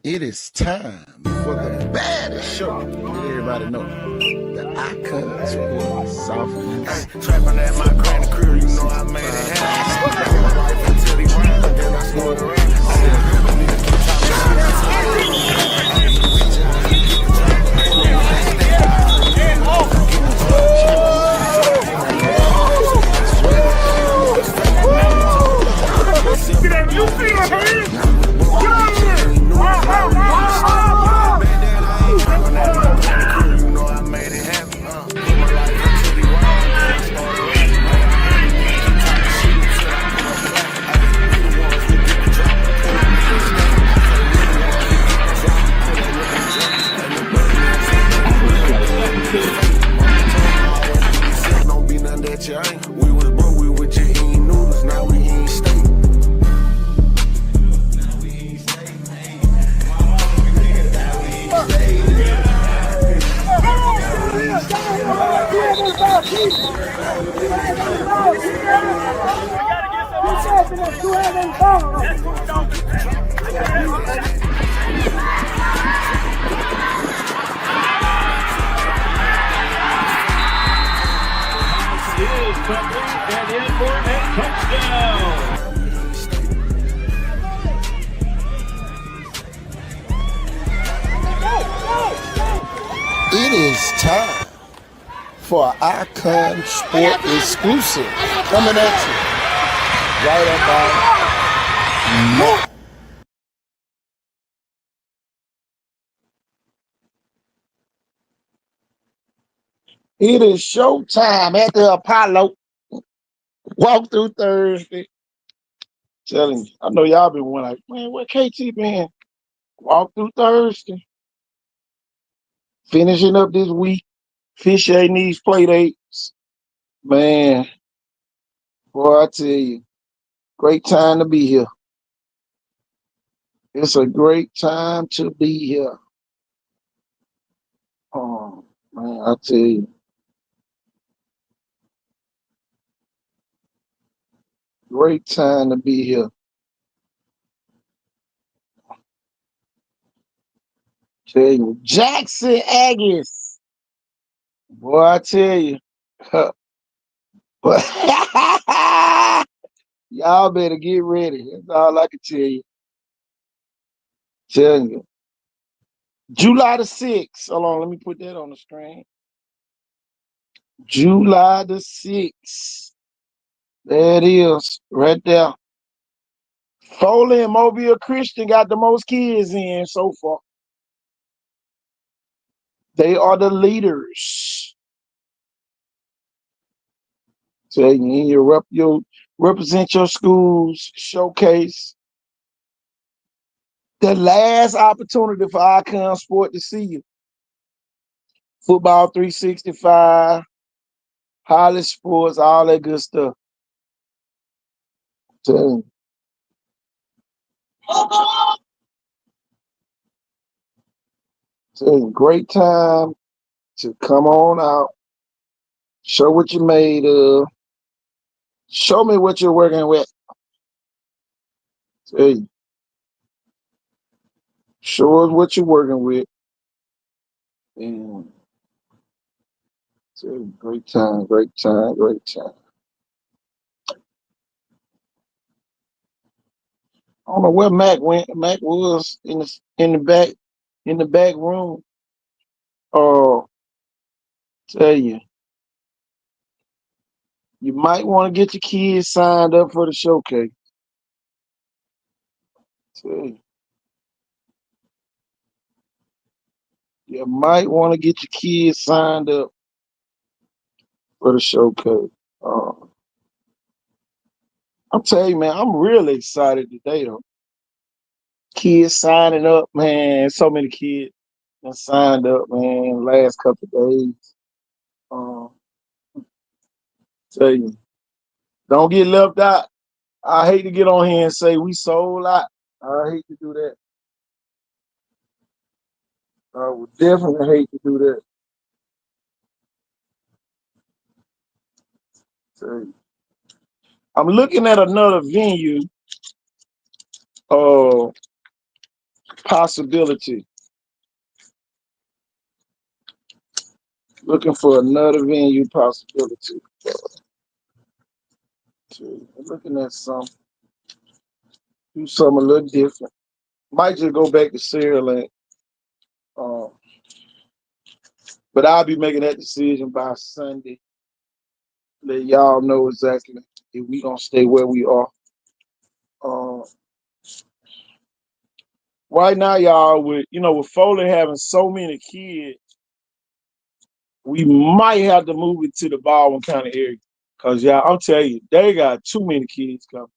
It is time for the baddest show. Let everybody know. The Icon Sports Southeast. Trapping at my granny crib, you know I made it happen. My life until he ran, then I started rapping. You see your hands? You know I made it happen. My life until he ran, then I started rapping. Don't be none that you ain't. We was broke, we was just eating noodles, now we eating steak. And in for a touchdown. It is time for an Icon Sport exclusive coming at you right about now. It is showtime at the Apollo. Walk through Thursday. Telling you, I know y'all been wondering, like, man, where KT been? Walk through Thursday. Finishing up this week. Officiating these play dates. Man, boy, I tell you, great time to be here. It's a great time to be here. Oh, man, I tell you. Great time to be here. Tell you, Jackson Aggies. Boy, I tell you. But y'all better get ready. That's all I can tell you. Telling you. July the 6th. Hold on, let me put that on the screen. July the 6th. There it is, right there. Foley and Mobile Christian got the most kids in so far. They are the leaders. So you represent your schools, showcase. The last opportunity for Icon Sport to see you. Football 365, Holly Sports, all that good stuff. So, great time to come on out. Show what you made of. Show me what you're working with. Show us what you're working with. And great time, great time, great time. I don't know where Mac went. Mac was in the back room. Tell you, you might want to get your kids signed up for the showcase. Tell you, you might want to get your kids signed up for the showcase. I'm telling you, man, I'm really excited today, though. Kids signing up, man. So many kids that signed up, man, last couple of days. Tell you, don't get left out. I hate to get on here and say we sold out. I hate to do that. I would definitely hate to do that. Tell you. I'm looking at another venue. possibility. Looking for another venue possibility. Looking at some, do something a little different. Might just go back to Cereal, um, but I'll be making that decision by Sunday. Let y'all know exactly if we gonna stay where we are. Uh, right now, y'all, with Foley having so many kids, we might have to move it to the Baldwin County area. Cause y'all, I'm telling you, they got too many kids coming.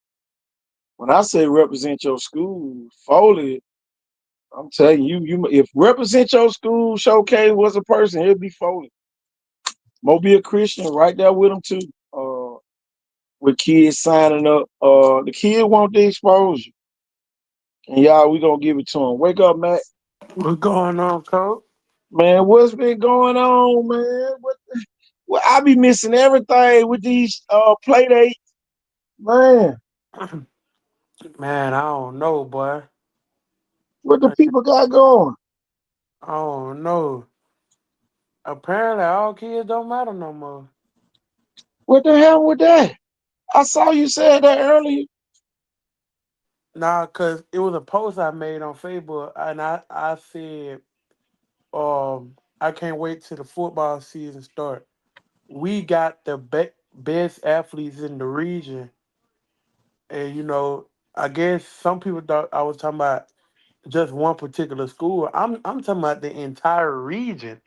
When I say represent your school, Foley, I'm telling you, you if represent your school showcase was a person, it'd be Foley. Mobile Christian right there with them too. With kids signing up. The kids want the exposure. And y'all, we gonna give it to them. Wake up, Matt. What's going on, Coach? Man, what's been going on, man? Well, I be missing everything with these play dates. Man, Man, I don't know, boy. what the I people got going? don't know. Apparently, all kids don't matter no more. What the hell with that? I saw you said that earlier. Nah, cause it was a post I made on Facebook, and I said, I can't wait till the football season start. We got the best athletes in the region, and I guess some people thought I was talking about just one particular school. I'm talking about the entire region,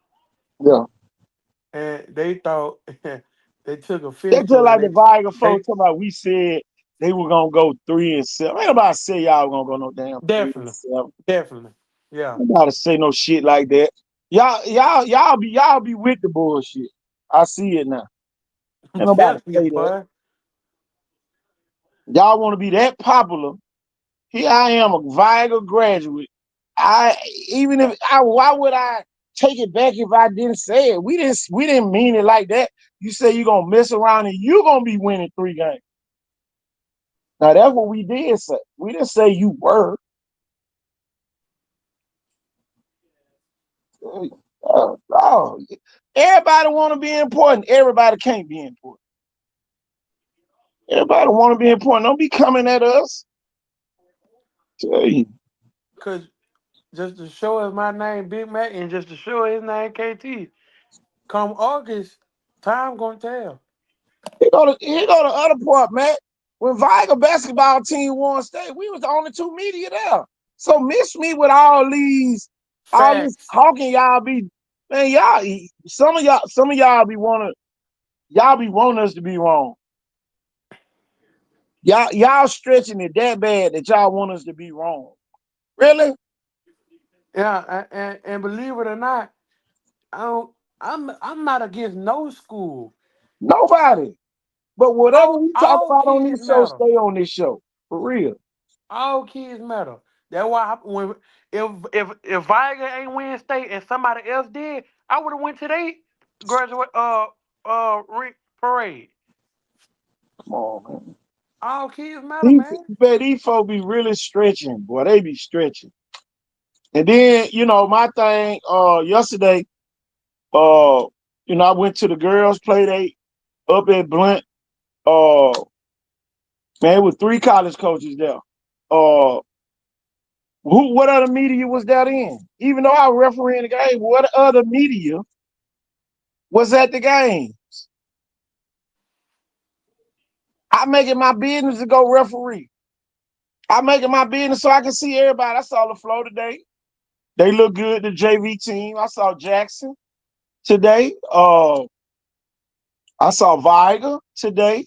Yeah. and they thought they took offense That's just to it. like the Viger folks They talking about we said they were gonna go 3-7. Ain't nobody say y'all gonna go no damn three and definitely, seven. definitely, yeah, Ain't nobody say no shit like that. Y'all be with the bullshit. I see it now. I'm Ain't nobody telling you, say that. boy. Y'all want to be that popular. Here I am, a Viger graduate. I even if I why would I take it back if I didn't say it? We didn't mean it like that. You say you're gonna mess around and you're gonna be winning 3 games. Now that's what we did say. We didn't say you were. Oh, everybody want to be important. Everybody can't be important. Everybody want to be important. Don't be coming at us. Tell you, Cause just to show us my name, Big Mac, and just to show his name, KT. Come August, time gonna tell. here go the other part, Matt. When Viger basketball team won state, we was the only two media there. So miss me with all this Facts. talking y'all be, man, some of y'all be wanting us to be wrong. Y'all stretching it that bad that y'all want us to be wrong. Really? Yeah, and believe it or not, I don't. I'm not against no school. Nobody. But whatever All we talk all about on kids this show, matter. stay on this show. For real. All kids matter. That's why when if Viger ain't win state and somebody else did, I would have went to they graduate parade. Come on, man. All kids matter, These, man. these folks be really stretching, boy. They be stretching. And then, my thing, yesterday, uh, I went to the girls' play date up at Blunt. Uh, man, with 3 college coaches there. Uh, what other media was that in? Even though I refereeing the game, what other media was at the game? I make it my business to go referee. I make it my business so I can see everybody. I saw the flow today. They look good, the JV team. I saw Jackson today. I saw Viger today.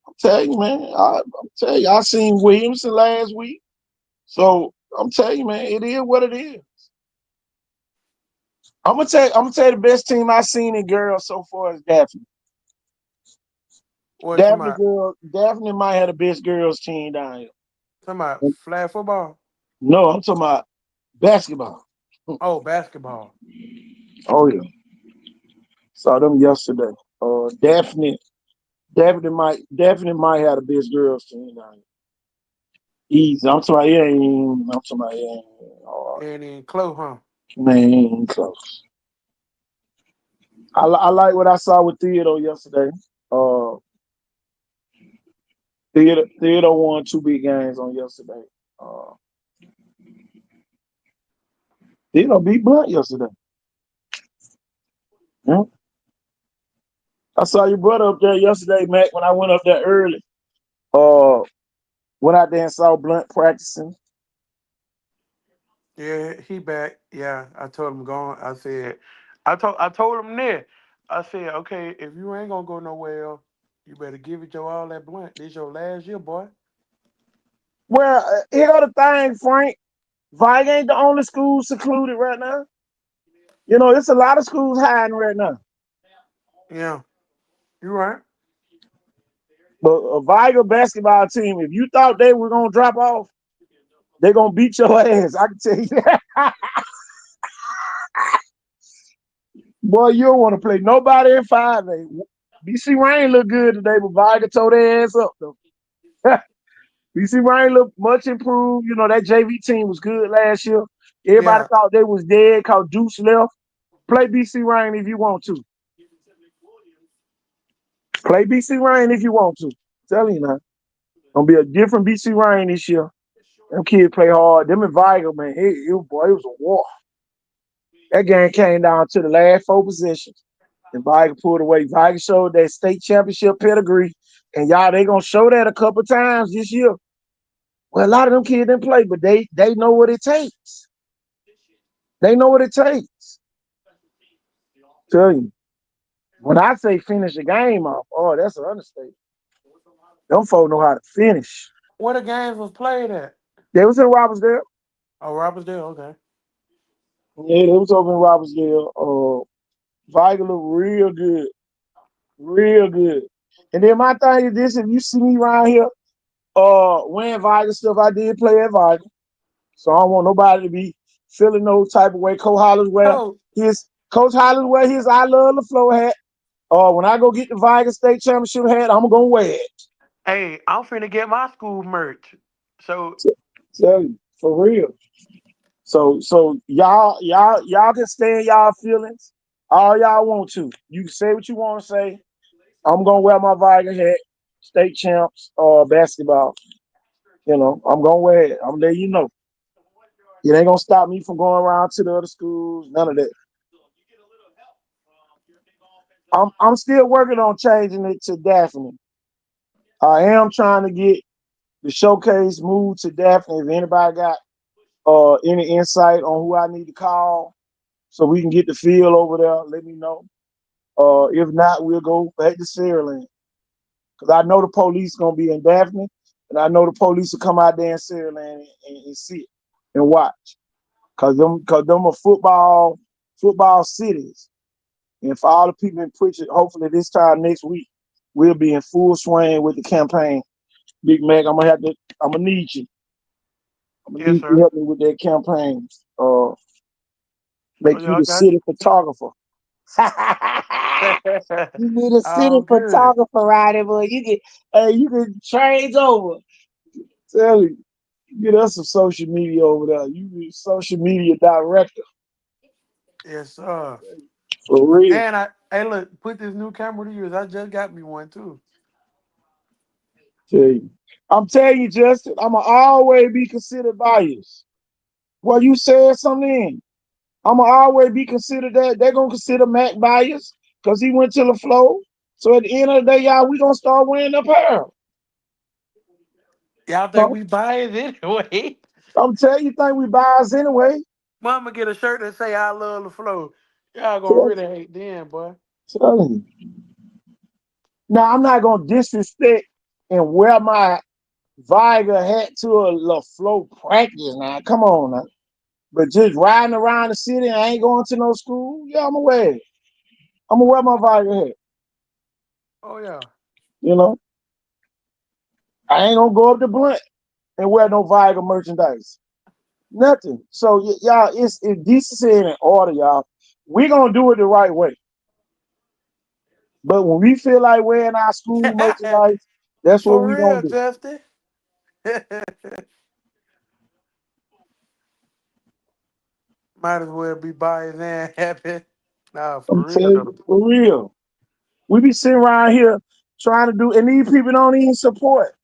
I'm telling you, man. I'm telling you, I seen Williamson last week. So I'm telling you, man, it is what it is. I'm gonna tell you the best team I've seen in girls so far is Daphne. What Daphne girl, Daphne might have the best girls team down here. talking about flag football? No, I'm talking about basketball. Oh, basketball. Oh yeah. Saw them yesterday. Daphne might have the best girls team down here. Easy. I'm talking about, yeah, I'm talking about, yeah, And then close, huh? man, ain't close. I like what I saw with Theodore yesterday. Uh, Theodore won two big games on yesterday. Uh, Theodore beat Blunt yesterday. Yeah. I saw your brother up there yesterday, Mac, when I went up there early. Uh, went out there and saw Blunt practicing. Yeah, he back. Yeah, I told him going. I told him there. I said, okay, if you ain't gonna go nowhere else, you better give it your all that blunt. This your last year, boy. Well, here go the thing, Frank. Vike ain't the only school secluded right now. You know, it's a lot of schools hiding right now. Yeah, you right. But a Viger basketball team, if you thought they were gonna drop off, they're gonna beat your ass. I can tell you that. Boy, you don't want to play nobody in 5A. BC Rain look good today, but Viger tore their ass up though. BC Rain look much improved. You know, that JV team was good last year. Everybody Yeah. thought they was dead cause Deuce left. Play BC Rain if you want to. Play BC Rain if you want to. Tell you now. Gonna be a different BC Rain this year. Them kids play hard. Them and Viger, man, boy, it was a war. That game came down to the last four possessions. And Viger pulled away. Viger showed that state championship pedigree. And y'all, they gonna show that a couple times this year. Well, a lot of them kids didn't play, but they know what it takes. They know what it takes. Tell you. When I say finish the game off, oh, that's an understatement. Them folks know how to finish. Where the games was played at? They was in Robertsdale. Oh, Robertsdale. Okay. Yeah, they was over in Robertsdale. Viger look real good. Real good. And then my thing is this, if you see me around here wearing Viger stuff, I did play at Viger. So I don't want nobody to be feeling no type of way. Oh, Coach Hollers wear his I Love the Flow hat. When I go get the Viger State Championship hat, I'm gonna wear it. hey, I'm finna get my school merch. So Tell you, for real. So y'all can stay in y'all feelings all y'all want to. You can say what you want to say. I'm gonna wear my Viger hat, state champs, basketball. You know, I'm gonna wear it. I'm letting you know. It ain't gonna stop me from going around to the other schools. None of that. I'm still working on changing it to Daphne. I am trying to get the showcase moved to Daphne. If anybody got any insight on who I need to call, so we can get the feel over there, let me know. If not, we'll go back to Saraland. Because I know the police gonna be in Daphne, and I know the police will come out there in Saraland and see it and watch. Cause them are football cities. And for all the people in Pritchard, hopefully this time next week, we'll be in full swing with the campaign. Big Mac, I'm gonna need you. I'm gonna yes, need you to sir. help me with that campaign. Oh, Make you yeah, I the got city photographer. you. You be the city All good. photographer, right? Boy. You can change over. Tell you, get us some social media over there. You be social media director Yes, sir. for real. And hey, look, put this new camera to use. I just got me one too. Tell you. I'm telling you, Justin, I'ma always be considered biased. Well, you said something. I'ma always be considered that. They're gonna consider Mac biased because he went to the flow. So at the end of the day, y'all, we gonna start wearing apparel. Y'all think So we buy it anyway? I'm telling you, think we biased anyway. Mama get a shirt that say "I love the flow." Y'all gonna Tell, really hate them, boy. tell you. Now I'm not gonna disrespect and wear my Viger hat to a little flow practice. Now, come on now. But just riding around the city, I ain't going to no school. Yeah, I'm gonna wear it. I'm gonna wear my Viger hat. Oh yeah. You know, I ain't gonna go up to Blunt and wear no Viger merchandise. Nothing. So y'all, it's decency and in order, y'all. We gonna do it the right way. But when we feel like wearing our school merchandise, that's what For we gonna real, do. Justin. Might as well be biased and happy. Nah, I'm for real telling you, though. for real. We be sitting around here trying to do, and these people don't even support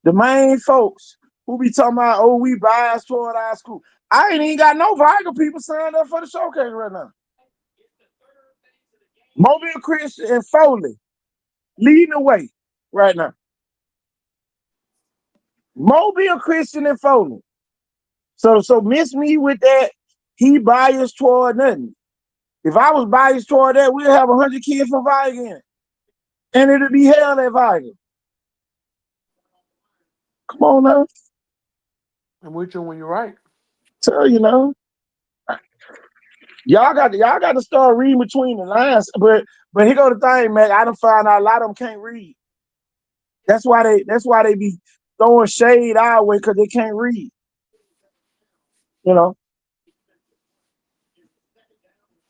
the main folks who be talking about, oh, we biased toward our school. I ain't even got no Viger people signed up for the showcase right now. Mobile Christian and Foley leading the way right now. Mobile Christian and Foley. So miss me with that. He biased toward nothing. If I was biased toward that, we'd have 100 kids from Viger in it. And it'd be hell at Viger. Come on now. I'm with you when you're right. Tell you know. Y'all got to start reading between the lines. But here go the thing, man. I done found out a lot of them can't read. That's why they be throwing shade our way because they can't read. You know.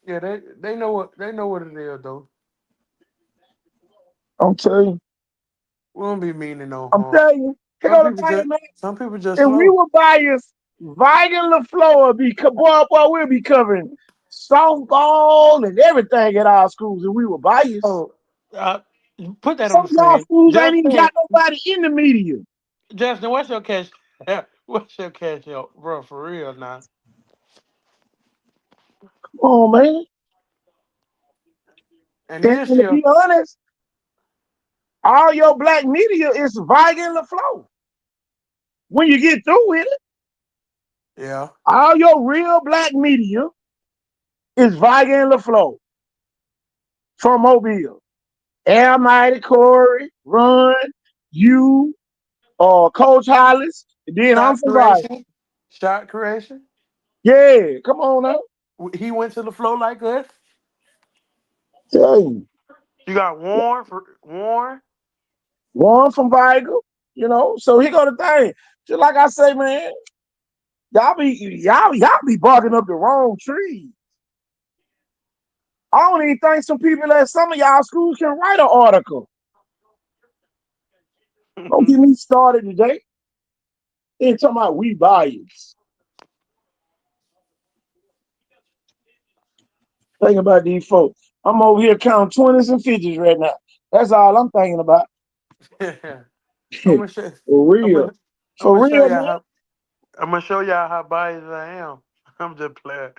Yeah, they know what it is though. I'm telling you. We don't be meaning no I'm harm. telling you. Here Some go the people thing, just man. some people just If we slow. were biased, Vigan LaFleur boy, we'll be covering softball and everything at our schools if we were biased. Oh, put that on Some the of y'all screen. schools ain't even got nobody in the media. Justin, what's your cash? What's your cash out, bro? For real now. Come on, man. And And, this and to year, be honest, all your black media is Vigan LaFleur. When you get through with it, yeah, all your real black media is Vigan LaFleur from Mobile. Air Mighty, Corey, Run, you, Coach Hollis, and then I'm shot from Vigan. creation, shot creation. Yeah, come on now. He went to the flow like us. Tell you. You got Warren for Warren. One from Vigal, you know. So here go the thing. Just like I say, man, y'all be barking up the wrong tree. I don't even think some people at some of y'all schools can write an article. Don't get me started today. They talking about we bias. Think about these folks. I'm over here counting 20s and 50s right now. That's all I'm thinking about. I'm gonna show. For I'm real. gonna. I'm For gonna show real, y'all man. how. I'm gonna show y'all how biased I am. I'm just playing,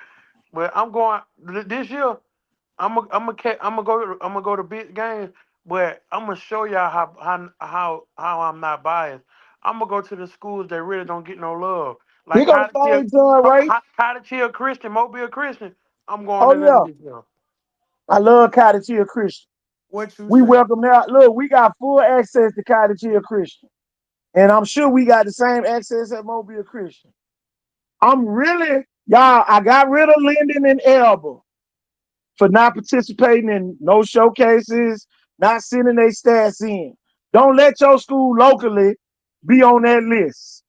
but I'm going this year. I'm gonna go to big games, but I'm gonna show y'all how I'm not biased. I'm gonna go to the schools that really don't get no love, Here like go the Cottage Hill, thing, John Ray. Cottage Hill Christian, Mobile Christian. I'm going Oh, to them yeah. this year. I love Cottage Hill Christian. What you We say? welcome now. Look, we got full access to Cottage Hill Christian. And I'm sure we got the same access at Mobile Christian. I got rid of Linden and Elba for not participating in no showcases, not sending their stats in. Don't let your school locally be on that list.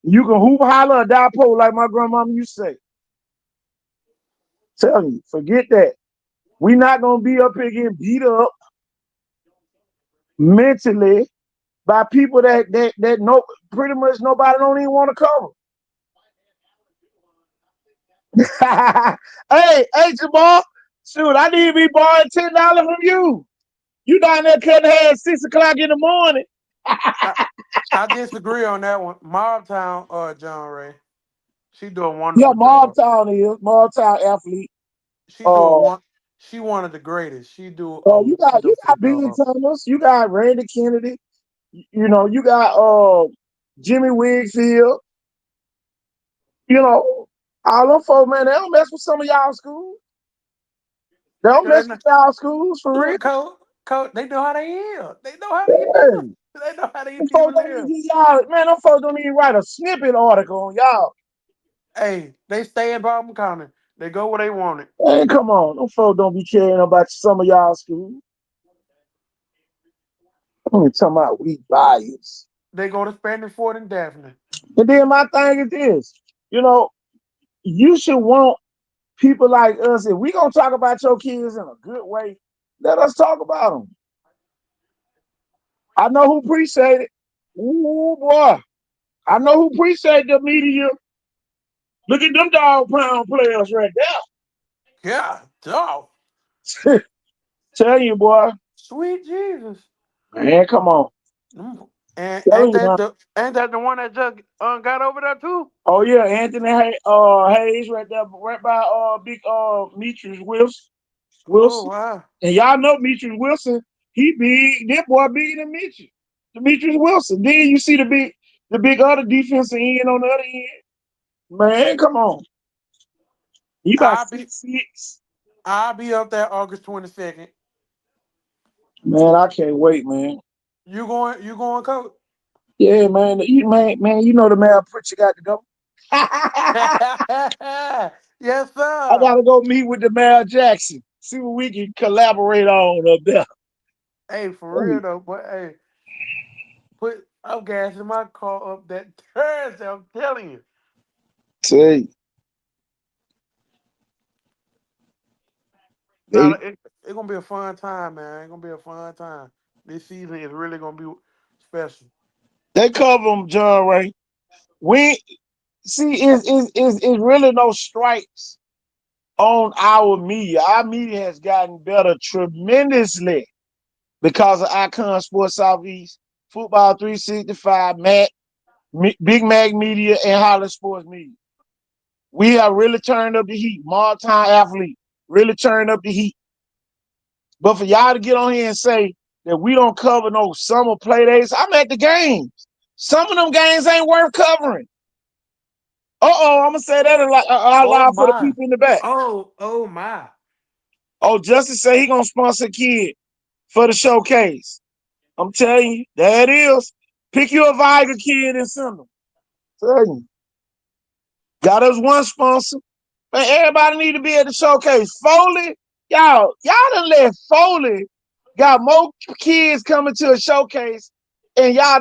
You can hoop, holler, or die pole like my grandmama used to say. Tell you, forget that. We not gonna be up here getting beat up mentally by people that know pretty much nobody don't even want to cover. Hey, Jamal, shoot, I need to be borrowing $10 from you. You down there cutting hair at 6 o'clock in the morning. I, I disagree on that one. Mobtown, John Ray, she do a Yeah, wonderful job. Mob Town athlete. She do a Uh, one. She one of the greatest. She do a you got wonderful Billy job. Thomas, you got Randy Kennedy, you got Jimmy Wigfield, you know, all them folks, man, they don't mess with some of y'all schools. They don't Cause mess with y'all schools for real. look, coach, they know how they is. They know how these Yeah. people. They know how these Them folks people don't even live. get y'all, man, them folks don't even write a snippet article on y'all. Hey, they stay in Baldwin County. They go where they want it. Man, come on. Them folks don't be caring about some of y'all schools. I'm only talking about we bias. They go to Spanish Fort and Daphne. And then my thing is this, you know, you should want people like us, if we gonna talk about your kids in a good way, let us talk about them. I know who appreciate it. Ooh, boy. I know who appreciate the media. Look at them dog pound players right Yeah, dog. there. Tell you, boy. Sweet Jesus. Man, come on. Mm. And Telling you, man. ain't that the one that just got over there too? Oh yeah, Anthony Hayes right there, right by big Demetrius Wilson. Oh Wilson. wow. And y'all know Demetrius Wilson, he big, that boy bigger than Mitchell. Demetrius Wilson. Then you see the big other defensive end on the other end. Man, come on. He about I'll be 6'6". I'll be up there August 22nd. Man, I can't wait, man. You going, coach? Yeah, man. Man, you know the man Pritchard got to go. I Yes, sir. gotta go meet with the Mayor Jackson. See what we can collaborate on up there. Hey, for real though, but hey, I'm gassing my car up that Thursday. I'm telling you. See, Now they it's gonna be a fun time, man. It's gonna be a fun time. This season is really gonna be special. they cover them, John Ray. We see is really no strikes on our media. Our media has gotten better tremendously because of Icon Sports Southeast, Football 365, Big Mag Media, and Holland Sports Media. We have really turned up the heat. Small-time athlete really turned up the heat. But for y'all to get on here and say that we don't cover no summer play days, I'm at the games. Some of them games ain't worth covering. I'm gonna say that out Oh loud for the my. people in the back. Oh my. Oh, Justice say he gonna sponsor a kid for the showcase. I'm telling you, there it is. Pick you a Viger kid and send them. Tell you. Got us one sponsor. Man, everybody need to be at the showcase. Foley, y'all done let Foley got more kids coming to a showcase, and I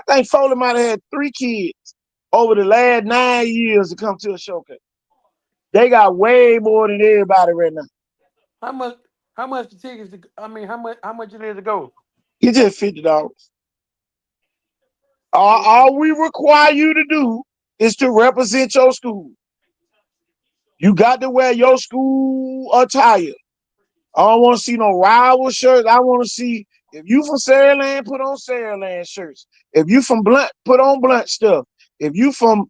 think Foley might have had 3 kids over the last 9 years to come to a showcase. They got way more than everybody right now. How much? How much the tickets? I mean, how much it is to go? It's just $50. All we require you to do is to represent your school. You got to wear your school attire. I don't want to see no rival shirts. I want to see if you from Saraland, put on Saraland shirts. If you from Blunt, put on Blunt stuff. If you from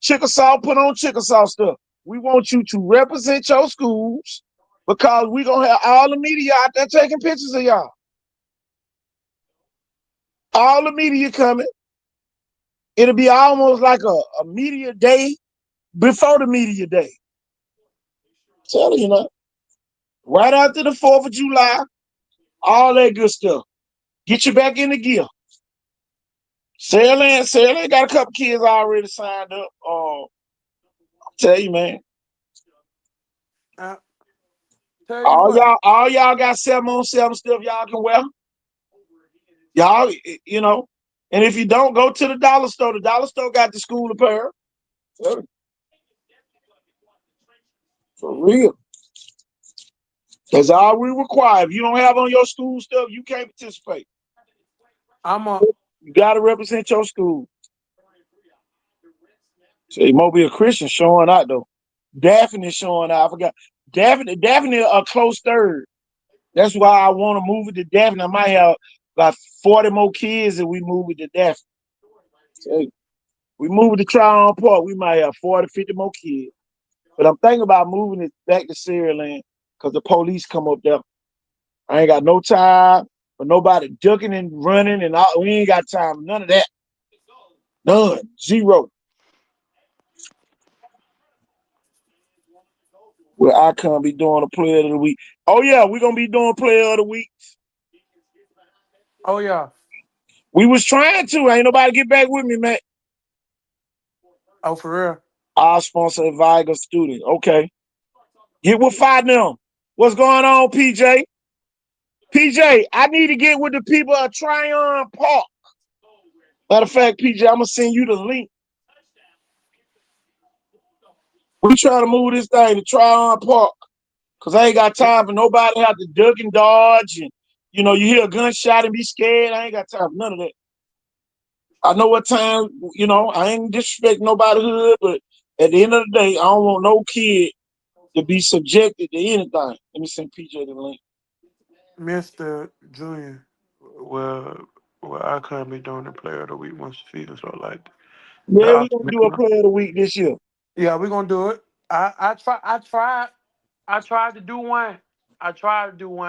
Chickasaw, put on Chickasaw stuff. We want you to represent your schools because we gonna have all the media out there taking pictures of y'all. All the media coming. It'll be almost like a media day before the media day. Tell you know, right after the 4th of July, all that good stuff. Get you back in the gear. Saraland got a couple kids already signed up. Tell you, man. Uh, tell you what. All y'all got 7-on-7 stuff y'all can wear. Y'all, you know. And if you don't, go to the dollar store. The dollar store got the school apparel. For real. That's all we require. If you don't have on your school stuff, you can't participate. I'm a. You got to represent your school. See, Mobile Christian showing out, though. Daphne showing out. I forgot. Daphne a close third. That's why I want to move it to Daphne. I might have like 40 more kids if we move it to Daphne. So we move it to Tryon Park, we might have 40, 50 more kids. But I'm thinking about moving it back to Saraland because the police come up there. I ain't got no time for nobody ducking and running and all. We ain't got time. None of that. None. Zero. Where I can't be doing a player of the week. Oh yeah, we're gonna be doing player of the week. Oh yeah. We was trying to. Ain't nobody get back with me, man. Oh for real. Our sponsor, Viger student. Okay. Get with five them. What's going on, PJ? PJ, I need to get with the people at Tryon Park. Matter of fact, PJ, I'm gonna send you the link. We trying to move this thing to Tryon Park. Cause I ain't got time for nobody to have to duck and dodge and You hear a gunshot and be scared. I ain't got time for none of that. I know what time, I ain't disrespect nobody hood, but at the end of the day, I don't want no kid to be subjected to anything. Let me send PJ the link. Mr. Junior, well, I can't be doing the player of the week once the season start like Yeah, we gonna do a that. player of the week this year. Yeah, we're gonna do it. I tried to do one.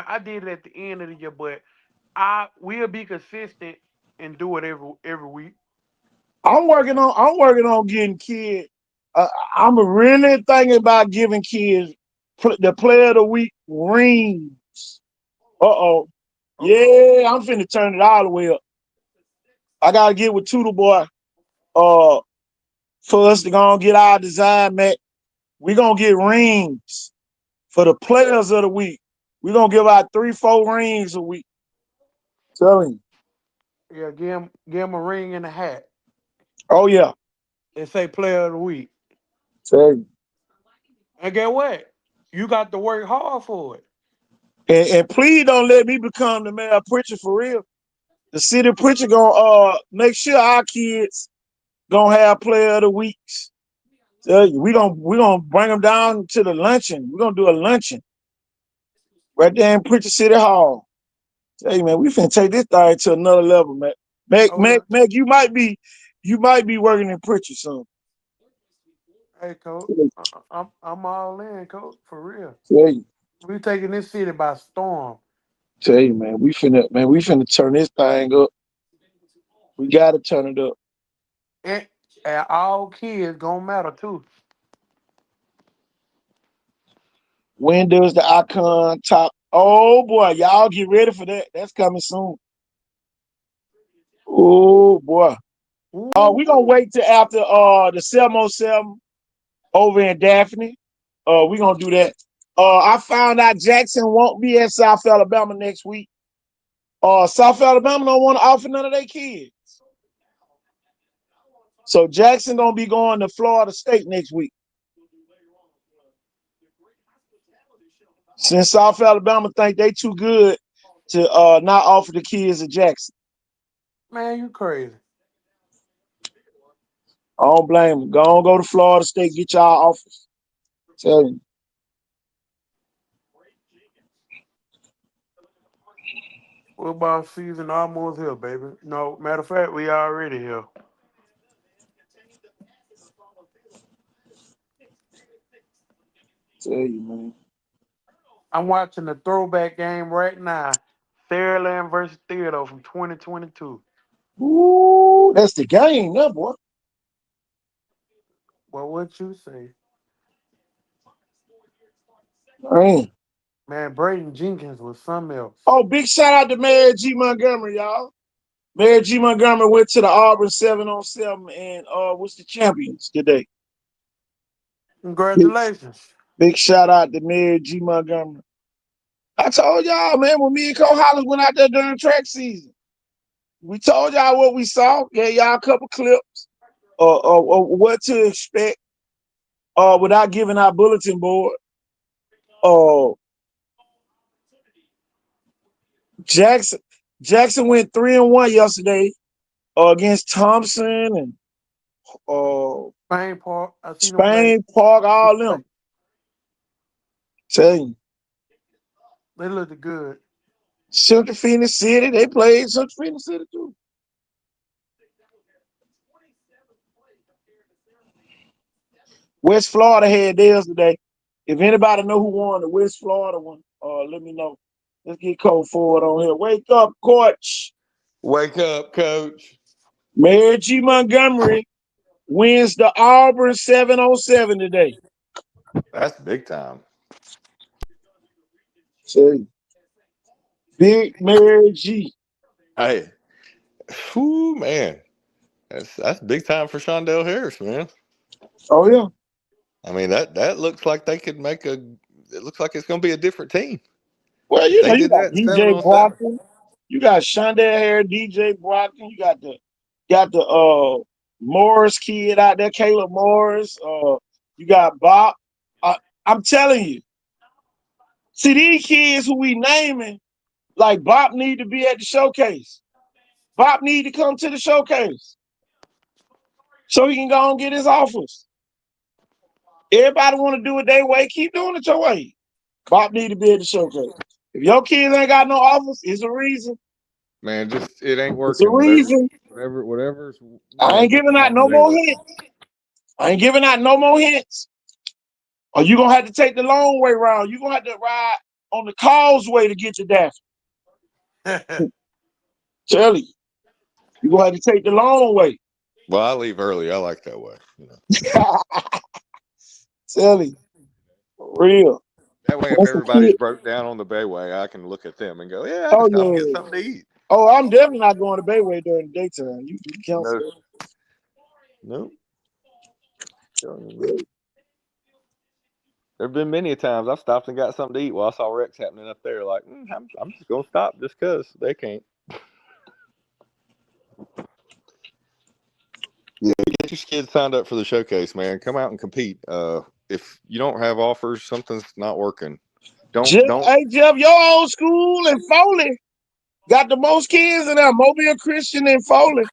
I did it at the end of the year, but I will be consistent and do it every week. I'm working on getting kids. Uh, I'm really thinking about giving kids the player of the week rings. Uh-oh. Uh-oh. Yeah, I'm finna turn it all the way up. I gotta get with Tudor Boy uh for us to go and get our design, Mac. We gonna get rings for the players of the week. We gonna give out 3-4 rings a week. Telling you. Yeah, give him a ring and a hat Oh yeah. and say player of the week. Tell you. And get what? You got to work hard for it. And please don't let me become the mayor preacher for real. The city preacher gonna make sure our kids gonna have player of the weeks. Tell you, we gonna bring them down to the luncheon. We're gonna do a luncheon right there in Preacher City Hall. Tell you, man, we finna take this thing to another level, man. Oh yeah. You might be working in Preacher soon. Hey, coach, I'm all in, coach, for real. Tell you, We taking this city by storm. tell you, man, we finna turn this thing up. We gotta turn it up. And, and all kids gonna matter too. When does the icon top? Oh boy, y'all get ready for that. That's coming soon. Oh boy. We gonna Ooh, wait till after the 707 over in Daphne. We gonna do that. I found out Jackson won't be at South Alabama next week. South Alabama don't want to offer none of their kids. So Jackson gonna be going to Florida State next week. Since South Alabama think they too good to not offer the kids at Jackson. man, you crazy. I don't blame them. Go to Florida State, get y'all offers. Tell you. Football season almost here, baby. No, matter of fact, we already here. Tell you, man. I'm watching the throwback game right now. Fairland versus Theodore from 2022. Ooh, that's the game, that boy. Well, what you say? Man. Man, Braden Jenkins was something else. Oh, big shout out to Mayor G. Montgomery, y'all. Mayor G. Montgomery went to the Auburn 7-on-7 and was the champions today. Big, Congratulations. big shout out to Mayor G. Montgomery. I told y'all, man, when me and Cole Hollis went out there during track season, we told y'all what we saw. Gave y'all a couple clips of what to expect without giving our bulletin board. Uh, Jackson Jackson went 3-1 yesterday against Thompson and uh, Spain Park. I seen them play. Spain, Park, all them. Tell you. They looked good. Central Phoenix City, they played Central Phoenix City too. West Florida had theirs today. If anybody know who won the West Florida one, let me know. Let's get Cole forward on here. Wake up, coach. Wake up, coach. Mayor G. Montgomery wins the Auburn 7-on-7 today. That's big time. Say, Big Mayor G. Hey, whoo, man. That's big time for Shondell Harris, man. Oh yeah. I mean that looks like they could make a. It looks like it's going to be a different team Well, if they you did got that seven DJ on seven. Brockton, you got Shondell Harris, DJ Brockton, you got the Morris kid out there, Caleb Morris. You got Bob. I'm telling you, see these kids who we naming, Like Bob need to be at the showcase. Bob need to come to the showcase so he can go and get his offers. Everybody want to do it their way. Keep doing it your way. Bob need to be at the showcase. If your kids ain't got no offers, it's a reason. Man, just it ain't It's a working. reason. Whatever's I ain't giving going out on no with more England. hints. I ain't giving out no more hints. Or you gonna have to take the long way round. You gonna have to ride on the causeway to get to Daphne. Tell you. You gonna have to take the long way. Well, I leave early. I like that way. Tell you. For real. That way, if Once a everybody's kid. broke down on the Bayway, I can look at them and go, "Yeah, I can Oh stop and get yeah. something to eat." Oh, I'm definitely not going to Bayway during the daytime. You cancel No, that. nope. Telling you, man. There've been many times I've stopped and got something to eat while I saw wrecks happening up there. Like, I'm just gonna stop just cause they can't. Yeah, get your kids signed up for the showcase, man. Come out and compete. If you don't have offers, something's not working. Don't. Hey Jeff, your old school and Foley got the most kids in there. Mobile Christian and Foley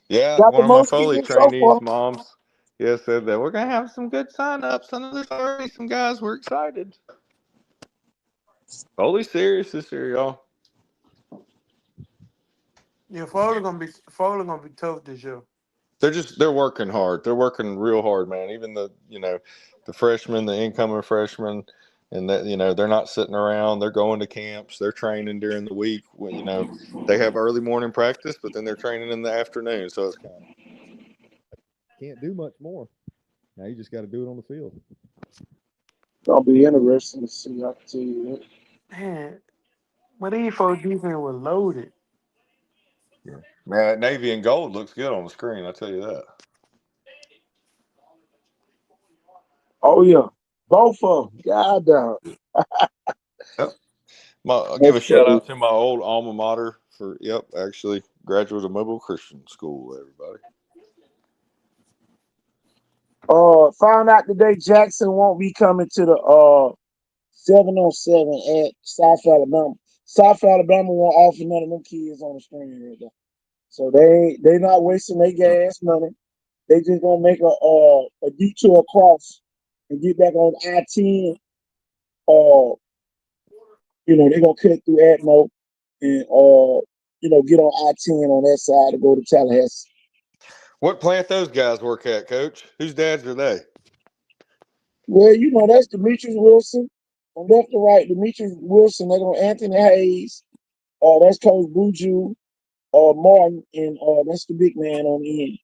Yeah, got the one of my most Foley kids so trainees' far. moms, yeah, said that we're gonna have some good sign-ups. I know there's already some guys. We're excited. Foley's serious this year, y'all. Yeah, Foley gonna be tough this year. They're working hard. They're working real hard, man. Even the freshmen, the incoming freshmen, and that they're not sitting around. They're going to camps. They're training during the week. When they have early morning practice, but then they're training in the afternoon. So it's kind of can't do much more. Now you just got to do it on the field. Gonna be interesting to see. I can tell you that. Man, but these folks defense was loaded. Yeah, man, navy and gold looks good on the screen. I tell you that. Oh yeah, both of them. God damn. Yep. I'll give That's a shout crazy. out to my old alma mater for actually graduate of Mobile Christian School. Everybody. Found out today Jackson won't be coming to the 707 at South Alabama. South Alabama won't offer none of them kids on the screen right there. So they not wasting their gas money. They just gonna make a detour across and get back on I-10. Uh, they're gonna cut through Atmo and get on I-10 on that side to go to Tallahassee. What plant those guys work at, Coach? Whose dads are they? Well, that's Demetrius Wilson. From left to right, Demetrius Wilson, they're gonna Anthony Hayes, that's Coach Buju, Martin, and that's the big man on the end.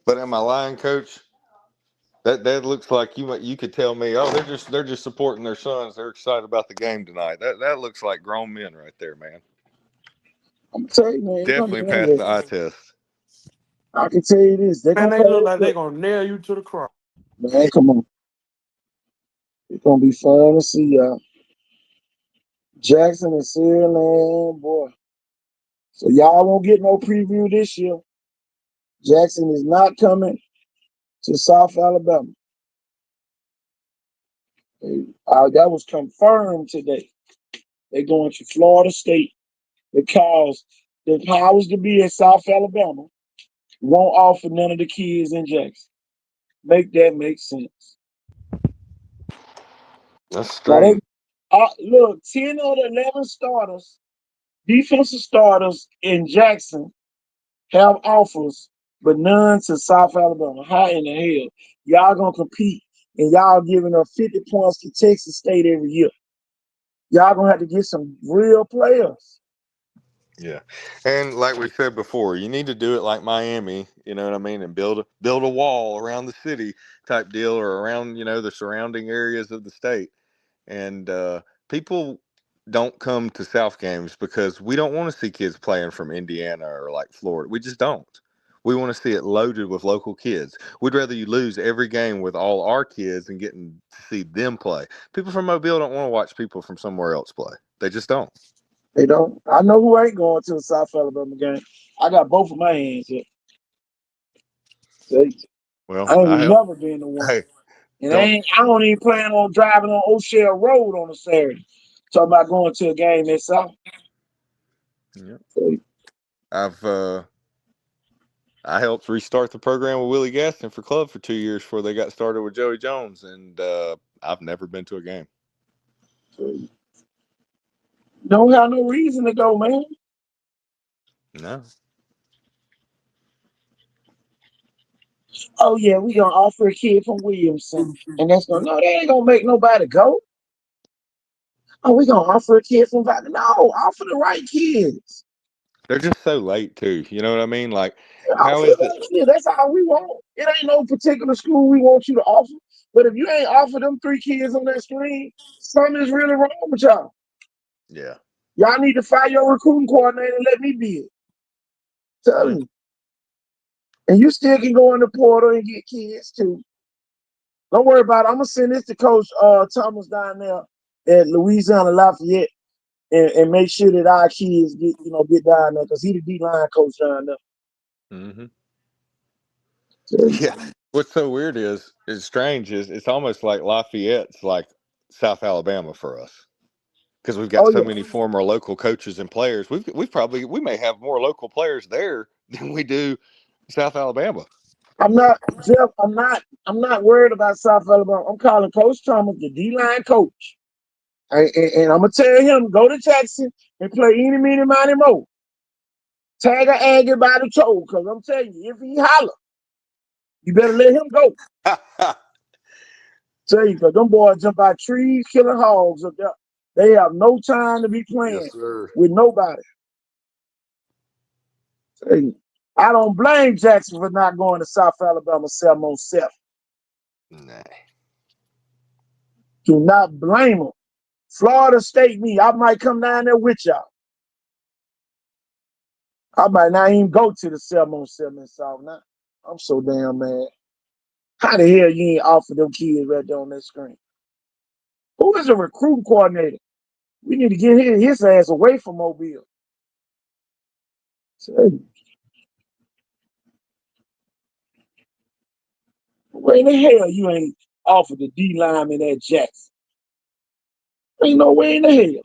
But am I lying, Coach? That looks like you could tell me. Oh, they're just supporting their sons. They're excited about the game tonight. That looks like grown men right there, man. I'm gonna tell you, man, it's gonna be Definitely passed the eye interesting. test. I can tell you this, they're Man, gonna they look like pass they it. gonna nail you to the cross. Man, come on. It's gonna be fun to see y'all. Jackson and Sierra Land, boy. So y'all won't get no preview this year. Jackson is not coming to South Alabama. That was confirmed today. They're going to Florida State because the powers to be at South Alabama won't offer none of the kids in Jackson. Make that make sense. That's Now strange. look, 10 of the 11 starters, defensive starters in Jackson have offers, but none to South Alabama. How in the hell y'all gonna compete and y'all giving up 50 points to Texas State every year? Y'all gonna have to get some real players. Yeah, and like we said before, you need to do it like Miami. You know what I mean, and build a wall around the city type deal, or around the surrounding areas of the state. And people don't come to South games because we don't want to see kids playing from Indiana or like Florida. We just don't. We want to see it loaded with local kids. We'd rather you lose every game with all our kids and getting to see them play. People from Mobile don't want to watch people from somewhere else play. They just don't. They don't. I know who ain't going to the South Alabama game. I got both of my hands here. See, Well, I ain't I even help. never been to one. Hey, And don't. I don't even plan on driving on O'Shea Road on a Saturday. Talking about going to a game this summer. Yeah. I've I helped restart the program with Willie Gaston for club for 2 years before they got started with Joey Jones, and I've never been to a game. Don't have no reason to go, man. No. Oh yeah, we gonna offer a kid from Williamson, and that's gonna no, they ain't gonna make nobody go. Oh, we gonna offer a kid from no, offer the right kids. They're just so late too. You know what I mean? Like, how Offer is the it? right kids. That's all we want. It ain't no particular school we want you to offer. But if you ain't offer them 3 kids on that screen, something is really wrong with y'all. Yeah. Y'all need to fire your recruiting coordinator and let me be it. Tell Yeah. you. And you still can go in the portal and get kids too. Don't worry about it. I'm gonna send this to Coach Thomas down there at Louisiana Lafayette and make sure that our kids get down there because he the D-line coach down there. Mm-hmm. So, Yeah. What's so weird is strange is it's almost like Lafayette's like South Alabama for us because we've got oh so yeah. many former local coaches and players. We may have more local players there than we do South Alabama. I'm not Jeff, I'm not worried about South Alabama. I'm calling Coach Thomas the D-line coach. And I'm gonna tell him go to Jackson and play any meeny miny mo. Tag a Aggie by the toe, because I'm telling you, if he holler, you better let him go. Tell you, because them boys jump out trees, killing hogs up there. They have no time to be Yes, playing sir. with nobody. Tell you, I don't blame Jackson for not going to South Alabama 7-on-7. Nah. Do not blame them. Florida State me, I might come down there with y'all. I might not even go to the 7-on-7 in South now. I'm so damn mad. How the hell you ain't offer them kids right there on that screen? Who is the recruiting coordinator? We need to get his ass away from Mobile. So, where in the hell you ain't offered the D lineman at Jackson? Ain't no way in the hell.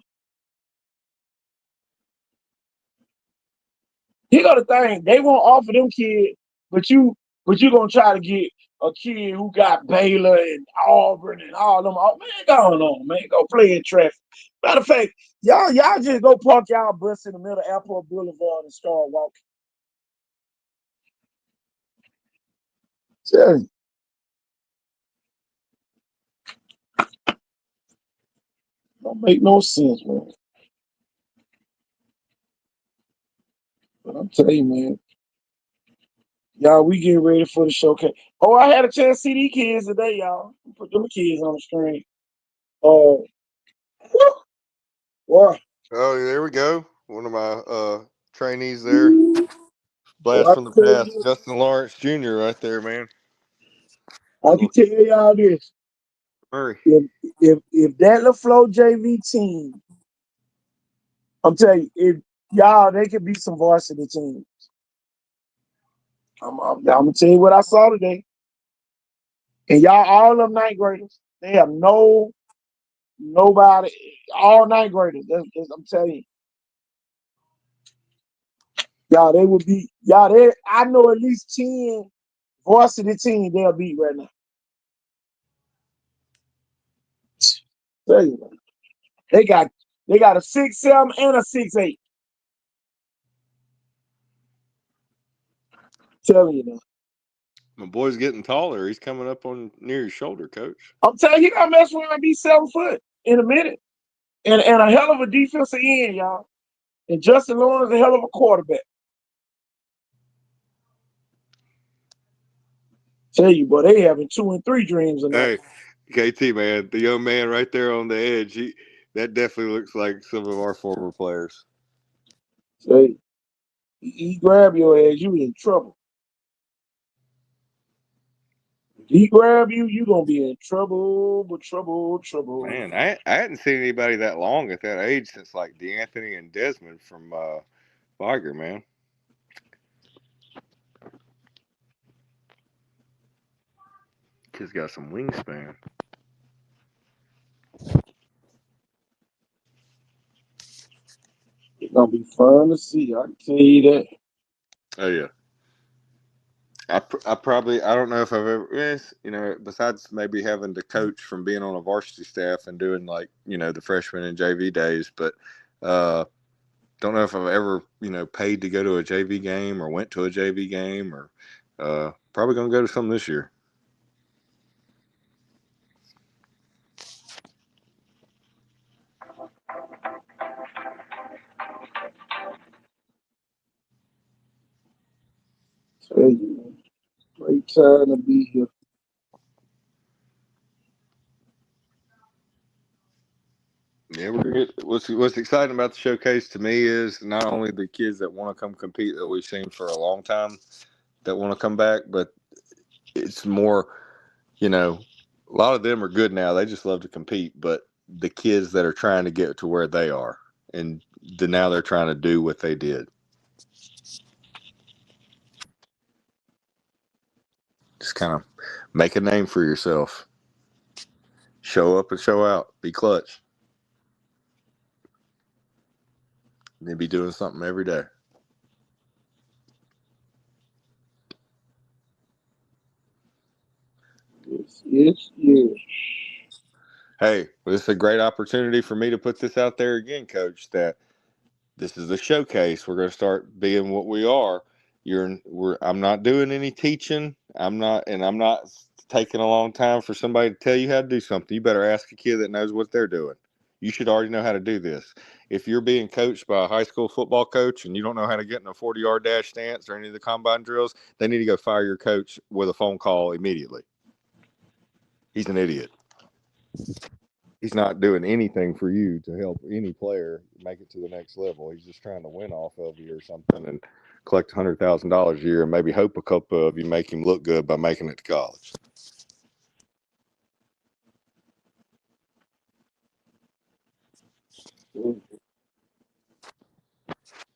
You got to think they won't offer them kids, but you gonna try to get a kid who got Baylor and Auburn and all them. Oh, man, go on, man. Go play in traffic. Matter of fact, y'all just go park y'all bus in the middle of Airport Boulevard and start walking. Tell you. Don't make no sense, man. But I'm telling you, man. Y'all, we getting ready for the showcase. Oh, I had a chance to see these kids today, y'all. Put them kids on the screen. Oh, wow. Oh, there we go. One of my trainees there. Oh, Blast from the past. Justin Lawrence Jr. right there, man. I can Little tell y'all this. Murray. If that LaFlo JV team, I'm telling you, if y'all, they could be some varsity teams. I'm gonna tell you what I saw today. And y'all, all them ninth graders, they have nobody, all ninth graders. I'm telling you, y'all, they would be, y'all, I know at least 10 varsity teams they'll beat right now. Tell you, man. They got a 6'7" and a 6'8". Telling you now. My boy's getting taller. He's coming up on near his shoulder, coach. I'm telling you, he gonna mess around and be 7 foot in a minute. And a hell of a defensive end, y'all. And Justin Lawrence a hell of a quarterback. Tell you, boy, they having 2 and 3 dreams tonight. Hey, KT, man, the young man right there on the edge, that definitely looks like some of our former players. Say, he grab your ass, you in trouble. If he grab you, you gonna be in trouble, trouble. Man, I hadn't seen anybody that long at that age since like DeAnthony and Desmond from Viger, man. Kid's got some wingspan. Fun to see. I can tell you that. Oh yeah. I probably I don't know if I've ever besides maybe having to coach from being on a varsity staff and doing like the freshman and JV days, but uh, don't know if I've ever paid to go to a JV game or went to a JV game or probably gonna go to some this year. Tell you, great time to be here. Yeah, we're gonna get, what's exciting about the showcase to me is not only the kids that want to come compete that we've seen for a long time that want to come back, but it's more, you know, a lot of them are good now. They just love to compete, but the kids that are trying to get to where they are and now they're trying to do what they did. Just kind of make a name for yourself. Show up and show out. Be clutch. And then be doing something every day. Yes, yes, yes. Hey, this is a great opportunity for me to put this out there again, Coach, that this is a showcase. We're going to start being what we are. I'm not doing any teaching. I'm not taking a long time for somebody to tell you how to do something. You better ask a kid that knows what they're doing. You should already know how to do this. If you're being coached by a high school football coach and you don't know how to get in a 40-yard dash stance or any of the combine drills, they need to go fire your coach with a phone call immediately. He's an idiot. He's not doing anything for you to help any player make it to the next level. He's just trying to win off of you or something and collect $100,000 a year and maybe hope a couple of you make him look good by making it to college.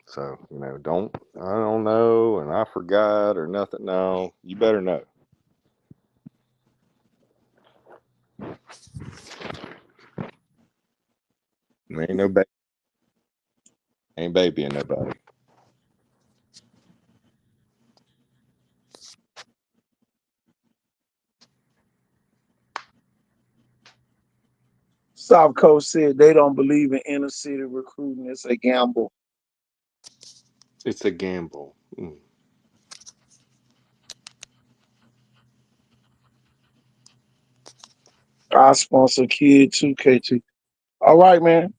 So, I don't know and I forgot or nothing. No, you better know. Ain't no baby, ain't babying nobody. South Coast said they don't believe in inner city recruiting. It's a gamble. It's a gamble. I sponsor a kid too, KT. All right, man.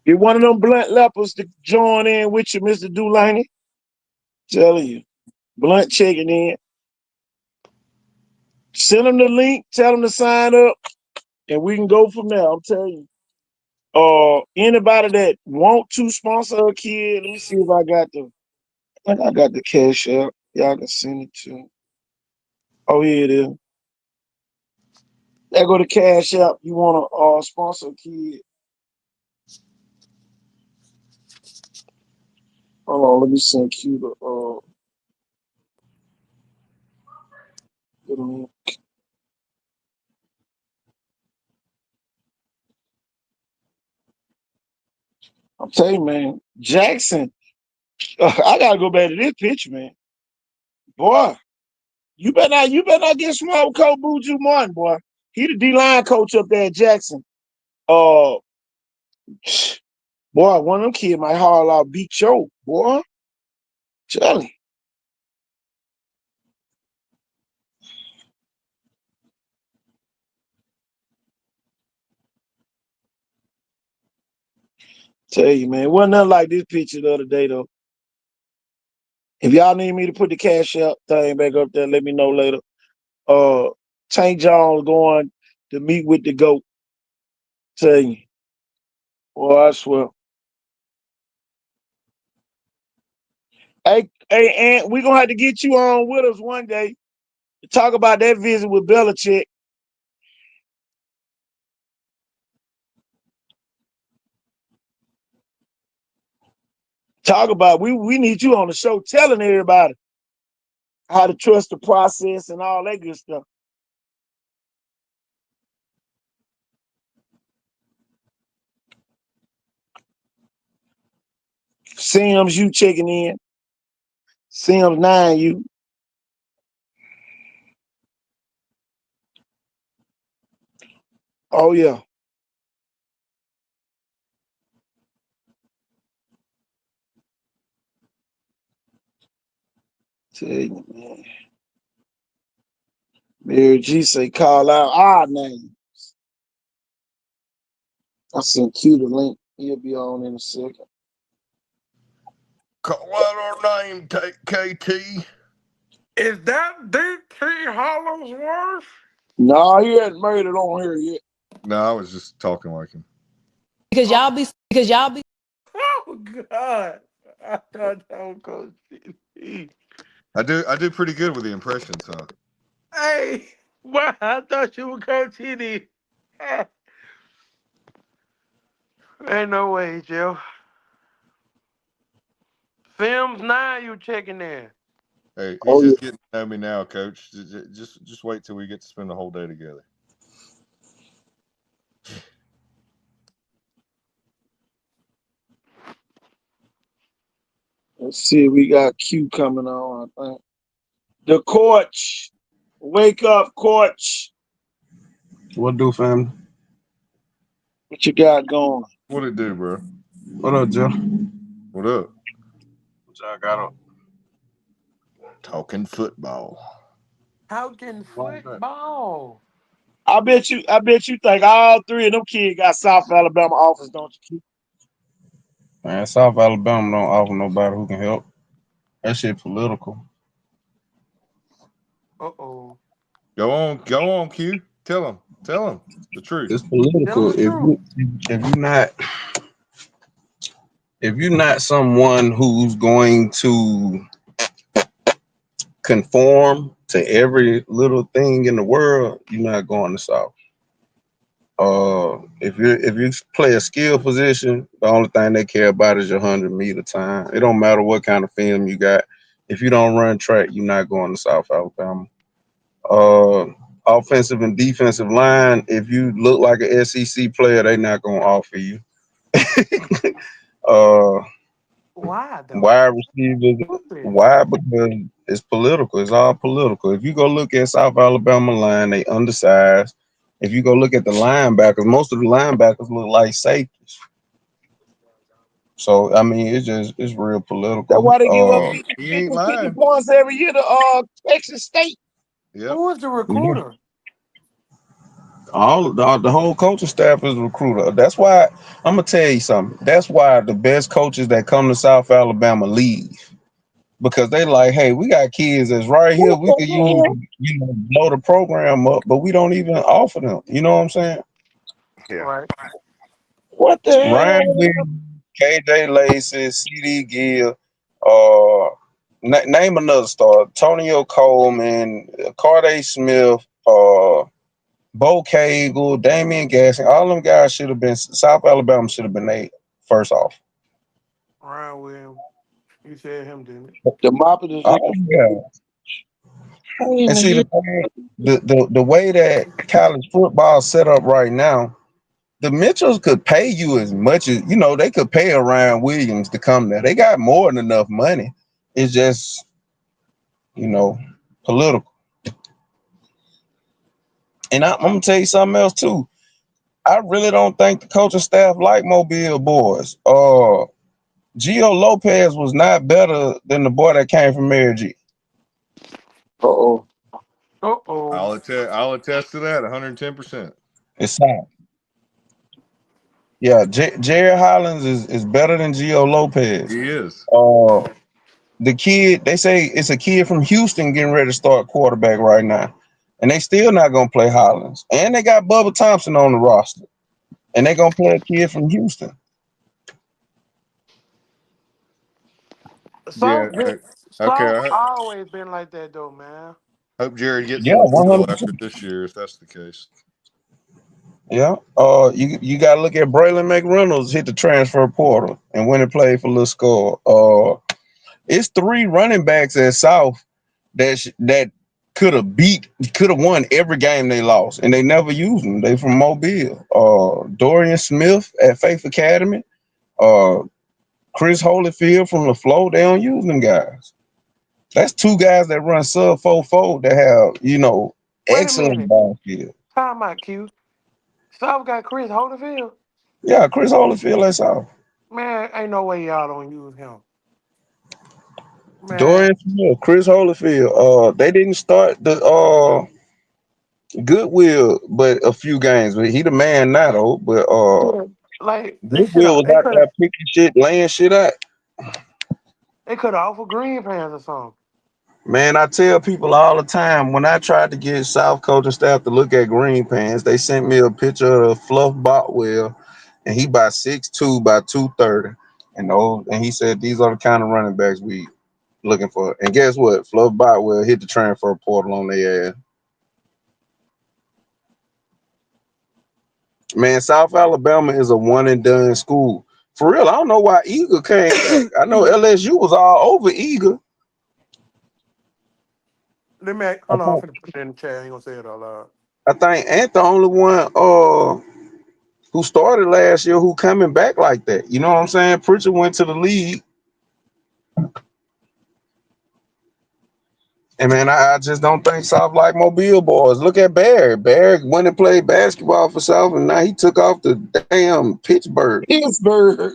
Get one of them blunt lepers to join in with you, Mr. Dulaney. Telling you. Blunt checking in. Send them the link. Tell them to sign up. And we can go from there. I'm telling you. Anybody that want to sponsor a kid, let me see if I got the cash out. Y'all can send it to. Oh, here it is. There go the cash out. You want to sponsor a kid? Hold on, let me send you the link. I'm telling you, man, Jackson. I gotta go back to this picture, man. Boy, you better not get small with Coach Buju Martin, boy. He the D line coach up there at Jackson. Uh, boy, one of them kids might haul out beat Joe, boy. Charlie. Tell you, man, wasn't nothing like this picture the other day though. If y'all need me to put the cash out thing back up there, let me know later. Uh, Tank Jones going to meet with the GOAT. Tell you, boy, I swear. Hey, Aunt, we gonna have to get you on with us one day to talk about that visit with Belichick. Talk about we need you on the show telling everybody how to trust the process and all that good stuff. Sims, you checking in. Sims 9, you. Oh, yeah. Tell you, man. Mary G say call out our name. I sent you the link. He'll be on in a second. Call out our name, KT. Is that DT Hollingsworth? No, he hadn't made it on here yet. No, I was just talking like him. Because y'all be Oh God! I thought that was Coach TD. I do pretty good with the impressions, huh? Hey, wow! I thought you were Coach TD. Ain't no way, Joe. Sims 9, you checking in? Hey, he's Oh, yeah. just getting to know me now, Coach. Just wait till we get to spend the whole day together. Let's see. We got Q coming on, I think. The coach. Wake up, coach. What do, family? What you got going? What it do, bro? What up, Joe? What up? What y'all got up? Talking football. Talking Why is that? football. I bet you think all three of them kids got South Alabama offers, don't you? Man, South Alabama don't offer nobody who can help. That shit political. Uh-oh. Go on, Q. Tell him the truth. It's Tell him political. the truth. If you're not someone who's going to conform to every little thing in the world, you're not going to South. If you play a skill position, the only thing they care about is your 100-meter time. It don't matter what kind of film you got. If you don't run track, you're not going to South Alabama. Uh, Offensive and defensive line. If you look like an SEC player, they not gonna offer you. uh, Why though? Wide receivers. Stupid. Why? Because it's political. It's all political. If you go look at South Alabama line, they undersized. If you go look at the linebackers, most of the linebackers look like safeties. So I mean, it's real That's political. why they give up 50, He 50, ain't 50 lying. points every year to Texas State. Yep. Who is the Yeah. recruiter? The whole coaching staff is a recruiter. That's why I'm gonna tell you something. That's why the best coaches that come to South Alabama leave, because they like, hey, we got kids that's right here. What We could use, the hell? blow the program up, but we don't even offer them. You know what I'm saying? Yeah. Right. What the Ryan hell? Williams, KJ Lacey, CD Gill, uh, name another star. Tonio Coleman, Carday Smith, Bo Cagle, Damian Gasson, all them guys should have been. South Alabama should have been they first off. Ryan Williams. You said him, didn't it? The Mopper is Oh looking yeah, for and see him. the way that college football is set up right now, the Mitchells could pay you as much as they could pay a Ryan Williams to come there. They got more than enough money. It's just you know political. And I'm gonna tell you something else too. I really don't think the coaching staff like Mobile boys. Gio Lopez was not better than the boy that came from Mary G. Uh-oh. Uh-oh. I'll attest to that 110%. It's sad. Yeah, Jerry Hollins is better than Gio Lopez. He is. Uh, the kid, they say it's a kid from Houston getting ready to start quarterback right now, and they still not gonna play Hollins. And they got Bubba Thompson on the roster, and they gonna play a kid from Houston. Yeah. Okay. South always been like that though, man. Hope Jared gets Yeah, an appeal after 100%. this year, if that's the case. Yeah. You gotta look at Braylon McReynolds hit the transfer portal and went and played for Little Score. It's three running backs at South that could have won every game they lost, and they never used them. They from Mobile. Dorian Smith at Faith Academy. Uh, Chris Holyfield from the flow. They don't use them guys. That's two guys that run sub 4-4 that have, Wait a excellent minute. ball skills. Time out, Q. South got Chris Holyfield. Yeah, Chris Holyfield, that's all. Man, ain't no way y'all don't use him. Man, Dorian Smith, Chris Holyfield. They didn't start the Goodwill, but a few games. But he the man now though. But yeah, like Goodwill was they out could there have picking shit, laying shit out. they could have offered green pants or something. Man, I tell people all the time when I tried to get South coaching staff to look at green pants, they sent me a picture of Fluff Botwell, and he by 6'2", by 230, and he said these are the kind of running backs we looking for. And guess what? Fluff Botwell hit the transfer portal on their ass. Man, South Alabama is a one and done school. For real, I don't know why Eagle came back. I know LSU was all over Eagle. Let me I hold on, I'm think, finna put it in the chat. I ain't gonna say it out loud. I think Ant the only one who started last year who coming back like that. You know what I'm saying? Pritchard went to the league. And man, I just don't think South like Mobile boys. Look at Barry. Barry went and played basketball for South, and now he took off to damn Pittsburgh. Pittsburgh.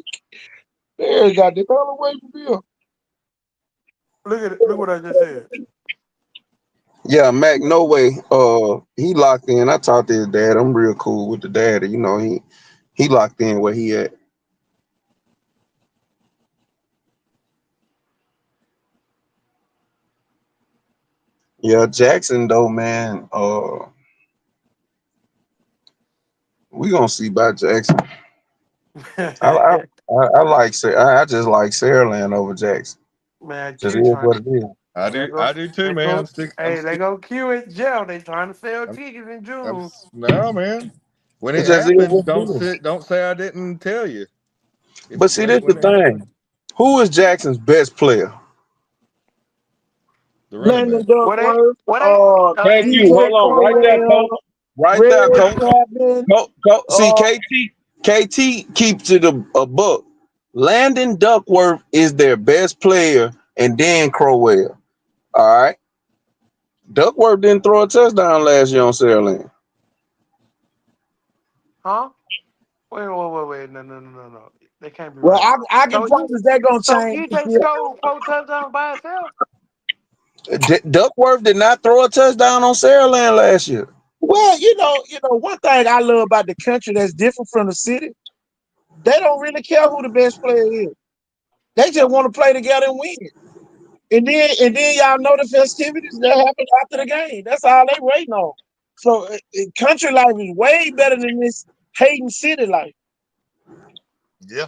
Bears got the hell away from Bill. Look at it. Look what I just said. Yeah, Mac, no way. He locked in. I talked to his dad. I'm real cool with the dad. He locked in where he at. Yeah, Jackson though, man. We gonna see about Jackson. I like I just like Saraland over Jackson. Man, Just Q is trying what to it is. I they do. go I do too, they man. go they go Q at jail. They trying to sell I'm, tickets in June. no, man. When It it just is happens, what it is. don't say I didn't tell you. But see, this When the it happens, thing. Who is Jackson's best player? the running Landon back. Duckworth, What they Thank hey, you. DJ Hold on, right there, coach. Crowell, Right Red there, coach. Chapman. See, Uh, KT keeps it a buck. Landon Duckworth is their best player, and then Crowell. All right. Duckworth didn't throw a touchdown last year on Saraland. huh? Wait. No. They can't be well, right. I can So E promise that gonna so change. EJ scored 4 touchdowns by himself. Duckworth did not throw a touchdown on Saraland last year. Well, one thing I love about the country that's different from the city, they don't really care who the best player is. They just want to play together and win. And then y'all know the festivities that happen after the game. That's all they waiting on. So country life is way better than this hating city life. Yeah,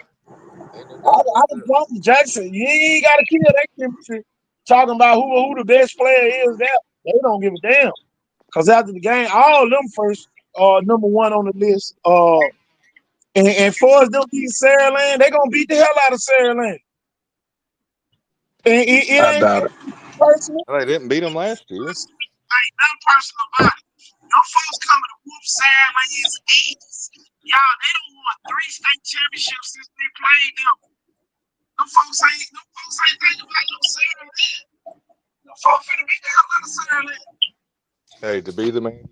ain't no I, doubt I about can that. promise Jackson, you ain't got to kill that chemistry talking about who the best player is. There, they don't give a damn. Cause after the game, all of them first number one on the list. And for us them beat Saraland, they gonna beat the hell out of Saraland. And it I ain't doubt it. personal. They didn't beat him last year. Ain't nothing personal about it. Them folks coming to whoop Saraland's ass. Y'all, they don't won 3 state championships since they played them. Them folks ain't thinking about no Saraland. Them folks finna beat the hell out of Saraland. Hey, to be the man.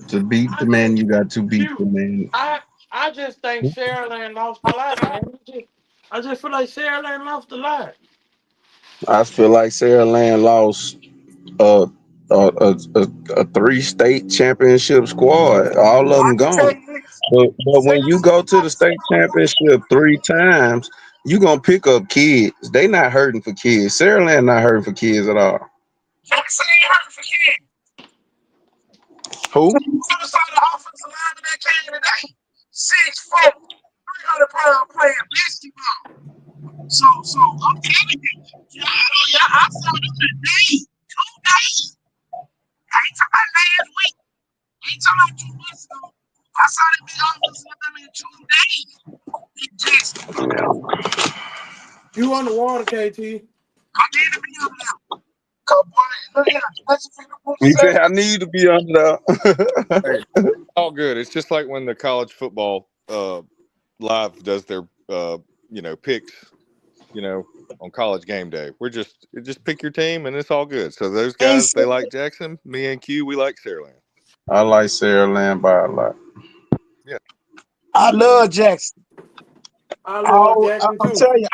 To beat I the just man, you got to beat the Q. man. I just think Sherland lost a lot, man. I just feel like Sherland lost a lot. I feel like Saraland lost a a 3 state championship squad. All of I them can tell gone. you this. But when you go Saraland to got the a state squad. championship 3 times, you gonna pick up kids. They not hurting for kids. Saraland not hurting for kids at all. Jackson ain't hurt for kids. Who? You ever saw the offensive lineman that came today? 6'4", 300-pound playing basketball. So I'm telling you, I saw them today, 2 days. I ain't talking about last week. I ain't talking about 2 months ago. I saw them big offensive lineman in 2 days. Big Jackson. You on the water, KT? I need to be over there. Cause boy, look here, Jackson finna whoop You say I Saturday. need to be under there. Hey, all good. It's just like when the college football live does their picks, on college game day. We're just pick your team and it's all good. So those Ain't guys, they like Jackson. Me and Q, we like Saraland. I like Sarah Land by a lot. Yeah. I love Jackson. I love Jackson I'm too. telling you,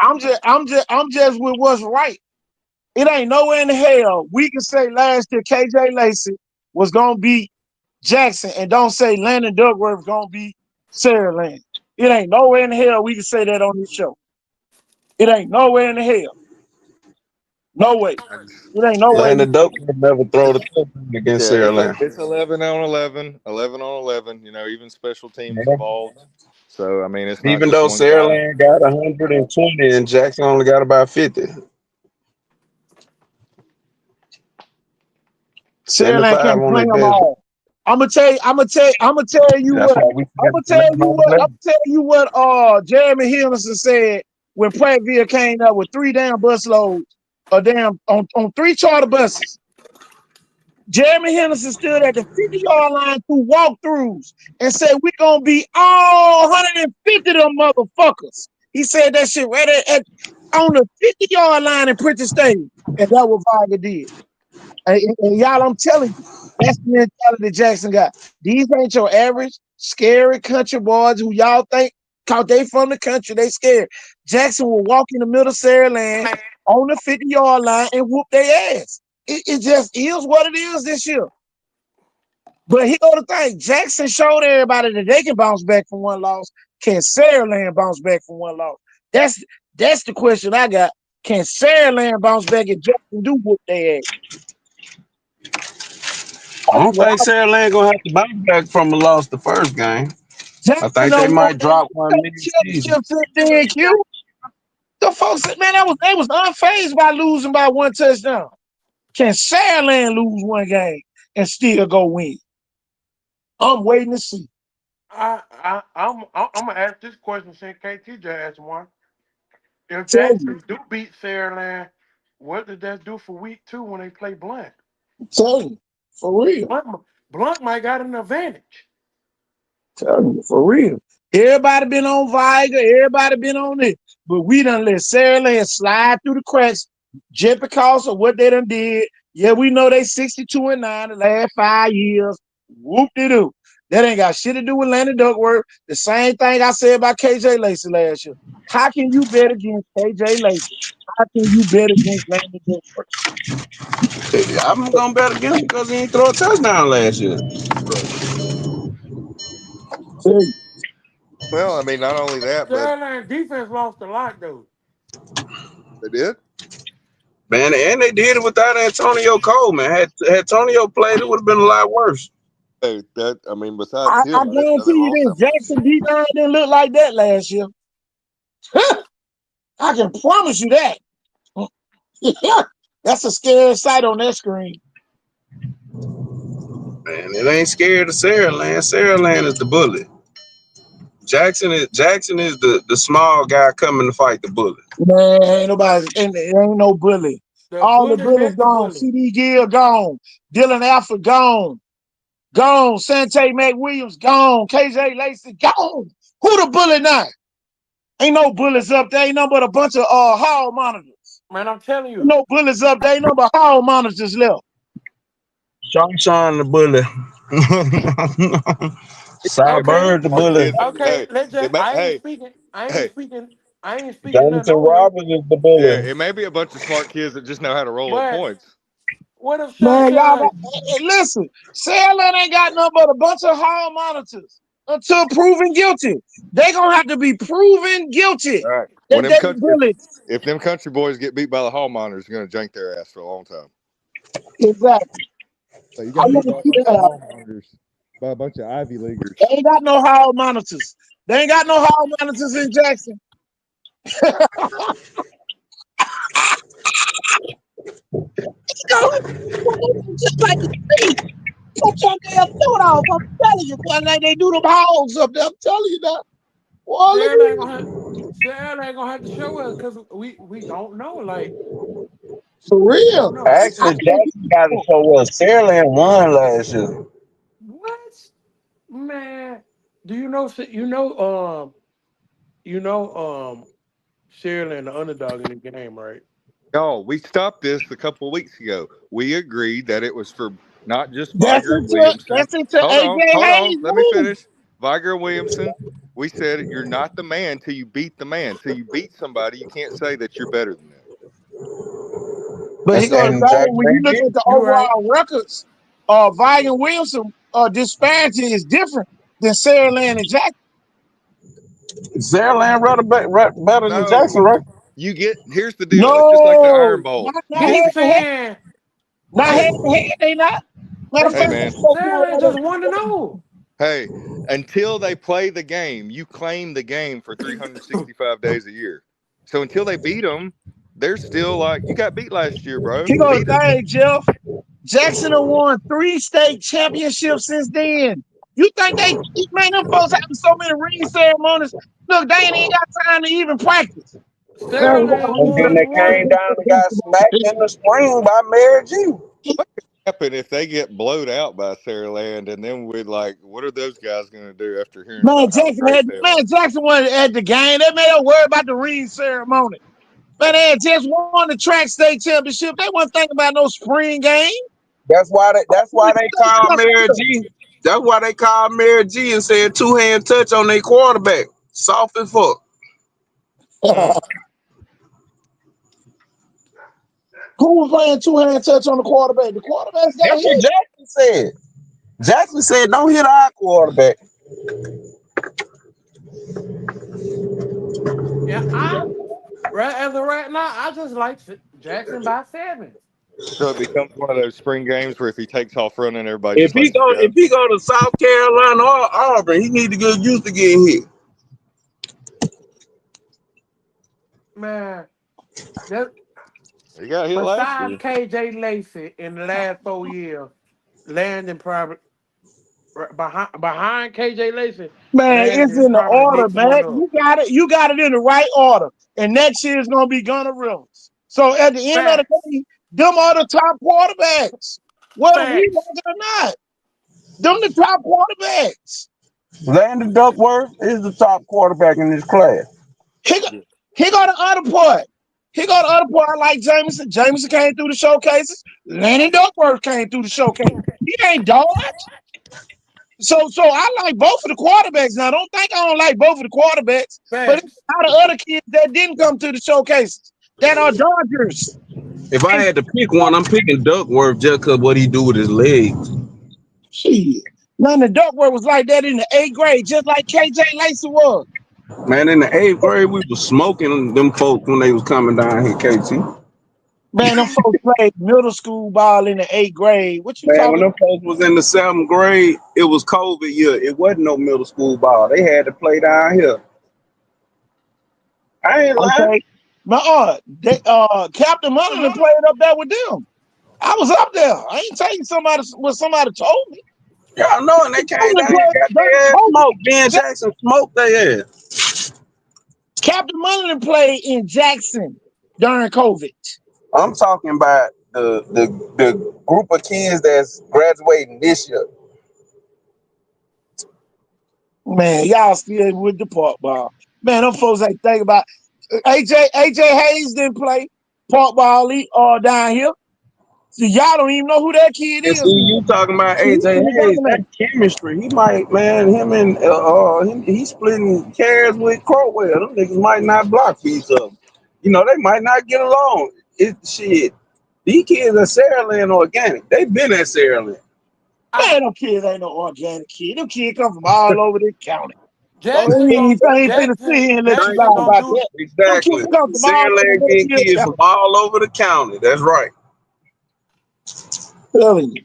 I'm just with what's right. It ain't nowhere in the hell we can say last year KJ Lacey was gonna beat Jackson, and don't say Landon Duckworth gonna beat Sarah Land. It ain't nowhere in the hell we can say that on this show. It ain't nowhere in the hell. No way. It ain't no way. Landon Doak would never throw the touchdown against Yeah, Sarah Land. it's 11 on 11, 11 on 11. Even special teams involved. So I mean, it's not Even just though one Sarah guy. Land got 120 and Jackson only got about 50. Sarah Land 75 can't on play their them best. all. I'm gonna tell you That's what. why we I'm said gonna it's tell 11 you on what. I'm 11. gonna tell you what. Jeremy Henderson said when Prattville came up with 3 damn bus loads, on 3 charter buses. Jeremy Henderson stood at the 50-yard line through walkthroughs and said, "We're gonna be all 150 of them motherfuckers." He said that shit right on the 50-yard line in Princeton Stadium, and that what Varga did. And y'all, I'm telling you, that's the mentality Jackson got. These ain't your average scary country boys who y'all think, cause they from the country, they scared. Jackson will walk in the middle of Saraland on the 50-yard line and whoop their ass. It just is what it is this year. But here go the thing. Jackson showed everybody that they can bounce back from one loss. Can Saraland bounce back from one loss? That's the question I got. Can Saraland bounce back and Jackson do whoop their ass? I don't think Sarah Land gonna have to bounce back from a loss the first game. I Jackson think they don't might drop one mid-season. championship then, Q. The folks said, man, they was unfazed by losing by 1 touchdown. Can Saraland lose one game and still go win? I'm waiting to see. I'm gonna ask this question since KT just asked one. If Tell you, Jackson do beat Saraland, what does that do for week 2 when they play Blunt? tell you, for real. Blunt might got an advantage. Tell you, for real. Everybody been on Viger, everybody been on it. But we done let Saraland slide through the cracks just because of what they done did. Yeah, we know they 62-9 the last 5 years. Whoop-de-doo. That ain't got shit to do with Landon Duckworth. The same thing I said about KJ Lacey last year. How can you bet against KJ Lacey? How can you bet against Landon Duckworth? I'm gonna bet against him because he ain't throw a touchdown last year. Tell you. Well, I mean, not only that, but Saraland defense lost a lot though. they did. Man, and they did it without Antonio Coleman. Had Antonio played, it would have been a lot worse. I mean, besides I him, I didn't know guarantee they you lost that this. much. Jackson D9 didn't look like that last year. I can promise you that. That's a scary sight on that screen. Man, it ain't scared of Sarah Land. Sarah Land is the bully. Jackson is the small guy coming to fight the bully. Man, ain't no bully. The All the bully bullies met the gone. bully. CD Gill gone. Dylan Alford gone. Gone. Sante McWilliams gone. KJ Lacey gone. Who the bully now? Ain't no bullies up there. Ain't nothing but a bunch of hall monitors. Man, I'm telling Ain't you. no bullies up there. Ain't nothing but hall monitors left. Sean the bully. Cy Okay. Bird the Smart bully. kids. Okay. Hey, Let's just I ain't hey, speaking. hey. I ain't speaking nothing Jonathan over him. Roberts is the Yeah, bully. it may be a bunch of smart kids that just know how to roll up But points. what if Man, Shotgun? listen, Sandlin ain't got nothing but a bunch of hall monitors until proven guilty. They gonna have to be proven guilty All right. When that them they the country, bullies. if them country boys get beat by the hall monitors, you're gonna jank their ass for a long time. Exactly. So you I got beat want to by a see bunch that of out. hall monitors, by a bunch of Ivy Leaguers. They ain't got no hall monitors. They ain't got no hall monitors in Jackson. Just like the street. Put your damn foot off. I'm telling you, boy, like they do them halls up there. I'm telling you that. Boy, look Sarah ain't at gonna have, Sarah ain't gonna have to show us because we don't know. Like for we don't real. know. I Actually, can't Jackson got to show us. Sarah Land won last year. What man? Do you know? you know, Shirley and the underdog in the game, right? No, we stopped this a couple of weeks ago. We agreed that it was for not just That's Viger and into Williamson. that's into Hold AJ on, hold on. Hayes' Let me move. finish. Viger and Williamson. We said you're not the man till you beat the man. Till you beat somebody, you can't say that you're better than them. But he gonna And say Jackson when you ain't look did at it. the You right. overall records, Vigan Wilson disparity is different than Sarah Land and Jackson. Zerland better than No, Jackson, right? you get. Here's the deal. It's just like the No, Iron Bowl. not You get head He's the. to head, saying not head Hey, to head. They not. Matter of they hey, fact, man. Sterling just want to know. Hey, until they play the game, you claim the game for 365 days a year. So until they beat them, they're still like, you got beat last year, bro. he gonna Beat us. say, Jeff Jackson have won 3 state championships since then. You think man, them folks having so many ring ceremonies. Look, they ain't even got time to even practice. Man, we got Sterling And then won they came one. down and got smacked in the spring by Mary G. What could happen if they get blowed out by Sarah Land and then we're like, what are those guys going to do after hearing Man, about how great they are? Jackson wasn't at the game. They made us worry about the ring ceremony. Man, they had just won the track state championship. They wasn't thinking about no spring game. That's why they called Mary G. That's why they called Mary G and said 2-hand touch on their quarterback. Soft as fuck. Mm. Who was playing 2-hand touch on the quarterback? The quarterbacks got That's what hit. Jackson said. Jackson said, "Don't hit our quarterback." Yeah, right as of right now, I just like Jackson by 7. So it becomes one of those spring games where if he takes off running, everybody If just he lets him go, go. if he go to South Carolina or Auburn, he need to get used to getting hit. Man, that He got hit last besides year. KJ Lacey in the last 4 years, Landon probably behind KJ Lacey, Man, it's Landon in the probably the order, next one man. up. You got it. You got it in the right order. And next year is gonna be Gunnar Rivers. So at the end of the Facts. day, them are the top quarterbacks. Whether we Facts. like it or not, them the top quarterbacks. Landon Duckworth is the top quarterback in this class. He got, he got the other part. He got the other part like Jameson. Jameson came through the showcases. Landon Duckworth came through the showcase. He ain't dodge. So I like both of the quarterbacks. Now, don't think I don't like both of the quarterbacks, but it's Facts. a lot of other kids that didn't come to the showcases that are Dodgers. If I And had to pick one, I'm picking Duckworth just because what he do with his legs. shit. None of Duckworth was like that in the 8th grade, just like KJ Lacey was. Man, in the 8th grade, we was smoking them folks when they was coming down here, KT. Man, them folks played middle school ball in the 8th grade. What you Man, when talking them folks was in the 7th grade, it was COVID year. It wasn't no middle school ball. They had to play down here. I ain't about? lying. Okay. Captain Munderland played up there with them. I was up there. I ain't telling you what somebody told me. Y'all know, and they came down Munderland here and played got during their ass COVID. smoked. Ben Jackson smoked their ass. Captain Munderland played in Jackson during COVID. I'm talking about the group of kids that's graduating this year. Man, y'all still with the park ball. Man, them folks ain't think about AJ Hayes didn't play park ball down here. So y'all don't even know who that kid And is. see, you talking about He's AJ in the Hayes? government. That chemistry, he might, man. Him and he's splitting carries with Crowell. Them niggas might not block for each other. You know, they might not get along. It shit. These kids are Saraland organic. They been at Saraland. I Man, them kids ain't no organic kid. Them kids come from all over this county. So Jackson gonna I ain't finna sit here and let you Thank lie Jackson you. gonna about do that. Them Exactly. kids come from all over Saraland getting this kids from county. all over the county. That's right. Telling you.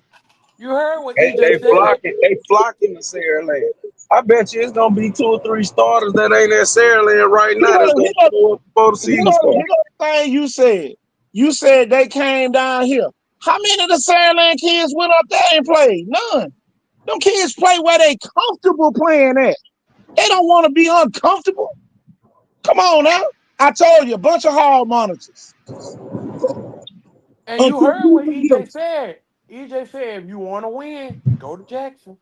you heard what They, EJ they said. flocking. They flocking to Saraland. I bet you it's gonna be 2 or 3 starters that ain't at Saraland right Here now. That's gonna show up before the season here starts. go the thing you said. You said they came down here. How many of the Sandland kids went up there and played? None. Them kids play where they comfortable playing at. They don't want to be uncomfortable. Come on now. I told you, a bunch of hall monitors. And And you two heard what people EJ said. EJ said if you wanna win, go to Jackson.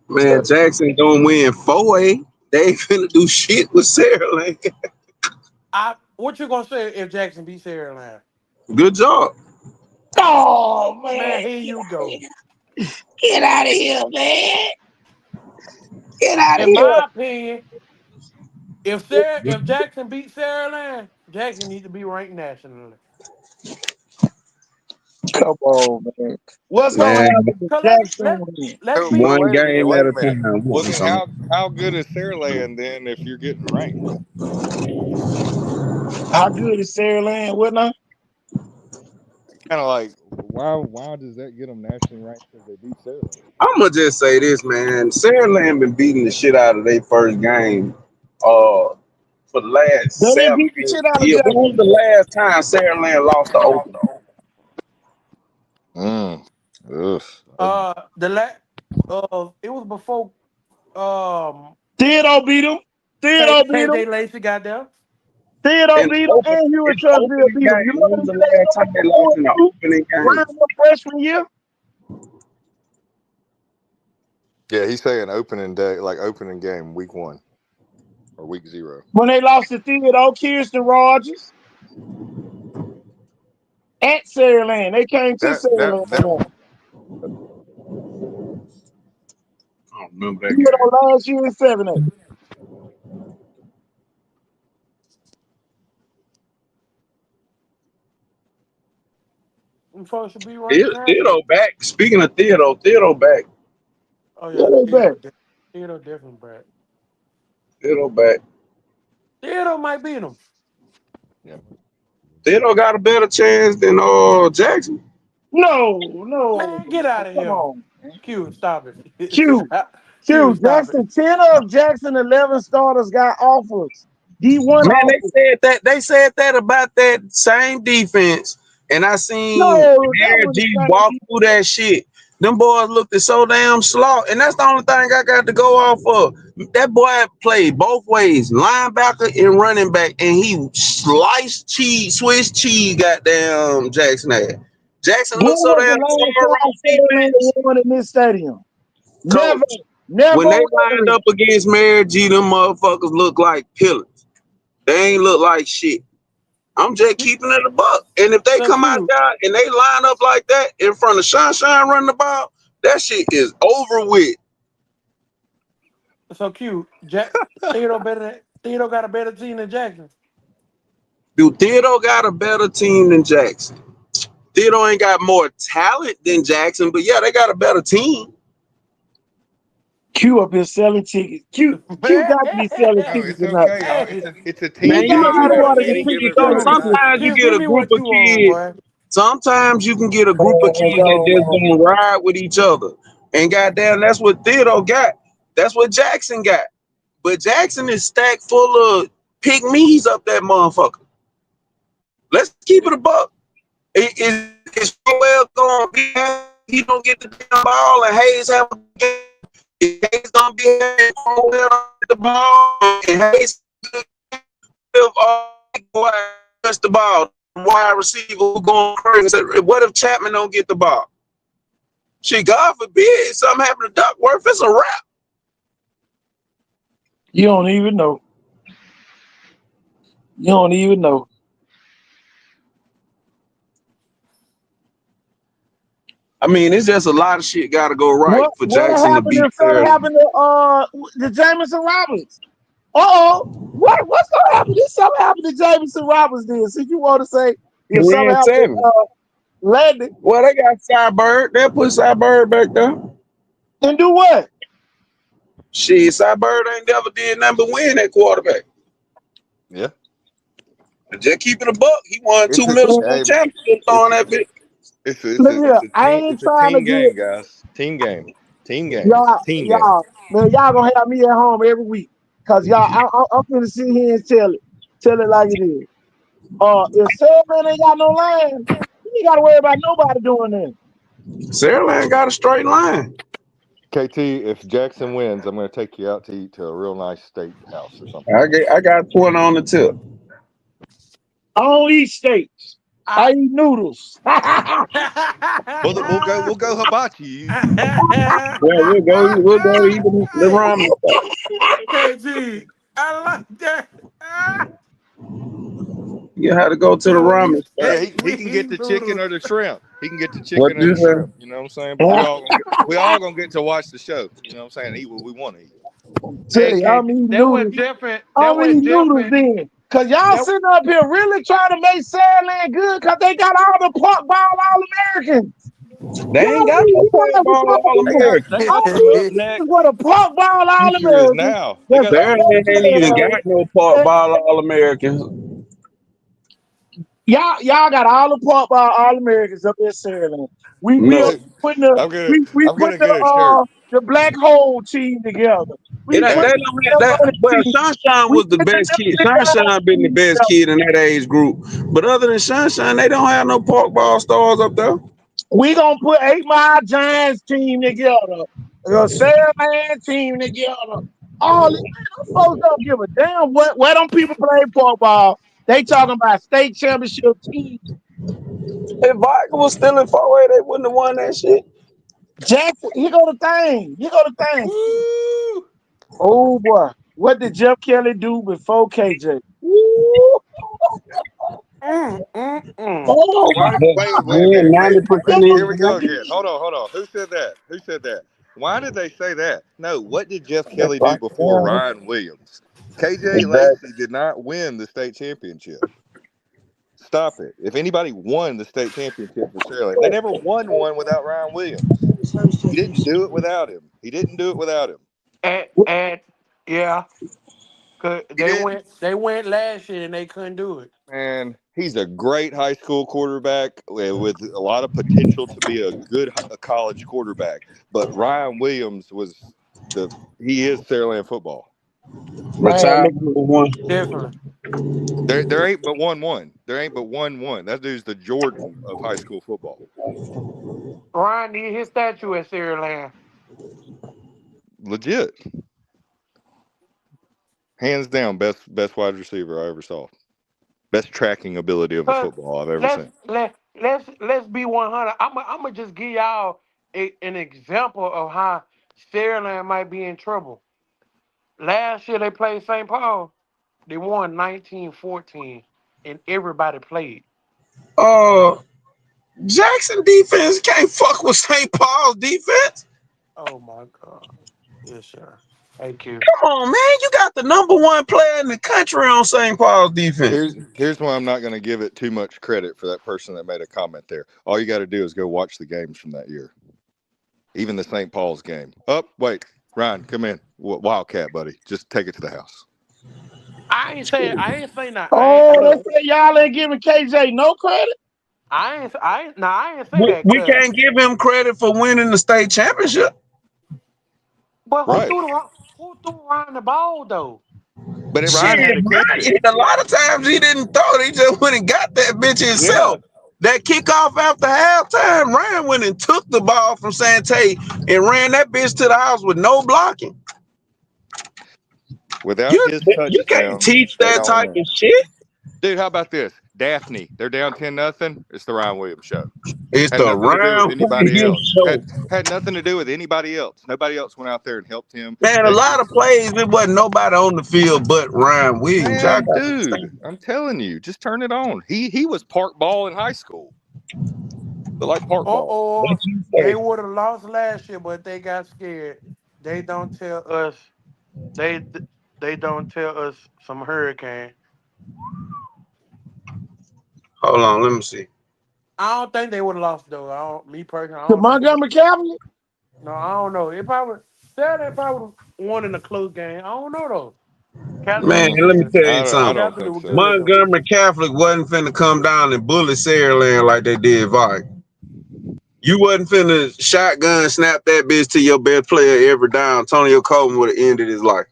Man, Jackson gonna win 4A. They ain't finna do shit with Saraland. What you gonna say if Jackson beat Maryland? Good job. Oh Man, man, here you go. get out of here, man. Get out of In here. my opinion, if Jackson beat Maryland, Jackson need to be ranked nationally. Come on, man. What's gonna Man, happen to Cause Jackson win? let's Oh, be but one wait a minute, game wait at a a minute. time. Well, What we then talking how good is Saraland then if you're getting ranked? How good is Sarah Land? What now? Kind of like why does that get them nationally ranked because they beat Saraland? I'm gonna just say this, man. Saraland been beating the shit out of their first game. For the last They didn't 7 beat the shit out of years. When was Jackson. the last time Saraland lost the open? Mm. Ugh. the it was before Theodore beat him. Theodore beat him. KJ Lacey got there. Theodore In beat the him. open, And Hugh in the Trustville opening beat him. You game, know when was them the days last time they lost in the opening game? right in the freshman year? Yeah, he's saying opening day, like opening game, week 1 or week 0. When they lost to Theodore, Kirsten Rogers at Sarah Land. They came to That Sarah that that Land. I don't remember that game. Theodore last year in 7A. Them folks should be ranked nationally. Theodore back. Speaking of Theodore back. Oh Yeah, yeah, they back. Theodore definitely back. Theodore back. Theodore might beat him. yeah. Theodore got a better chance than Jackson. No. Man, get out of Come here. on, man. Q, stop it. Q. Q, Q. stop it. Jackson, 10 of Jackson 11 starters got offers. D1 Man, offers. they said that about that same defense, and I seen No, that Mary was the G same walk through defense. that shit. Them boys looked so damn slow, and that's the only thing I got to go off of. That boy played both ways, linebacker and running back, and he sliced cheese, Swiss cheese, goddamn Jackson had. Jackson When looked so was the damn last sorry time on Fairland defense. won in this stadium? Never, Coach, never, when they lined ever. up against Mary G, them motherfuckers look like pillars. They ain't look like shit. I'm just keeping it a buck. And if they So come out Q, there and they line up like that in front of Sunshine running the ball, that shit is over with. Theodore got a better team than Jackson. Dude, Theodore got a better team than Jackson. Theodore ain't got more talent than Jackson, but yeah, they got a better team. Q up here selling tickets. Q got to be selling No, tickets it's tonight. okay. Hey, It's a Man, team He you know must game be how the that though. one You of shit the can't is. give ticket So selling Q, people. sometimes you get Give a me group what of you on, kids. boy. Sometimes you can get a group of kids that just Man. gonna ride with each other. And goddamn, that's what Theodore got. That's what Jackson got. But Jackson is stacked full of pygmies up that motherfucker. Let's keep it a buck. It's well going to be. He don't get the damn ball, and Hayes have a game. Hayes gonna be the ball, and Hayes if boy touch the ball, wide receiver who going crazy. What if Chapman don't get the ball? Shit, God forbid something happen to Duckworth, it's a wrap. You don't even know. You don't even know. I mean, it's just a lot of shit got to go right for What Jackson to happened beat if something Maryland. happened to Jameson Roberts? What's gonna happen if something happened to Jameson Roberts then? So you want to say He if something ran happened seven. to Landon Well, they got Cybird. They'll put Cybird back there. and do what? Shit, Cybird ain't never did nothing but win that quarterback. Yeah. Just keep it a buck. He won It's two a middle school hey, championships it's throwing that bitch. Look here, I ain't it's a trying to team game, get guys. Team game. Team game. It's a y'all, team game. y'all, man, y'all gonna have me at home every week. Cause y'all, I'm gonna sit here and tell it like it is. If Sandman ain't got no line, you ain't gotta worry about nobody doing that. Saraland got a straight line. KT, if Jackson wins, I'm going to take you out to eat to a real nice steak house or something. I got 20 on the tip. I don't eat steaks. I eat noodles. We'll go hibachi. Well, we'll go eat the ramen. KG, I like that. You had to go to the Yeah, we ramen spot. Yeah, we he can get eat the chicken noodles. or the shrimp. He can get the What chicken or you the say? shrimp. You know what I'm saying? But we all gonna get to watch the show. You know what I'm saying? And eat what we want to eat. Tell Hey, you, K, I'm eating that was noodles. different. That I'm was eating noodles different. then. Cause y'all That sitting up here really trying to make Sandland good because they got all the pork ball All-Americans. They Y'all ain't got ain't no pork realize ball what all They American. got all some these up niggas next. were the pork ball Future is All-Americans. now. They That's got up They there ain't even got Sandland. no pork ball all American. Y'all got all the pork ball All-Americans up there Sandland. We No, up putting the we I'm put gonna get a shirt. the black hole team together. We they put Hey, don't the have that. on the Well, team. Sunshine We was the put the best kid. Liberty Sunshine been the team best together. kid in that age group. But other than Sunshine, they don't have no pork ball stars up there. We gonna put 8 Mile Giants team together, the Sandman team together. All this, man, those folks don't give a damn where them people play football. They talking about state championship teams. If Viking was still in 4A, they wouldn't have won that shit. Jackson, here go the thing. Here go the thing. woo! Oh boy, what did Jeff Kelly do before KJ? Woo. Oh my Wait a Win minute. 90% Here we of go the again. Hold on. Who said that? Who said that? Why did they say that? No, what did Jeff That's Kelly do right. before Ryan Williams? KJ Exactly. Lacey did not win the state championship. Stop it. If anybody won the state championship for Saraland, they never won one without Ryan Williams. He didn't do it without him. He didn't do it without him. and yeah, cause He didn't. they went last year and they couldn't do it. And he's a great high school quarterback with a lot of potential to be a good college quarterback. But Ryan Williams he is Saraland football. Man, Retired look, number one. Definitely. There ain't but one. There ain't but one. That dude's the Jordan of high school football. Ryan need his statue at Sierra. Legit. Hands down, best wide receiver I ever saw. Best tracking ability of a Cause football I've ever seen. let's be 100. I'm just give y'all an example of how Sierra might be in trouble. Last year they played St. Paul. They won 19-14, and everybody played. Uh, Jackson defense can't fuck with St. Paul's defense. Oh my God. Yes, sir. Thank you. Come on, man. You got the number one player in the country on St. Paul's defense. Here's why I'm not going to give it too much credit for that person that made a comment there. All you got to do is go watch the games from that year, even the St. Paul's game. Oh, wait, Ryan, come in. Wildcat, buddy, just take it to the house. I ain't saying that. oh, they Look, say y'all ain't giving KJ no credit. I ain't say that, We cuz. can't give him credit for winning the state championship. But Right, who threw around the ball though? but Shit, Ryan had to catch it. Ryan, a lot of times he didn't throw it. He just went and got that bitch Yeah, himself. That kickoff after halftime, Ryan went and took the ball from Sante and ran that bitch to the house with no blocking. without You his you can't touchdown, teach they that don't type win. of shit. Dude, how about this? Daphne, they're down 10-0. It's the Ryan Williams show. It's Had the nothing to do with Ryan anybody Williams else. show. Had nothing to do with anybody else. Nobody else went out there and helped him. Man, a They lot of just plays, it wasn't nobody on the field but Ryan Williams. Y'all Man, got to dude, I'm telling you, just turn it on. He was park ball in high school. But like park ball. what Or you they say. would have lost last year, but they got scared. They don't tell us. They they don't tell us some hurricane. Hold on, let me see. I don't think they would have lost though. Me personally, I The don't think. Montgomery Catholic. No, I don't know. It probably Saturday probably won in a close game. I don't know though. Catholic, Man, Mm, let me tell you I something. don't Catholic think were so. good though. Montgomery Catholic wasn't finna come down and bully Saraland like they did Vike. You wasn't finna shotgun snap that bitch to your best player every down. Antonio Coleman would have ended his life.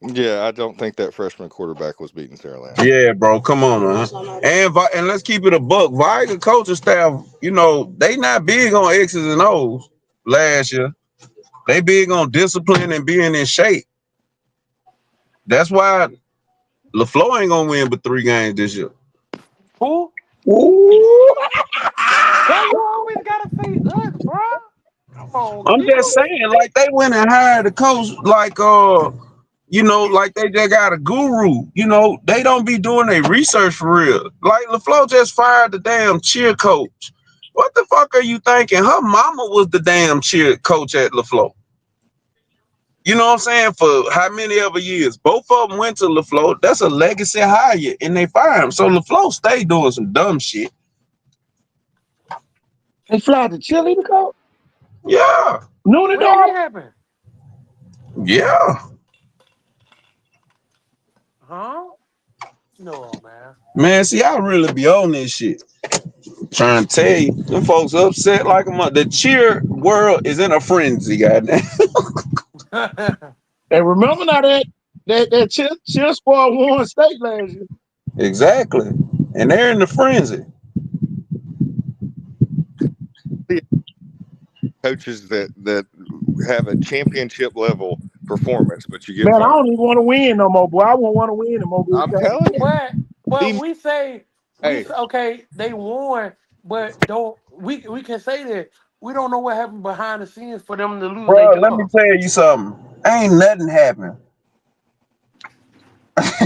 Yeah, I don't think that freshman quarterback was beating Sarah Land. Yeah, bro, come on, man. And let's keep it a buck. Viking coaching staff, they not big on X's and O's last year. They big on discipline and being in shape. That's why LaFleur ain't gonna win but 3 games this year. Who? Ooh. Why you always gotta say us, bro? Come on, I'm just Q. saying, like they went and hired a coach, like like they just got a guru. They don't be doing their research for real. Like LaFleur just fired the damn cheer coach. What the fuck are you thinking? Her mama was the damn cheer coach at LaFleur. You know what I'm saying? For how many ever years? Both of them went to LaFleur. That's a legacy hire, and they fired him. So LaFleur stayed doing some dumb shit. They fly the cheerleader coach? Yeah, Noonan When dog? that happened? yeah. Huh? No, man. Man, see, I really be on this shit. Trying to tell you, them folks upset like a mother. The cheer world is in a frenzy, goddamn. And remember now that cheer squad won state last year. Exactly. And they're in the frenzy. Coaches that have a championship level performance, but you get Man, I fired. don't even want to win no more, boy. I won't want to win no more. I'm telling you, but the we say hey, okay, they won, but don't we can say that we don't know what happened behind the scenes for them to lose their Bro, let me job. tell you something. Ain't nothing happened.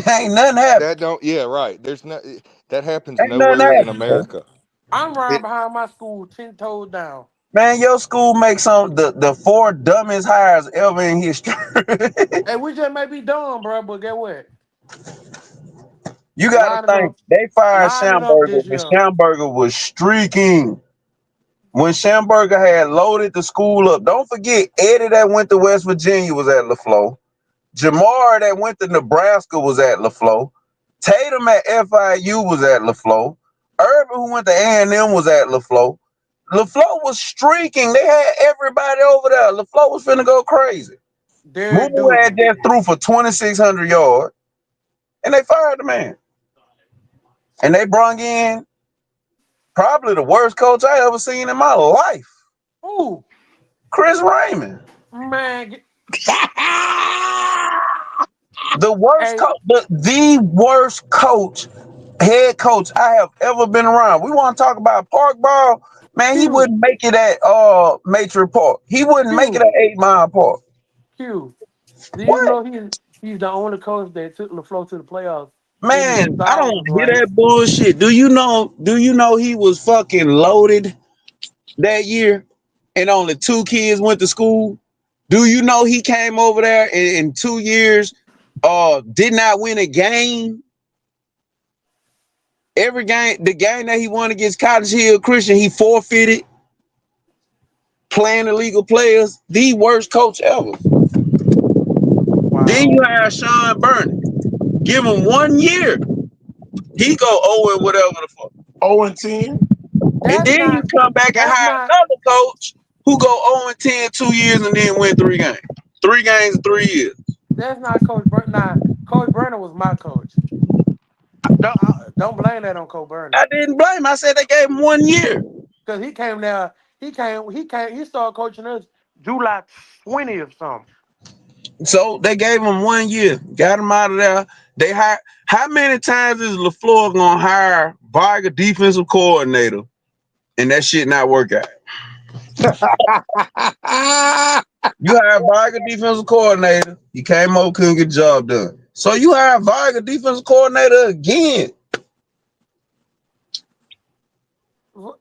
Ain't nothing happened. that don't yeah right. There's no that happens Ain't nothing nowhere in happened, bro. America. I'm riding It behind my school 10 toes down. Man, your school makes some the four dumbest hires ever in history. Hey, we just may be dumb, bro, but get what? You gotta Lining think up, they fired lining up Schamberger this when year. Schamberger was streaking. When Schamberger had loaded the school up. Don't forget Eddie that went to West Virginia was at LaFleur. Jamar that went to Nebraska was at LaFleur. Tatum at FIU was at LaFleur. Urban, who went to A&M, was at LaFleur. LaFleur was streaking. They had everybody over there. LaFleur was finna go crazy. Derek Moo had Dooley. just threw for 2,600 yards, and they fired the man. And they brung in probably the worst coach I ever seen in my life, Ooh, Chris Raymond. man. The worst Hey, coach, the worst coach, head coach I have ever been around. We want to talk about park ball, man. He Q, wouldn't make it at Matrix Park. He wouldn't make it Q, at 8 Mile Park. Q. Do you What? know he's the only coach that took LaFleur to the playoffs in the Man, I don't 2000s, hear right? that bullshit. Do you know he was fucking loaded that year and only two kids went to school? Do you know he came over there in 2 years, did not win a game? Every game, the game that he won against Cottage Hill Christian, he forfeited playing illegal players. The worst coach ever. Then you Wow. have Sean Burnett. Give him 1 year. He go 0 and whatever the fuck. 0-10. And That's then you not. come back and That's hire not. another coach who go 0 and 10 2 years and then win 3 games. 3 games in 3 years. That's not Coach Burner. Nah, Coach Burner was my coach. Don't blame that on Coach Burner I didn't blame him. I said they gave him 1 year. because he came there. He started coaching us July 20th or something. So they gave him 1 year. Got him out of there. They hired. How many times is LaFleur gonna hire Varga defensive coordinator and that shit not work out? You hired Varga defensive coordinator. He came over, couldn't get the job done. So you hired Varga defensive coordinator again.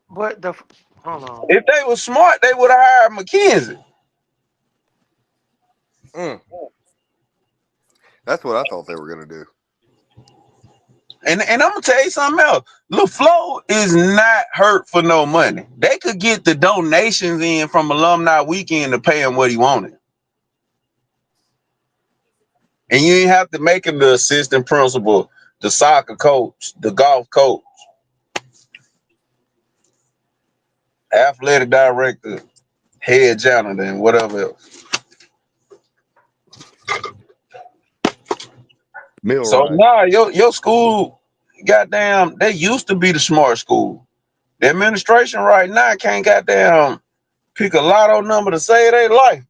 But hold on. If they were smart, they would have hired McKenzie. mm, that's what I thought they were gonna do. And I'm gonna tell you something else. LaFleur is not hurt for no money. They could get the donations in from alumni weekend to pay him what he wanted. And you ain't have to make him the assistant principal, the soccer coach, the golf coach, athletic director, head janitor, and whatever else. So Millwright. now your school, goddamn, they used to be the smart school. The administration right now can't goddamn pick a lotto number to save their life.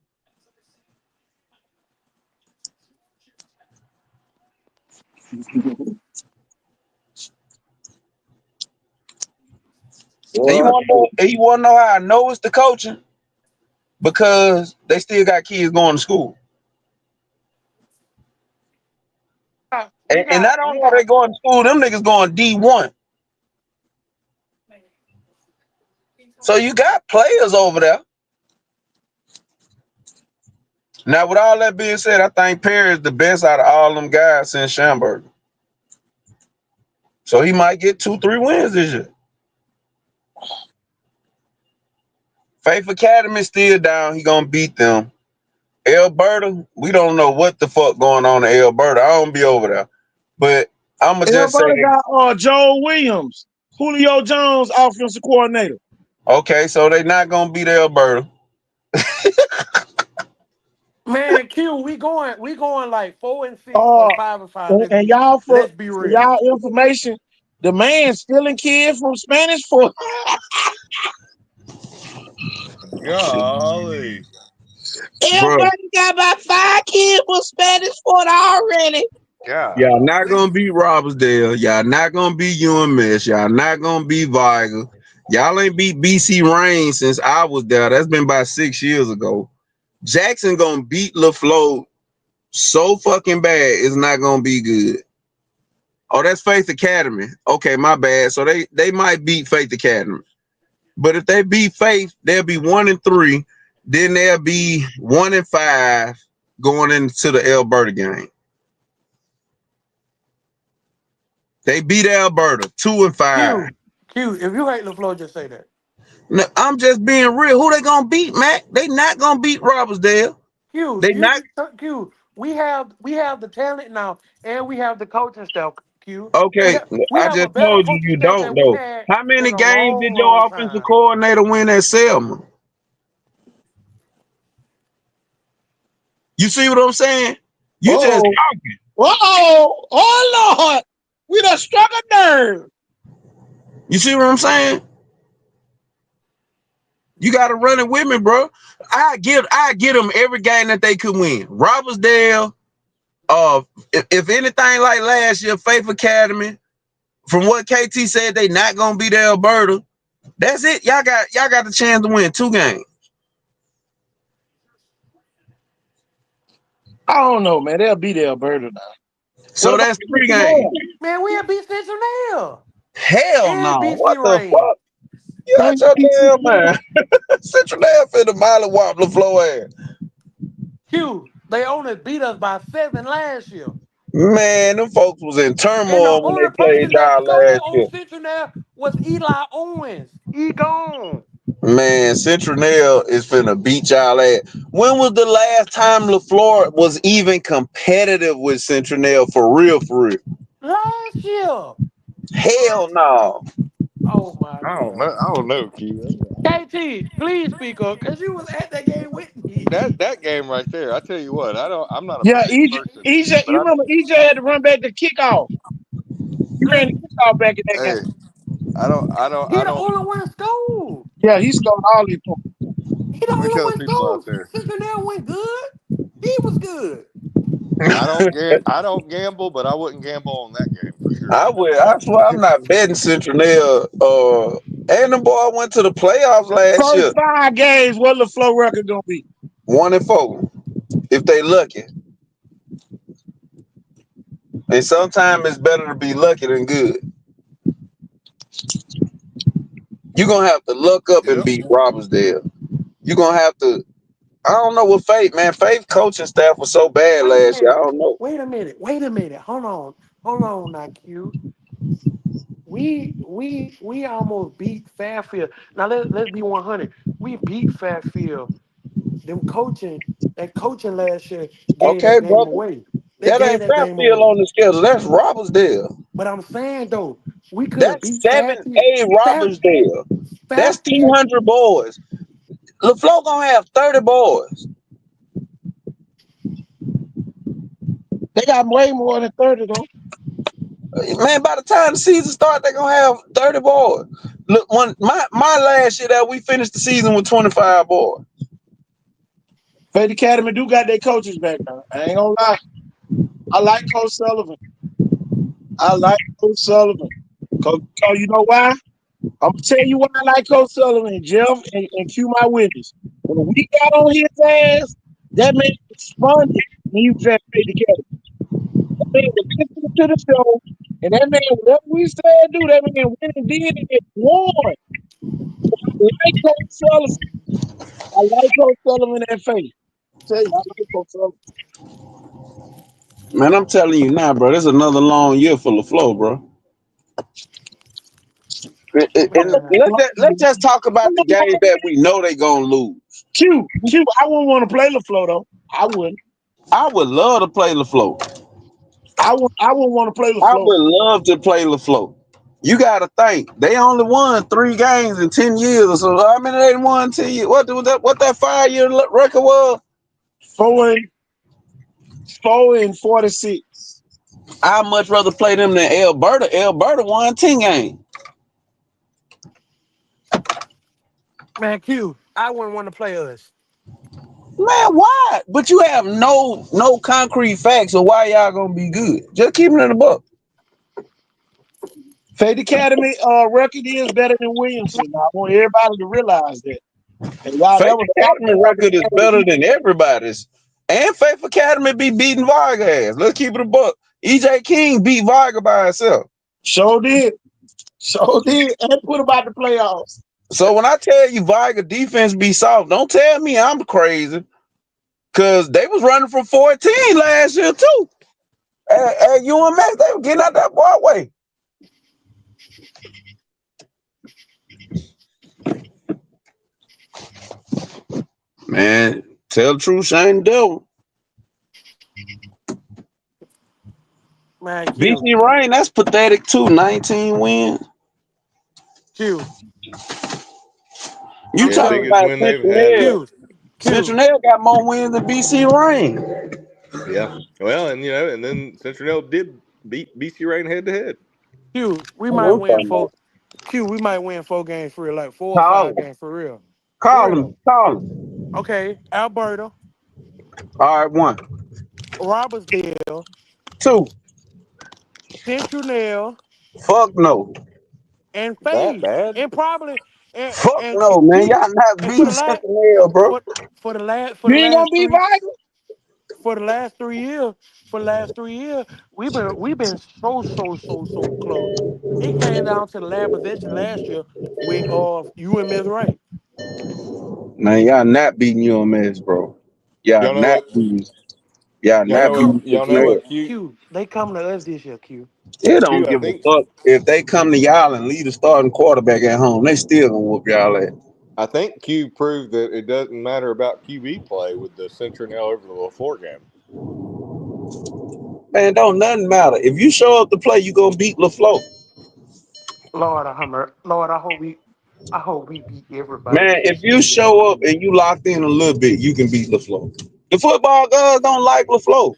And What? you want to know how I know it's the coaching? Because they still got kids going to school. We And got not only we are they got going to school, them niggas going D1. So you got players over there. Now, with all that being said, I think Perry is the best out of all them guys since Schamberger. So he might get 2-3 wins this year. Faith Academy still down. He gonna beat them. Alberta, we don't know what the fuck going on in Alberta. I don't be over there. But I'ma just say, Everybody got Joe Williams, Julio Jones, offensive coordinator. okay, so they not gonna beat Alberta. man, Q, we going like 4-6 or Uh, 5-5. and y'all Let's be for real. y'all information, the man stealing kids from Spanish for Golly. Bro, everybody got about 5 kids from Spanish Fort already. y'all not Golly. gonna beat Robertsdale. Y'all not gonna beat UMS. Y'all not gonna beat Viger. Y'all ain't beat BC Rain since I was there. That's been about 6 years ago. Jackson gonna beat LaFleur so fucking bad, it's not gonna be good. Oh, that's Faith Academy. Okay, my bad. So they might beat Faith Academy. But if they beat Faith, they'll be 1-3. Then they'll be 1-5 going into the Alberta game. They beat Alberta 2-5. Q, if you hate LaFleur, just say that. Now, I'm just being real. Who they gonna beat, Mac? They not gonna beat Robertsdale. Q, They not Q. We have the talent now, and we have the coaching staff. Q, we okay. have we I have a just better told you coaching you staff don't than we know. had How in many a games long, did long your offensive time. coordinator win at Selma? You see what I'm saying? You just Oh, talking. oh Lord, we done struck a nerve. You see what I'm saying? You got to run it with me, bro. I get them every game that they could win. Robertsdale, if anything like last year, Faith Academy. From what KT said, they not gonna beat Alberta. That's it. Y'all got the chance to win 2 games. I don't know, man. They'll beat Alberta now. What So about that's 3 games. Cincinnati? Man, we have beat Cincinnati Hell and no. BC What the Rain. fuck? You Can out you your beat damn Cincinnati? man. Central Lab finna Molly Wobbler flow ass. Q, they only beat us by 7 last year. Man, them folks was in And the turmoil when only they played person that y'all scored last on year. Cincinnati was Eli Owens. He gone. Man, Central Nail is finna beat y'all ass. When was the last time LaFleur was even competitive with Central Nail for real, for real? Last year. Hell no. Oh my I don't God. know. I don't know, Q. KT, please speak up, cause you was at that game with me. That game right there. I tell you what. I'm not a Yeah, betting person, EJ, but you remember EJ had to run back the kickoff. He ran the Listen, kickoff back in that hey, game. he I the don't. only one scored. Yeah, he scored all these points. He the Let me only tell the one people out scored. there. Cincinnati went good. He was good. I don't gamble, but I wouldn't gamble on that game for sure. I swear I'm not betting Central Nail. And the boy went to the playoffs last year. First 5 games, what the flow record gonna be? 1-4. If they lucky. And sometimes it's better to be lucky than good. You're gonna have to look up and Yep. beat Robertsdale. You're gonna have to. I don't know what Faith, man. Faith coaching staff was so bad Wait a last year. I minute. don't know. Wait a minute. Wait a minute. Hold on now, Q. We almost beat Fairfield. Now let's be 100. We beat Fairfield. That coaching last year gave Okay, that game brother. away. They That gave ain't that game Fairfield away. on the schedule. That's Robertsdale. But I'm saying though, we could have That's beat Fairfield. 7A Fair, Robertsdale. That's Fairfield. 200 boys. LaFleur gonna have 30 boys. They got way more than 30 though. Man, by the time the season starts, they're gonna have 30 boys. Look, my last year that we finished the season with 25 boys. Fed Academy do got their coaches back now. I ain't gonna lie. I like Coach Sullivan. I like Coach Sullivan. Coach, you know why? I'm gonna tell you why I like Coach Sullivan, Jeff, and Q my witness. When we got on his ass, that man responded when he was at Faith Academy. That man was listening to the show, and that man, whatever we said, do that man went and did it and won. I like Coach Sullivan. I like Coach Sullivan and Faith. Tell you, I like Coach Sullivan. Man, I'm telling you now, bro. This is another long year for LaFleur, bro. And Man, let's just talk about the game that we know they gonna lose. I wouldn't want to play LaFleur though. I wouldn't. I would love to play LaFleur. I wouldn't want to play I LaFleur. would love to play LaFleur. You got to think they only won 3 games in 10 years or so. How many they won 10 years? What that 5 year record was? 4-46. I'd much rather play them than Alberta. Alberta won 10 games. man, Q, I wouldn't want to play us. Man, why? But you have no concrete facts of why y'all gonna be good. Just keep it in the book. Fade Academy record is better than Williamson. I want everybody to realize that. And y'all, Faith that was Academy record is better than everybody's. And Faith Academy be beating Varga ass. Let's keep it a buck. EJ King beat Varga by himself. Sure did. Sure did. And put about the playoffs. So when I tell you Varga defense be soft, don't tell me I'm crazy. Cause they was running from 14 last year too. At UMS, they were getting out that Broadway. Man, tell the truth, Shane Devil. Man, Q, BC Rain, that's pathetic too. 19 wins. Q. You I'm Yeah, talking telling biggest about win they've had. Cincinnati. Q, Q, Cincinnati got more wins than BC Rain. Yeah. Well, and and then Central did beat BC Rain head to head. Q. We That's might what I'm win talking about. four. Q. We might win 4 games for real, like four or Call five him. games for real. For Call real him. though. Call him. Okay, Alberta, All right, 1. Robertsdale, 2. Central Nail, Fuck no. and That Faith, bad? and probably Fuck and no, man. keep Y'all not and for beating the last Cincinnati, bro. for for You the ain't gonna last be three vital. for the last 3 years we've been so close. It came down to the last possession last year with UMS right. Man, y'all not beating UMS, bro. Y'all Y'all know not what? beating. Y'all Y'all They not know come what? beating Y'all know Cincinnati. what? Q. They come to us this year, Q. It don't Q. I give a think. fuck if they come to y'all and lead a starting quarterback at home. They still gonna whoop y'all at. I think Q proved that it doesn't matter about QB play with the Central over the LaFleur game. Man, don't nothing matter. If you show up to play, you gonna beat LaFleur. Lord, I hope we beat everybody Man, with if this you nigga. show up and you locked in a little bit, you can beat LaFleur. The football gods don't like LaFleur.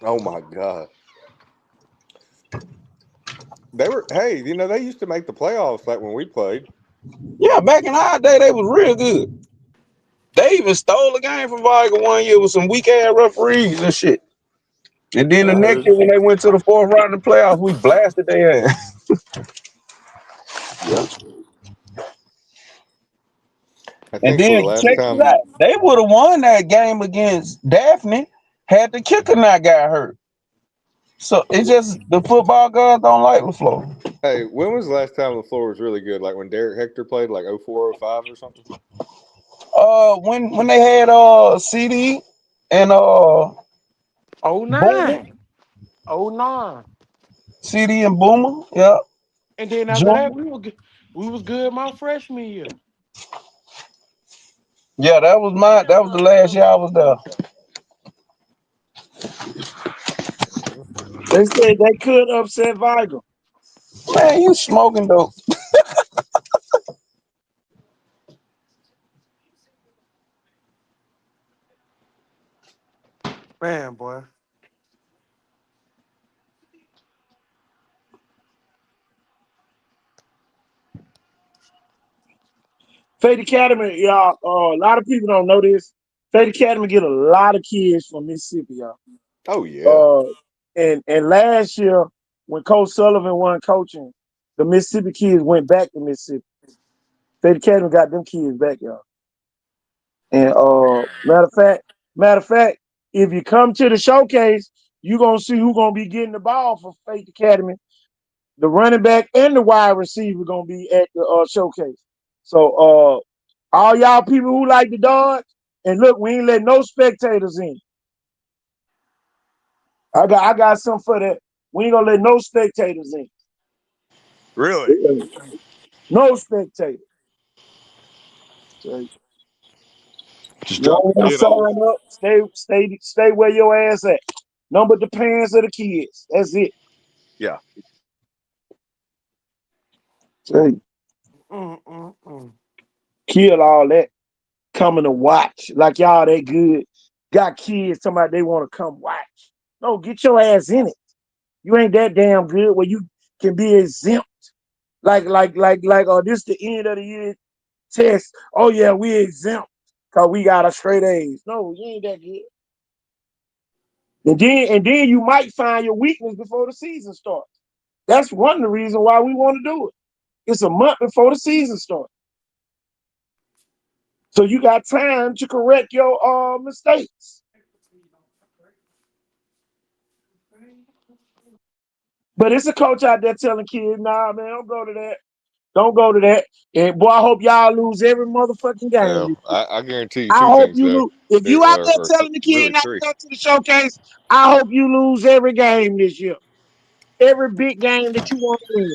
Oh my God. They were. Hey, they used to make the playoffs like when we played. Yeah, back in our day, they was real good. They even stole a game from Viger 1 year with some weak ass referees and shit. And then the I next heard. year when they went to the fourth round of the playoffs, we blasted their ass. Yeah. I And think for then the last check this time. out. They would have won that game against Daphne had the kicker not got hurt. So it's just the football gods don't like LaFleur. Hey, when was the last time LaFleur was really good? Like when Derek Hector played, like 04, 05 or something. When they had CD and Oh Boomer, nine, oh nine, CD and Boomer, yeah. and then after that Junior. we was good my freshman year. Yeah, that was the last year I was there. They said they could upset Vital. Man, you smoking dope. Man, boy. Fade Academy, y'all. A lot of people don't know this. Fade Academy get a lot of kids from Mississippi, y'all. Oh yeah. Uh, and last year when Coach Sullivan won coaching, The Mississippi kids went back to Mississippi. State Academy got them kids back, y'all. And matter of fact, if you come to the showcase, you're gonna see who's gonna be getting the ball for State Academy. The running back and the wide receiver gonna be at the showcase. So all y'all people who like the Dodge, and look, we ain't let no spectators in. I got something for that. We ain't gonna let no spectators in. Really? No spectators. So Just you drop don't the want to kid off. sign up. Stay where your ass at. Number the parents of the kids. That's it. Yeah. So Mm-mm-mm. kill all that. Coming to watch. Like y'all that good. Got kids talking about they want to come watch. No, get your ass in it. You ain't that damn good where you can be exempt. This the end of the year test. Oh yeah, we exempt because we got a straight A's. No, you ain't that good. And then you might find your weakness before the season starts. That's one of the reasons why we want to do it. It's a month before the season starts. So you got time to correct your mistakes. But it's a coach out there telling kids, nah, man, don't go to that. Don't go to that. And boy, I hope y'all lose every motherfucking game. Well, I guarantee you I two hope things you though, lose. If you out there telling the kid really not to three. go to the showcase, I hope you lose every game this year. Every big game that you want to win.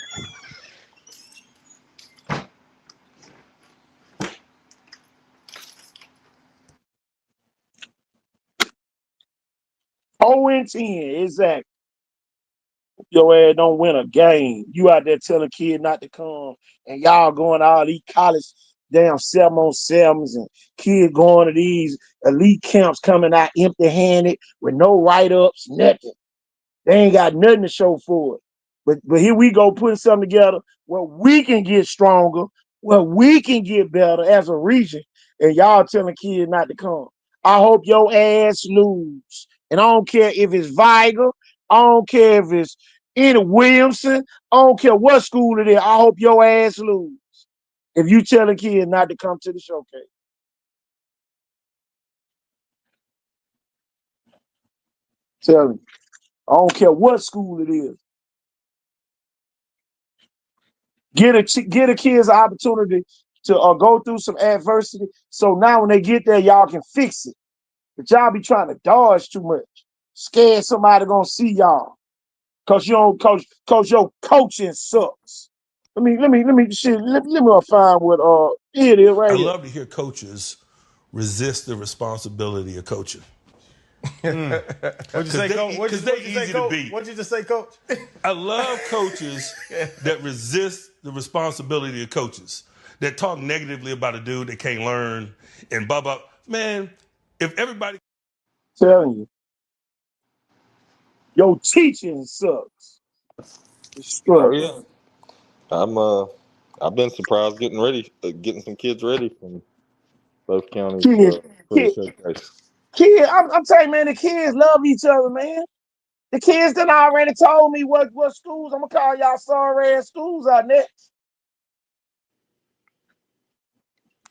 0-10, exactly. Your ass don't win a game. You out there telling kid not to come, and y'all going to all these college damn 7-on-7s, and kids going to these elite camps coming out empty-handed with no write-ups, nothing. They ain't got nothing to show for it. But here we go putting something together where we can get stronger, where we can get better as a region, and y'all telling kids not to come. I hope your ass lose. And I don't care if it's Viger, I don't care if it's any Williamson, I don't care what school it is. I hope your ass lose. If you telling kids not to come to the showcase. Tell me. I don't care what school it is. Get a kids an opportunity to go through some adversity. So now when they get there, y'all can fix it. But y'all be trying to dodge too much. Scared somebody gonna see y'all. Cause you don't coach, cause your coaching sucks. Let me find what here it is I right here. love to hear coaches resist the responsibility of coaching. What'd you say, Coach? Because they easy to beat. What'd you just say, Coach? I love coaches that resist the responsibility of coaches, that talk negatively about a dude that can't learn and blah, blah. Man, if everybody. Telling you, your teaching sucks. It's Oh struggling. yeah. I'm I've been surprised getting some kids ready from both counties Kids, for the kid, showcase. I'm telling you, man, the kids love each other, man. The kids done already told me what schools. I'm gonna call y'all sorry ass schools out next.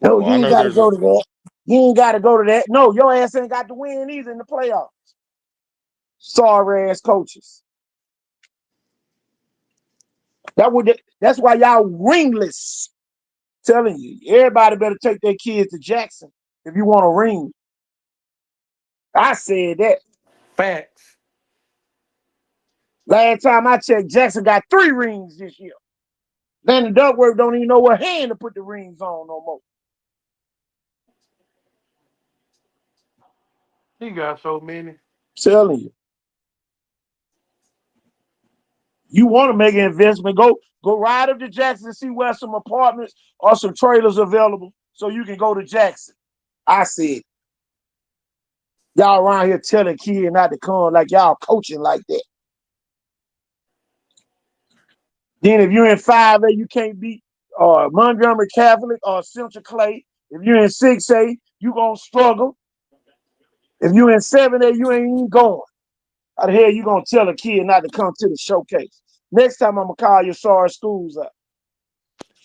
No, Well, you I ain't know gotta there's go to that. You ain't gotta go to that. No, your ass ain't got to win either in the playoffs. Sorry ass coaches. That's why y'all ringless. Telling you, everybody better take their kids to Jackson if you want a ring. I said that. Facts. Last time I checked, Jackson got 3 rings this year. Landon Duckworth don't even know what hand to put the rings on no more. He got so many. Telling you. You want to make an investment, go ride up to Jackson and see where some apartments or some trailers available so you can go to Jackson. I said, y'all around here telling kids not to come like y'all coaching like that. Then if you're in 5A, you can't beat Montgomery Catholic or Central Clay. If you're in 6A, you going to struggle. If you're in 7A, you ain't even going. How the hell you going to tell a kid not to come to the showcase? Next time I'm gonna call your sorry schools up.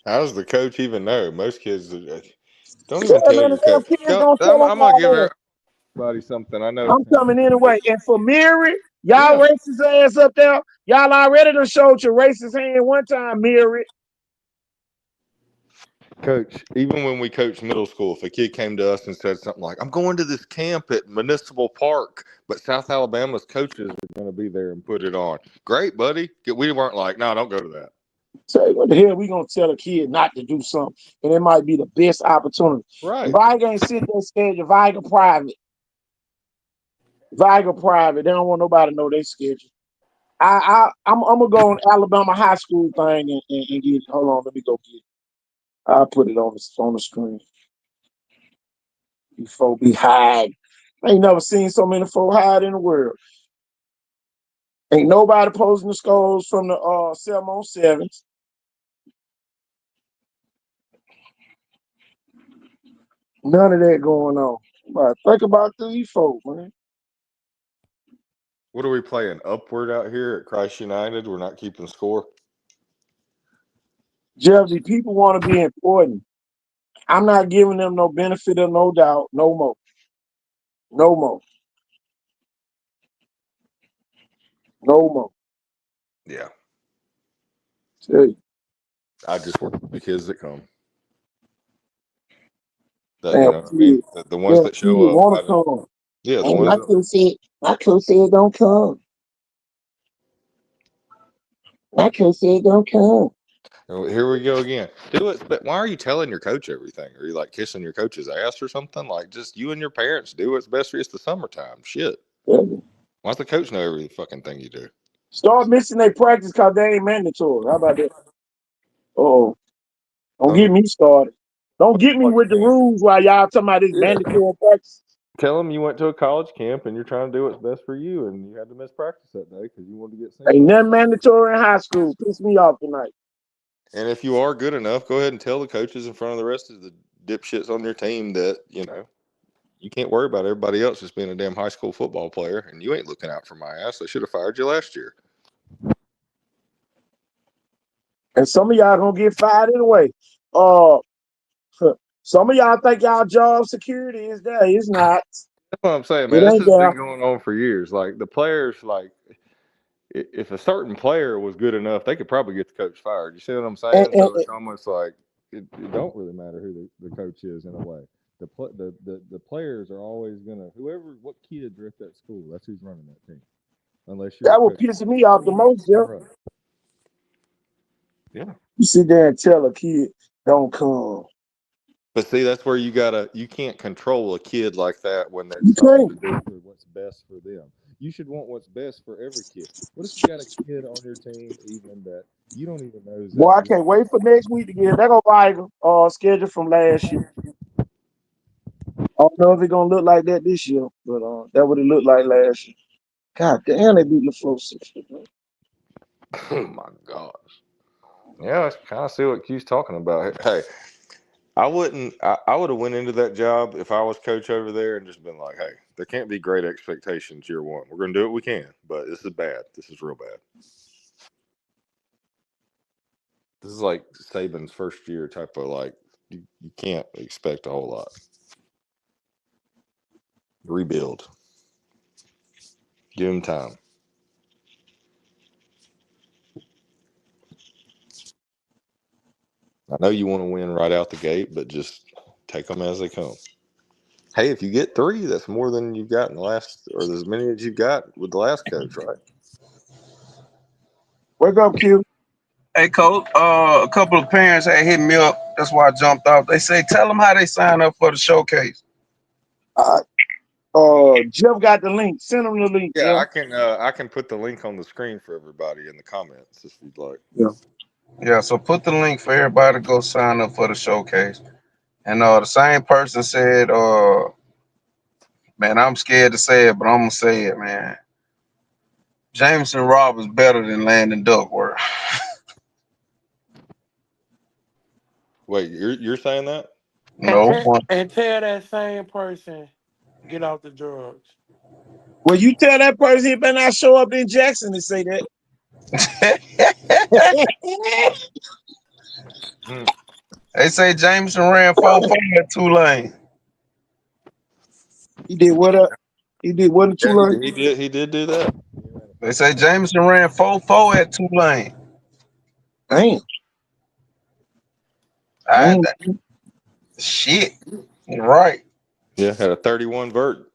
How does the coach even know? Most kids don't Yeah, even tell man, your the damn coach. kids don't tell them I'm gonna all give that. everybody something. I know. I'm coming anyway. And for Mary, y'all Yeah, racist ass up there, y'all already done showed your racist hand one time, Mary. coach. Even when we coached middle school, if a kid came to us and said something like, "I'm going to this camp at Municipal Park, but South Alabama's coaches are going to be there and put it on," great, buddy. We weren't like, "No, don't go to that." Say, what the hell we gonna tell a kid not to do something? And it might be the best opportunity. Right. Viga ain't sit there schedule, Viga private. Viga private. They don't want nobody to know their schedule. I'm gonna go on Alabama high school thing and get it. Hold on, let me go get it. I'll put it on the screen. These folk be hide. I ain't never seen so many folk hide in the world. Ain't nobody posting the scores from the 7-on-7s. None of that going on. But think about these folk, man. What are we playing? Upward out here at Christ United. We're not keeping score. Jeff, the people want to be important. I'm not giving them no benefit of no doubt. No more. No more. No more. Yeah. Tell you. I just work with the kids that come. That you Damn, know what I mean? The ones that kid show up. want to come. Yeah, the And ones my coach said don't come. My coach said don't come. here we go again. Do it, but why are you telling your coach everything? Are you like kissing your coach's ass or something? Like just you and your parents do what's best for you. It's the summertime. Shit. Yeah. Why does the coach know every fucking thing you do? Start missing their practice because they ain't mandatory. How about that? Oh, don't Don't get get me started. Don't get me like with the man. rules while y'all talking about this Yeah. mandatory practice. Tell them you went to a college camp and you're trying to do what's best for you, and you had to miss practice that day because you wanted to get Ain't seen. nothing mandatory in high school. Piss me off tonight. And if you are good enough, go ahead and tell the coaches in front of the rest of the dipshits on your team that you can't worry about everybody else just being a damn high school football player, and you ain't looking out for my ass. They should have fired you last year. And some of y'all gonna get fired anyway. Uh, some of y'all think y'all job security is there. It's not. That's what I'm saying, It man. This ain't has there. been going on for years. Like the players, like if a certain player was good enough, they could probably get the coach fired. You see what I'm And, saying? and, So it's almost like it don't really matter who the coach is in a way. The players are always gonna what kid are at that school, that's who's running that team. Unless you're a that what coach. pisses me off the most, Jeff. Yeah. You sit there and tell a kid, don't come. But see, that's where you can't control a kid like that when You there's something can't. to do for what's best for them. You should want what's best for every kid. What if you got a kid on your team even that you don't even know is Boy, that I good? can't wait for next week to get. They go buy schedule from last year. I don't know if it's gonna look like that this year, but that what it looked like last year. God damn, they beat LaFleur 60. Oh my gosh. Yeah, I kind of see what Q's talking about. Hey, I wouldn't. I would have went into that job if I was coach over there and just been like, "Hey, there can't be great expectations year one. We're going to do what we can, but this is bad. This is real bad. This is like Saban's first year type of like you can't expect a whole lot. Rebuild. Give him time. I know you want to win right out the gate, but just take them as they come. Hey, if you get 3, that's more than you've got in the last, or as many as you've got with the last coach, right? Wake up, Q. Hey, coach. A couple of parents had hit me up. That's why I jumped off. They say, tell them how they sign up for the showcase. Jeff got the link. Send him the link, Yeah, Jeff. I can put the link on the screen for everybody in the comments if you'd like. Yeah. Yeah, so put the link for everybody to go sign up for the showcase. And the same person said, man, I'm scared to say it, but I'm gonna say it, man. Jameson Roberts better than Landon Duckworth. Wait, you're saying that? And No one. tell that same person get off the drugs. Well, you tell that person he better not show up in Jackson to say that. They say Jameson ran 4.4 at Tulane. He did what up? He did what in Yeah, Tulane? he did do that. They say Jameson ran 4.4 at Tulane. Damn. I, Damn. shit. Right. Yeah, had a 31 vert.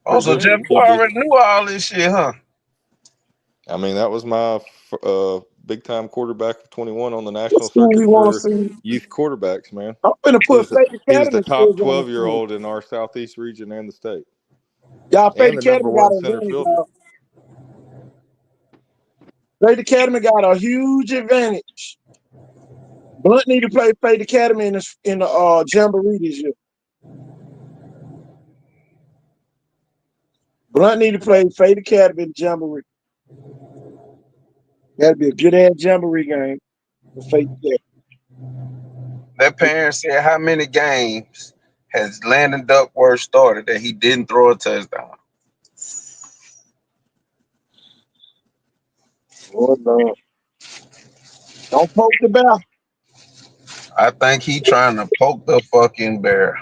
Also, Pretty Jeff, good. you already knew all this shit, huh? I mean, that was my big time quarterback of 21 on the What national school we circuit want to for see? youth quarterbacks, man. I'm finna He put was the, Faith he was the Academy top kids on the 12-year field. old in our southeast region and the state, Y'all, Faith and the number Academy got one a center advantage, fielder. y'all. Faith Academy got a huge advantage. Blunt need to play Faith Academy in the Jamboree this year. Blunt need to play Faith Academy in the Jamboree. That'd be a good ass Jamboree game for Faith Academy. That parent said how many games has Landon Duckworth started that he didn't throw a touchdown? Lord, Lord. Don't poke the bear. I think he trying to poke the fucking bear.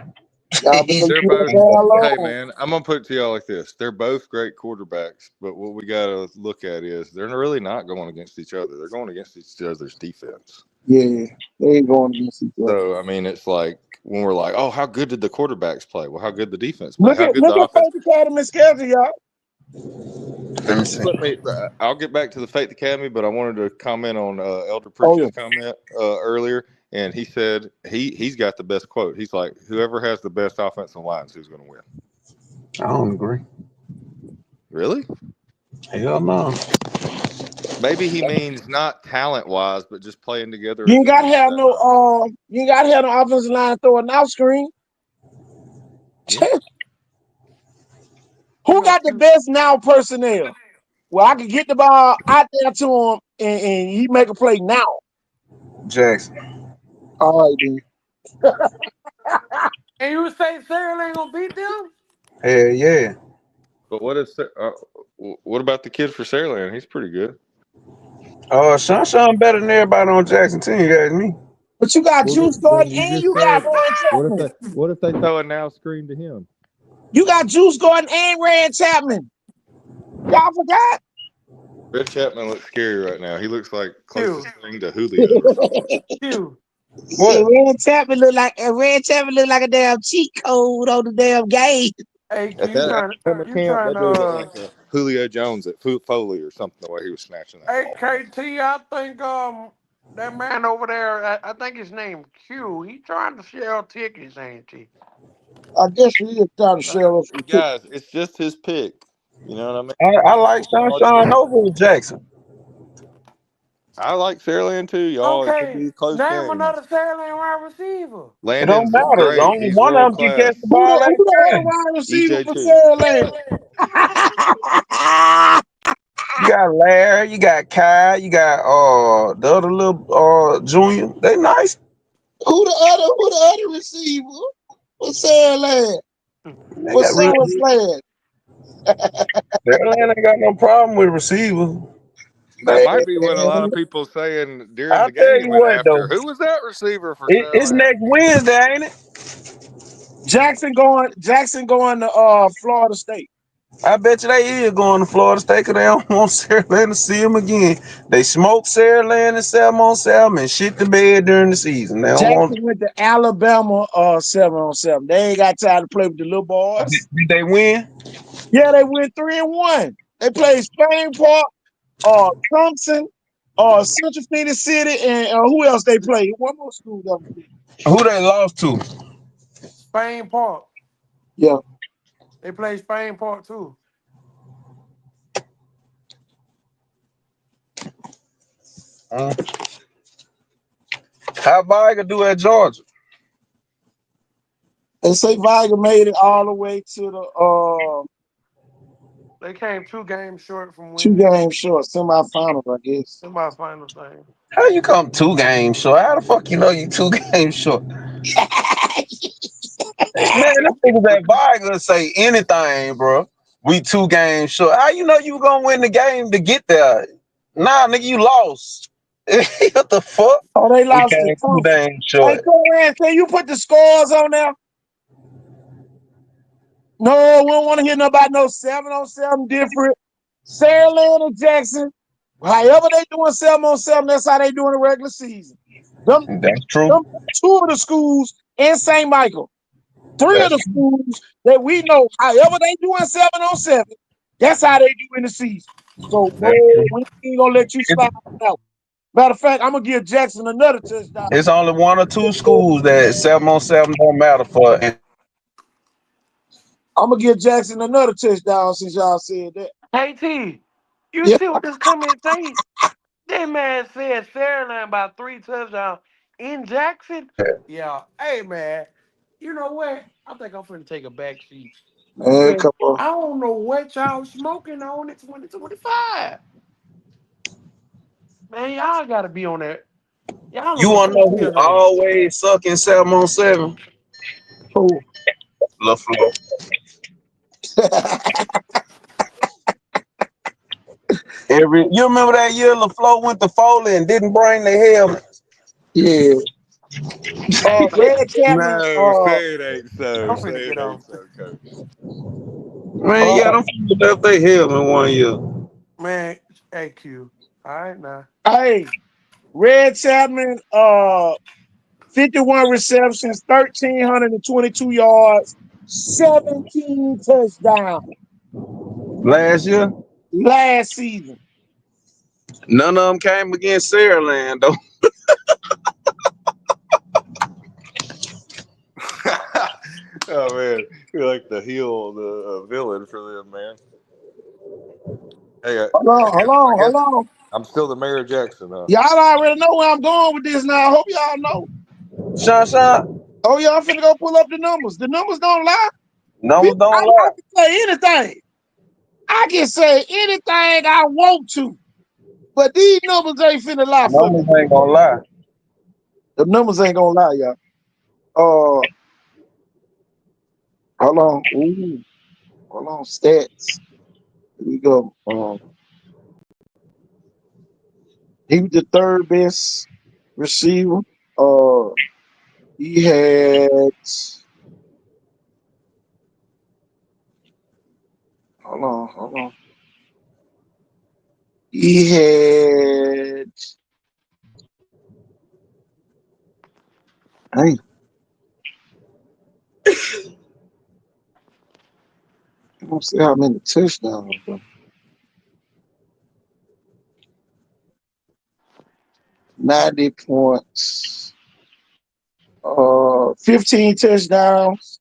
Y'all better leave They're the both. bear Hey, alone. man, I'm gonna put it to y'all like this: they're both great quarterbacks, but what we gotta look at is they're really not going against each other. They're going against each other's defense. Yeah, they ain't going against each other. So I mean, it's like when we're like, "Oh, how good did the quarterbacks play?" Well, how good the defense play? Look How at good the look at offense? Faith Academy schedule, y'all. Let me see. Let me. I'll get back to the Faith Academy, but I wanted to comment on Elder Oh yeah. Preacher's comment earlier, and he said he's got the best quote. He's like, "Whoever has the best offensive lines, who's going to win?" I don't agree. Really? Hell no. Maybe he means not talent wise, but just playing together You as ain't a gotta unit. have That matters. you ain't gotta have no offensive line throwing out screen. Yeah. Who got the best now personnel? Well, I can get the ball out there to him and he make a play now. Jackson. All right, then. And you say Sarah ain't gonna beat them? Hell yeah. But what about the kid for Saraland? He's pretty good. Sean better than everybody on Jackson team, you guys me. But you got Well, Juice then Gordon you and just you got said, Rand Chapman. what if they throw a now screen to him? You got Juice Gordon and Rand Chapman. Y'all forgot? Red Chapman looks scary right now. He looks like closest Q. thing to Julio or something. Q. What? Rand Chapman look like a damn cheat code on the damn game. Hey, Q, At that summer you camp, trying that dude looked to like a Julio Jones at Foley or something. The way he was snatching that hey ball. KT, I think that man over there, I think his name Q, he trying to sell tickets, ain't he? I guess he is trying to sell us some tickets. Guys, it's just his pick. You know what I mean? I like Sean over Jackson. I like Saraland too, y'all. It could Okay, be a close name game. another Fairlane wide receiver. It don't Landon's matter. great. Only He's one of world them can catch class. the Who ball the every other game. wide receiver EJ for too. Sarah Land? You got Larry, you got Kai, you got the other little junior. They nice. Who the other receiver for Sarah Land? They For got real. Sarah's Land? Maryland ain't got no problem with receivers. That Man, might be what a lot of people saying during I'll the tell game you and what after. though. Who was that receiver for It's Saraland? next Wednesday, ain't it? Jackson going to Florida State. I bet you they is going to Florida State because they don't want Sarah Land to see him again. They smoke Sarah Land and Salmon and shit the bed during the season. They don't want. Jackson went to Alabama 7-on-7. They ain't got time to play with the little boys. Did they win? Yeah, they went 3-1. They played Spain Park, Thompson, Central Phoenix City, and who else they played? One more school that was there. Who they lost to? Spain Park. Yeah. They play Spain Park too. How Viga do at Georgia? They say Viga made it all the way to the They came 2 games short from two winning games short, semifinals, I guess. semifinal thing. How you come 2 games short? How the fuck you know you 2 games short? Man, this niggas at Viga say anything, bro. We 2 games short. How you know you were gonna win the game to get there? Nah, nigga, you lost. What the fuck? Oh, they We lost came to two Clemson. games Hey, short. Coran, can you put the scores on there? No, we don't want to hear nobody no 7-on-7 different. Saraland and Jackson, however they doing 7-on-7, that's how they doing the regular season. Them, That's true. them 2 of the schools in St. Michael, 3 of That's the schools that we know, however they doing 7-on-7, that's how they do in the season. So, no, that's true. we ain't going to let you It's, slide out. Matter of fact, I'm going to give Jackson another touchdown. it's only 1 or 2 schools that 7-on-7 don't matter for. And I'm going to give Jackson another touchdown since y'all said that. KT, you Yeah. see what this comment say? That man said Saraland by 3 touchdowns in Jackson. Yeah. Hey man, you know what? I think I'm finna take a back seat. Man, Cause come on. I don't know what y'all smoking on at 2025. Man, y'all gotta be on that. Y'all you on wanna some know who shit, ain't it? always sucking 7-on-7? Oh. LaFleur. You remember that year LaFleur went to Foley and didn't bring the helmet? Yeah. Red Chapman, No, say it ain't so. I'm Say finna it get ain't off. so, Coach. Man, uh, yeah, them people left their helmet 1 year. Man, AQ. All right now. hey, Red Chapman, 51 receptions, 1,322 yards, 17 touchdowns Last year, last season. none of them came against Saraland, though. Oh man, you're like the heel, the villain for them, man. Hey, Hold on, I hold guess, I on, hold guess on. I'm still the mayor of Jackson, huh? Y'all already know where I'm going with this now. I hope y'all know. Sean, Oh, yeah, I'm finna go pull up the numbers. The numbers don't lie. numbers I don't lie. can say anything. I can say anything I want to. But these numbers ain't finna lie for me. Numbers ain't gonna lie. The numbers ain't gonna lie, y'all. Hold on. Ooh, hold on. Stats. Here we go. He was the third best receiver. Uh, he had. Hold on. He had. Hey, I don't see how many touchdowns. Bro. 90 points. 15 touchdowns.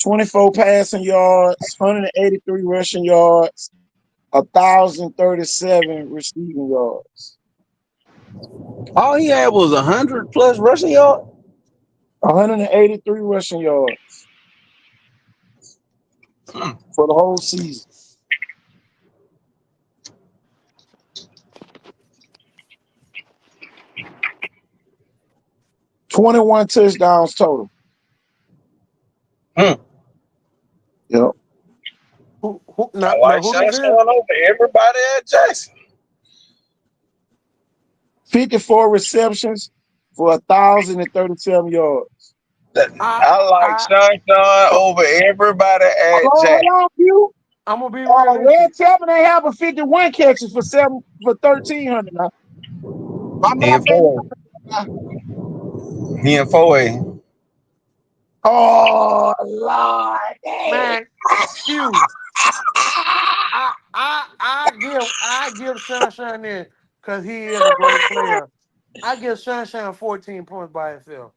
24 passing yards. 183 rushing yards. 1,037 receiving yards. All he had was 100+ rushing yard. 183 rushing yards for the whole season. 21 touchdowns total. Hmm. Yep. I Now like who Sean this is? over everybody at Jackson. 54 receptions for 1,037 yards. I I like I Sean over everybody at Jackson. Hold on, you. I'm gonna be Red realistic. Chapman ain't having 51 catches for 1,300 now. My He in math ain't 4A. He in 4A. Oh Lord, dang. Man, Q. I give Sunshine this because he is a great player. I give Sunshine 14 points by himself.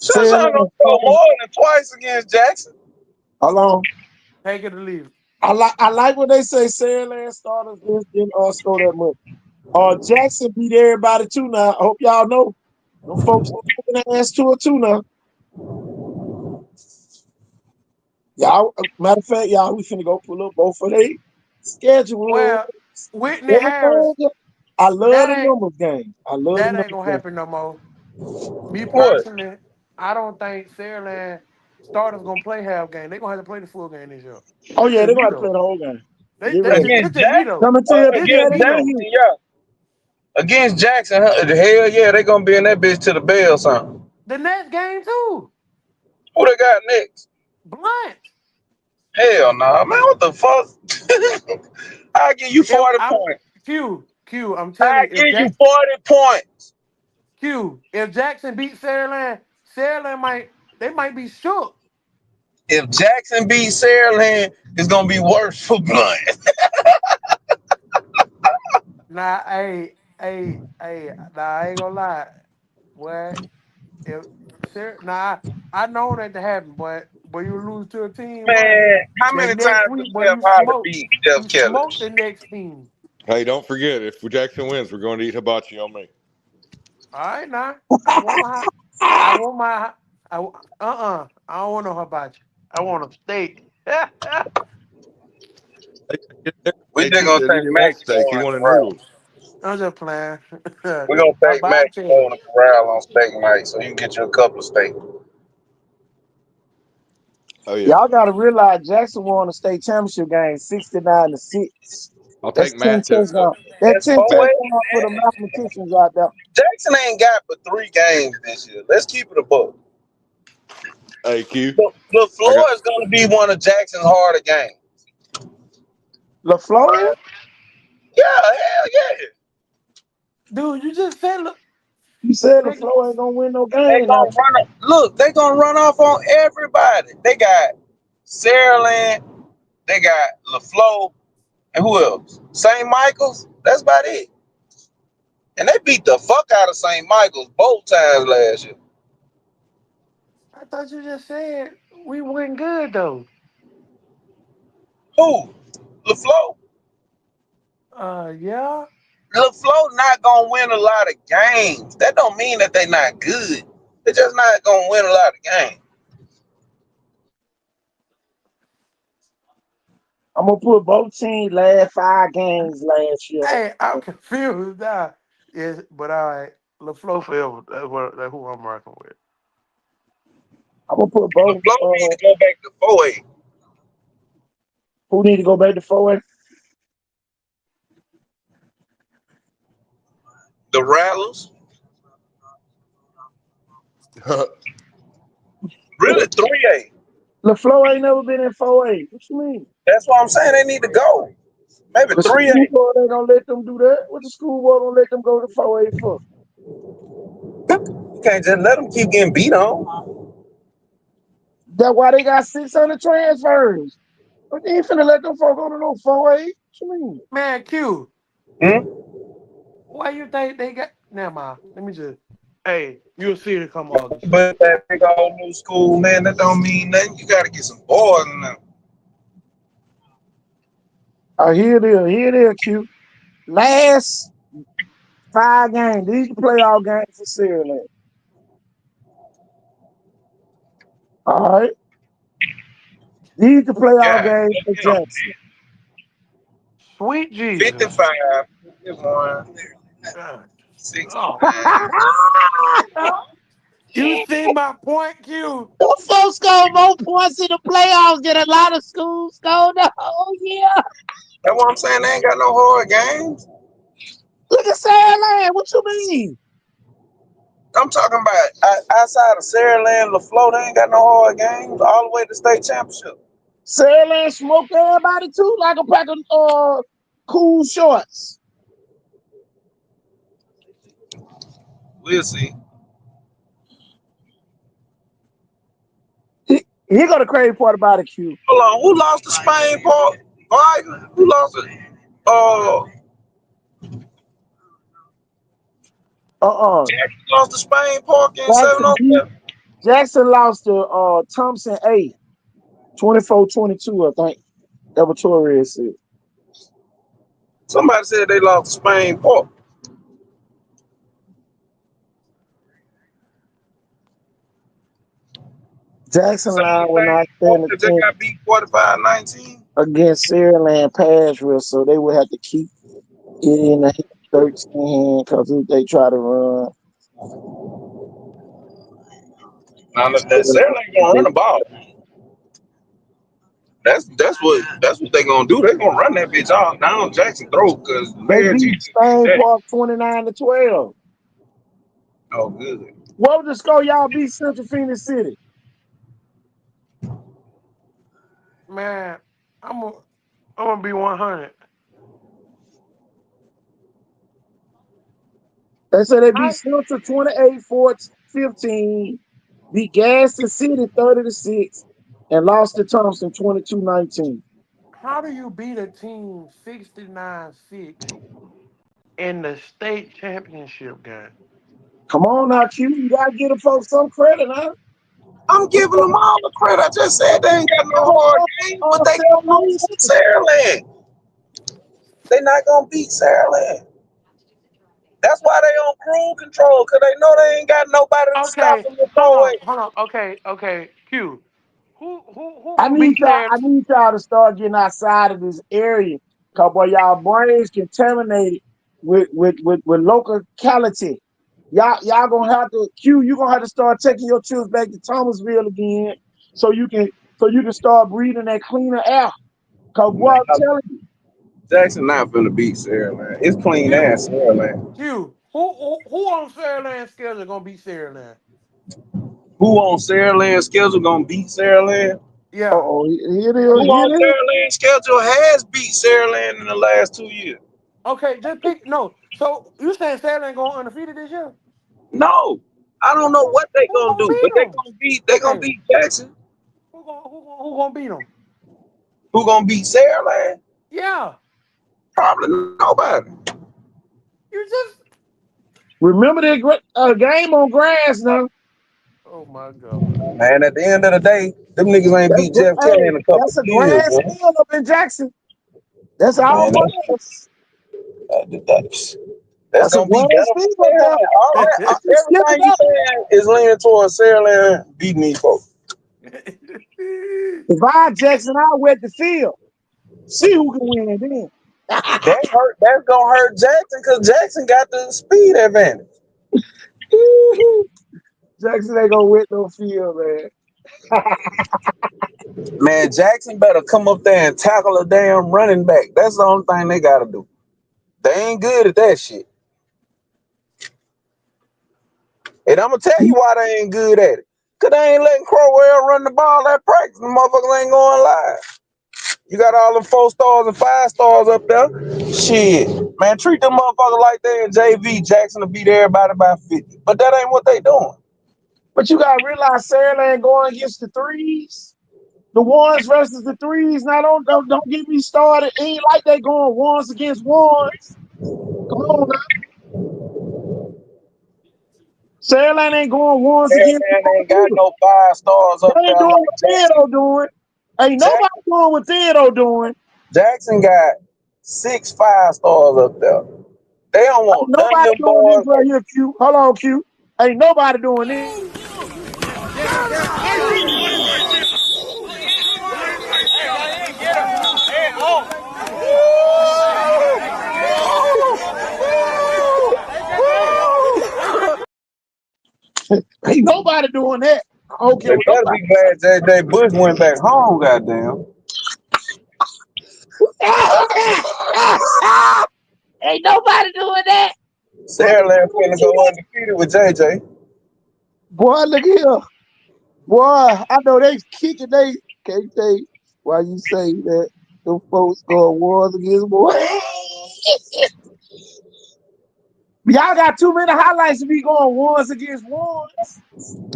Sean gonna score more than twice against Jackson. Hold on. Take it or leave it. I like what they say. Saraland starters didn't score that much. Jackson beat everybody too now. I hope y'all know. Them folks taking their ass to it too now. Y'all, matter of fact, y'all, we finna go pull up both of they schedule. Well, Whitney Harris, Everything. I love that the ain't numbers game. I love the that ain't numbers gonna game. happen no more. Me What? personally, I don't think Fairland. starters gonna play half game. They gonna have to play the full game this year. Oh That's yeah, just they're me gonna have to play though. the whole game. Get That's ready. just Against this just me Jackson, though. Coming to you, this This just against just me me. though. Jackson, yeah. Against Jackson, hell yeah, they gonna be in that bitch to the bell or something. The next game too. Who they got next? Blunt. Hell no, man. What the fuck? I give you If 40 I'm points. Q, I'm telling I you, give you 40 points. If Jackson beat Saraland, Saraland might be shook. If Jackson beats Saraland, it's gonna be worse for Blunt. Nah, nah, I ain't gonna lie. Boy, if nah, I know that to happen, but you lose to a team once. Man, how That many next times week, does boy, Jeff Hardy beat Jeff you Kelly? smoke the next team. Hey, don't forget, if Jackson wins, we're going to eat hibachi on me. All right, now I want my, I don't want no hibachi. I want a steak. We just KT gonna said he take didn't want Max steak. He on the wanted corral. noodles. I'm just playing. We're gonna take Max Hibachi. on the corral on steak night, so you can get you a couple of steaks. Oh, yeah. Y'all gotta realize Jackson won the state championship game 69-6. I'll That's take 10 Matt to touchdowns. That's That's 10 four Matt. way. touchdowns for the mathematicians out there. Jackson ain't got but 3 games this year. Let's keep it a book. Hey, Q. The I floor got. is gonna be one of Jackson's harder games. LaFleur, Yeah, hell yeah. Dude, you just said, look, you said nigga, LaFleur ain't gonna win no They game now. gonna run up. Look, they gonna run off on everybody. They got Saraland, they got LaFleur, and who else? St. Michael's. That's about it. And they beat the fuck out of St. Michael's both times last year. I thought you just said we went good though. Who? LaFleur. Yeah. LaFleur not gonna win a lot of games. That don't mean that they not good. They're just not gonna win a lot of games. I'm gonna put both teams last 5 games last year. Hey, I'm confused now. Yes, but all right, LaFleur forever. That's who I'm rocking with. I'm gonna put both. LaFleur need to go back to 4A. Who need to go back to 4A? The Rattlers. Really 3A. LaFleur ain't never been in 4A. What you mean? That's what I'm saying. They need to go. Maybe The 3A. school board ain't gonna let them do that. What the school board gonna let them go to 4A for? You can't just let them keep getting beat on. That's why they got 600 transfers. But they ain't finna let them folk go to no 4A. What you mean? Man, Q, Hmm? why you think they got? Never mind. Let me just. Hey, you'll see it come August. But that big old new school, man, that don't mean nothing. You got to get some boys in them. Here it is. Here it is, Q. Last 5 games. These are playoff games for Syracuse. All right. These the playoff God games for damn. Jackson. Sweet Jesus. 55, 51, God. Oh. 69. You see my point, Q? Them folks score more points in the playoffs than a lot of schools score the whole year. That's what I'm saying. They ain't got no hard games. Look at Sandland. What you mean? I'm talking about outside of Saraland, LaFleur, they ain't got no hard games all the way to state championship. Sandland smoked everybody too, like a pack of cool shorts. We'll see. He got a crazy part about it, Q. Hold on. Who lost to Spain, Paul? Biden? Who lost it? Jackson lost to Spain Park in Jackson beat 707. Jackson lost to Thompson A 24-22, I think. That what Torres said. Somebody said they lost to Spain Park. Jackson Same line will not Spain Park stand a that they chance got beat 45-19. against Saraland Pashville, so they would have to keep it in the 13 hand because if they try to run. Not necessarily ain't gonna run the ball. That's what they gonna do. They gonna run that bitch off down Jackson throat because They man, beat Jesus did Stone that. Park 29-12. Oh, good. What was the score y'all beat Central Phoenix City? Man, I'm gonna be 100. They said they beat How Central 28-15, beat Gaston City 30-6, and lost to Thompson 22-19. how do you beat a team 69-6 in the state championship game? Come on now, Q. You gotta give the folks some credit, huh? I'm giving them all the credit. I just said they ain't got no hard game, but they gonna lose to Saraland. They not gonna beat Saraland. That's why they on cruise control, cause they know they ain't got nobody to stop Okay, them the throw away. hold on. Okay. Q. Who I gonna need beat y'all. Sarah? I need y'all to start getting outside of this area, cause boy, y'all brains contaminated with locality. Y'all gonna have to Q. You gonna have to start taking your trips back to Thomasville again, so you can start breathing that cleaner air. Cause boy, I'm Nah, telling you, Jackson not finna beat Saraland. It's clean Q. ass Saraland. Who on Saraland schedule gonna beat Saraland? Who on Saraland's schedule gonna beat Saraland? Yeah. here it Who is. Here on it is. Saraland's schedule has beat Saraland in the last 2 years? Okay, just pick no. So you saying Saraland going undefeated this year? No. I don't know what they Who gonna gonna do, beat but they them? gonna beat they gonna Hey, beat Jackson. who gonna beat them? Who gonna beat Saraland? Yeah. Probably nobody. You just. Remember that game on grass now. Oh my God. Man, at the end of the day, them niggas ain't beat Jeff Kelly in Hey, a couple that's of a years, grass bro. field up in Jackson. That's all Man, grass. that's That's a gonna be grass better for field up there. Saraland. All Oh, that, I can skip it everything you up. saying is leaning towards Saraland beating these folks. If I Jackson, I'll wet the field. See who can win then. That's gonna hurt Jackson because Jackson got the speed advantage. Jackson ain't gonna wet no field, man. Man, Jackson better come up there and tackle a damn running back. That's the only thing they gotta do. They ain't good at that shit. And I'm gonna tell you why they ain't good at it. Cause they ain't letting Crowell run the ball at practice. The motherfuckers ain't going live. You got all them 4 stars and 5 stars up there. Shit. Man, treat them motherfuckers like they in JV. Jackson will beat everybody by 50. But that ain't what they doing. But you gotta realize Saraland going against the threes. The ones versus the threes. Now don't get me started. It ain't like they going ones against ones. Come on now. Saraland ain't going ones against Man ones ain't got either. no 5 stars up They ain't there doing like what Jackson. Theodore doing. Ain't nobody Jackson, doing what Theodore doing. Jackson got 6 5 stars up there. They don't Ain't want none of nobody them doing this boys. right here, Q. Hold on, Q. Ain't nobody doing this. Ain't nobody doing that. I don't They care what better be glad J.J. Bush went back home, goddamn. nobody. Ain't nobody doing that. What the Saraland fuck finna you go doing? undefeated with J.J. Boy, look here. Boy, I know they kicking they can't they why you say that them folks going wars against boys. Y'all got too many highlights to be going ones against ones.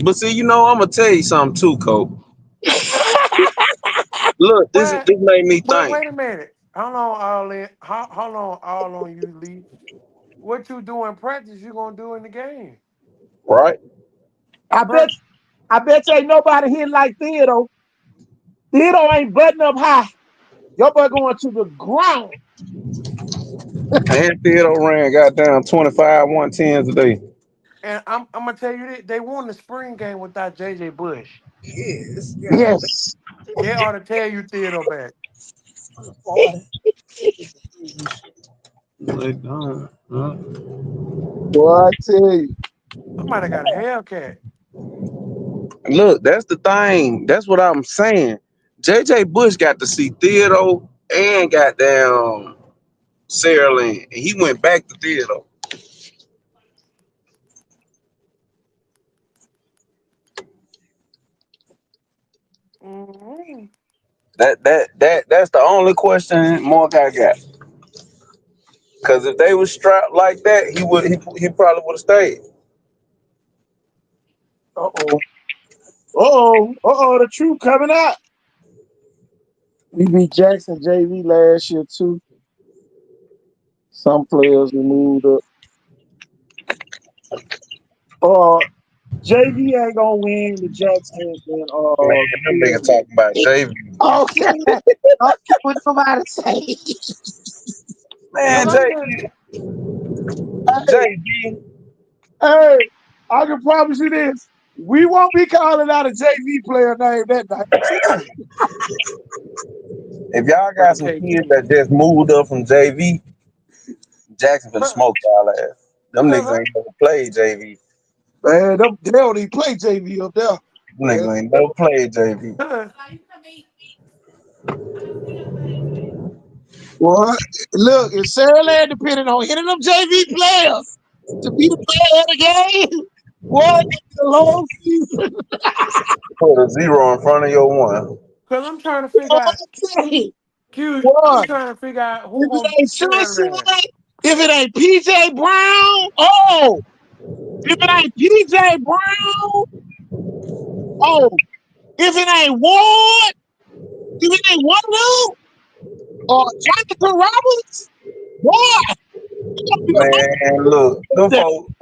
But see, I'm gonna tell you something too, Cole. Look, this But made me think, wait a minute. How long all in? How long all on you leave? What you do in practice, you gonna do in the game. right? I bet But I bet you ain't nobody hitting like Theodore. Theodore ain't button up high. Your boy going to the ground. And Theodore ran goddamn 25 110s today. and I'm gonna tell you this, they won the spring game without JJ Bush. Yes, God. Yes. They ought to tell you Theodore back. Like, Boy, I tell you. Somebody got a Hellcat. Look, that's the thing. That's what I'm saying. JJ Bush got to see Theodore and goddamn Sarah Lynn, and he went back to Theodore. Mhm. That's the only question Mark I got. Because if they was strapped like that, he probably would have stayed. Uh-oh. Uh-oh, the truth coming out. We beat Jackson JV last year too. Some players we moved up. Uh JV ain't gonna win the Jackson and Man, them niggas talking about JV. okay. Okay, what somebody say. Cause Man, I'm just Hey, JV. hey, I can promise you this. We won't be calling out a JV player name that night. If y'all got brother some KT. kids that just moved up from JV, Jackson finna Cause smoke y'all ass. Them niggas I'm ain't never played JV. Man, they don't even play JV up there. Them Man. niggas ain't never played JV. cause, Well, look, if Sarah Land depended on hitting them JV players to be the player of the game, what a long season. Put a zero in front of your one. cause I'm trying to figure out Q. I'm What? trying to figure out who If it gonna be ain't Sandland. Sunshine, if it ain't PJ Brown, oh, if it ain't PJ Brown, oh, if it ain't Ward, if it ain't Wonder, or Jonathan Roberts, boy, it's gonna be a Man, look, them lot. folks.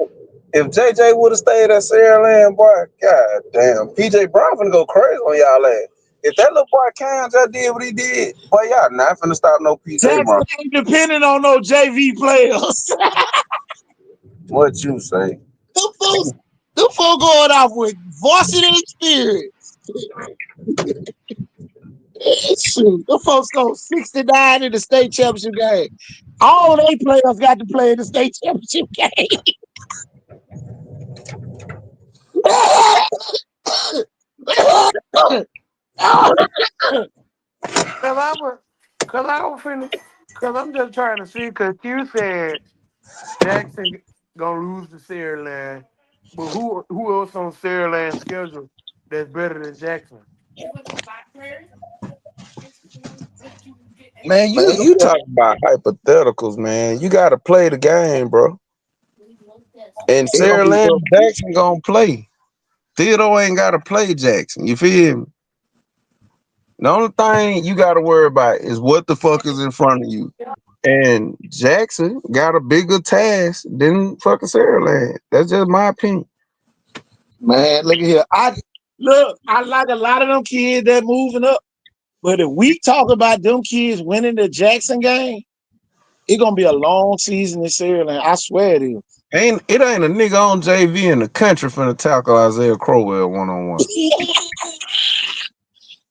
If JJ would have stayed at Sarah Land, boy, god damn, PJ Brown finna go crazy on y'all ass. If that little boy Cam just did what he did, boy, y'all not finna stop no PJ Jackson Brown. ain't depending on no JV players. What you say? them folks, them folks going off with varsity experience. Shoot, them folks go 69 in the state championship game. All they players got to play in the state championship game. Cause I was finna, cause I'm just trying to see. Cause Q said Jackson gonna lose to Sandland, but who else on Sandland's schedule that's better than Jackson? Man, Man, you talking about hypotheticals, man. You gotta play the game, bro. And it's gonna Sarah be Land rough. Jackson gonna play. Theodore ain't gotta play Jackson. You feel me? The only thing you gotta worry about is what the fuck is in front of you. And Jackson got a bigger task than fucking Sarah Land. That's just my opinion. Man, look at here. I like a lot of them kids that moving up. But if we talk about them kids winning the Jackson game, it's gonna be a long season in Maryland. I swear it is. It ain't a nigga on JV in the country finna tackle Isaiah Crowell one on one.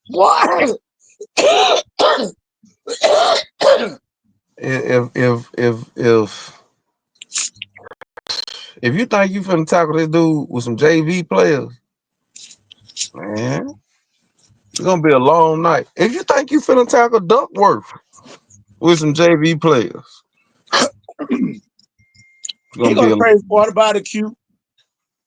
What? If you think you finna tackle this dude with some JV players, man, it's gonna be a long night. If you think you finna tackle Duckworth with some JV players, it's He gonna gonna be a crazy part about it, Q.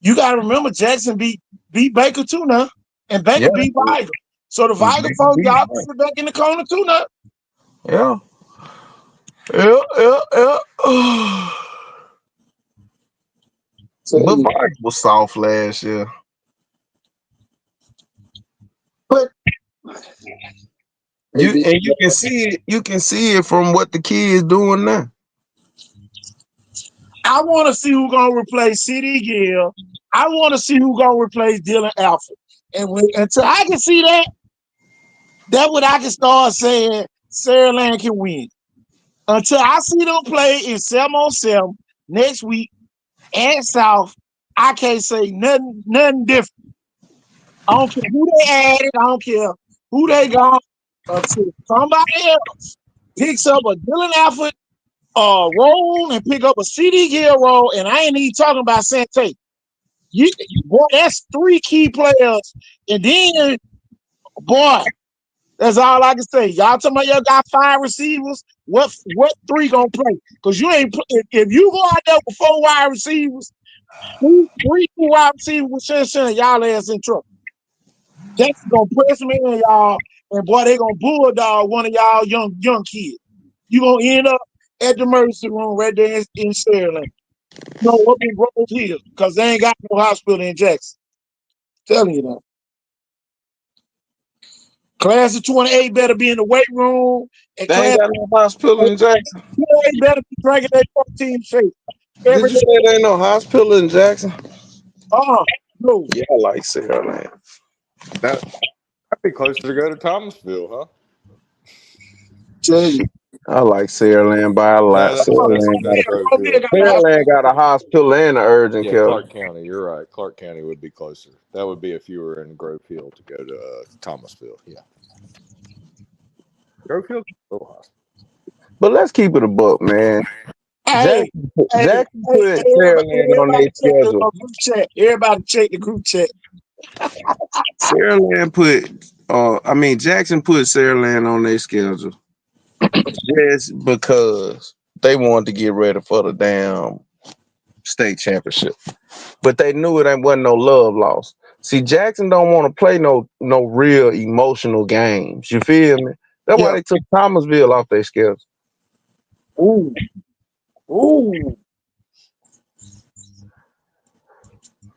You gotta remember Jackson beat Baker too now. And yeah, Baker beat Viger. So the Viger folks, y'all put it back in the corner too now. yeah, yeah. Tell But you. Vibe was soft last year. But You can see it. You can see it from what the kids doing now. I want to see who gonna replace CD Gill. I want to see who gonna replace Dylan Alford. And until I can see that's what I can start saying Sarah Land can win. Until I see them play in 7-on-7 next week and South, I can't say nothing different. I don't care who they added. I don't care who they got. Until somebody else picks up a Dylan Alford role and pick up a CD Gill role, and I ain't even talking about Sante. Boy, that's 3 key players. And then, boy, that's all I can say. Y'all talking about y'all got 5 receivers. What 3 gonna play? Because you ain't if you go out there with 4 wide receivers, 3 wide receivers with Shin, y'all ass in trouble. Jackson gonna press me in, y'all, and boy, they gonna bulldog one of y'all young kids. You gonna end up at the emergency room right there in Sterling. No, up in Grove Hill, because they ain't got no hospital in Jackson. Telling you that. Class of 28 better be in the weight room, and They ain't class got no hospital of in Jackson. 28 better be drinking that protein shake Did every you day. say there ain't no hospital in Jackson? No. Yeah, I like Saraland. That'd be closer to go to Thomasville, huh? Tell you. I like Saraland by a lot. No, Saraland that's Groveville. got a hospital and an urgent Yeah, care. Clark County. You're right. Clark County would be closer. That would be if you were in Grove Hill to go to Thomasville. Yeah, Grove Hill. But let's keep it a buck, man. Hey, Jackson, hey, Jackson put Saraland on their everybody check the schedule. group chat. Everybody check the group chat. Saraland Jackson put Saraland on their schedule just because they wanted to get ready for the damn state championship. But they knew it wasn't no love lost. See, Jackson don't want to play no real emotional games. You feel me? That's why Yeah. they took Thomasville off their schedule. Ooh. Ooh.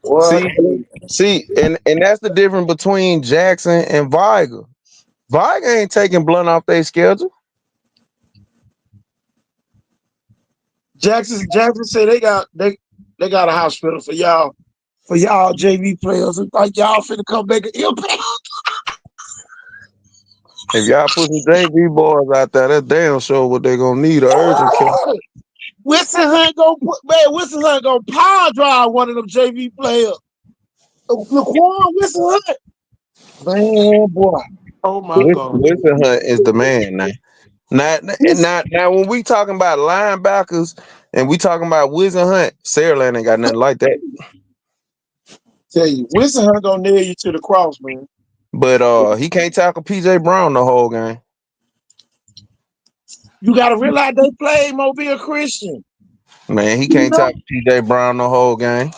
What? See, and that's the difference between Jackson and Viger. Viger ain't taking Blunt off their schedule. Jackson said they got a hospital for y'all JV players. It's like y'all finna come back and impact. If y'all put some JV boys out there, that damn sure what they gonna need, a urgent care. Winston Hunt gonna power drive one of them JV players. Laquan Winston Hunt. Man, boy. Oh my God. Winston Hunt is the man now. Now, when we talking about linebackers and we talking about Winston Hunt, Saraland ain't got nothing like that. Tell you, Winston Hunt gonna nail you to the cross, man. But he can't tackle PJ Brown the whole game. You gotta realize they played Mobile Christian. Man, he You can't know, tackle PJ Brown the whole game.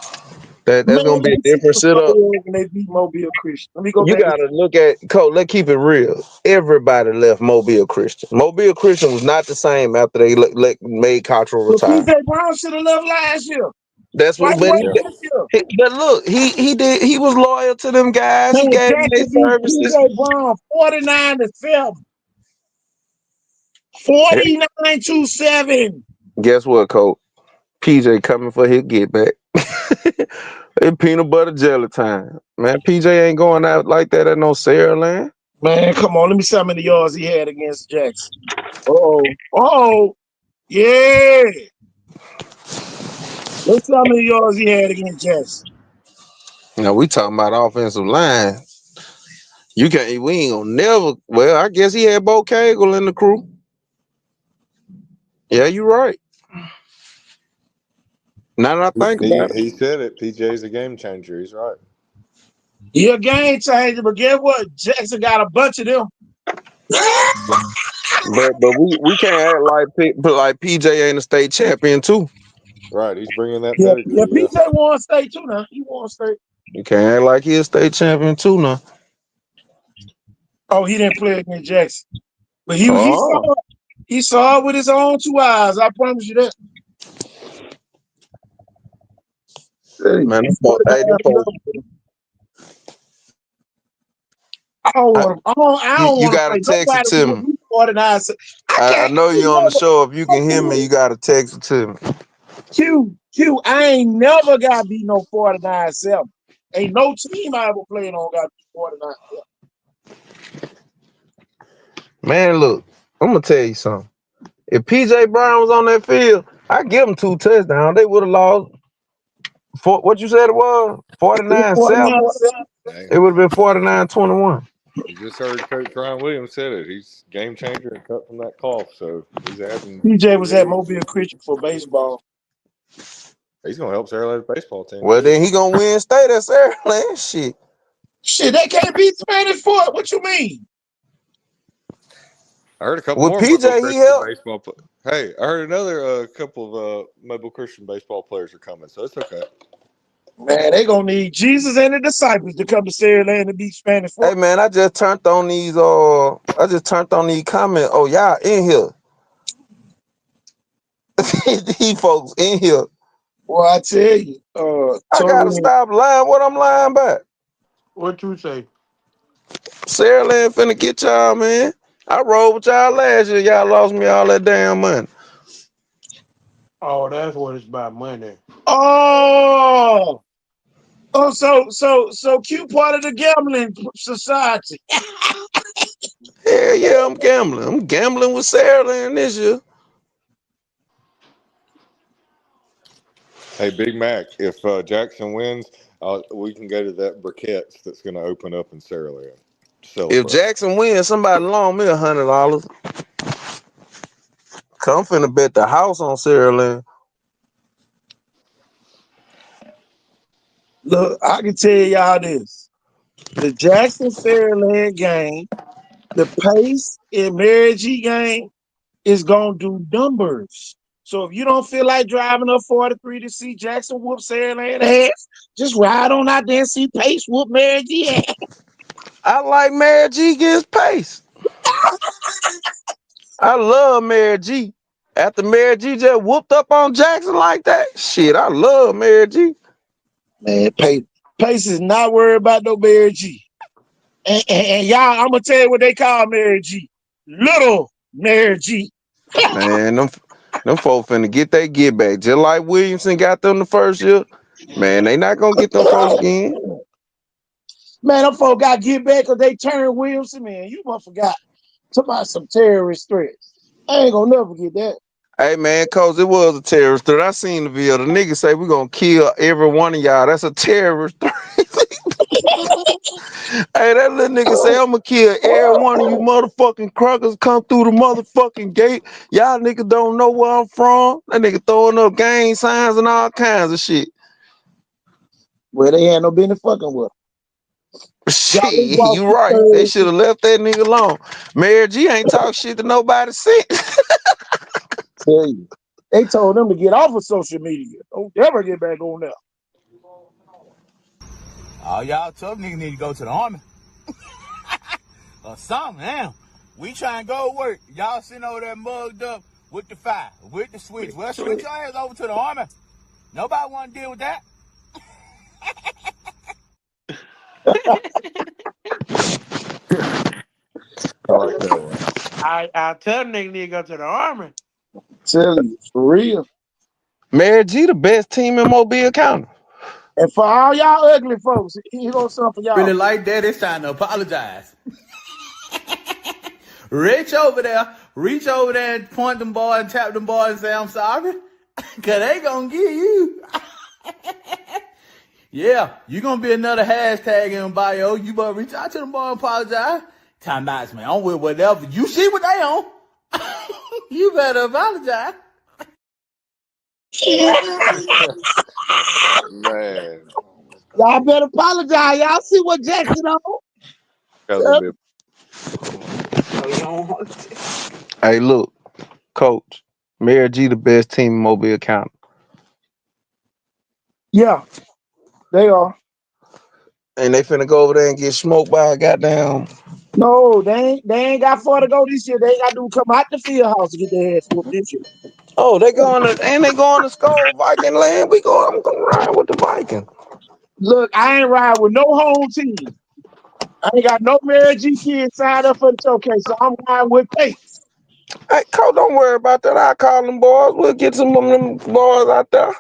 That's man, gonna be a they see different the setup. story when they beat Mobile Christian. Let me go You back. gotta look at Cole. Let's keep it real. Everybody left Mobile Christian. Mobile Christian was not the same after they made Cottrell But retire. PJ Brown should have left last year. That's Why what. you But wait this year? but look, he did. He was loyal to them guys. Man, He gave them their Jackson beat services. PJ Brown 49-7. Yeah. 49-7. Guess what, Cole? PJ coming for his get back. It's peanut butter jelly time, man. PJ ain't going out like that at no Saraland. Man, come on. Let me see how many yards he had against Jackson. Oh, yeah. Let's see how many yards he had against Jackson. Now we talking about offensive line. You can't. We ain't gonna never. Well, I guess he had Bo Cagle in the crew. Yeah, you right. Now that I think about it. He said it. PJ's a game changer. He's right. He a game changer, but guess what? Jackson got a bunch of them. But we can't act like PJ ain't a state champion too. Right. He's bringing that Yeah, pedigree. Yeah. PJ won state too now. He won state. You can't act like he a state champion too now. Oh, he didn't play against Jackson. But he Oh saw it. He saw it with his own 2 eyes. I promise you that. Hey, man, them folks, I don't I, you want to gotta play text it nobody to with me. me 49. I I can't know you on the never show. If you can hear me, you gotta text it to me. I ain't never got beat no 49-7. Ain't no team I ever played on got beat 49-7. Man, look, I'm gonna tell you something. If PJ Brown was on that field, I give him 2 touchdowns. They would have lost. What you said it was 49-7. 49-7. Hey, It would have been 49-21. you just heard Coach Ryan Williams said it. He's game changer and cut from that cough. So he's adding PJ to was the at Eagles. Mobile Christian for baseball. He's gonna help Sarah Lane's baseball team Well, too. then he gonna win state at Saraland. Shit. Shit, they can't beat Spanish Fort. What you mean? I heard a couple With more Mobile PJ, he Christian helped. baseball. Hey, I heard another couple of Mobile Christian baseball players are coming, so it's okay. Man, they gonna need Jesus and the disciples to come to Sarah Land and beat Spanish Hey Fort. man, I just turned on these comments. Oh, y'all in here. These folks in here. Well, I tell you, I gotta Torian. stop lying. What I'm lying about? What you say? Saraland finna get y'all, man. I rode with y'all last year. Y'all lost me all that damn money. Oh, that's what it's about, money. Oh, so Q part of the gambling society. Hell yeah, I'm gambling. I'm gambling with Saraland this year. Hey, Big Mac, if Jackson wins, we can go to that briquettes that's going to open up in Saraland. If Celebrate. Jackson wins, somebody loan me $100. Come finna bet the house on Saraland. Look, I can tell y'all this: the Jackson Fairland game, the Pace and Mary G game is gonna do numbers. So if you don't feel like driving up 43 to see Jackson whoop Fairland ass, just ride on out there and see Pace whoop Mary G ass. I like Mary G against Pace. I love Mary G. After Mary G just whooped up on Jackson like that, shit, I love Mary G. Man, Pace is not worried about no Mary G. And y'all, I'm gonna tell you what they call Mary G. Little Mary G. Man, them folks finna get they get back. Just like Williamson got them the first year. Man, they not gonna get them folks again. Man, them folk got to get back because they turned Williamson, man. You must forgot. Talk about some terrorist threats. I ain't gonna never get that. Hey man, cause it was a terrorist threat. I seen the video. The nigga say we gonna kill every one of y'all. That's a terrorist threat. Hey, that little nigga say I'ma kill every one of you motherfucking crackers come through the motherfucking gate. Y'all niggas don't know where I'm from. That nigga throwing up gang signs and all kinds of shit. Well, they ain't no business fucking with. Y'all let's Shit, walk you through right. They should Thursday. have left that nigga alone. Mary G ain't talk shit to nobody since. Tell you. They told them to get off of social media. Don't ever get back on there. All y'all tough niggas need to go to the army or something. Damn. We try and go to work. Y'all sitting over there mugged up with the fire, with the switch. Well, switch your ass over to the army. Nobody want to deal with that. I like that one. I tell nigga need to go to the army. Tell you, for real. Mary G the best team in Mobile County. And for all y'all ugly folks, here goes something for Really y'all. like that, it's time to apologize. Reach over there and point them boys and tap them boys and say, I'm sorry. Cause they gonna get you. Yeah, you gonna be another hashtag in bio. You better reach out to them boys and apologize. Time out, man. I'm with whatever. You see what they on. You better apologize. Man, Y'all better apologize. Y'all see what Jackson on? got a little bit. Hey, look, coach. Mary G the best team in Mobile County. Yeah, they are. And they finna go over there and get smoked by a goddamn. No, they ain't got far to go this year. They ain't got to come out the field house to get their ass whooped this year. Oh, they going to and they going to Skull Viking land. I'm gonna ride with the Viking. Look, I ain't ride with no home team. I ain't got no Mary G kids signed up for the showcase, so I'm riding with Pace. Hey, coach, don't worry about that. I call them boys. We'll get some of them boys out there.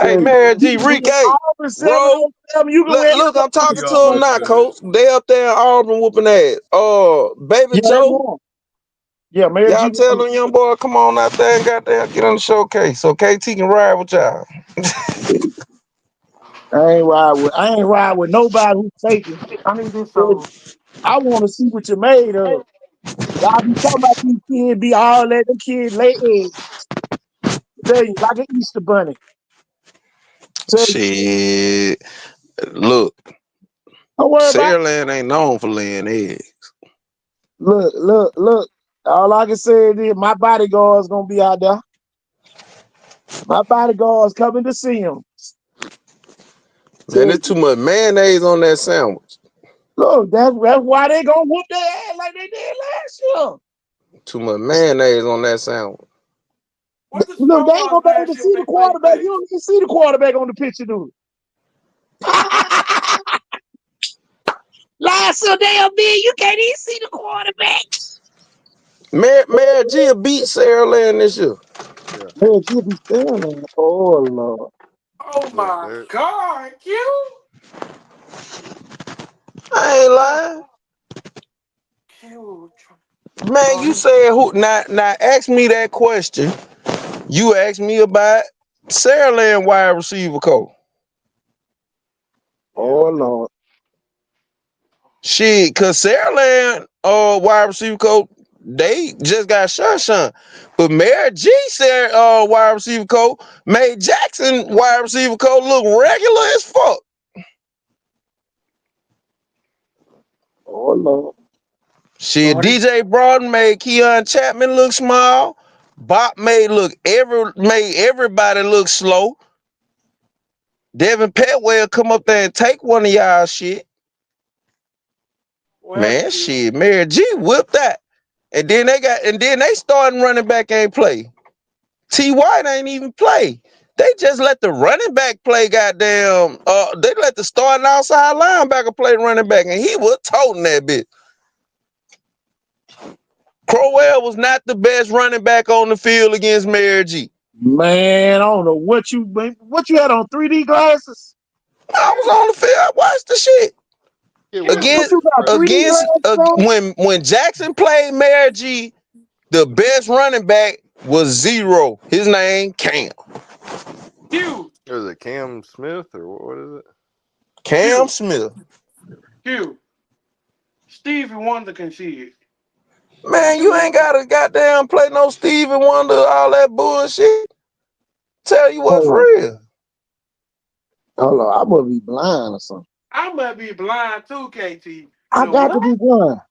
Hey, Tell you, Mary you G, can Rick, wear hey, Auburn roll. 707. You can wear Look, I'm You talking to them almost now, said it. coach. They up there in Auburn whooping ass. Baby yeah, they Joe, won. Yeah, Mary y'all G tell won. them young boy come on out there and goddamn get on the showcase so KT can ride with y'all. I ain't ride with nobody who's faking. I need this song. I want to see what you're made of. Y'all be talking about these kids be all that the kid lay eggs. Tell you, like an Easter bunny. So Shit. Look, don't worry about it. Saraland ain't known for laying eggs. Look. All I can say is my bodyguard's gonna be out there. My bodyguard's coming to see him. Man, Tell there's too you. much mayonnaise on that sandwich. Look, that's why they gonna whoop their ass like they did last year. Too much mayonnaise on that sandwich. What the Look, they score ain't was gonna be able last to year when see the they played quarterback. Bay? You don't even see the quarterback on the picture, dude. Last year, damn big, you can't even see the quarterback. Mayor G beat Saraland this year. Yeah. Man, you be saying that. Oh Lord. Oh Yeah. my God, Q. I ain't lying. Q. Man, Oh, you said who? Now ask me that question. You asked me about Saraland wide receiver coach. yeah. Oh Lord. Shit, cause Saraland wide receiver coach, they just got shun. But Mayor G said wide receiver coach made Jackson wide receiver coach look regular as fuck. Oh Lord. Shit, Lord, DJ Broughton made Keon Chapman look small. Bop made everybody look slow. Devin Petwell come up there and take one of y'all shit. well, Man, Q. shit, Mary G whipped that. And then they starting running back ain't play. T. White ain't even play. They just let the running back play goddamn. They let the starting outside linebacker play running back, and he was toting that bitch. Crowell was not the best running back on the field against Mary G. Man, I don't know what you had on 3D glasses. I was on the field. I watched the shit. Yeah. What Q. What was Against you got 3D glasses on? when Jackson played Mary G, the best running back was zero. His name Cam. Q. is it? Cam Smith or what is it? Cam Q. Smith. Q. Stevie Wonder can see it. Man, you ain't gotta goddamn play no Stevie Wonder, all that bullshit. Tell you what's Hold on. real. Hold on. I must be blind or something. I might be blind too, KT. I The got to be what? blind.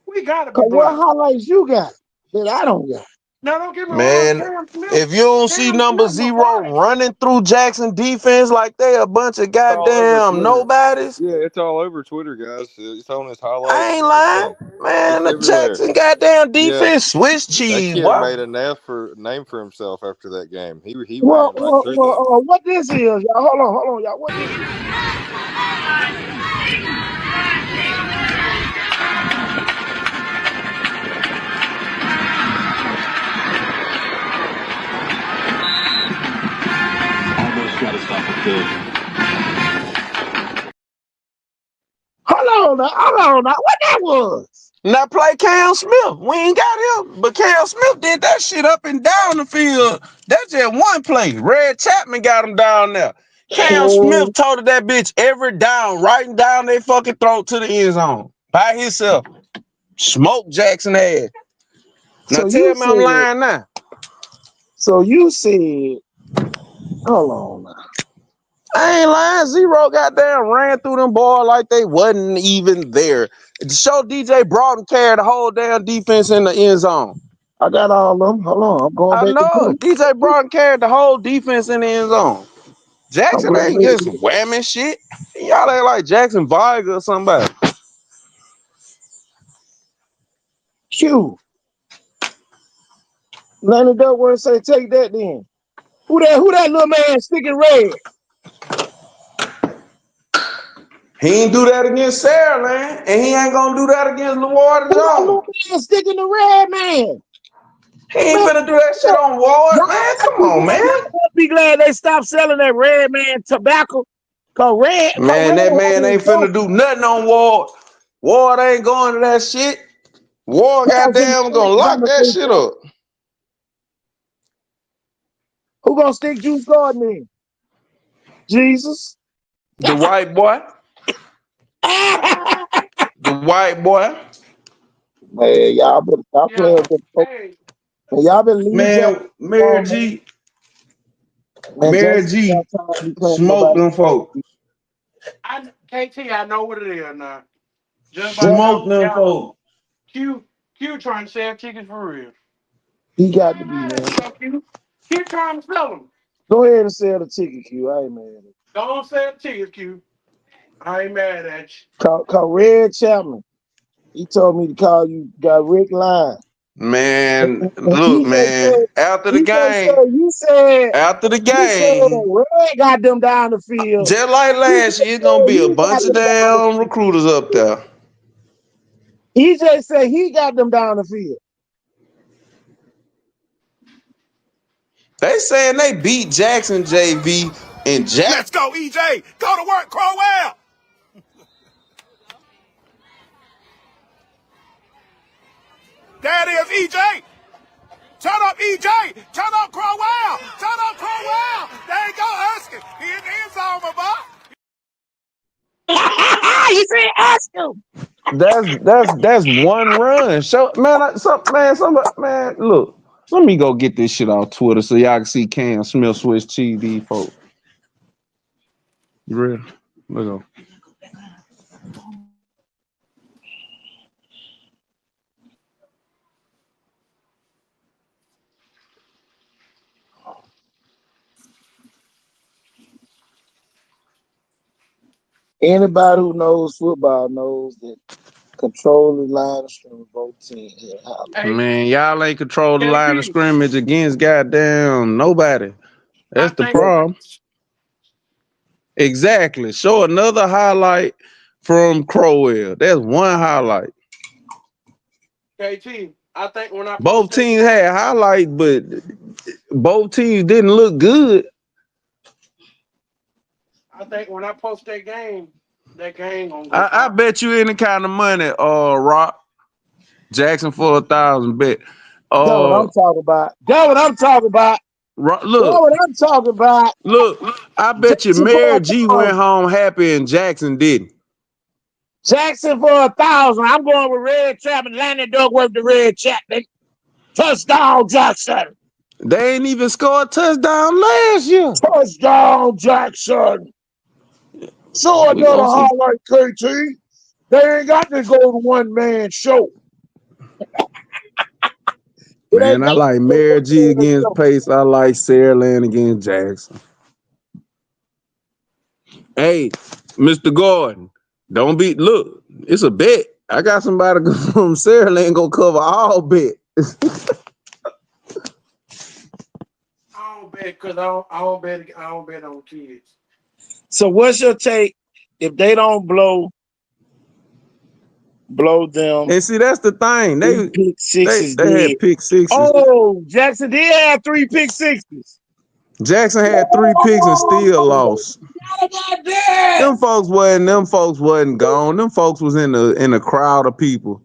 We gotta be Cause what blind. highlights you got that I don't got? Now don't get me wrong, Man, Cam Smith. if you don't see Cam number Smith was zero nice. running through Jackson defense like they a bunch of It's all over goddamn Twitter. nobodies, Yeah, it's all over Twitter, guys. It's on his highlights I and ain't lying. everything. Man, It's the everywhere. Jackson goddamn Yeah, defense Swiss that cheese, kid boy. made a name for himself after that game. He ran right through them. What this is, y'all? Hold on, y'all. What this is? Almost got to stop the field. Hold on now. What that was? Now play Cam Smith. We ain't got him, but Cam Smith did that shit up and down the field. That's just one play. Red Chapman got him down there. Cam Smith Oh, toted that bitch every down, right down their fucking throat to the end zone by himself. Smoke Jackson ass. Now so you tell me I'm said. lying now. So you said. Hold on now. I ain't lying. Zero goddamn ran through them boys like they wasn't even there. Show DJ Broughton carried the whole damn defense in the end zone. I got all of them. Hold on. I'm going I back to know. do. DJ Broughton carried the whole defense in the end zone. I'm Jackson going ain't back just to whamming shit. Y'all ain't like Jackson Viger or somebody. Q. Lenny Duckworth say, take that then. Who that little man sticking red? He ain't do that against Saraland, and he ain't gonna do that against LeWarder Who that little Jones. man sticking the red man? He ain't Man, finna do that shit on Ward, man. Come on, man. y'all must be glad they stopped selling that red man tobacco. Man, Cause red that had man his ain't finna do nothing on Ward. Ward ain't going to that shit. Ward goddamn gonna lock that shit up. Who gonna stick Juice Gordon in? Jesus. The white boy. The white boy. Man, y'all better stop Yeah. playing with them folks. Hey, Man, y'all better leave Jack Man, Mary alone, man. G. Man, Mary Jackson G got time to be playing smoked nobody. them folks. I know what it is now. Just by Jackson, Smoked jumping them out, folks. Q trying to sell tickets for real. he I got to ain't be, mad at man. you, though, Q. Keep trying to sell them. Go ahead and sell the ticket, Q. I ain't mad at you. Don't sell tickets, Q. I ain't mad at you. Call Red Chapman. He told me to call you, got Rick Line. Man, And look, man. After the You said game, Red got them down the field. just like last year, it's gonna be a bunch of damn recruiters up there. EJ said he got them down the field. They saying they beat Jackson JV and Let's go, EJ. Go to work, Crowell. There it is, EJ. Turn up, EJ. Turn up, Crowell. Turn up, Crowell. There you go, Husky. He in the end zone, my boy. He said, ask him. That's one run. So man, look. Let me go get this shit off Twitter so y'all can see Cam Smith switch TV, folks. You ready? Look. Anybody who knows football knows that control the line of scrimmage both teams. Hey, Man, y'all ain't control the line of KP, scrimmage against goddamn nobody. I That's the think problem. Exactly. Show another highlight from Crowell. That's one highlight. KT, I think when I post Both that teams game, had highlights, but both teams didn't look good. that game gonna go I far. bet you any kind of money, Rock Jackson for 1,000 bet. That's what I'm talking about. That's what I'm talking about. That's Look, what I'm talking about. look. I bet you Jackson for Mary G went 1,000. home happy and Jackson didn't. Jackson for 1,000. I'm going with Red Chapman. Landon Duckworth to Red Chapman. Touchdown, Jackson. They ain't even scored a touchdown last year. Touchdown, Jackson. So We another gonna see. highlight, KT. They ain't got to go to one-man show. It ain't Man, I got like to go to Mary G one-man against show. Pace. I like Sarah Land against Jackson. Hey, Mr. Gordon, don't be. Look, it's a bet. I got somebody from Sarah Land gonna cover all bet. I don't bet because I don't bet on kids. So what's your take if they don't blow them And see, that's the thing. three pick sixes They dead? had pick sixes. Oh, Jackson did have 3 pick sixes. Jackson had 3 picks and still Oh, lost. what about that? Them folks wasn't gone. Them folks was in a crowd of people.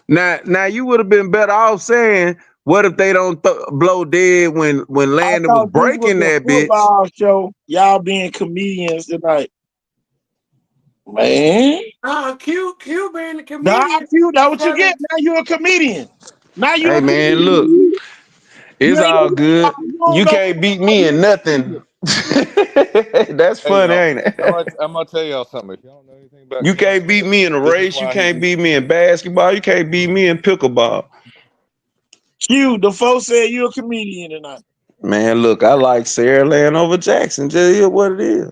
Now you would have been better off saying, what if they don't blow dead when I Landon was thought this was breaking a that bitch? football show. Y'all being comedians tonight. Man. Q being the Nah, comedian. you know what you Telling, get. Now you're a comedian. Now you're Hey a man, look, comedian. You it's ain't all no good. you don't You know can't beat about me being in a nothing. comedian. That's Hey funny, y'all, ain't it? I'm gonna tell y'all something. If y'all don't know anything about You Cam can't beat Smith, me in a this is race. You why can't he. beat me in basketball. You can't beat me in pickleball. Q, the folks said you're a comedian tonight. Man, look, I like Sarah Land over Jackson. Just is what it is.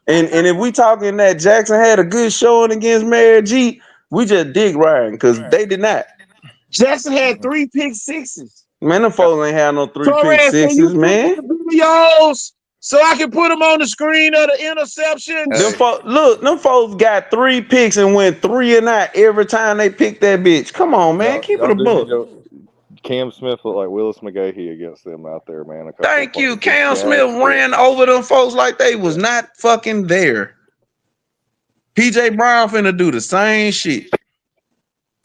And if we talking that Jackson had a good showing against Mary G, we just dig riding because they did not. Jackson had 3 pick sixes. Man, them folks ain't had no pick Torres, can you sixes, put in man. the videos so I can put them on the screen of the interceptions? Hey, Them folks got 3 picks and went 3 and out every time they picked that bitch. Come on, man, keep it y'all a do need book. to. Cam Smith looked like Willis McGahee against them out there, man. A couple of Thank plays, you. just Cam Smith gassed up. ran over them folks like they was Yeah. not fucking there. PJ Brown finna do the same shit.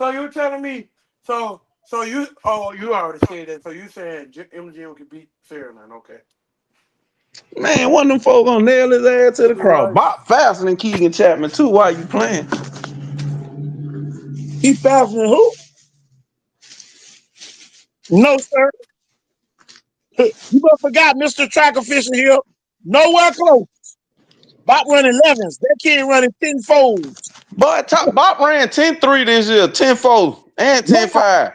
so you telling me? You already said that. So you saying MGM could beat Sarah? Okay. Man, one of them folks gonna nail his ass to the You're cross. right. Bop faster than Keegan Chapman too. Why you playing? He faster than who? No, sir. You must forgot Mr. Track Official here. Nowhere close. Bob running 11s. That kid running 10 folds. Boy, Bob ran 10-3 this year, 10-4, and Wow. 10-5.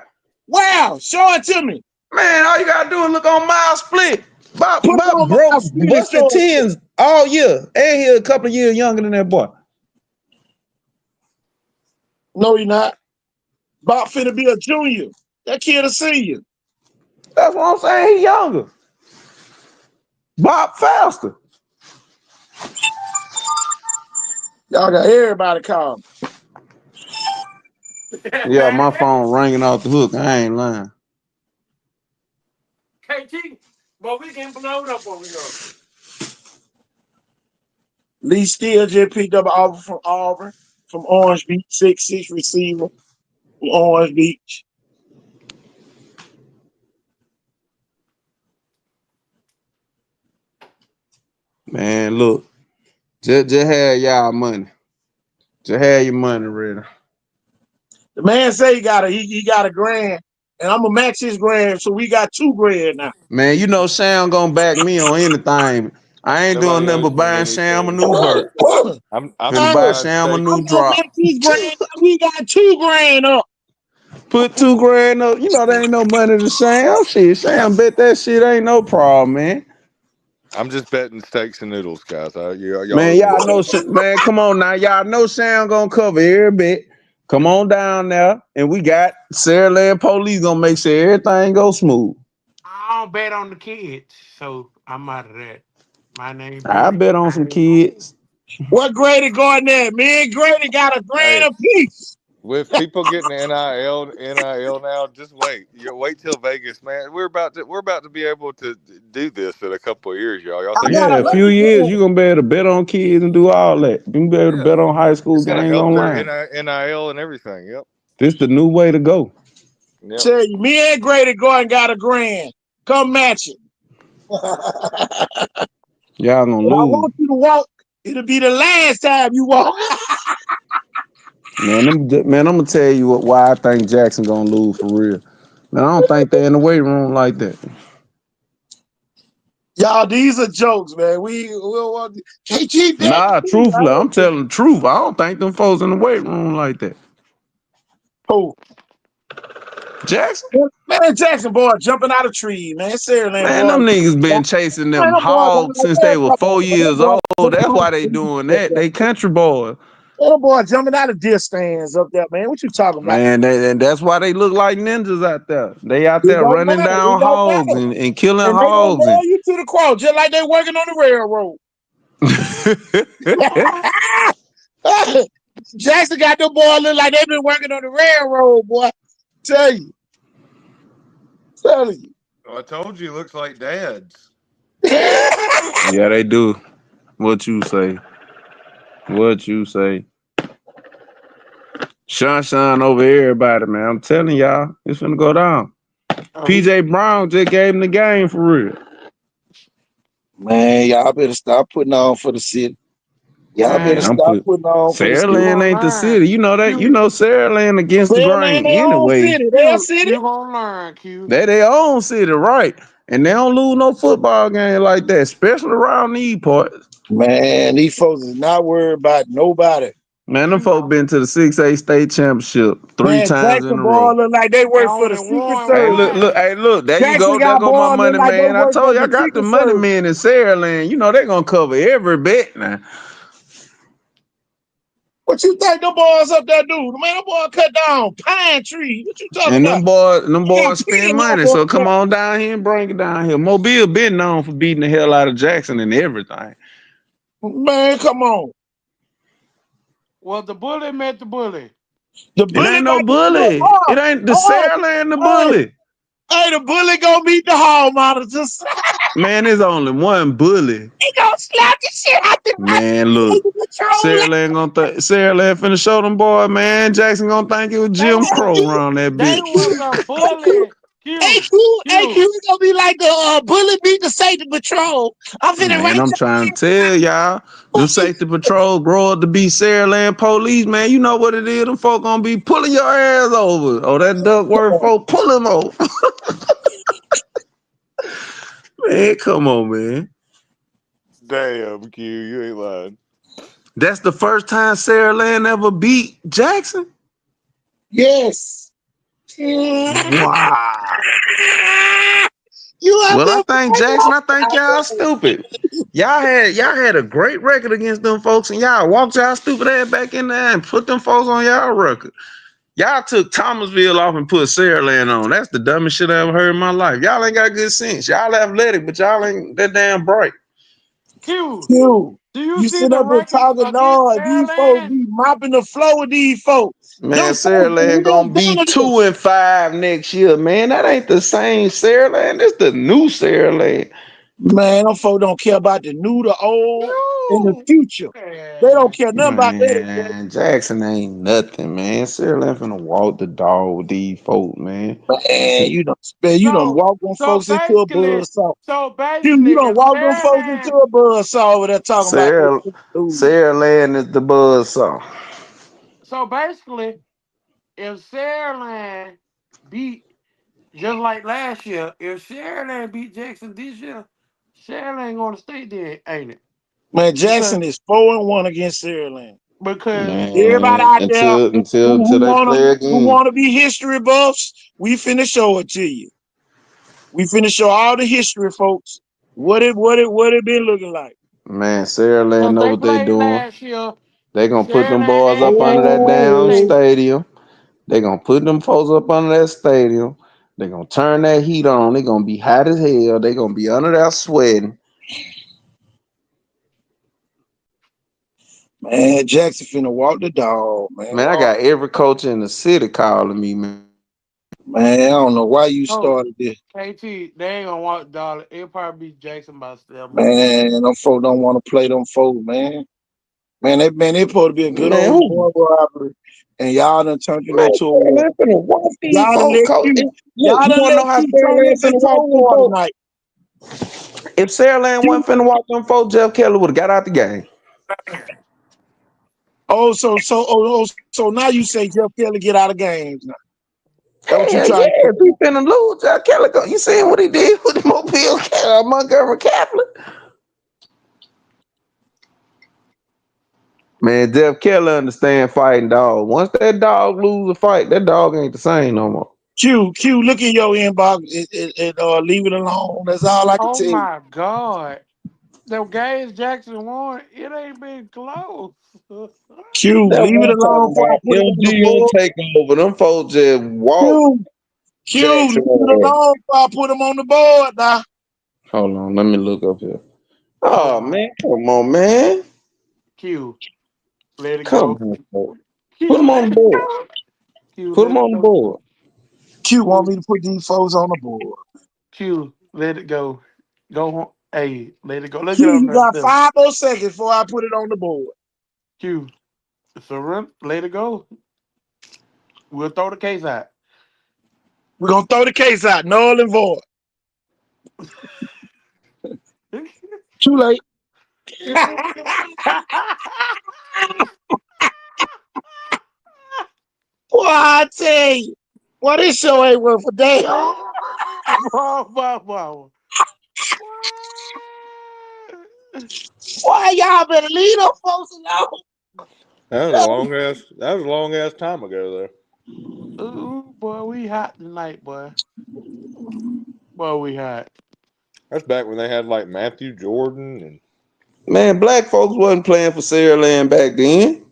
Wow. Show it to me. Man, all you gotta do is look on mile split. Put it Bob on broke my screen and show busted it to me. tens all year. And he a couple of years younger than that boy. No, he not. Bob finna be a junior. That kid a senior. That's what I'm saying. He younger. Bob faster. Y'all got everybody calling. Yeah, my phone ringing off the hook. I ain't lying. KT, but we getting blown up over here. Lee Steele just picked up an offer from Auburn, from Orange Beach, 6'6" receiver from Orange Beach. Man, look. Just have y'all money. Just have your money ready. The man say he got a grand, and I'm gonna match his grand, so we got $2,000 now. Man, you know Sam gonna back me on anything. I ain't doing Nobody nothing owes but me buying Sam a anything. new vert. I'm Finna buy surprised Sam a Steaks. new I'm gonna drop. match his grand. We got $2,000 up. Put $2,000 up. You know, there ain't no money to Sam. Shit, Sam bet that shit ain't no problem, man. I'm just betting steaks and noodles, guys. Y'all Man, owe me y'all know, $2. man, come on now. Y'all know Sam gonna cover every bit. Come on down there. And we got Sarah Land Police gonna make sure everything go smooth. I don't bet on the kids, so I'm out of that. My name I Billy. bet on I some ain't gonna. kids. What Grady going there? Me and Grady got a grand Hey, apiece. with people getting NIL now, just wait. You wait till Vegas, man. We're about to be able to do this in a couple of years, y'all. Y'all I think got it's Yeah, a few crazy? years you gonna be able to bet on kids and do all that. You can be able to Yeah, bet on high school it's gonna games help their online. NIL and everything. Yep, This the new way to go. yep. Tell you, me and Grady going got a grand. Come match it. Y'all gonna And I lose. want you to walk. It'll be the last time you walk. Man, I'm gonna tell you why I think Jackson gonna lose for real. Man, I don't think they in the weight room like that. Y'all, these are jokes, man. We will want KG that. Nah, truthfully, I'm telling the truth. I don't think them folks in the weight room like that. Oh, Jackson? man, Jackson boy jumping out of trees, man. Seriously, Man, boy. them niggas been chasing Man, them that boy got hogs like since they that, were brother. 4 years old. That's why they doing that. They country boys. That boy jumping out of deer stands up there, man. What you talking about? Man, and that's why they look like ninjas out there. They out It there don't running matter. It down don't hogs matter. and killing And they gonna hogs. nail you to the cross, just like they working on the railroad. Jackson got them boy look like they been working on the railroad, boy. Tell you. Tell you. I told you, it looks like dads. Yeah, they do. What you say? What you say? Shine over everybody, man. I'm telling y'all, it's gonna go down. He PJ Brown just gave him the game for real. Man, y'all better stop putting on for the city. Y'all better Man, I'm man, stop put putting on for the city. Saraland gonna ain't the learn. city. You know that. You Q, know Saraland against the Fairland ain't grain their own anyway. city. Their Q, city. you gonna learn, Q. They their own city, right? And they don't lose no football game like that, especially around these parts. Man, these folks is not worried about nobody. Man, them You folk know, been to the 6A state championship three Man, times in Jackson a boy row. look like they they work for the only Secret won Hey, Service. look, one. hey, look, there you Jackson go. There got go my boy look money like they man. I work told for you I the got the Secret money Service. man in Saraland. You know they gonna cover every bet now. What you think them boys up there do? Man, them boy cut down pine tree. What you talking And about? them They got boys plenty spend of money. homeboys So up there. come on down here and bring it down here. Mobile been known for beating the hell out of Jackson and everything. Man, come on. Well, the bully met the bully. The It bully ain't no got the bully. oh, It ain't the oh, Saraland the hey, bully. hey, the bully gonna meet the hall monitors. Man, there's only one bully. He gonna slap the shit out the Man, look. patrol. Saraland finna show them boy, man. Jackson gonna think it was They Jim Crow around that they bitch. was a bully. Q, AQ Q. is gonna be like the bully beat the safety patrol. I'm finna Man, write I'm trying to tell y'all, them safety patrol grow up to be Saraland police, man. You know what it is. Them folk gonna be pulling your ass over. Oh, that Duckworth folk, pull him over. Man, come on, man. Damn, Q, you ain't lying. That's the first time Sarah Land ever beat Jackson? Yes. Wow. You have Well, I to think Jackson, I think y'all stupid. Y'all had a great record against them folks, and y'all walked y'all stupid ass back in there and put them folks on y'all record. Y'all took Thomasville off and put Sarah Land on. That's the dumbest shit I ever heard in my life. Y'all ain't got good sense. Y'all athletic, but y'all ain't that damn bright. Q, Q. do you You see sit the up here records talking, against no, these folks Maryland? be mopping the floor with these folks. Them Man, Sarah folks Land real gonna be dominant. 2-5 next year, man. That ain't the same Sarah Land. That's the new Sarah Land. Man, them folks don't care about the new, the old, and the You, future. They don't man. care nothing about that. Man, Jackson ain't nothing, man. Sarah Land finna walk the dog with these folks, man. Man, you don't So, walk them so folks into a basically, buzzsaw. so Q, basically, you don't if walk them folks into Maryland, a buzzsaw over there talking about they Sarah, lose. Sarah Land is the buzzsaw. so basically, if Maryland beat just like last year, if Maryland beat Jackson this year, Maryland going to stay there, ain't it? Man, Because Jackson is 4-1 against Maryland. because Everybody Man, out there until who, until who until they wanna play who again. wanna be history buffs, we finna show it to you. We finna show all the history, folks. What it been looking like. Man, Sarah Land if know they what they played doing. last year, They gonna put them Maryland boys ain't up under been that where they damn Oh, stay. stadium. They gonna put them folks up under that stadium. They gonna turn that heat on. They gonna be hot as hell. They gonna be under there sweating. man, Jackson finna walk the dog, man. Man, I got every coach in the city calling me, man. Man, I don't know why you Oh, started this. KT, they ain't gonna want dollar. It'll probably be Jackson by 7 or 8. Man, them folks don't want to play them folks, man. Man, they supposed to be a good Man, old who? boy robbery, and y'all done turned it Man, into a Sarah war. Land finna walk these Y'all done folks, let coach. Q, Look, y'all you done wanna know let how Q Sarah turn Land this finna into walk a them war folks? tonight. If Sarah Land Q, wasn't finna walk them folks, Jeff Kelly would have got out the game. so now you say Jeff Kelly get out of games now. That what you Hell trying yeah, to say? if he finna lose, Jeff Kelly go. You seen what he did with the Mobile Montgomery Catholic? Man, Jeff Kelly understand fighting dog. Once that dog lose a fight, that dog ain't the same no more. Q, look in your inbox and leave it alone. That's all I can Oh tell you. my God. The games Jackson won, it ain't been close. Q, That's leave what it I'm alone talking before I about. put it on the MG on board. take over. Them folks just walk Q, leave Jackson it ass. alone before I put them on the board now. Hold on, let me look up here. Oh Oh my man, come on, man. Q, let it Come go. on, folks. Put Q, them on let the it board. go. Q, Put them let it on the go. board. Q want Q, me to put these folks on the board. Q, let it go. Go home. Hey, let it go. Look Q, at him you there. got 5 more seconds before I put it on the board. Q, surrender. Let it go. We'll throw the case out. We're gonna throw the case out, null and void. Too late. Well, I tell you, well, this show ain't worth a damn. Whoa. Why y'all better leave them folks alone? That was a long ass time ago though. Ooh, boy, we hot tonight, boy. Boy, we hot. That's back when they had like Matthew Jordan and Man, black folks wasn't playing for Sarah Land back then.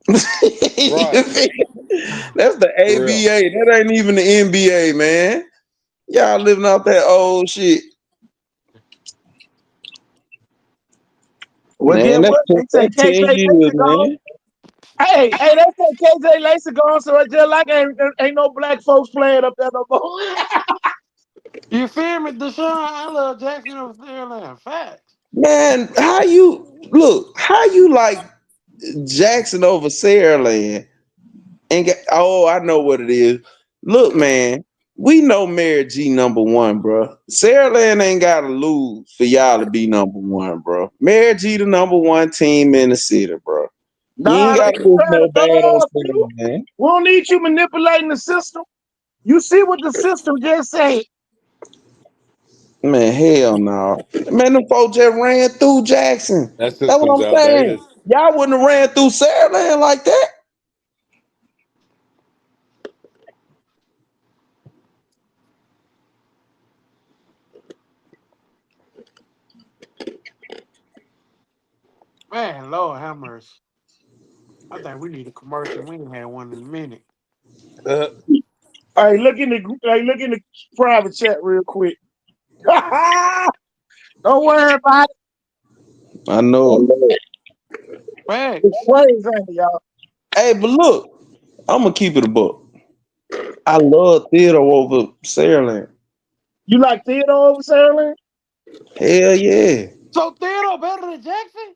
You right feel? That's the for real. ABA. That ain't even the NBA, man. Y'all living off that old shit. Well, Man, get that's, what? They say that's 10 KJ years, Lace gone. man. Hey, they say KJ Lace gone, so it's just like ain't no black folks playing up there no more. You feel me, Deshaun? I love Jackson over Fairland. Facts. Man, how you like Jackson over Sarah Land and get, oh, I know what it is. Look, man, we know Mary G number one, bro. Sarah Land ain't gotta lose for y'all to be number one, bro. Mary G the number one team in the city, bro. You ain't Nah, they gotta can lose try to no bad on you. Sarah Land. We don't need you manipulating the system. You see what the system just said. Man, hell no. Man, them folks just ran through Jackson. That That's what system's I'm saying. outdated. Y'all wouldn't have ran through Saraland like that. Man, Lord have mercy. I think we need a commercial. We ain't had one in a minute. Uh, Hey, look in the private chat real quick. Don't worry about I know it. It's Facts. crazy, ain't it, y'all. it. Hey, but look, I'm gonna keep it a buck. I love Theodore over Saraland. You like Theodore over Saraland? Hell yeah. So Theodore better than Jackson?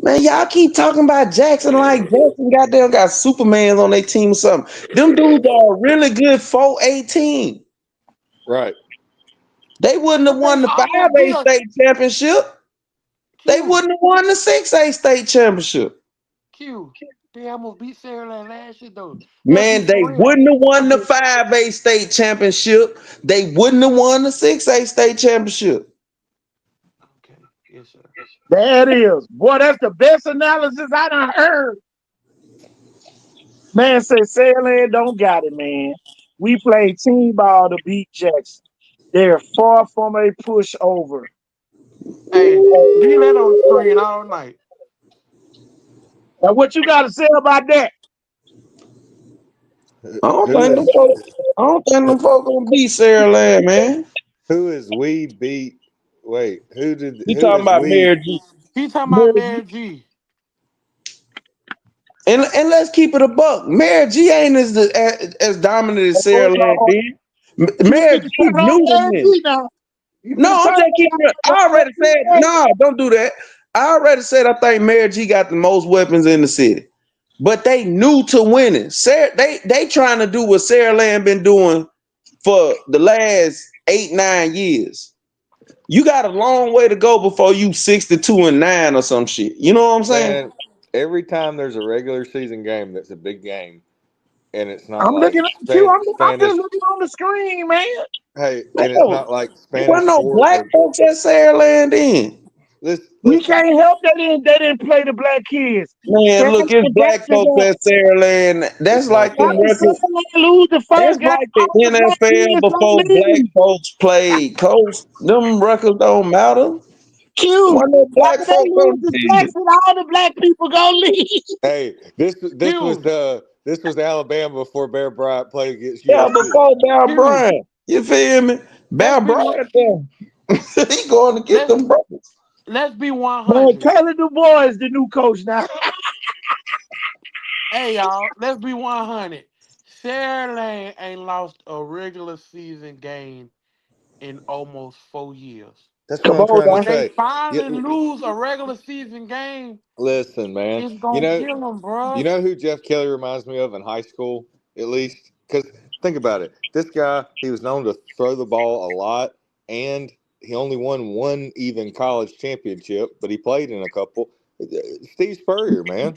Man, y'all keep talking about Jackson like Jackson goddamn got Supermans on their team or something. Them dudes are really good 418. right. They wouldn't have But they won the almost beat 5A us. state championship. They Q. wouldn't have won the 6A state championship. Q. They almost beat Sarah last year though. Let's be Man, for they real. wouldn't have won the Okay. 5A state championship. They wouldn't have won the 6A state championship. Okay. Yes, sir. There it is. Boy, that's the best analysis I done heard. Man say Saraland don't got it, man. We played team ball to beat Jackson. They're far from a pushover. Hey, leave that on the screen all night. Now, what you got to say about that? I don't Who think them is folks, I don't think them folks gonna beat Sarah Land, man. who is we beat? Wait, You who talking is about we? Mary G. He talking about Mary Mary G. And let's keep it a buck. Mary G ain't as dominant as Sarah Oh, Land Lord. did. You Mary finna G turn on knew to Mary win. G now. You No, finna I'm turn just keeping it. I already said, on no, don't do that. I already said I think Mary G got the most weapons in the city. But they knew to win it. They trying to do what Sarah Land been doing for the last 8-9 years. You got a long way to go before you 62-9 or some shit. You know what I'm saying? Man, every time there's a regular season game that's a big game, and it's not I'm like looking at you. I'm just Spanish. looking on the screen, man. Hey, Man, and it's not like there wasn't Spanish no Fort black or folks at Sarah Land then. We listen. can't help that they didn't play the black kids. Man, Sam look, it's and black Jackson folks got at Sarah Land. That's It's not like them after that. records. Sam lose the That's first game. like the All the black NFL kids gonna before black leave. folks played. Coach, them records don't matter. Q. Why no black After they folks lose on the to team? Jackson, all the black people gonna leave. Hey, Q. this was Alabama before Bear Bryant played against Yeah, USC. before Bear Q. Bryant. You feel me? Let's Bear be one. Bryant there. He going to get Let's them records. let's be Man, 100. Taylor DuBois is the new coach now. Hey y'all, let's be 100. Sarah Lane ain't lost a regular season game in almost 4 years. That's what Come I'm on trying to now. When they say. finally You, lose a regular season game, listen, man. it's gonna kill them, You bruh. know who Jeff Kelly reminds me of in high school, at least? Because think about it. This guy, he was known to throw the ball a lot, and he only won one even college championship, but he played in a couple. Steve Spurrier, man.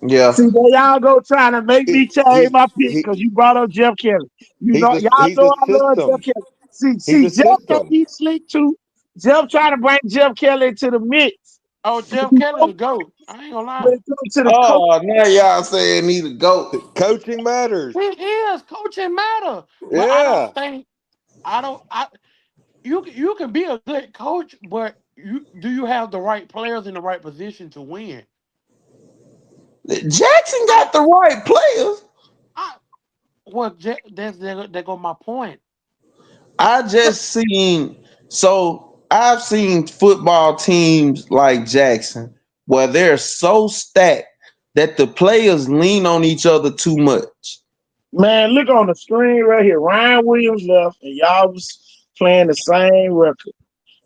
Yeah. See, there y'all go trying to make me change He's my pick he, because you brought up Jeff Kelly. You know, y'all he's know a I love Jeff system. Kelly. See, He's see, a Jeff can system. be slick too. Jeff trying to bring Jeff Kelly into the mix. Oh, But Jeff you Kelly know, the GOAT. I ain't gonna when lie. it comes to the coach, Oh, now y'all saying need to go. Coaching matters. It is coaching matter. But I don't Yeah. think I don't I you can be a good coach, but you have the right players in the right position to win? Jackson I got the right players. I well that's there go my point. I just seen I've seen football teams like Jackson where they're so stacked that the players lean on each other too much. man, look on the screen right here. Ryan Williams left, and y'all was playing the same record.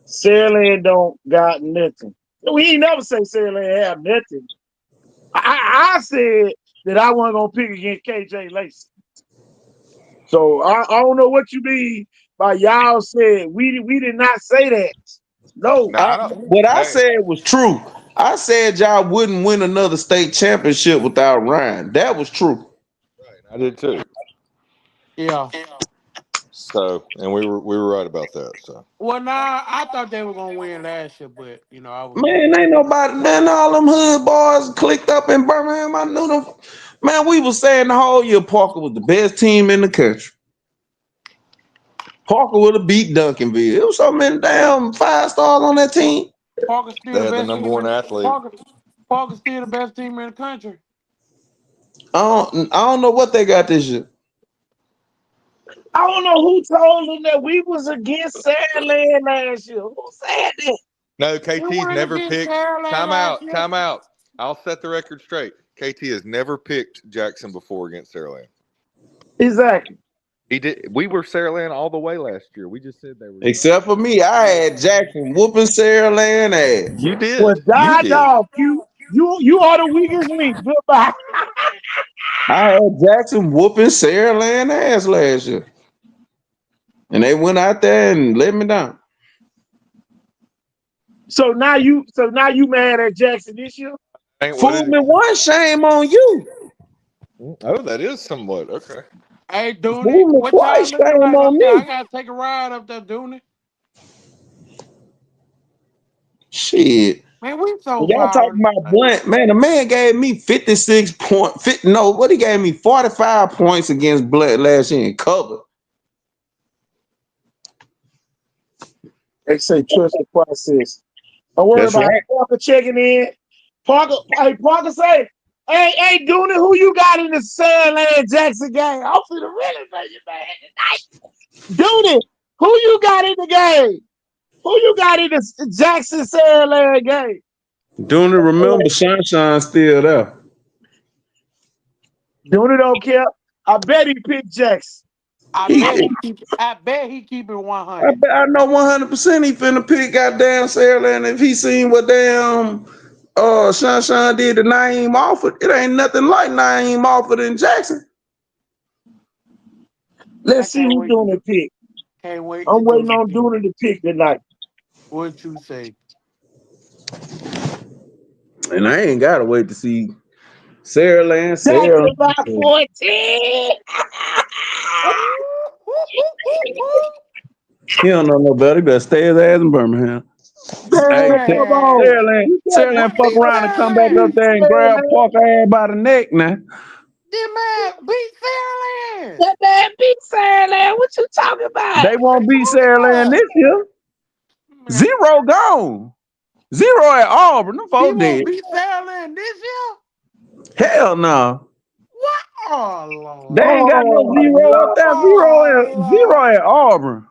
Saraland don't got nothing. We ain't never say Saraland have nothing. I said that I wasn't gonna pick against KJ Lacey. So I don't know what you mean by y'all said we did not say that. No. No, I don't. What I Hey, said was true. I said y'all wouldn't win another state championship without Ryan. That was true. right, I did too. Yeah. So, and we were right about that. So, Well, nah, I thought they were gonna win last year, but I was Man, wrong. ain't nobody, man, all them hood boys clicked up in Birmingham. I knew them. Man, we was saying the whole year Parker was the best team in the country. Parker would have beat Duncanville. It was so many damn 5 stars on that team. Parker's still they the had the best number team one in athlete. Parker. Parker's still the best team in the country. I don't know what they got this year. I don't know who told them that we was against Sandland last year. Who said that? No, We KT's weren't never against picked. Maryland Time last out. year. Time out. I'll set the record straight. KT has never picked Jackson before against Saraland. Exactly. He did. We were Saraland all the way last year. We just said they were young. Except for me, I had Jackson whooping Sarah Land ass. You Well, did. You die did. dog, you are the weakest link. Goodbye. I had Jackson whooping Sarah Land ass last year. And they went out there and let me down. So now you mad at Jackson this year? Ain't what Fool it me one, shame on you. is. Oh, that is somewhat okay. Hey, Dooney, Fool me what y'all twice, looking shame like on up there? I me. gotta take a ride up there, Dooney. Shit. Man, we so Y'all far. talking about Blunt. Man, the man gave me 56 point. No, what he gave me 45 points against Blunt last year in cover. They say trust the process. Don't worry That's about it. right. Parker checking in. Parker say, hey, Dooney, who you got in the Sandland Jackson game? I'm finna really make you mad tonight. Dooney, who you got in the game? Who you got in the Jackson Sandland game? Don't remember Sunshine still there. Dooney don't care. I bet he picked Jackson. I He, bet he keep it I 100. bet I know 100% he finna pick goddamn Sarah, and if he seen what damn Sunshine did to Naeem Alford, it ain't nothing like Naeem Alford in Jackson. I Let's see can't who wait to Dooney pick. can't wait to I'm do waiting the on thing. Dooney to pick tonight. What you say? And I ain't gotta wait to see Sarah Land, Sarah. Jackson by 14. He don't know no better. He better stay his ass in Birmingham. Hey, Man, come on. Man, Sarah Land what fuck beat around and come back up Fairland? there and grab Parker ass by the neck now. This man beat Fairland. That man beat Sandland. What you talking about? They won't beat Sarah Land this year. Man, Zero gone. Zero at Auburn. Them he folks won't dead. beat Fairland this year? Hell no. What? Oh, They Lord. ain't got no Oh, zero up there. Zero Oh, at Auburn.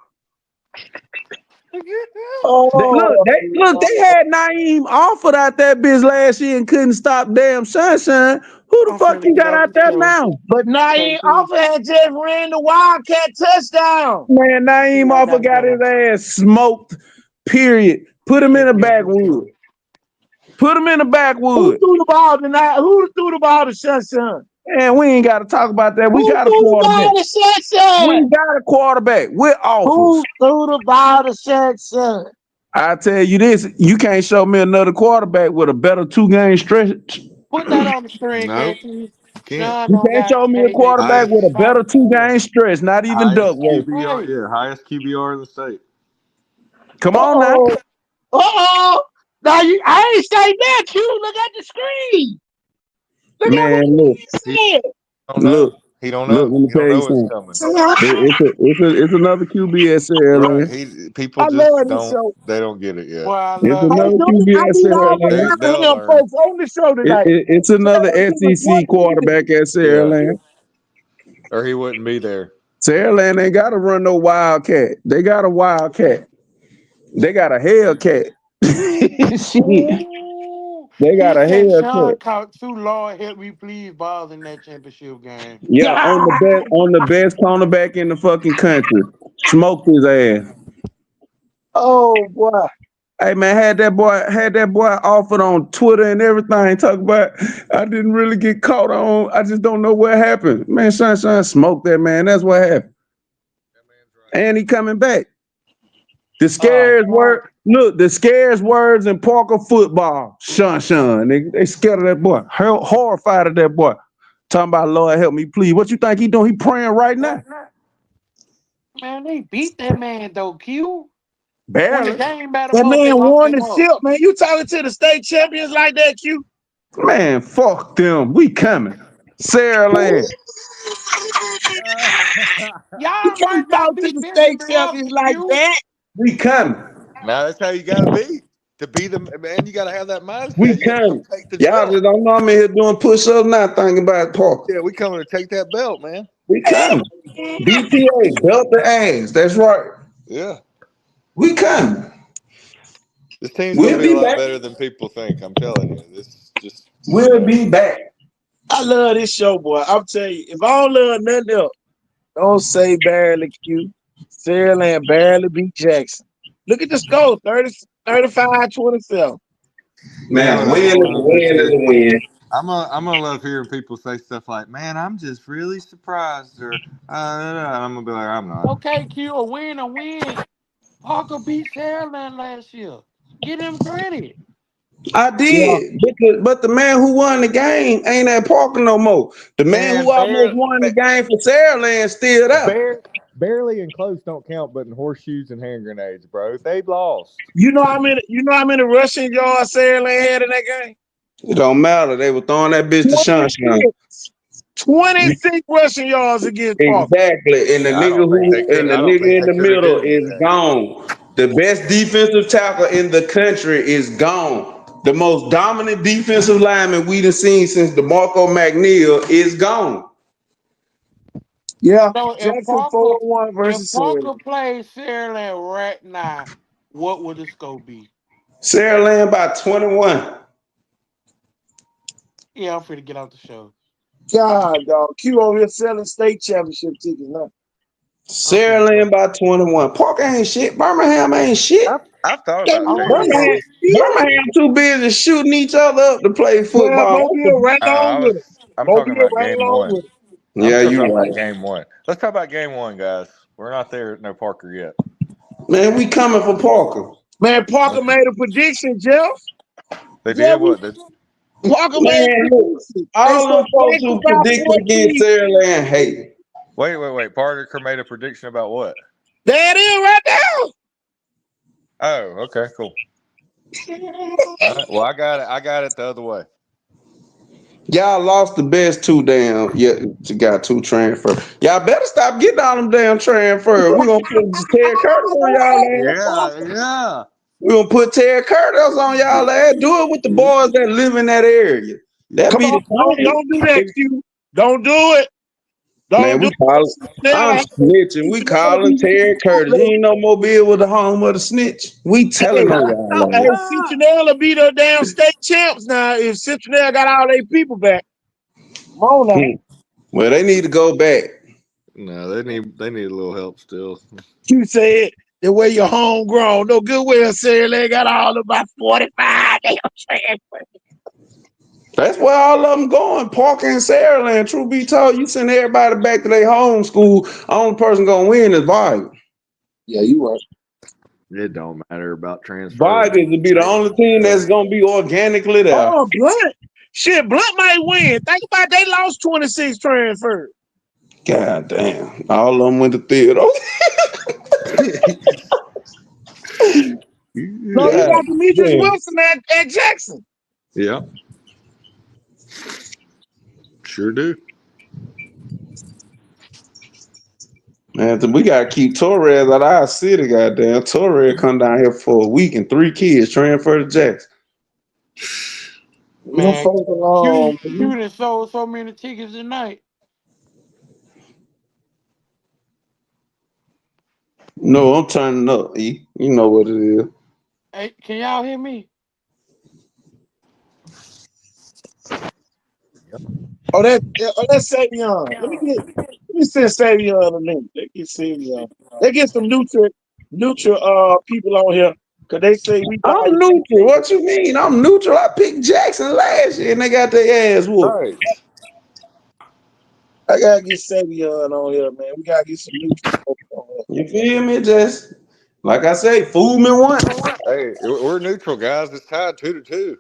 Lord. They look, they Lord. had Naeem offered out that bitch last year and couldn't stop damn Sunshine. Who the I'm fuck finna you get got off out the there show. now? But Naeem KT, Alford had just ran the Wildcat touchdown. Man, Naeem I offer gotta got his go. ass smoked. Period. Put him in the KT, I gotta backwood. go. Put him in the Who backwood. threw the ball tonight? Who threw the ball to Sunshine? And we ain't got to talk about that. We Who got a threw the quarterback. ball to Sunshine? We got a quarterback with offers. Who threw the ball to Sunshine? I tell you this, you can't show me another quarterback with a better 2 game stretch. Put that on the screen, No, KT. can't. Sean You don't can't got show me a quarterback Highest with a better 2 game $5. stretch, not even highest Duckworth. QBR. Hey, Yeah, highest QBR in the state. Come on now. Uh-oh. Uh-oh. Now I ain't say that, Q. Look at the screen. Look at what Man, you He said. don't know. look, He don't let know. me He tell don't you know it's something. coming. It's another QB at Right. Land. People I just love this don't. show. They don't get it yet. boy, I It's love Hey, another Donnie, QB I at need all Land. They'll Birmingham learn. folks on the show tonight. It's Tell another them give us SEC 1 minute. quarterback at Yeah, Land. or he wouldn't be there. Land ain't got to run no Wildcat. They got a Wildcat. They got a Hellcat. Shit. Ooh, They he got a said Hellcat. Sean caught 2 Lord help me please balls in that championship game. Yeah, on the best cornerback in the fucking country. Smoked his ass. Oh boy. Hey man, had that boy offered on Twitter and everything. Talk about I didn't really get caught on. I just don't know what happened. Man, Sunshine smoked that man. That's what happened. And he coming back. The Oh, scares God. word. Look, the scares words in Parker football. Sunshine. They scared of that boy. Horrified of that boy. Talking about Lord help me please. What you think he doing? He praying right now. Man, they beat that man though, Q. When the Barely. game mattered That most, they man locked won him the up. ship, man. You talking to the state champions like that, Q? Man, fuck them. We coming. Sarah Land. You Y'all might can't not talk to be the state physically up, champions like Q. that. We coming. Now that's how you got to be. To be the man, you got to have that We mindset. You got to come coming. take the Y'all belt. just don't know I'm in here doing push-ups now thinking about Parker. Yeah, we coming to take that belt, man. We coming. BTA, belt the ass. That's right. Yeah, We coming. this team's going to We'll be a be lot back. better than people think. I'm telling you. This just We'll be back. I love this show, boy. I'm telling you, if I don't love nothing else, don't say barely Q. Sarah Land barely beat Jackson. Look at the score, 30, 35-27. you know Man, what a I'm win gonna is a love this win is year. a win. I'm gonna love hearing people say stuff like, "Man, I'm just really surprised," or and I'm gonna be like, "I'm not." Okay, Q, a win, a win. Parker beat Maryland last year. Get him credit. I Yeah. did, but the man who won the game ain't at Parker no more. The man Man, who almost won the game for Saraland still there. barely and close don't count, but in horseshoes and hand grenades, bro, they lost. You know how many rushing yards Sarah Land had in that game? It don't matter. They were throwing that bitch to Sunshine. 26. 26 rushing yards against Parker. Exactly. And the Yeah, nigga I don't think in they the could have did middle it is today. gone. The best defensive tackle in the country is gone. The most dominant defensive lineman we done seen since DeMarco McNeil is gone. Yeah. So Jackson 4-1 if versus Sarah. Parker plays Maryland right now, what would the score be? Sarah Land by 21. Yeah, I'm finna get out the show. God, dog. Q over here selling state championship tickets now. I'm finna Sarah go. Land by 21. Parker ain't shit. Birmingham ain't shit. I've thought They about I might want to changing be it. go. Birmingham too busy shooting each other up to play Well, football. Mobile right along with it. I'm talking Mobile about right game along one. with it. I'm Yeah, still you talking about right. game one. Let's talk about game one, guys. We're not there at no Parker yet. Man, we coming for Parker. Man, Parker Okay. made a prediction, Jeff. They Jeff, did what? Parker made a Man, look, prediction. They all said them folks Jackson who by predicted against 14. Sarah Land hate. Wait. Parker made a prediction about what? There it is right now. Oh, okay, cool. All right. Well, I got it. I got it the other way. Y'all lost the best two damn. Yeah, you got two transfer. Y'all better stop getting all them damn transfer. We gonna put Terry Curtis on y'all ass. Yeah. We gonna put Terry Curtis on y'all ass. Do it with the boys that live in that area. That Come be the on, thing. don't do that, Q. Don't do it. Man, Don't do we it. call. I'm Now, snitching. We calling Terry Curtis. You ain't no Mobile with the home of the snitch. We hey, telling on y'all hey, ass. Cincinnati beat the damn state champs now. If Cincinnati got all their people back, come on now. Well, they need to go back. No, they need a little help still. Q said the way you're homegrown. No good way, sir. They got all about 45 damn transfers. That's where all of them going. Parker and Saraland. Truth be told, you send everybody back to their home school. Only person gonna win is Vibe. Yeah, you right. It don't matter about transfer. Vibe is to be the only team that's gonna be organically there. Oh, Blunt. Shit, Blunt might win. Think about it, they lost 26 transfers. God damn. All of them went to theater. No, you God got Demetrius damn. Wilson at Jackson. Yeah, sure do. Man, we gotta keep Torres out of our city, goddamn. Torres come down here for a week and 3 kids transfer to Jackson. Them Man, folks alone. Q done sold so many tickets tonight. No, I'm turning up, E. You know what it is. Hey, can y'all hear me? That's Savion. Let me send Savion a link. They get Savion. They get some neutral people on here because they say we I'm biased. neutral. What you mean? I'm neutral. I picked Jackson last year and they got their ass whooped. Right. I gotta get Savion on here, man. We gotta get some neutral folks on here. You feel me? Just like I say, fool me once. Hey, we're neutral, guys. It's tied 2-2.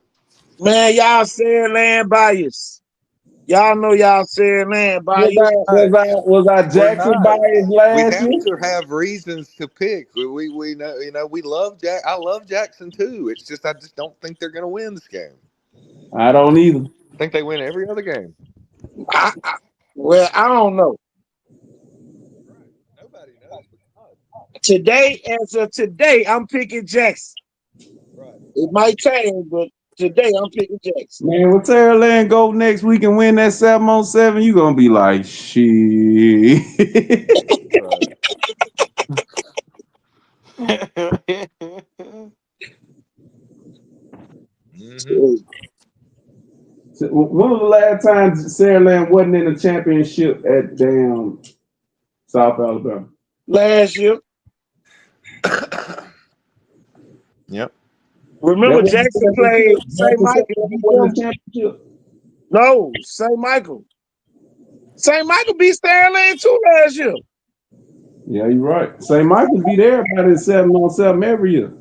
Man, y'all saying land bias. Y'all know y'all saying, man, by Was you. I We're Jackson not. biased We last have year? to have reasons to pick. We know, you know, we love Jack. I love Jackson too. It's just I just don't think they're going to win this game. I don't either. I think they win every other game. Well, I don't know. Nobody knows but God. Today, as of today, I'm picking Jackson. Right. It might change, but today I'm picking Jackson. Man, when Terry Land go next week and win that 7-on-7, you gonna be like, shit. Right. Mm-hmm. So, when was the last time Sarah Land wasn't in a championship at damn South Alabama? Last year, Yep. That remember wasn't Jackson played St. Michael and beat wasn't them. the championship. No, St. Michael. St. Michael beat Sterling too last year. Yeah, you're right. St. Michael beat everybody in 7-on-7 every year.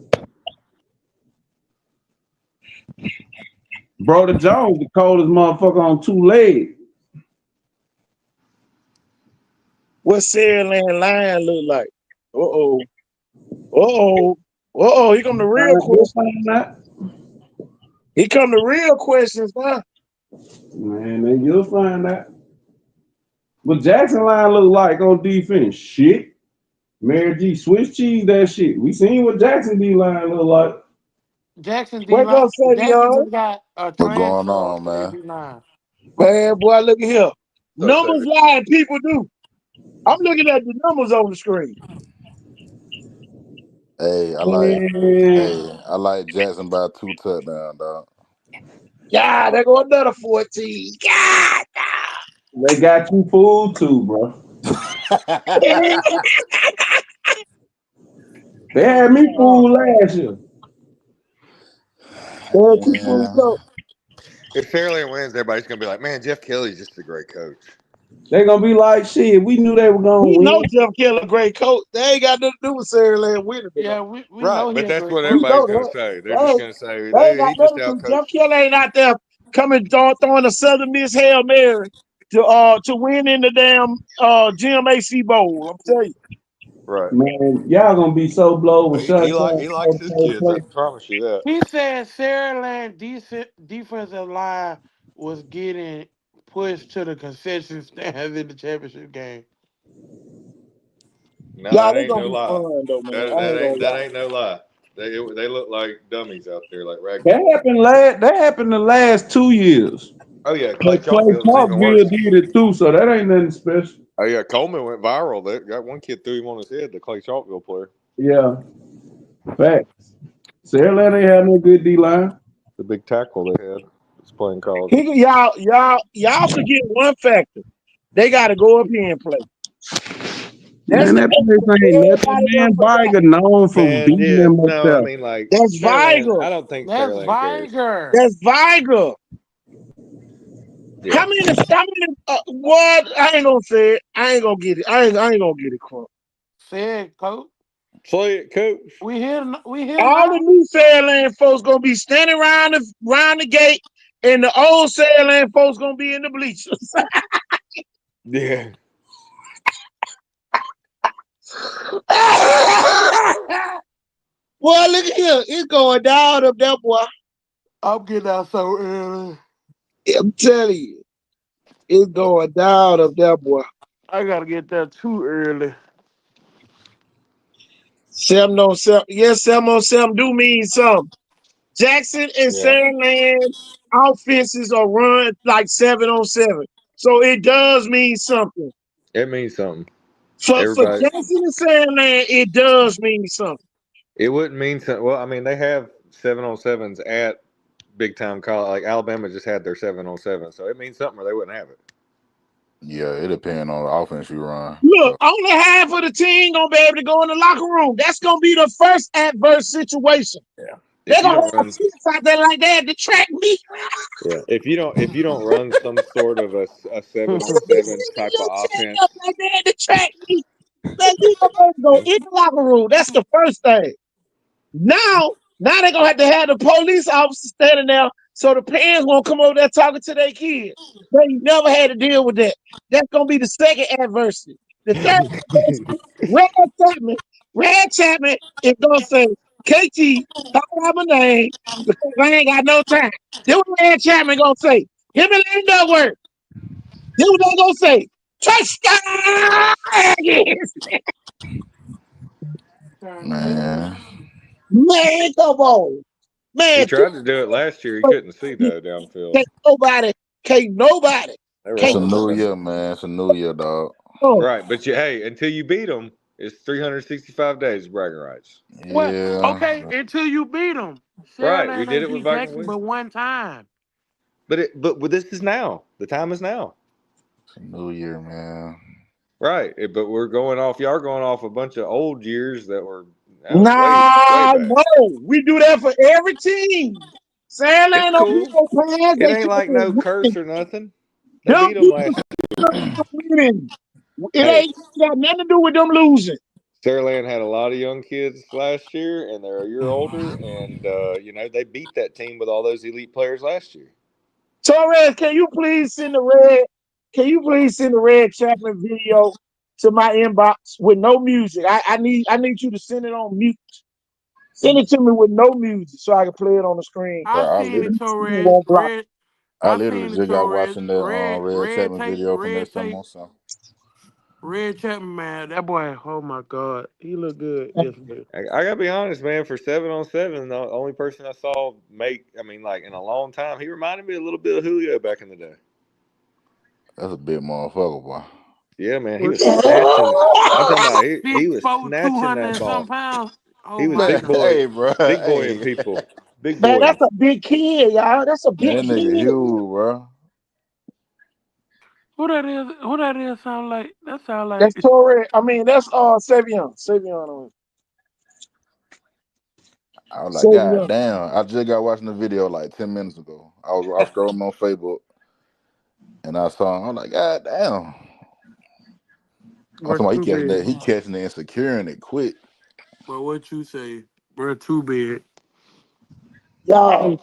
Brother Jones, the coldest motherfucker on two legs. What Sterling line look like? Uh-oh. Uh-oh. Uh-oh. Here come the real You'll question. find that. Here come the real questions, huh? Man, you'll find that. What Jackson line look like on defense? Shit. Mary G. Swiss cheese that shit. We seen what Jackson D line look like. Jackson D What line. gonna say, Jackson y'all? just got a What going transfer on, to their man? D line. Man, boy, look at here. So Numbers lie, people do. I'm looking at the numbers on the screen. Hey, Man, I like Jackson by 2 touchdowns, dog. Yeah, there go another 14. God. they got you fooled too, bro. They had me Oh, fooled last year. Yeah. if Fairland wins, everybody's gonna be like, "Man, Jeff Kelly's just a great coach." They gonna be like, shit, we knew they were gonna We know win. Jeff Kelly, great coach. They ain't got nothing to do with Sarah Land winning it, yeah, though. we Right, know he but a that's great what We coach. everybody's know gonna that. say. They're just They, gonna say they ain't he got just nothing to do. Jeff outcoached him. Kelly ain't out there coming throwing a Southern Miss Hail Mary to win in the damn GMAC Bowl. I'm telling you. Right. Man, y'all gonna be so blown when Sean He likes his kids. I play. can promise you that. He said Saraland defensive line was getting pushed to the concession stands in the championship game. No, Y'all, that it's ain't gonna no be lie. fun though, man. That I that ain't ain't gonna that lie. ain't no lie. They look like dummies out there, like rag That dolls. happened the last 2 years. Oh yeah, But Clay Clay Chalkville was even Parkville worse. did it too, so that ain't nothing special. Oh yeah, Coleman went viral. That got one kid threw him on his head. The Clay Chalkville player, Yeah, facts. Sarah ain't had no good D line. the big tackle they had, was playing college. Y'all forget one factor. They got to go up here and play. That's Man, the that factor place ain't nothing. everybody done Man, forgot. Biger known for Man, beating yeah, them no, I himself. mean like That's Fairland. Viger. I don't think That's Fairland cares. Viger. That's Viger. Yeah, How many, what? I ain't gonna say it. I ain't gonna get it. I ain't gonna get it, Crump. Said coach. play it, coach. We here All the now. new Fairland folks gonna be standing around the gate, and the old Fairland folks gonna be in the bleachers. Yeah, Boy, look at here. It's going down up there, boy. I'm getting out so early. I'm telling you. It's going down up there, boy. I gotta get there too early. 7-on-7. Yes, 7-on-7 do mean something. Jackson and yeah, Sandland offenses are run like 7-on-7. So it does mean something. it means something. For Everybody, Jackson and Sandland, it does mean something. it wouldn't mean something. Well, I mean they have 7-on-7s at big time college. Like Alabama just had their 7-on-7, so it means something, or they wouldn't have it. Yeah, it depends on the offense you run. Look, So, only half of the team gonna be able to go in the locker room. That's gonna be the first adverse situation. Yeah. They're If you gonna don't have run, kids out there like that to track me. yeah. If you don't run some sort of a seven on seven type of Up offense, like that to track me. Man, you gonna be able to go in the locker room. That's the first thing. Now they're gonna have to have the police officer standing there So the parents won't come over there talking to their kids. They never had to deal with that. That's gonna be the second adversity. The third adversity, Red Chapman is gonna say, KT, call out my name because I ain't got no time. Then what Red Chapman gonna say? Him and Lindo work. Then what they gonna say? Touchdown! Man, Man, come on. He Man, tried to do it last year. He couldn't see though downfield. can't nobody, can't nobody, They were it's can't a all over new him. year, man. It's a new year, dog. no. Right, but hey, until you beat them, it's 365 days of bragging rights. What? Yeah, Okay, until you beat them. Right, we Saraland did ain't it with beat Viking Jackson Wing. but one time. But this is now. The time is now. it's a new year, man. Right, but we're going off. Y'all are going off a bunch of old years that was way Nah, back. no. We do that for every team. It's Sandland don't beat cool. no pass. It They ain't should have like been no curse winning. or nothing. They Them beat them people last year. should have been winning. It Hey, ain't got nothing to do with them losing. Saraland had a lot of young kids last year, and they're a year older, and they beat that team with all those elite players last year. Torres, can you please send the Red Chapman video to my inbox with no music? I need you to send it on mute. Send it to me with no music so I can play it on the screen. Bro, I seen it, You Torres. won't block. Red. I I literally seen it, just got Torres. watching the Red Red Chapman tape. video for next time on something. Red Chapman, man. That boy. Oh my God, he looked good yesterday. I gotta be honest, man. For 7-on-7, the only person I saw like in a long time, he reminded me a little bit of Julio back in the day. That's a big motherfucker, boy. Yeah, man, he What? was snatching it. I'm talking about he Six, was four, two snatching hundred that and some ball. pounds. Oh He was my Man, God. hey, bro, big boy and hey, people, big Man, boy. that's a big kid, y'all. That's a man, big that nigga kid. huge, bro. Who that is? Who that is? Sound like that? Sound That's like Torres. I mean, that's Savion. Savion. I was like, God Savion. damn. I just got watching the video like 10 minutes ago. I was scrolling on Facebook and I saw him. I was like, God damn. I'm talking we're about too big. he catching it and securing it quick. But what you say? We're too big. Y'all, Hey,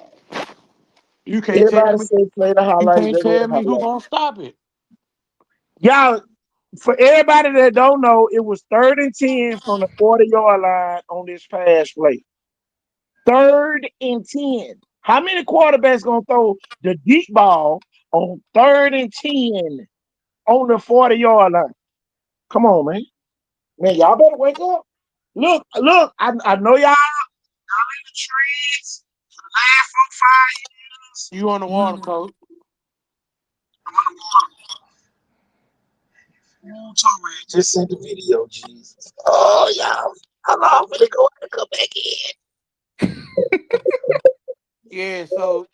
you can't tell everybody me. say play the You highlights. can't They go to tell me who highlights. gonna stop it. Y'all, for everybody that don't know, it was 3rd and 10 from the 40-yard line on this pass play. 3rd and 10. How many quarterbacks gonna throw the deep ball on 3rd and 10 on the 40-yard line? Come on, man. Man, y'all better wake up. Look, I know y'all in the trees for the last 4, 5 years. You on the water, coach? Ooh, Torres just sent the video, Jesus. Oh, y'all. I'm gonna go and come back in. Yeah. So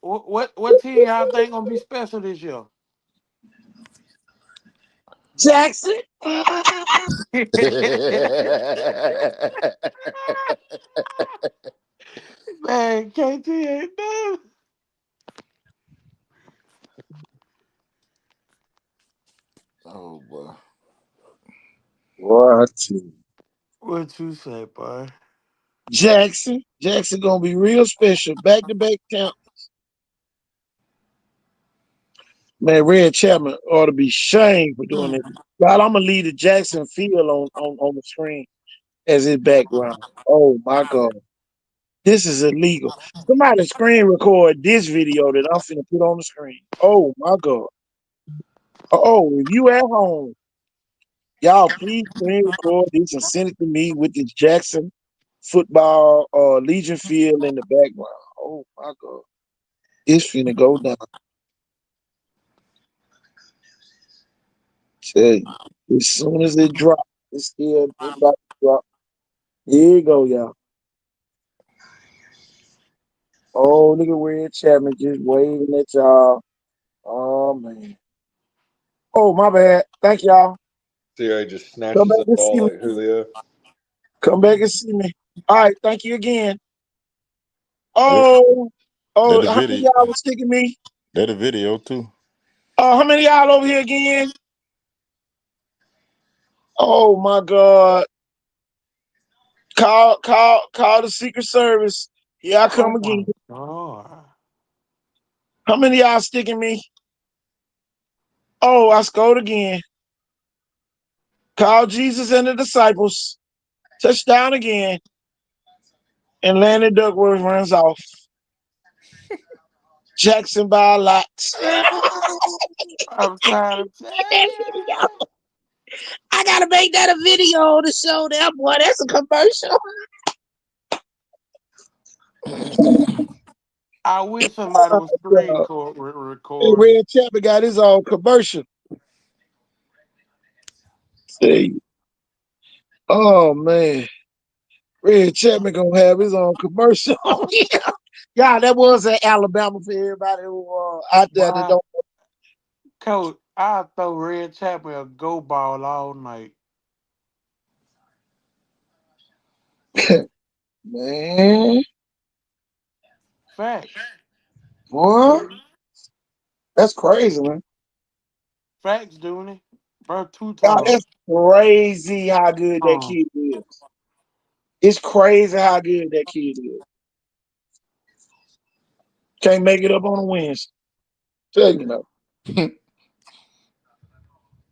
what team y'all think gonna be special this year? Jackson. Man, KT ain't done. Oh boy. What? What you say, boy? Jackson. Jackson gonna be real special. Back to back count. Man, Red Chapman ought to be shamed for doing Mm. this. God, I'm gonna leave the Jackson field on the screen as his background. Oh my God. This is illegal. Somebody screen record this video that I'm finna put on the screen. Oh my God. Oh, if you at home, y'all please screen record this and send it to me with this Jackson football Legion field in the background. Oh my God. It's finna go down. Tell you. As soon as it drops, it's about to drop. Here you go, y'all. Oh, look at Red Chapman just waving at y'all. Oh man. Oh, my bad. Thank y'all. CA just Come snatches back the and see ball me. like Julio. Come back and see me. All right, thank you again. That Oh, that the how many video. y'all was sticking me? That the video too. How many y'all over here again? Oh my God. Call the Secret Service. Here I Oh come my again. God. How many of y'all sticking me? Oh, I scored again. Call Jesus and the disciples. Touchdown again. And Landon Duckworth runs off. Jackson by a lot. I'm trying to tell you. I gotta make that a video to show them, boy. That's a commercial. I wish somebody was screen Hey, recording. Red Chapman got his own commercial. See. Oh man. Red Chapman gonna have his own commercial. Yeah. Yeah, that was in Alabama for everybody who out there that Wow. don't. Coach, I throw Red Chapman a go ball all night. Man, Facts. what? That's crazy, man. Facts doing it. Bro, two God, times. that's crazy how good that kid is. It's crazy how good that kid is. Can't make it up on the wins. Tell you know.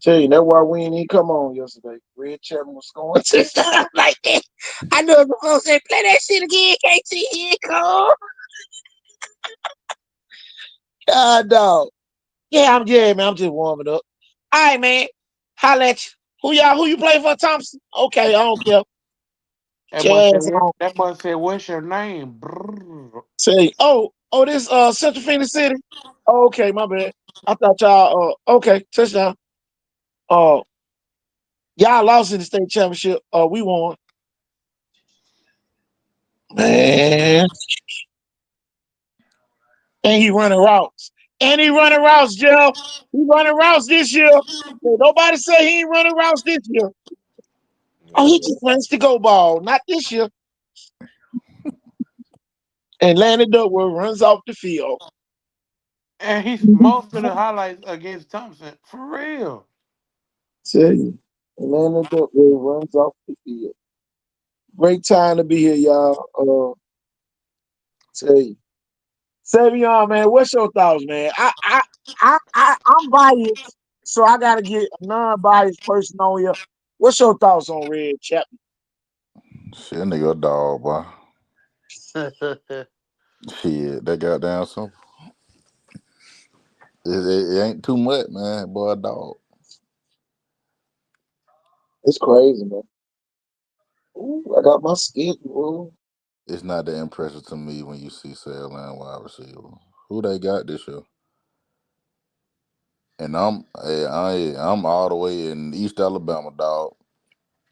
Tell you that's why we ain't even come on yesterday. Red Chapman was scoring touchdowns like that. I know the folks say play that shit again, KT. Here it come. God dog. Yeah, man. I'm just warming up. All right, man. Holla at you. Who you play for, Thompson? Okay, I don't care. That boy said, Jazz on. what's your name? Brrr. Say, this Central Phoenix City. Oh, okay, my bad. I thought y'all okay, touchdown. Uh y'all lost in the state championship. We won. Man. And he running routes. And he running routes, Jeff. He running routes this year. Nobody say he ain't running routes this year. Oh, he just runs the go ball, not this year. And Landon Duckworth runs off the field. And he's most of the highlights against Thompson. For real. Tell you. And Landon Duckworth runs off the field. Great time to be here, y'all. Tell you. Savion, man, what's your thoughts, man? I'm biased, so I gotta get a non-biased person on here. What's your thoughts on Red Chapman? Shit, that nigga a dog, boy. Shit, that goddamn simple. It ain't too much, man. Boy, a dog. It's crazy, man. Ooh, I got my schedule. It's not that impressive to me when you see Line wide receiver. Who they got this year? And I'm all the way in East Alabama, dog,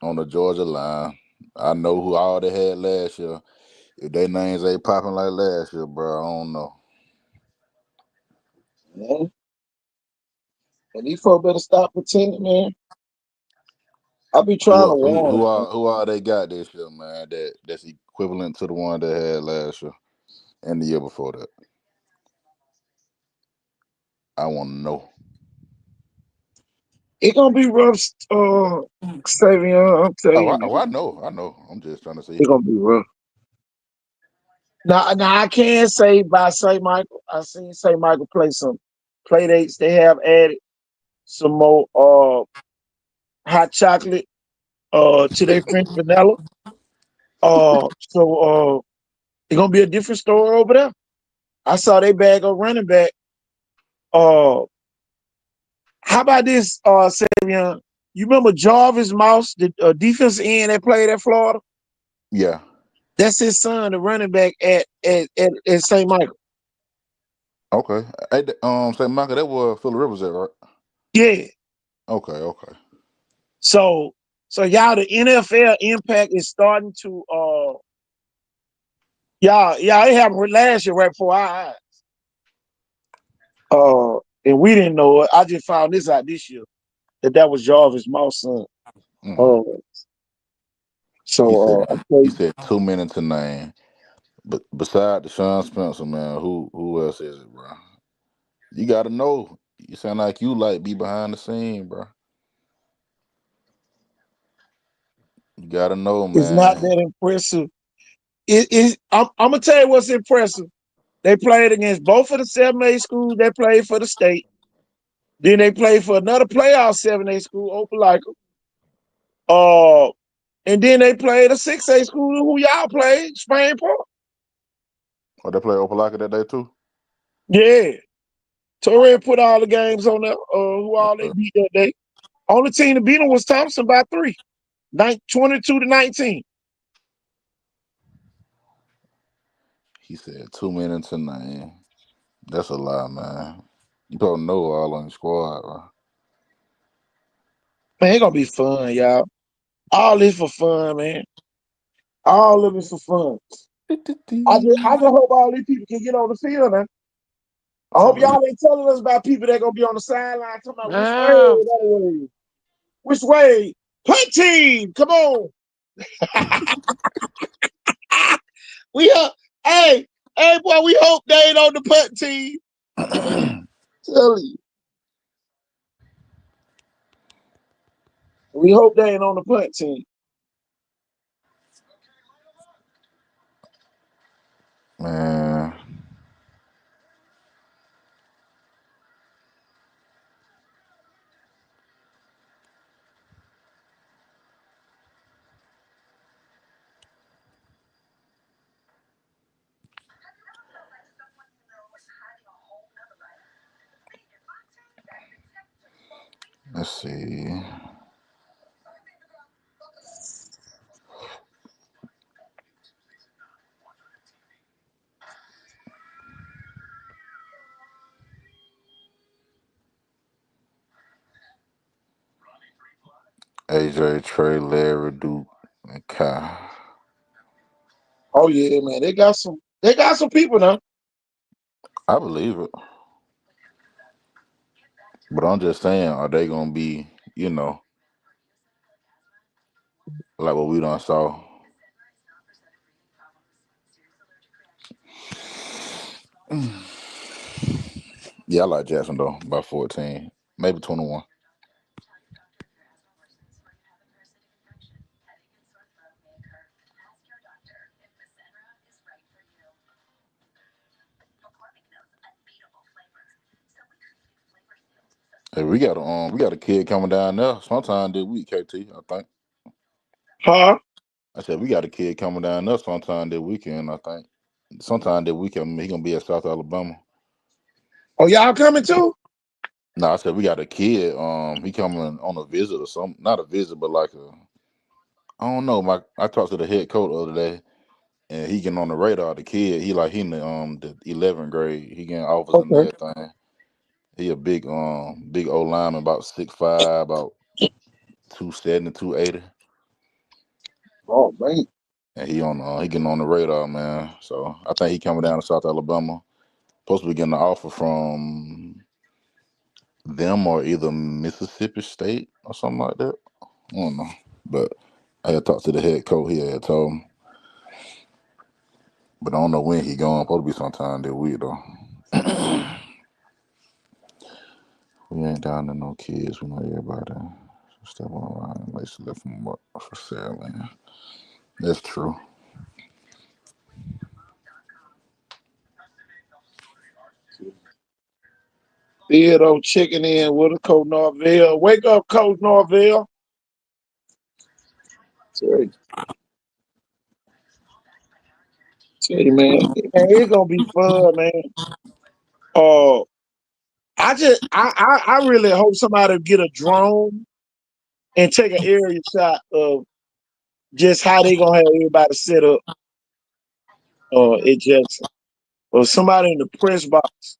on the Georgia line. I know who all they had last year. If their names ain't popping like last year, bro, I don't know. Man. And these folks better stop pretending, man. I be trying to warn them, man. Who all they got this year, man? That's equivalent to the one they had last year and the year before that. I want to know. It gonna be rough, Savion. I'm telling you, man. I know. I'm just trying to see. It's gonna be rough. Now I can say by St. Michael. I seen St. Michael play some playdates. They have added some more hot chocolate to their French vanilla. So it's gonna be a different story over there. I saw they bag of running back. Uh how about this, Savion? You remember Jarvis Moss, the defensive end that played at Florida? Yeah. That's his son, the running back at St. Michael. Okay. Hey, St. Michael, that was Phillip Rivers, at, right? Yeah. Okay. So y'all, the NFL impact is starting to y'all it happened last year right before our eyes. And we didn't know it. I just found this out this year that was Jarvis Moss' son. Mm-hmm. Uh, so I He played. said 2 minutes to name. But beside Deshaun Spencer, man, who else is it, bro? You gotta know. You sound like you like be behind the scene, bro. You gotta know, It's not man. that impressive. I'm gonna tell you what's impressive. They played against both of the 7A schools. They played for the state. Then they played for another playoff 7A school, Opelika. And then they played a 6A school who y'all played, Spain Park. Oh, they play Opelika that day too? Yeah. Torre put all the games on there, who all they beat that day. Only team to beat them was Thompson by 3. 22-19. He said 2 minutes to 9. That's a lie, man. You don't know all on your squad, bro. Man, it's gonna be fun, y'all. All this for fun, man. All of it for fun. I just hope all these people can get on the field, man. I hope y'all ain't telling us about people that gonna be on the sideline talking about which way, Damn. that way. Which way? Punt team, come on. We hey, boy, we hope they ain't on the punt team. Tell you. We hope they ain't on the punt team. Man. Let's see. AJ, Trey, Larry, Duke, and Kai. Oh yeah, man. They got some people now. I believe it. But I'm just saying, are they gonna be, like what we done saw? Yeah, I like Jackson though, by 14. Maybe 21. Hey, we got a kid coming down there sometime this week, KT, I think. Huh? I said we got a kid coming down there sometime this weekend, I think. Sometime this weekend, he gonna be at South Alabama. Oh, y'all coming too? No, I said we got a kid. He coming on a visit or something. Not a visit, but like I don't know. I talked to the head coach the other day, and he getting on the radar. The kid, he in the 11th grade. He getting offers and Okay. everything. He a big old lineman, about 6'5", about 270, 280. Oh man. And he getting on the radar, man. So I think he coming down to South Alabama. Supposed to be getting an offer from them or either Mississippi State or something like that. I don't know. But I had talked to the head coach. He had told him. But I don't know when he going. Supposed to be sometime this week though. We ain't down to no kids. We know everybody. Step on line. Lace left from work for sale. Man. That's true. Theodore checking in with a Coach Norvell. Wake up, Coach Norvell. Tell you, man, it's gonna be fun, man. Uh, I really hope somebody get a drone and take an aerial shot of just how they gonna have everybody set up. At Jackson, or somebody in the press box.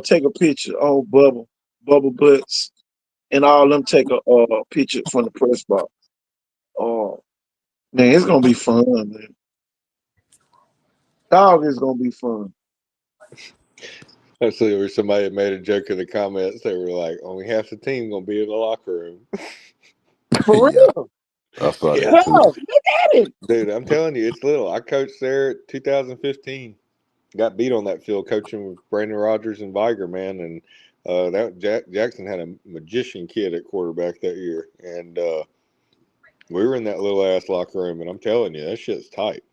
Take a picture. Bubble Butts, and all them take a picture from the press box. Oh man, it's gonna be fun, man. Dog is gonna be fun. I see where somebody had made a joke in the comments. They were like, only half the team gonna be in the locker room. For Yeah, real. I saw Yeah, that too. Dog, look at it. dude, I'm telling you, it's little. I coached there 2015. Got beat on that field coaching with Brandon Rogers and Viger, man, and Jackson had a magician kid at quarterback that year, and we were in that little ass locker room, and I'm telling you, that shit's tight.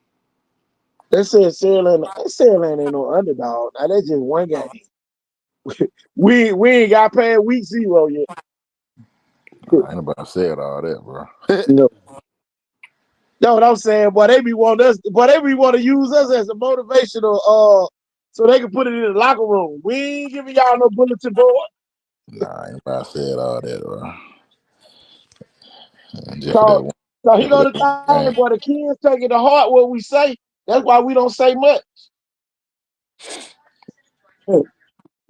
They said Sandland ain't no underdog. Now that's just one game. We ain't got past week 0 yet. Ain't nobody said all that, bro. No. That's what I'm saying. Boy, they be want to use us as a motivational so they can put it in the locker room. We ain't giving y'all no bulletin board. Nah, ain't nobody said all that, bro. And just for that So one, so just you for know that the one thing, game. boy, the kids take it to heart what we say. That's why we don't say much.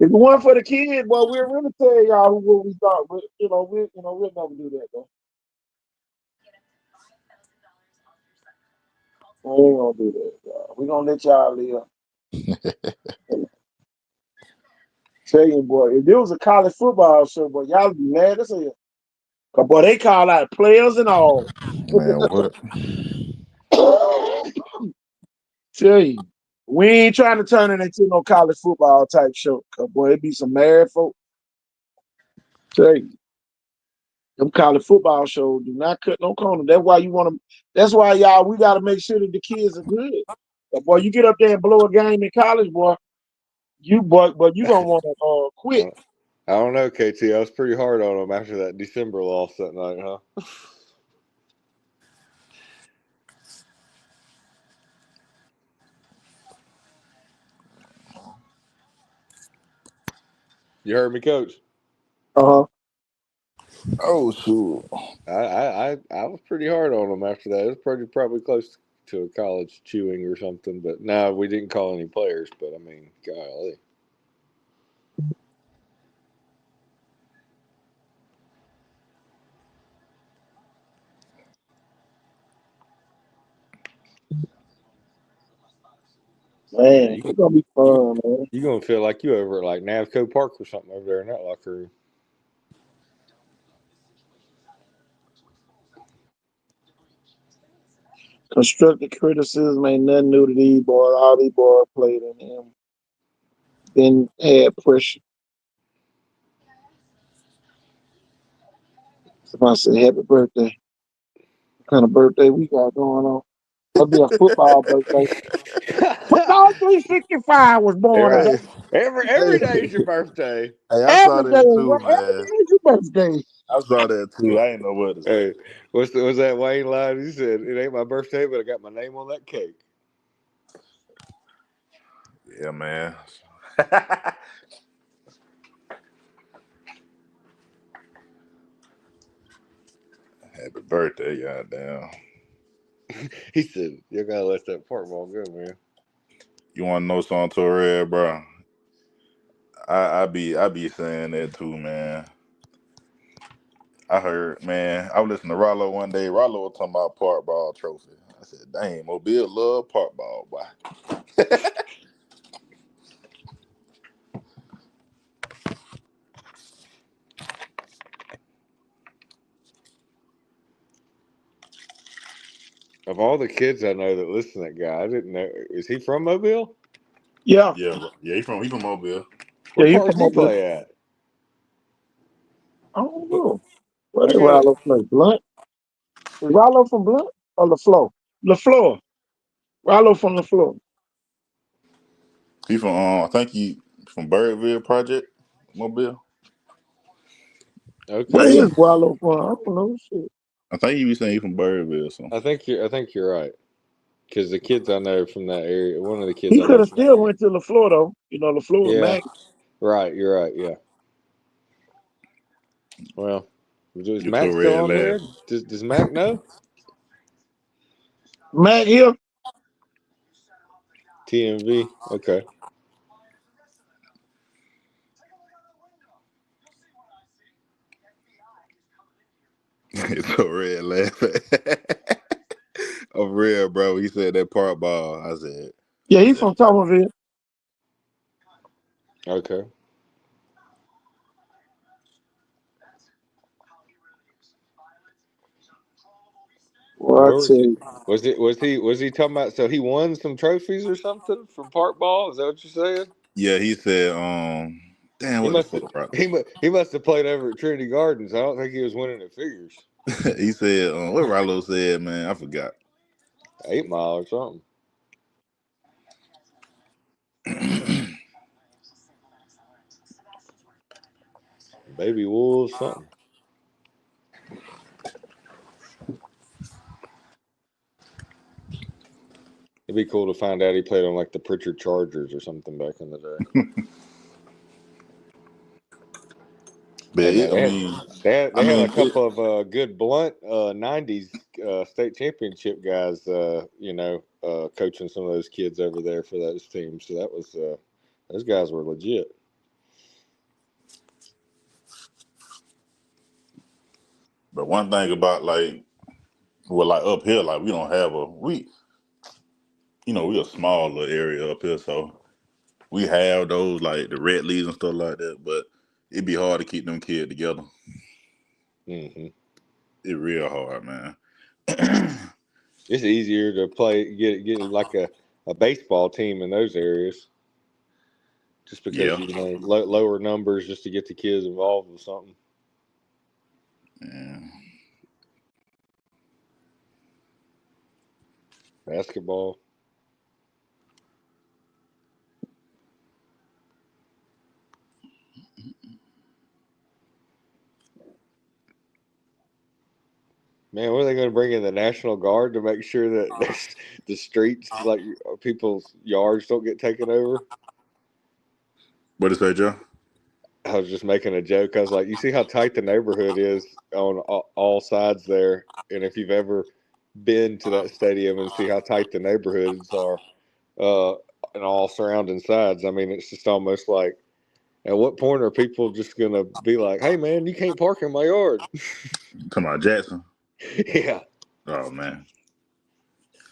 If it weren't for the kids, boy, we'll really tell y'all what we thought. But we'll never do that though. We ain't gonna do that, y'all. We gonna let y'all live. Tell you, boy, if there was a college football show, boy, y'all would be mad as hell. Cause boy, they call out players and all. Man, what? Tell you, we ain't trying to turn it into no college football type show. Cause boy, it be some mad folk. Tell you, them college football shows do not cut no corner. That's why you want to. That's why y'all we got to make sure that the kids are good. But boy, you get up there and blow a game in college, boy. But you gonna want to quit. I don't know, KT. I was pretty hard on them after that December loss that night, huh? You heard me, Coach. Uh-huh. Oh, shoot. I was pretty hard on them after that. It was probably close to a college chewing or something. But no, we didn't call any players. But I mean, golly. Yeah, Man, it's gonna be you fun, man. you gonna feel like you over at like Navco Park or something over there in that locker room. Constructive criticism ain't nothing new to these boys. All these boys played in him. Then had pressure. Somebody said happy birthday. What kind of birthday we got going on? That'd be a football birthday. Football 365 was born today. Right. Hey, Every hey, day is your birthday. hey, I saw Every day, that too, every man. day is your birthday. I saw that too. I ain't know what to say. Hey, was that Wayne line? He said, "It ain't my birthday, but I got my name on that cake." Yeah, man. Happy birthday, goddamn. He said, "You gotta let that pork ball go, man." You want to know something, Torre, bro? I be saying that too, man. I heard, man. I was listening to Rollo one day. Rollo was talking about park ball trophy. I said, "Dang, Mobile love park ball, boy." Of all the kids I know that listen to that guy, I didn't know. Is he from Mobile? Yeah, Yeah. He from Mobile. yeah, What he part from does he over there. play at? I don't What, know. Where I did got it. Rollo play? Blunt? Is Rollo from Blunt or LaFleur? LaFleur. Rollo from LaFleur. He from I think he from Birdville Project, Mobile. Where I Okay, is think Rollo from? I don't know. Shit. I think he was saying he from Birdville. So I think you're right. Because the kids I know from that area, one of the kids He I could know have from that still area. went to LaFleur though. LaFleur was Yeah, Mac. right. You're right. Yeah. Well, is you Mac told still Red on laugh. here? Does Mac know? Mac here. TMV. Okay. You told Red laugh. I'm real, bro. He said that park ball. I said, Yeah, I he said, from Thomasville. Okay. Well, I Where was tell he? you. Was he talking about? So he won some trophies or something from park ball? Is that what you're saying? yeah. He said, damn, He what the must have. fuck, bro? He must have played over at Trinity Gardens. I don't think he was winning at figures. He said, what Rollo said, man, I forgot. 8 Mile or something. Baby Wolves, something. It'd be cool to find out he played on like the Pritchard Chargers or something back in the day. But Hey man, I mean, they had a couple of good blunt '90s state championship guys, coaching some of those kids over there for those teams. So that was those guys were legit. but one thing about like up here, like we don't have we a small little area up here, so we have those like the red leagues and stuff like that. But it'd be hard to keep them kids together. Mm-hmm. It's real hard, man. It's easier to get like a baseball team in those areas, just because Yeah. lower numbers just to get the kids involved with something. Yeah. Basketball. Man, what are they going to bring in the National Guard to make sure that the streets, like people's yards, don't get taken over? What did you say, Joe? I was just making a joke. I was like, you see how tight the neighborhood is on all sides there, and if you've ever been to that stadium and see how tight the neighborhoods are, and all surrounding sides, I mean, it's just almost like, at what point are people just going to be like, hey man, you can't park in my yard? Talking about Jackson. Yeah. Oh man.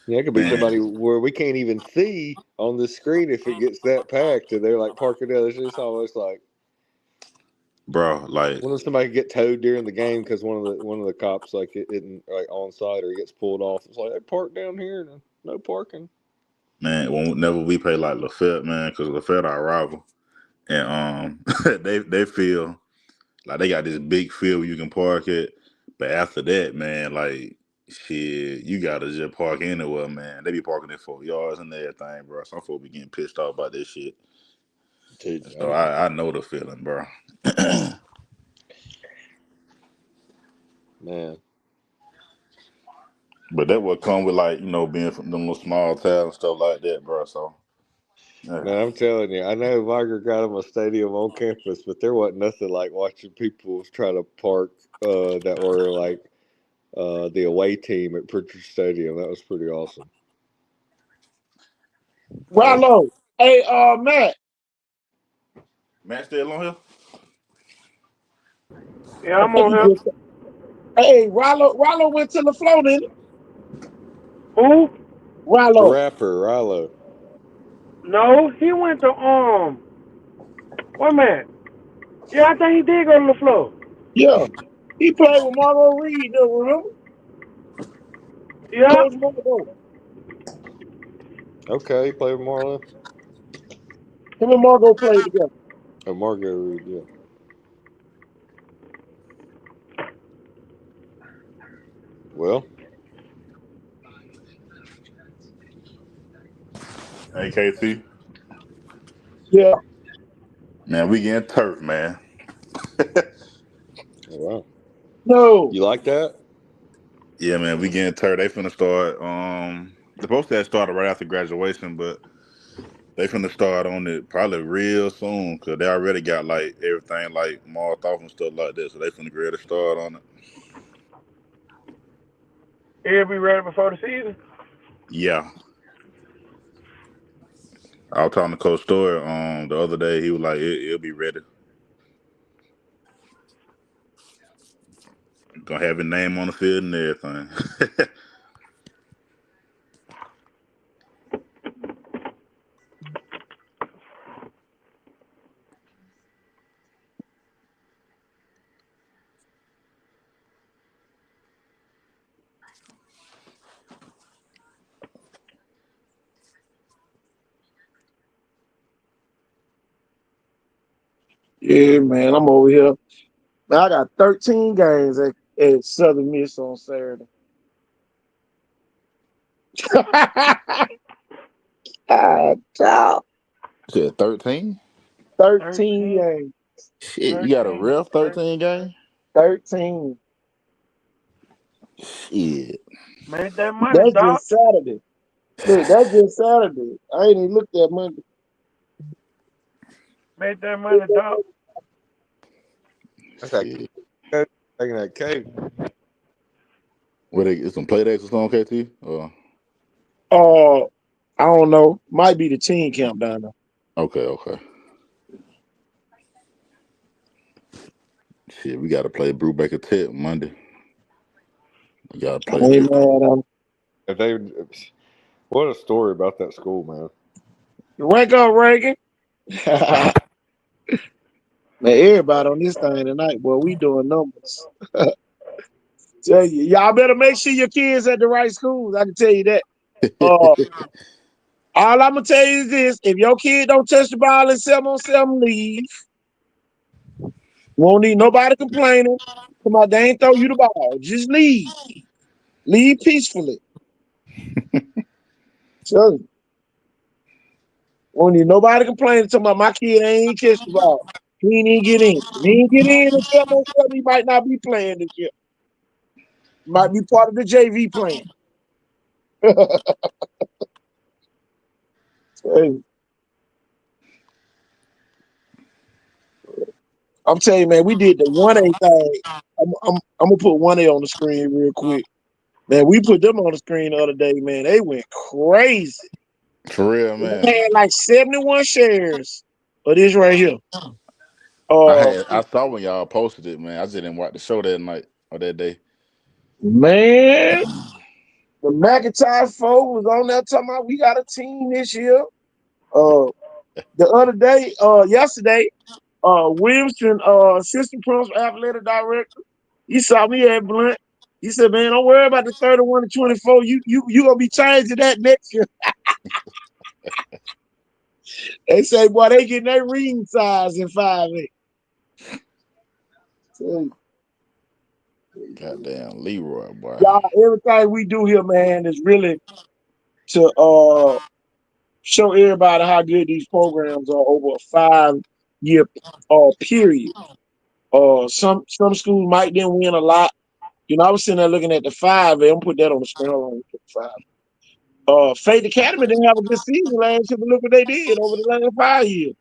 Yeah, it could be Man. somebody where we can't even see on the screen if it gets that packed, and they're like parking there. It's just almost like, bro, like when does somebody get towed during the game because one of the cops like it isn't like on site or he gets pulled off? It's like they park down here and no parking. man, whenever we play like Lafayette, man, because Lafayette our rival, and they feel like they got this big field where you can park it, but after that, man, like shit, you gotta just park anywhere, man. They be parking in 4 yards and everything, bro. Some folks be getting pissed off about this shit. Dude, So I know the feeling, bro. Man. But that would come with like, being from them little small towns and stuff like that, bro. So yeah. Man, I'm telling you, I know Viger got him a stadium on campus, but there wasn't nothing like watching people try to park that were like the away team at Pritchard Stadium. That was pretty awesome. Rollo. Hey, Matt. Matt still on here? Yeah, I I'm think on he here. just. Hey, Rollo went to the floor, didn't Who? he? The Rollo. rapper, Rilo. No, he went to What man? Yeah, I think he did go to the floor. Yeah. He played with Margot Reed, though, remember? Yeah. Coach Margot. Okay, he played with Marlon. Him and Margot played together. Oh, Margot Reed, yeah. Well, Hey KT. Yeah. Man, we getting turf, man. wow. No. You like that? Yeah, man, we getting turf. They finna start. The supposed to have started right after graduation, but they finna start on it probably real soon because they already got like everything like marked off and stuff like that. So they finna get ready to start on it. He'll be ready before the season. Yeah. I was talking to Coach Story the other day. He was like, it'll be ready. Gonna have his name on the field and everything. Yeah, man, I'm over here. Man, I got 13 games at Southern Miss on Saturday. God, child. Said 13? 13 13. games. Shit, you got a real 13 game? 13. Shit. Made that money, That's dog. just Saturday. Look, that's just Saturday. I ain't even looked at Monday. Made that money, dog. That's that Shit. taking that cake. What they get some play dates or something, KT? I don't know. Might be the teen camp down there. Okay. Shit, we gotta play Brubaker Tech Monday. We gotta I play ain't that. mad If they, what a story about that school, man. Wake up, Reagan. Man, everybody on this thing tonight, boy, we doing numbers. Tell you, y'all better make sure your kids at the right schools. I can tell you that. All I'm gonna tell you is this: if your kid don't touch the ball in 7-on-7, leave. Won't need nobody complaining. Come on, they ain't throw you the ball. Just leave. Leave peacefully. Tell you. Won't need nobody complaining. Talking about my kid ain't catch the ball. He ain't even get in. If he ain't get in 7-on-7, he might not be playing this year. Might be part of the JV plan. Hey, I'm telling you, man, we did the 1A thing. I'm gonna put 1A on the screen real quick. Man, we put them on the screen the other day, man. They went crazy. For real, man. They had like 71 shares of this right here. I saw when y'all posted it, man. I just didn't watch the show that night or that day. Man, the McIntyre folk was on there talking about we got a team this year. The other day, yesterday, Williamson, assistant principal athletic director, he saw me at Blunt. He said, "Man, don't worry about the 31 to 24. You gonna be changing that next year." They say, "Boy, they getting their ring size in 5A." Goddamn Leroy, boy. Y'all, everything we do here, man, is really to show everybody how good these programs are over a 5-year period. Some schools might then win a lot. You know, I was sitting there looking at the 5A. I'm put that on the screen. Hold on, 5. Faith Academy didn't have a good season last year, but look what they did over the last 5 years.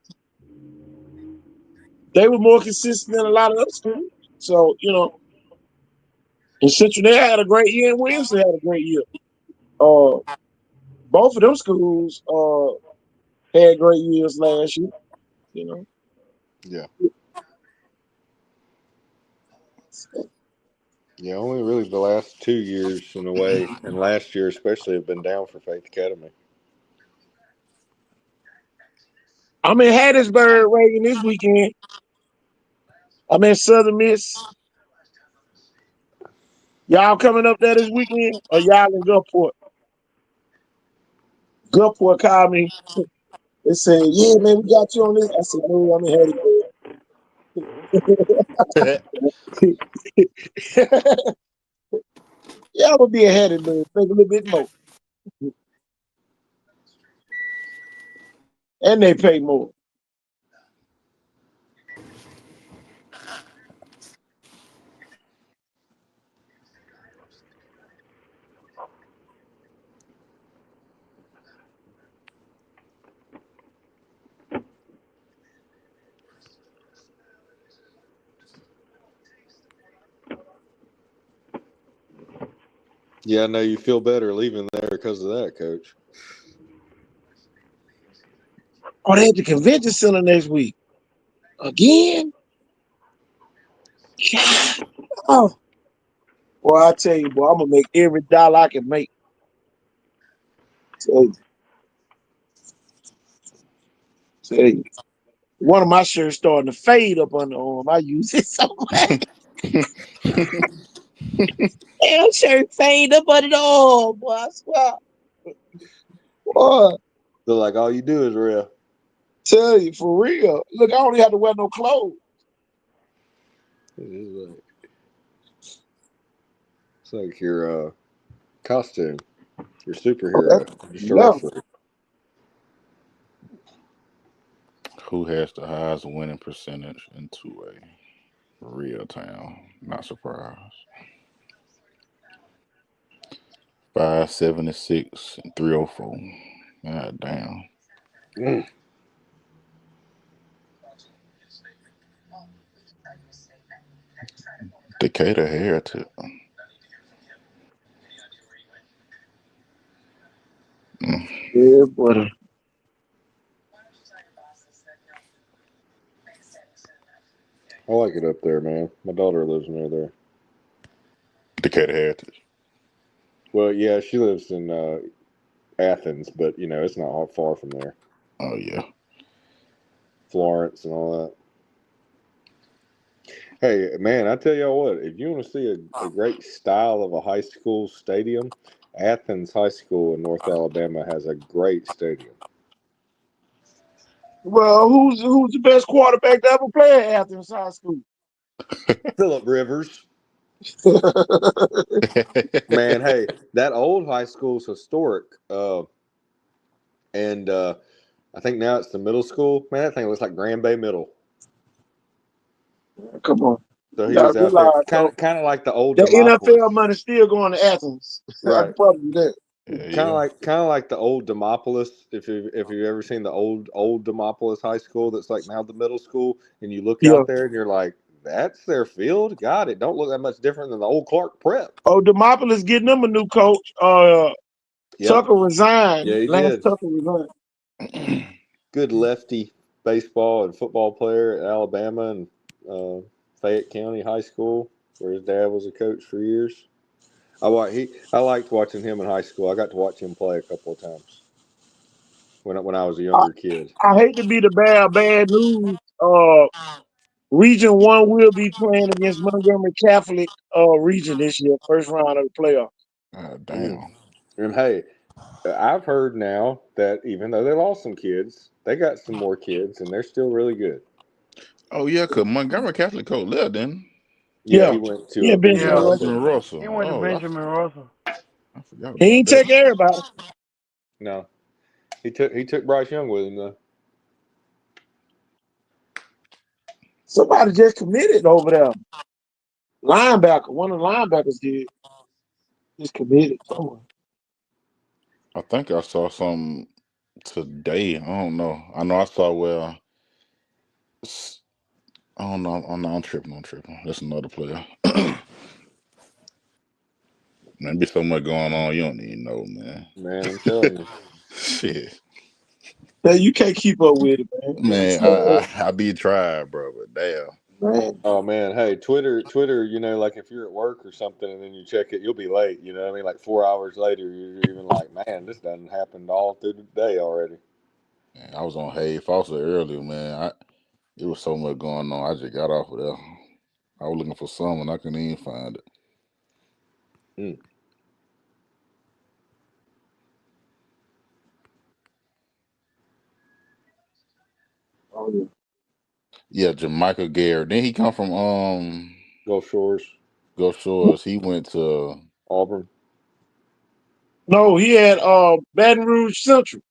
They were more consistent than a lot of other schools. So, you know, and Central had a great year, and Williamson had a great year. Both of them schools had great years last year. You know. Yeah. Yeah, only really the last 2 years in a way, and last year especially, have been down for Faith Academy. I'm in Hattiesburg, Reagan, this weekend. I'm in Southern Miss. Y'all coming up there this weekend, or y'all in Gulfport? Gulfport called me. They said, "Yeah, man, we got you on this." I said, "No, I'm in Hattiesburg." Yeah, I'm gonna be in Hattiesburg. Think a little bit more, and they pay more. Yeah, I know you feel better leaving there because of that, Coach. Oh, they at the convention center next week again. God. Oh, well, I tell you, boy, I'm gonna make every dollar I can make. Tell you. One of my shirts starting to fade up on the arm. I use it so much. Damn shirt fade up under the arm, boy. I swear. Boy, So like all you do is real. tell you, for real. Look, I don't even have to wear no clothes. It's like your costume, your superhero, just a No. wrestler. Who has the highest winning percentage in 2A? Real town. Not surprised. 576 and 304. God damn. Mm. Decatur Heritage. Yeah, buddy. I like it up there, man. My daughter lives near there. Decatur Heritage. Well, yeah, she lives in Athens, but it's not far from there. Oh yeah. Florence and all that. Hey, man, I tell y'all what, if you want to see a great style of a high school stadium, Athens High School in North Alabama has a great stadium. Well, who's the best quarterback to ever play at Athens High School? Phillip Rivers. Man, hey, that old high school's historic. And I think now it's the middle school. Man, that thing looks like Grand Bay Middle. Come on. So You he gotta was out there, realize kind though, of, kind of like the old the Demopolis, NFL money still going to Athens. I right? can promise you that. Yeah. Kind of like the old Demopolis. If you've ever seen the old Demopolis High School, that's like now the middle school, and you look Yeah. out there and you're like, that's their field. God, it don't look that much different than the old Clark Prep. Oh, Demopolis getting them a new coach. Yep. Tucker resigned. Yeah, he Lance did. Tucker resigned. Good lefty baseball and football player at Alabama and Fayette County High School, where his dad was a coach for years. I liked watching him in high school. I got to watch him play a couple of times when I was a I, younger kid. I hate to be the bad news. Region 1 will be playing against Montgomery Catholic region this year, first round of the playoffs. God Mm. damn. And hey, I've heard now that even though they lost some kids, they got some more kids, and they're still really good. Oh yeah, cause Montgomery Catholic coach left, then. Yeah, Yeah. he went Yeah, to Benjamin Benjamin Yeah, Russell. Benjamin Russell. Russell. he went to Oh, Benjamin Russell. I forgot He about ain't that. take everybody. No, he took Bryce Young with him though. Somebody just committed over there. Linebacker. One of the linebackers did. Just committed somewhere. I think I saw something today. I don't know. I know I saw where I don't know. I'm tripping. I'm tripping. That's another player. Man, be so much going on. You don't even know, man. Man, I'm telling you. Shit, Yeah, you can't keep up with it, man. It's man. sad, I be trying, bro, but damn. man. Oh man, hey, Twitter, like if you're at work or something and then you check it, you'll be late. You know what I mean? Like 4 hours later, you're even like, man, this doesn't happen all through the day already. Man, I was on Hay Foster earlier, man. It was so much going on. I just got off of there. I was looking for something. I couldn't even find it. Mm. Oh, yeah. Yeah, Jamaica Garrett. Then he come from Gulf Shores, Gulf Shores. He went to Auburn. No, he had Baton Rouge Central.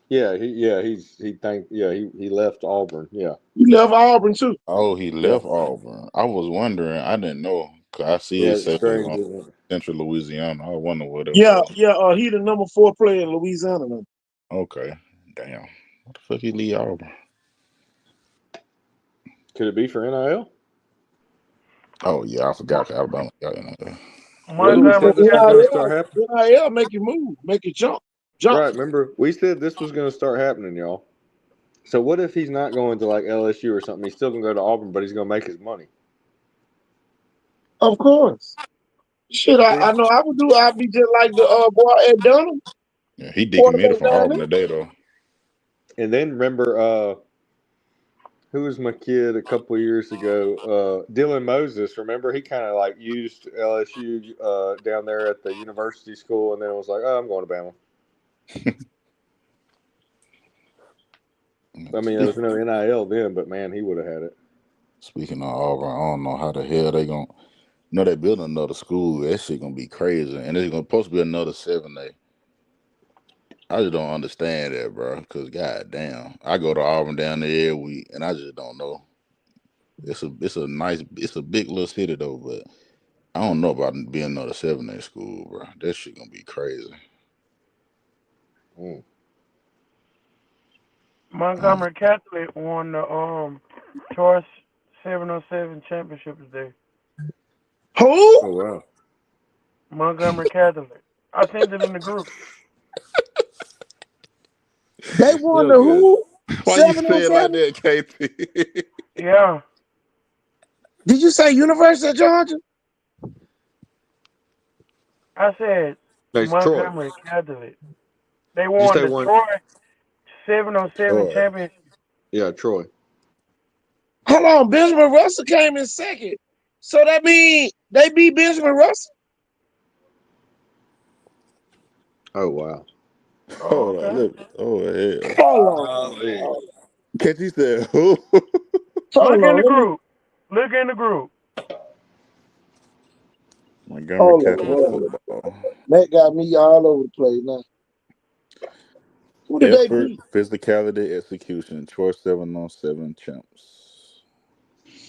Yeah, he left Auburn. Yeah, He left Auburn too. he yeah, left Auburn. I was wondering. I didn't know. 'Cause I see yeah. it It's say strange, isn't it? Central Louisiana. I wonder what it Yeah, was. yeah. He the number 4 player in Louisiana now. Okay, damn. What the fuck he leave Auburn? Could it be for NIL? Oh yeah, I forgot Alabama got in there. Remember we said Montgomery this was going to Catholic. start happening. NIL make you move, make you jump. Right. Remember we said this was going to start happening, y'all. So what if he's not going to like LSU or something? He's still going to go to Auburn, but he's going to make his money. Of course. Shit, See? I know I would do. I'd be just like the boy at Dunham, Yeah, he decommitted quarterback from down Auburn there. today though. And then remember, who was my kid a couple of years ago? Dylan Moses. Remember, he kind of like used LSU down there at the university school, and then was like, "Oh, I'm going to Bama." I mean, there was no NIL then, but man, he would have had it. Speaking of Auburn, I don't know how the hell they gonna. They building another school. That shit gonna be crazy, and it's gonna supposed to be another 7A. I just don't understand that, bro. Cause goddamn, I go to Auburn down there every week, and I just don't know. It's a big little city though, but I don't know about being another 7A school, bro. That shit gonna be crazy. Mm. Montgomery Catholic won the Choice 707 championship today. Who? Oh wow. Montgomery Catholic. I sent it in the group. They won Still the good. who? Why you say it like 707? that, KT? Yeah, Did you say University of Georgia? I said It's Troy. Montgomery Catholic. They Did you won say the one? Troy 707 Troy. championship. Yeah, Troy. Hold on, Benjamin Russell came in second. So that means they beat Benjamin Russell? Oh wow. Oh, Hold on, okay. look. Oh hell. Hold Golly. on. Can't you say who? Hold Look in on. the Let me group. Look in the group. Montgomery hold on. Catholic Hold on. football. That got me all over the place now. Who did they Effort, beat? physicality, execution. Troy 7-on-7 champs.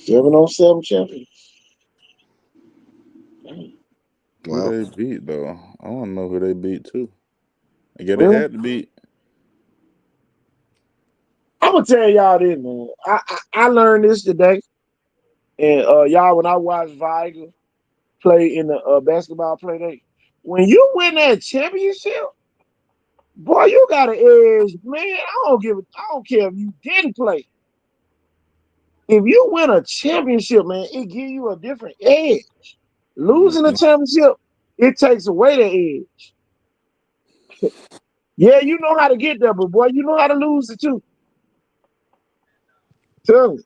707 champion. Who Wow. they beat though? I want to know who they beat too. I guess they Really? had to beat. I'm gonna tell y'all this, man. I learned this today, and y'all, when I watched Viger play in the basketball Playdate, when you win that championship, boy, you got an edge, man. I don't care if you didn't play. If you win a championship, man, it give you a different edge. Losing a Mhm. championship, it takes away the edge. Yeah, you know how to get there, but boy, you know how to lose it too. Tell me,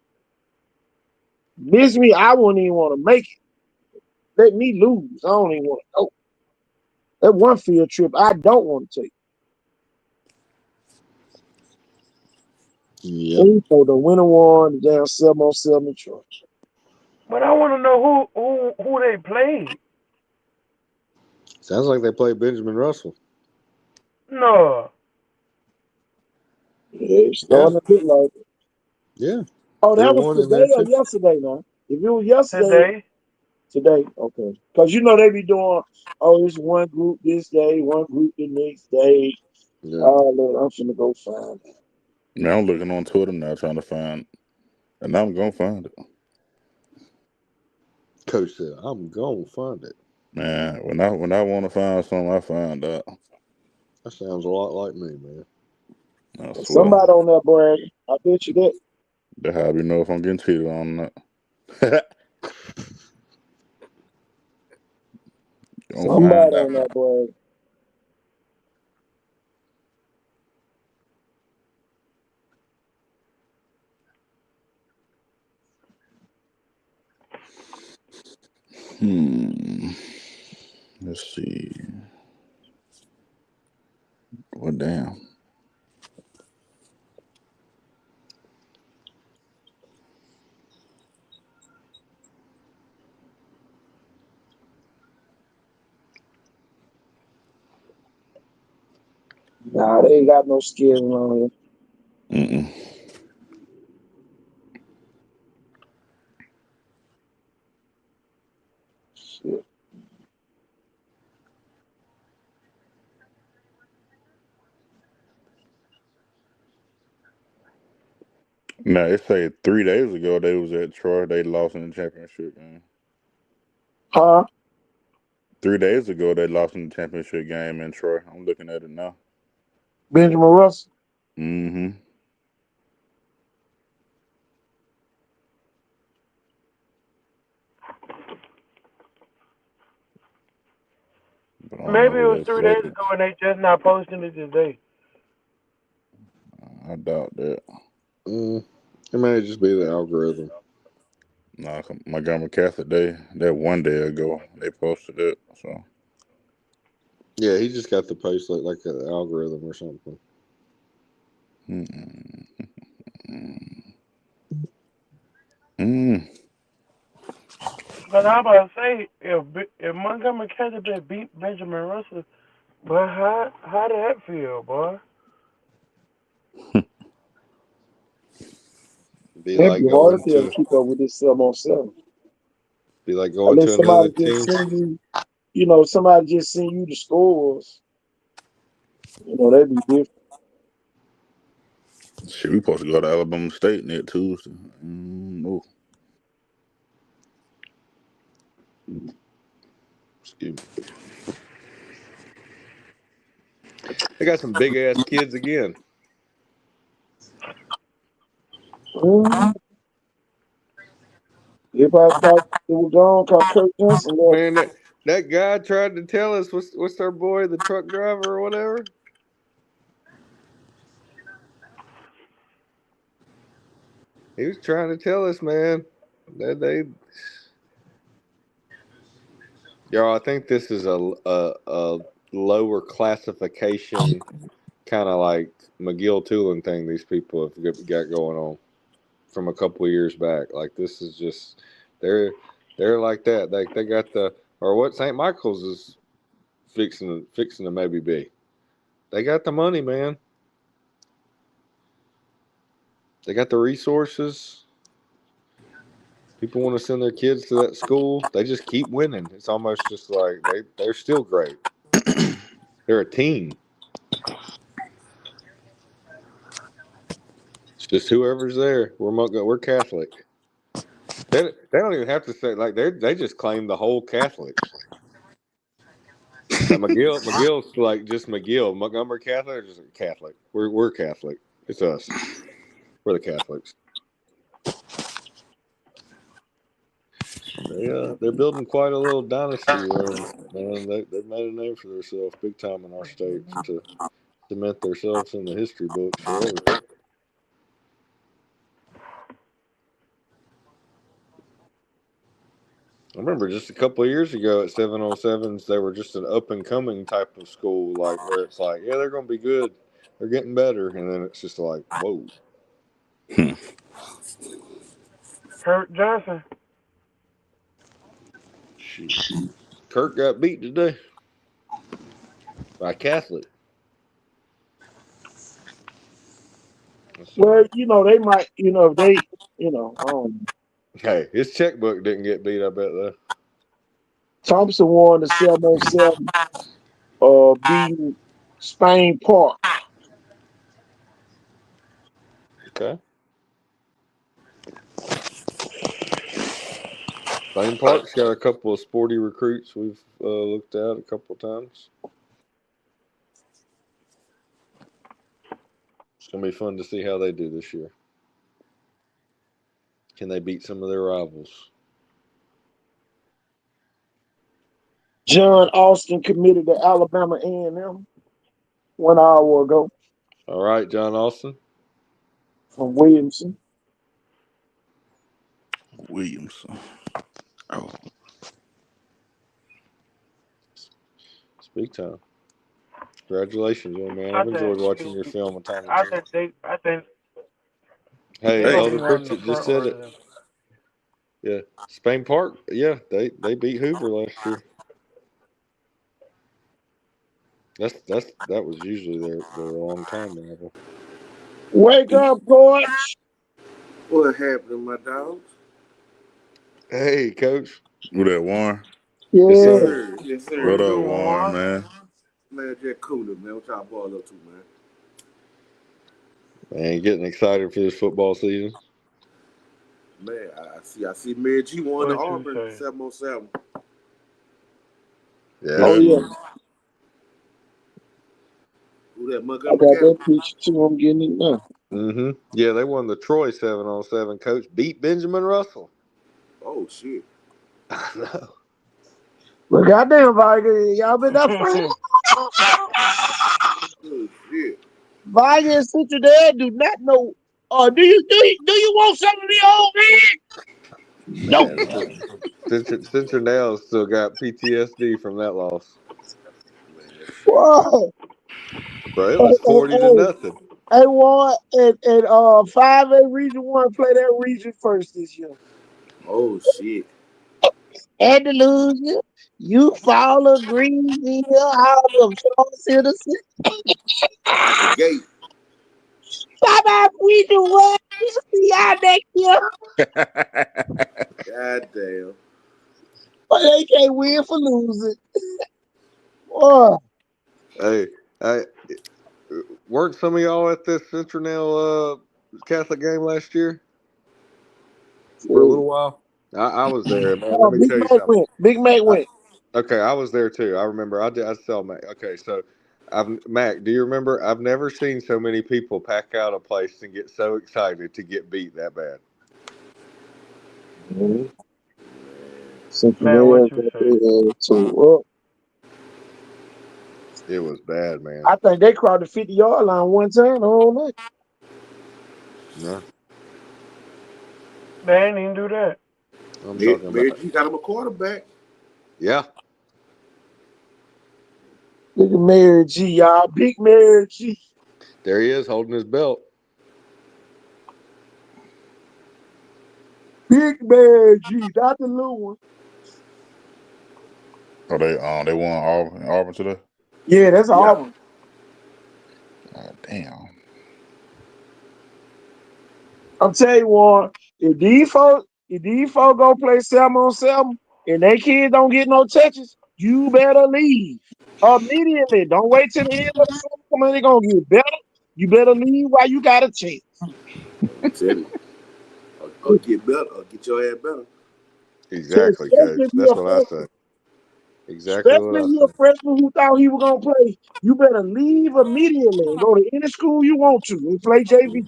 miss me, I wouldn't even want to make it. Let me lose. I don't even want to go. That one field trip I don't want to take. Yep. And for the winner one, the damn 707 Detroit. But I want to know who they played. Sounds like they played Benjamin Russell. No, Yeah, it's Yeah. starting to look like it. Yeah. Oh, Three that was one in there today or too. yesterday now? If it was yesterday, today. today, okay. Because you know they be doing, oh, it's one group this day, one group the next day. Yeah. Oh, look, I'm finna go find it. Man, I'm looking on Twitter now trying to find, and I'm gonna find it. Coach said, I'm gonna find it. Man, when I want to find something, I find out. That sounds a lot like me, man. I swear. Somebody on that board, I bet you that. That's how we know if I'm getting cheated on or not. Gonna Somebody find on out. that board. Hmm. Let's see. Well, damn. Nah, they ain't got no skills on here. Mm-mm. Shit. Now it say 3 days ago they was at Troy. They lost in the championship game. Huh? 3 days ago they lost in the championship game in Troy. I'm looking at it now. Benjamin Russell. Mm-hmm. But I don't know Maybe it who was they 3 days played. ago and they just not posting it today. I doubt that. Mm. It may just be the algorithm. Nah, Montgomery Catholic, that 1 day ago they posted it. So Yeah, he just got the post like an algorithm or something. mm, mm. But how about to say if Montgomery Catholic beat Benjamin Russell, But how did that feel, boy? Be It'd be like hard going to to keep up with this 7-on-7. be like going to Unless another somebody just team. send you, somebody just send you the scores. That'd be different. Shit, we supposed to go to Alabama State next Tuesday. No, Excuse me. They got some big ass kids again. Mhm. Everybody thought it was gone because Kirk Johnson left. Man, that guy tried to tell us what's our boy, the truck driver or whatever. He was trying to tell us, man, that y'all. I think this is a lower classification kind of like McGill Tooling thing. These people have got going on from a couple of years back. Like this is just they're like that. They got the or what St. Michael's is fixing to maybe be. They got the money, man. They got the resources. People want to send their kids to that school. They just keep winning. It's almost just like they're still great. They're a team. It's just whoever's there. We're Catholic. They don't even have to say like they just claim the whole Catholics. Like McGill's like just McGill. Montgomery Catholic or just Catholic. We're Catholic. It's us. We're the Catholics. They're building quite a little dynasty there, man. They've made a name for themselves big time in our state to cement themselves in the history books forever. I remember just a couple of years ago at 707s, they were just an up and coming type of school, like where it's like, yeah, they're going to be good, they're getting better, and then it's just like, whoa, Kirk Johnson. shit. Kirk got beat today by Catholic. Well, they might, if they, I don't know. Hey, his checkbook didn't get beat. I bet though. Thompson won the 7-on-7, beating Spain Park. Okay, Spain Park's got a couple of sporty recruits we've looked at a couple of times. It's gonna be fun to see how they do this year. Can they beat some of their rivals? John Austin committed to Alabama A&M 1 hour ago All right, John Austin. from Williamson. Williamson. Oh, Speak time. Congratulations, young man. I I've enjoyed watching your think film a time or I two. think I think Hey, they hey, gonna be Elder one of the Pritchett just front said it. runners. Yeah, Spain Park. Yeah, they beat Hoover last year. That was usually their long time rival. Wake up, coach. What happened, my dogs? Hey, coach. who that Warren? Yes, Yes, Yeah. sir. sir. Yes, What sir. What you up, doing, Warren, Juan? man? Man, just cooling, man. What y'all ball up to, man? Man, getting excited for this football season. Man, I see Mary G won the What you Auburn say? 7-on-7. Who Yeah, Oh, that? yeah. huge. Who that I Montgomery got that Catholic? picture too. I'm getting it now. Mm-hmm. Yeah, they won the Troy 7-on-7. Coach beat Benjamin Russell. Oh, shit. I know. But goddamn, Viger, y'all been up for Oh, shit. Viger and Sister Dad do not know. Do you want some of the old man? No. Man, Central Nels still got PTSD from that loss. Man, shit. Whoa. Bro, it Hey, was hey, 40 to hey, nothing. hey, Warren and 5A Region 1 play that region first this year. Oh, shit. Andalusia, you follow Greenville, all of Charles Citizen. Out the gate. Stop out we do what? You see y'all next year. God damn. But they can't win for losing. Boy, Hey, I weren't some of y'all at this Central Catholic game last year for a little while? I was there, man. Let me Big tell you Mike something. went. Big Mike I, went. okay, I was there too. I remember. I saw Mac. Okay, so Mac. Do you remember? I've never seen so many people pack out a place and get so excited to get beat that bad. Mm-hmm. Man, what Cincinnati you got say? their ass too up. It was bad, man. I think they crossed the 50-yard line one time the whole night. Yeah, They ain't even do that. I'm talking Mary about. G got him a quarterback. Yeah, Look at Mary G, y'all. Big Mary G. there he is holding his belt. Big Mary G. Not the little one. Oh, they won Auburn today. Yeah, that's Yeah. Auburn. Damn. I'm telling you one, if these folks go play 7-on-7 and they kids don't get no touches, you better leave immediately. Don't wait till the end of the season. Come on, they're gonna get better. You better leave while you got a chance. I'm telling you. Or get better, or get your ass better. Exactly, Especially Coach. if you're That's a what I freshman, say. Exactly what especially I if you're a say. freshman who thought he was gonna play, you better leave immediately and go to any school you want to and play JV.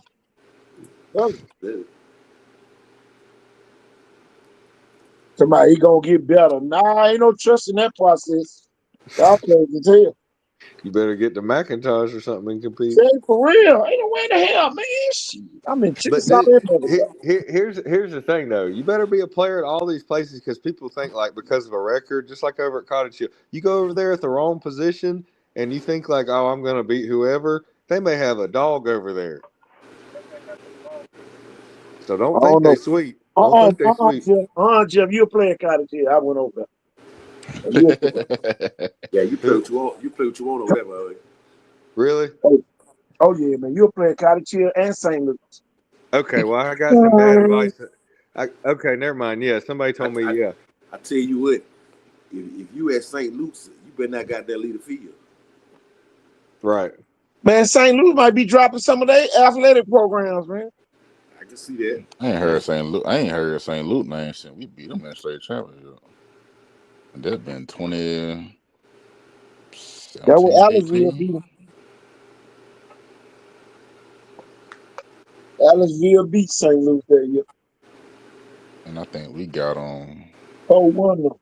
Somebody he gonna get better. Nah, ain't no trust in that process. Y'all crazy as hell. You better get the Macintosh or something and compete. Say for real. Ain't no way the hell, man. Shit. I'm in But Chickasaw. dude, here's the thing though. You better be a player at all these places because people think like because of a record, just like over at Cottage Hill, you go over there at the wrong position and you think like, oh, I'm gonna beat whoever. They may have a dog over there, so I don't think don't they know. sweet. Don't think they sweet. Jeff. Jeff, you're playing cottage here. I went over there. You're playing. Yeah, you play Who what you want. You play what you want over there, man. really? Oh, oh, yeah, man. You're playing cottage here and St. Louis. Okay, well I got some bad advice. Okay, never mind. Yeah, somebody I, told me. I, Yeah, I tell you what, if you at St. Luke's, you better not got that lead the field. right. Man, St. Louis might be dropping some of their athletic programs, man. I can see that. I ain't Yeah. heard St. Luke. I ain't heard St. Luke name since we beat them in state championship. And that's been 2017, That was Ellisville 18. beat them. Ellisville beat St. Louis that year. And I think we got on Oh, one them.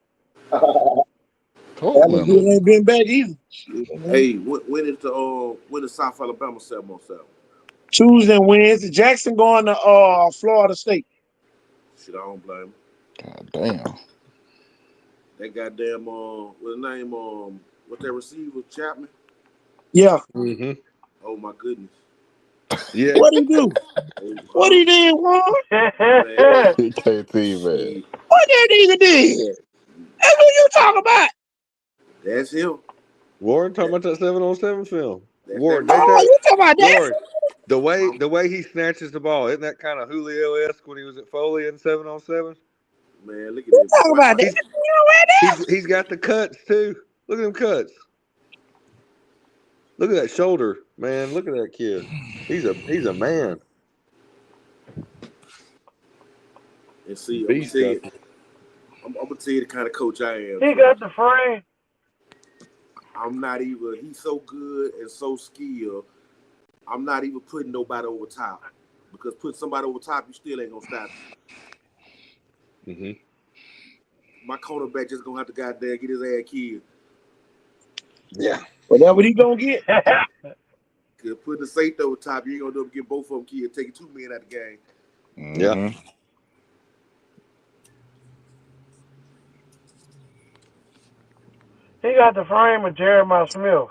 Coleman. Ellisville ain't been back either. Shit, man. Hey, when is South Alabama 7-on-7? Tuesday and Wednesday. Jackson going to Florida State. Shit, I don't blame him. God damn. That goddamn what's his name? What that receiver Chapman? Yeah. Mm-hmm. Oh my goodness. Yeah. What he do? Oh, What he did, Juan? man, KT, man. shit. What that nigga did? That's what you talking about. That's him. Warren talking That, about that 7-on-7 film. that's that Warren, ain't Oh, receiver. that you talking about that? Warren? The way he snatches the ball, isn't that kind of Julio-esque when he was at Foley in 7-on-7? Man, look at You that. talking about that? He's You know right there? he's got the cuts too. Look at them cuts. Look at that shoulder, man. Look at that kid. He's a man. And see, I'm gonna Beast tell out you, there. I'm gonna tell you the kind of coach I am, He Trey. got the frame. I'm not even. He's so good and so skilled. I'm not even putting nobody over top because putting somebody over top, you still ain't gonna stop you. Mm-hmm. My cornerback just gonna have to goddamn get his ass killed. Yeah. But that what he gonna get? Cause putting the safety over top, you ain't gonna do get both of them killed, taking 2 men out of the game. Yeah. Mm-hmm. He got the frame of Jeremiah Smith.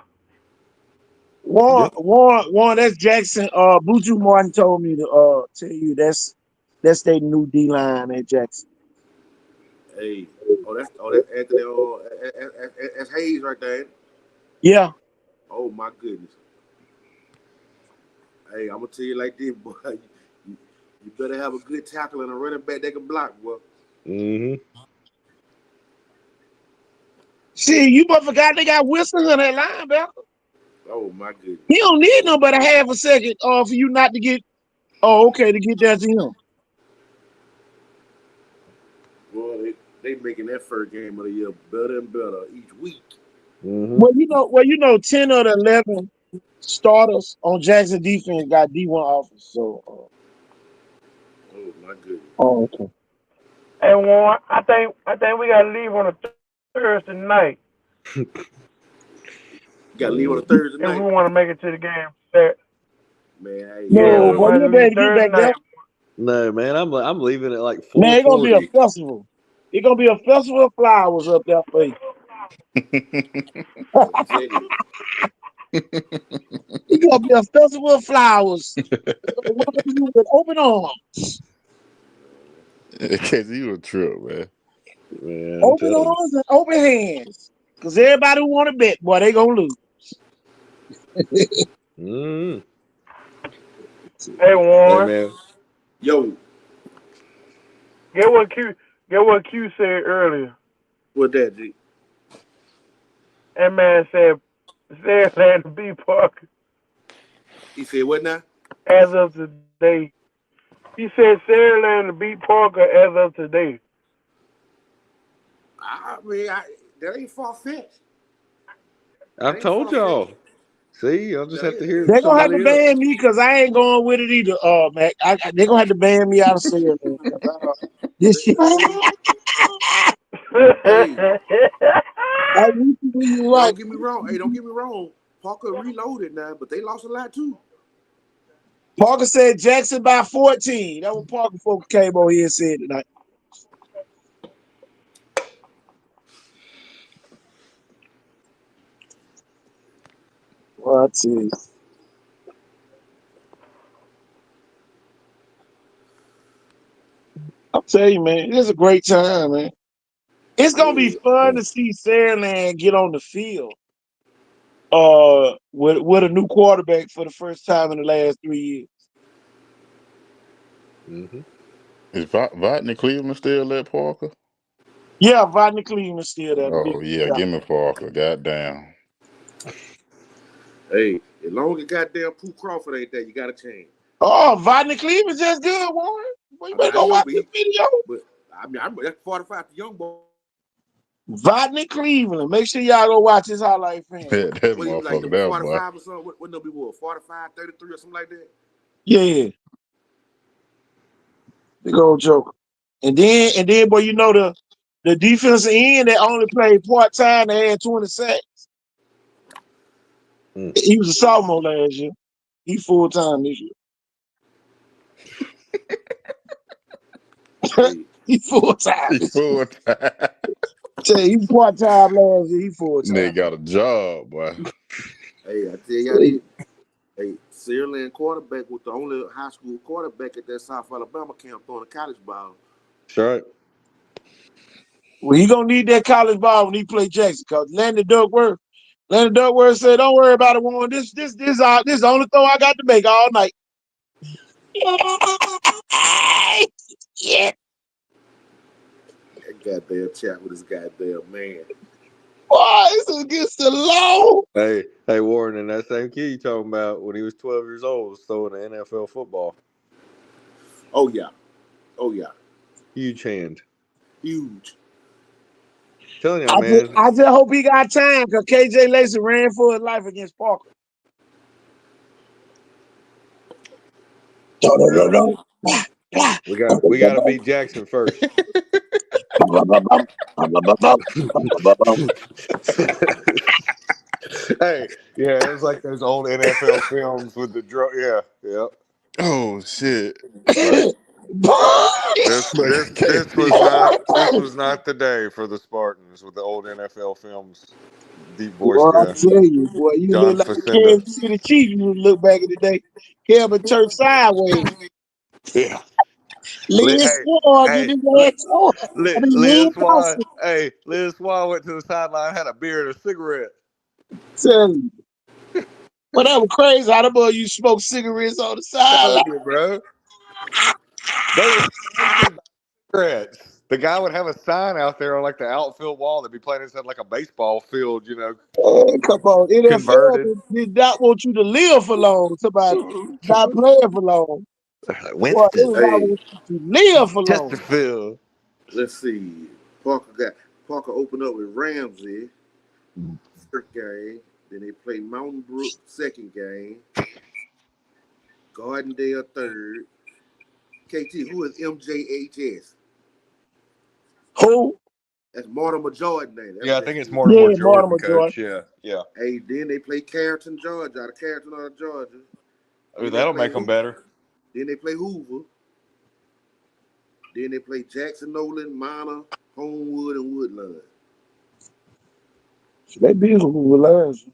Yeah. One. That's Jackson. Buju Martin told me to tell you that's their new D line at Jackson. Hey, that's Anthony. That's Hayes right there. Yeah. Oh my goodness. Hey, I'm gonna tell you like this, boy. You better have a good tackle and a running back that can block, boy. Mm-hmm. See, you but forgot they got Wilson on that linebacker. Oh my goodness. He don't need no but a half a second for you not to get. Oh, okay, to get that to him. Boy, they making that first game of the year better and better each week. Mm-hmm. Well, 10 of the 11 starters on Jackson defense got D1 offers. So, Oh my goodness. okay. Hey Warren, I think we gotta leave on a Thursday night You gotta leave on a Thursday if we night. want to make it to the game. Man, hey, Yeah, No, we boy, might you'll have be to able leave to get Thursday back there. night. No, man, I'm leaving at like Man, it's gonna be a 4:40. festival. It's gonna be a festival of flowers up there for you. I'm telling you. It's gonna be a festival of flowers. They're gonna welcome you with open arms. Cause you a trip, man. Man, I'm Open telling you. arms and open hands. Cause everybody who want to bet, boy, they gonna lose. Mm-hmm. Hey Hey, Warren, man. Yo, get what Q said earlier. what that, G? That man said Landon B. Parker He said what now? as of today. He said Sarah Landon beat Parker as of today. I mean, that ain't far fetched. I That ain't told far fetched. y'all. See, I'll just That have to ain't. hear They're gonna have to somebody else. ban me because I ain't going with it either. Mac. They're gonna have to ban me out of sale, man. This shit. Hey, I used to be right. don't get me wrong. Hey, don't get me wrong. Parker reloaded now, but they lost a lot too. Parker said Jackson by 14. That what Parker folks came over here and said tonight. Well, I tell you. I'll tell you, man, it's a great time, man. It's gonna be Yeah. fun to see Sandland get on the field. With a new quarterback for the first time in the last 3 years. Mm-hmm. Is Votney Cleveland still at Parker? Yeah, Rodney Cleveland still there. The big Oh yeah, guy. give me Parker. Goddamn. Hey, as long as goddamn Pooh Crawford ain't there, you gotta change. Oh, Rodney Cleveland's just good, Warren. Well, you I mean, better I go know, watch but this video. that's 45 to young boy. Rodney Cleveland. Make sure y'all go watch his highlight film. that What he was like motherfucker number there, boy. 45 or something? What number he was? 45, 33 or something like that? Yeah, big old joker. And then, boy, you know the defensive end that only played part time. They had 20 sacks. Mm. He was a sophomore last year. He full time this year. Hey, He full time He this year. full time. Tell you, he part time last year. He full Nigga time. got a job, boy. hey, I tell y'all this. Hey, Sierra quarterback was the only high school quarterback at that South Alabama camp throwing a college ball. That's right. Well, he gonna need that college ball when he play Jackson. Cause Landon Duckworth said, "Don't worry about it, Warren. This is the only throw I got to make all night." Yeah, That goddamn chat with his goddamn man. boy, this is against the law. Hey, Warren, and that same kid you talking about when he was 12 years old was throwing the NFL football. Oh yeah. Oh yeah. Huge hand. Huge. Telling y'all, man. I just hope he got time because KJ Lacey ran for his life against Parker. Well, we got to beat Jackson first. Hey, yeah, it was like those old NFL films with the drug. Yeah. Oh shit. Like This like this this was not this KC. was not the day for the Spartans with the old NFL films. Deep voice Boy, I guy tell you, boy, you John look like the Facenda. Kansas City Chiefs. You look back in the day, Kelvin Church sideways. Yeah. Lynn Hey, Swan, get hey, his ass on. I mean, Lynn Lynn Swan. Dawson. Hey, Lynn Swan went to the sideline, had a beer and a cigarette. Tell you. But that was crazy how the boy you smoke cigarettes on the sideline. Telling you, bro. They were sponsored by cigarettes. The guy would have a sign out there on like the outfield wall. They'd be playing inside like a baseball field, Come on, NFL converted. did not want you to live for long. Somebody not playing for long. Boy, they Winston, was not Hey, want you to live for long. Chesterfield. let's see. Parker opened up with Ramsey first game. Then they play Mountain Brook second game. Gardendale third. KT, who is MJHS? Who? That's Mortimer Jordan name. That's Yeah, what I that think it's is. Mortimer Yeah, Jordan, Mortimer Joy. coach. Yeah, yeah. Hey, then they play Carrollton, Georgia, out of Carrollton, Georgia. Ooh, Then they that'll play make them better. Then they play Hoover. Then they play Jackson, Nolan, Minor, Homewood, and Woodland. They beat who was last.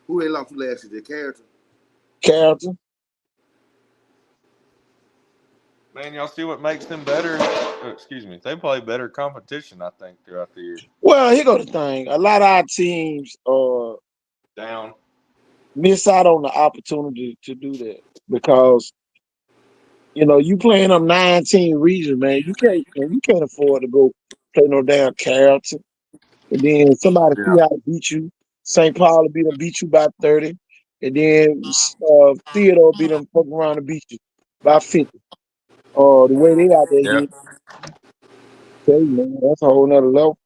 Who they lost to last year? Carrollton. Carrollton. Man, y'all see what makes them better? Oh, excuse me. They play better competition, I think, throughout the year. Well, here go the thing. A lot of our teams Down. miss out on the opportunity to do that because you playing them 19 regions, man. You can't afford to go play no damn Carrollton. And then somebody see Yeah. how to beat you. St. Paul will beat you by 30. And then Theodore beat them fuck around and beat you by 50. The way they out there Yeah. hit, tell you, man, that's a whole nother level.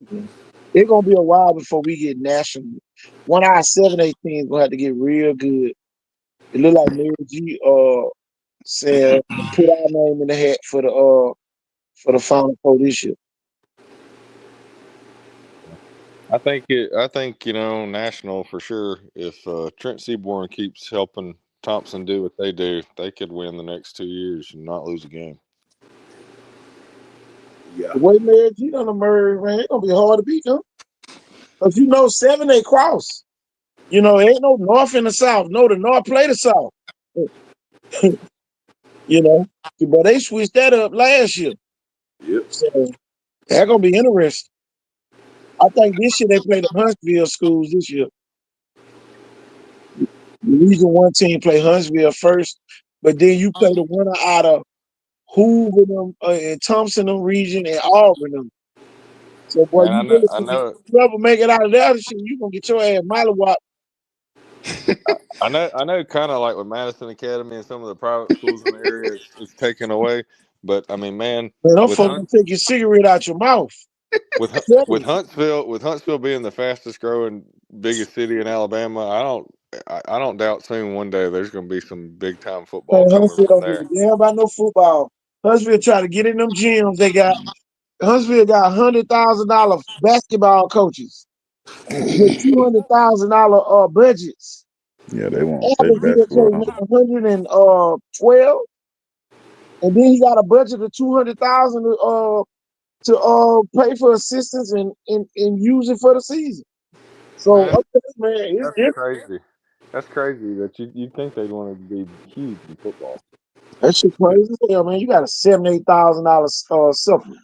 Yeah. It's gonna be a while before we get national. One of our 7-8 teams gonna have to get real good. It look like Mary G said put our name in the hat for the Final Four this year. I think national for sure. If Trent Seaborn keeps helping Thompson do what they do, they could win the next 2 years and not lose a game. Yeah. The way Mary G done emerged, man, it's gonna be hard to beat them. Cause 7-8 cross. Ain't no north and the south. No, the north play the south. But they switched that up last year. Yep. So that's gonna be interesting. I think this year they play the Huntsville schools this year. The Region 1 team play Huntsville first, but then you play the winner out of Hoover them and Thompson them region and Auburn them. So boy, Man, I know, you ever make it out of that shit, you gonna get your ass mollywop. I know. Kind of like with Madison Academy and some of the private schools in the area, it's taken away. But I mean, man, Man, them with folks Hunt, gonna take your cigarette out your mouth. with Hun- Tell with you. Huntsville being the fastest growing biggest city in Alabama, I don't doubt soon one day there's going to be some big time football Man, coming Huntsville from don't give there. a damn about no football. Huntsville try to get in them gyms. Huntsville got $100,000 basketball coaches with $200,000 budgets. Yeah, they won't say Average head coach basketball. make 112, and then he got a budget of 200,000 to pay for assistants and use it for the season. So Man, okay, man, it's that's different. crazy. That's crazy that you think they'd want to be huge in football. That shit crazy as hell, man. You got a $78,000 supplement.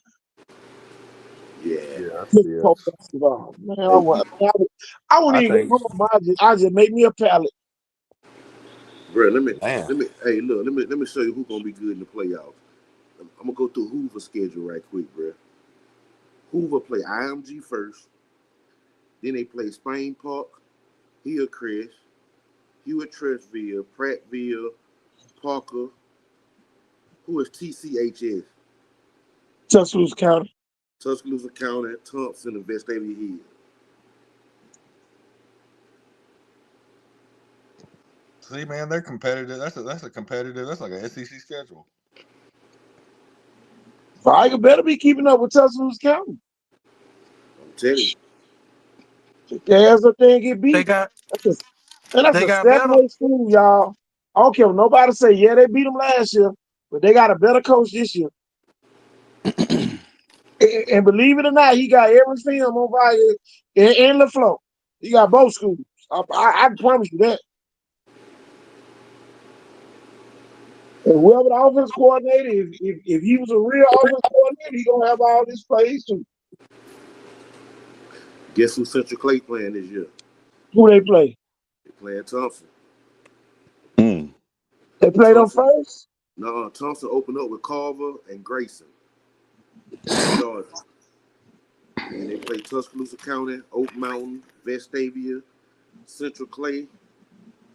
Yeah. Yeah, that's Just for BS. basketball. Man, Hey, I wouldn't I even think, go home. I just make me a pallet. bro, man, hey, look, let me show you who's gonna be good in the playoffs. I'm gonna go through Hoover's schedule right quick, bro. Hoover play IMG first, then they play Spain Park, Hillcrest, Hewitt Trustville, Prattville, Parker. Who is TCHS? Tuscaloosa County. Tuscaloosa County, Thompson, and Vestavia Hill. see, man, they're competitive. That's a competitive. That's like an SEC schedule. Tiger better be keeping up with Tuscaloosa County. I'm telling you. Take their ass up there and get They beat. got That's they a got better. 7-8 school, y'all. I don't care what nobody say. Yeah, they beat them last year, but they got a better coach this year. And believe it or not, he got every film on fire in LaFleur. He got both schools. I promise you that. And whoever the offense coordinator, if he was a real offense coordinator, he gonna have all this plays too. Guess who Central Clay playing this year? Who they play? They playing Thompson. Mm. They played them Thompson. first. No, Thompson opened up with Carver and Grayson from Georgia. Then they play Tuscaloosa County, Oak Mountain, Vestavia, Central Clay,